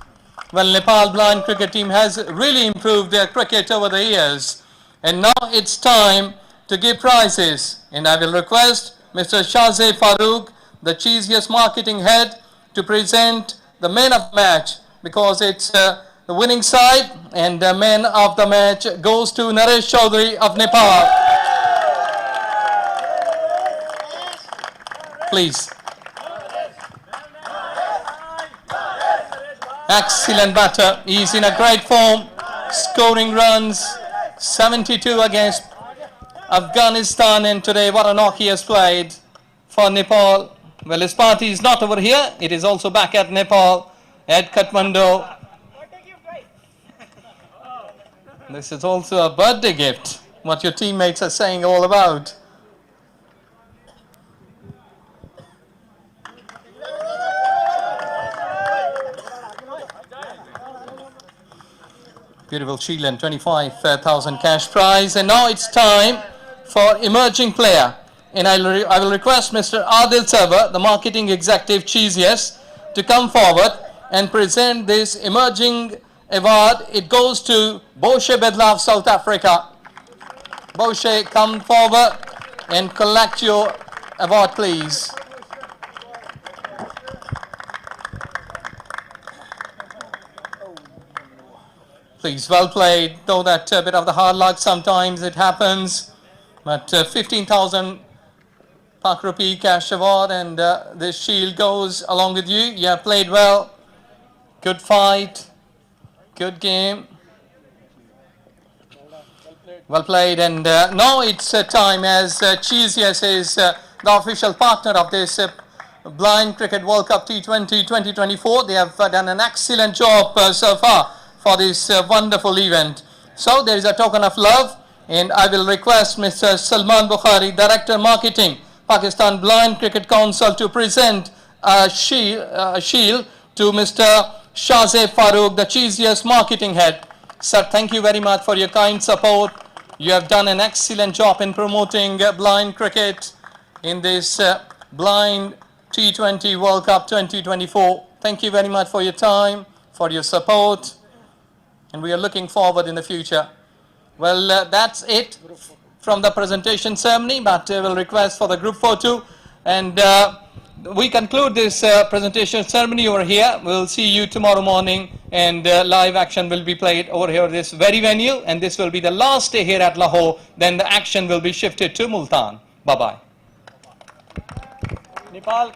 Well, Nepal blind cricket team has really improved their cricket over the years. And now it's time to give prizes. And I will request Mr. Shazib Farooq, the Cheesius marketing head, to present the man of the match, because it's the winning side, and the man of the match goes to Naresh Chaudhary of Nepal. Please. Excellent batter. He's in a great form, scoring runs. 72 against Afghanistan, and today what a knock he has played for Nepal. Well, his party is not over here. It is also back at Nepal, at Kathmandu. This is also a birthday gift. what your teammates are saying all about. Beautiful shield and 25,000 cash prize. And now it's time for emerging player. And I will request Mr. Adil Sarwar, the marketing executive, Cheesiest, to come forward and present this emerging award. It goes to Boshe Bedla of South Africa. Boshe, come forward and collect your award, please. Please, well played. Though that bit of the hard luck, sometimes it happens. But 15,000 Pak rupee cash award, and this shield goes along with you. You have played well. Good fight. Good game. Well played. And now it's time, as Cheesiest is the official partner of this Blind Cricket World Cup T20 2024. They have done an excellent job so far for this wonderful event. So there is a token of love, and I will request Mr. Salman Bukhari, Director Marketing, Pakistan Blind Cricket Council, to present a shield to Mr. Shahzeb Farooq, the Cheesiest Marketing Head. Sir, thank you very much for your kind support. You have done an excellent job in promoting blind cricket in this Blind T20 World Cup 2024. Thank you very much for your time, for your support, and we are looking forward in the future. Well, that's it from the presentation ceremony, but I will request for the group photo, and we conclude this presentation ceremony over here. We'll see you tomorrow morning, and live action will be played over here, this very venue, and this will be the last day here at Lahore. Then the action will be shifted to Multan. Bye-bye. Nepal.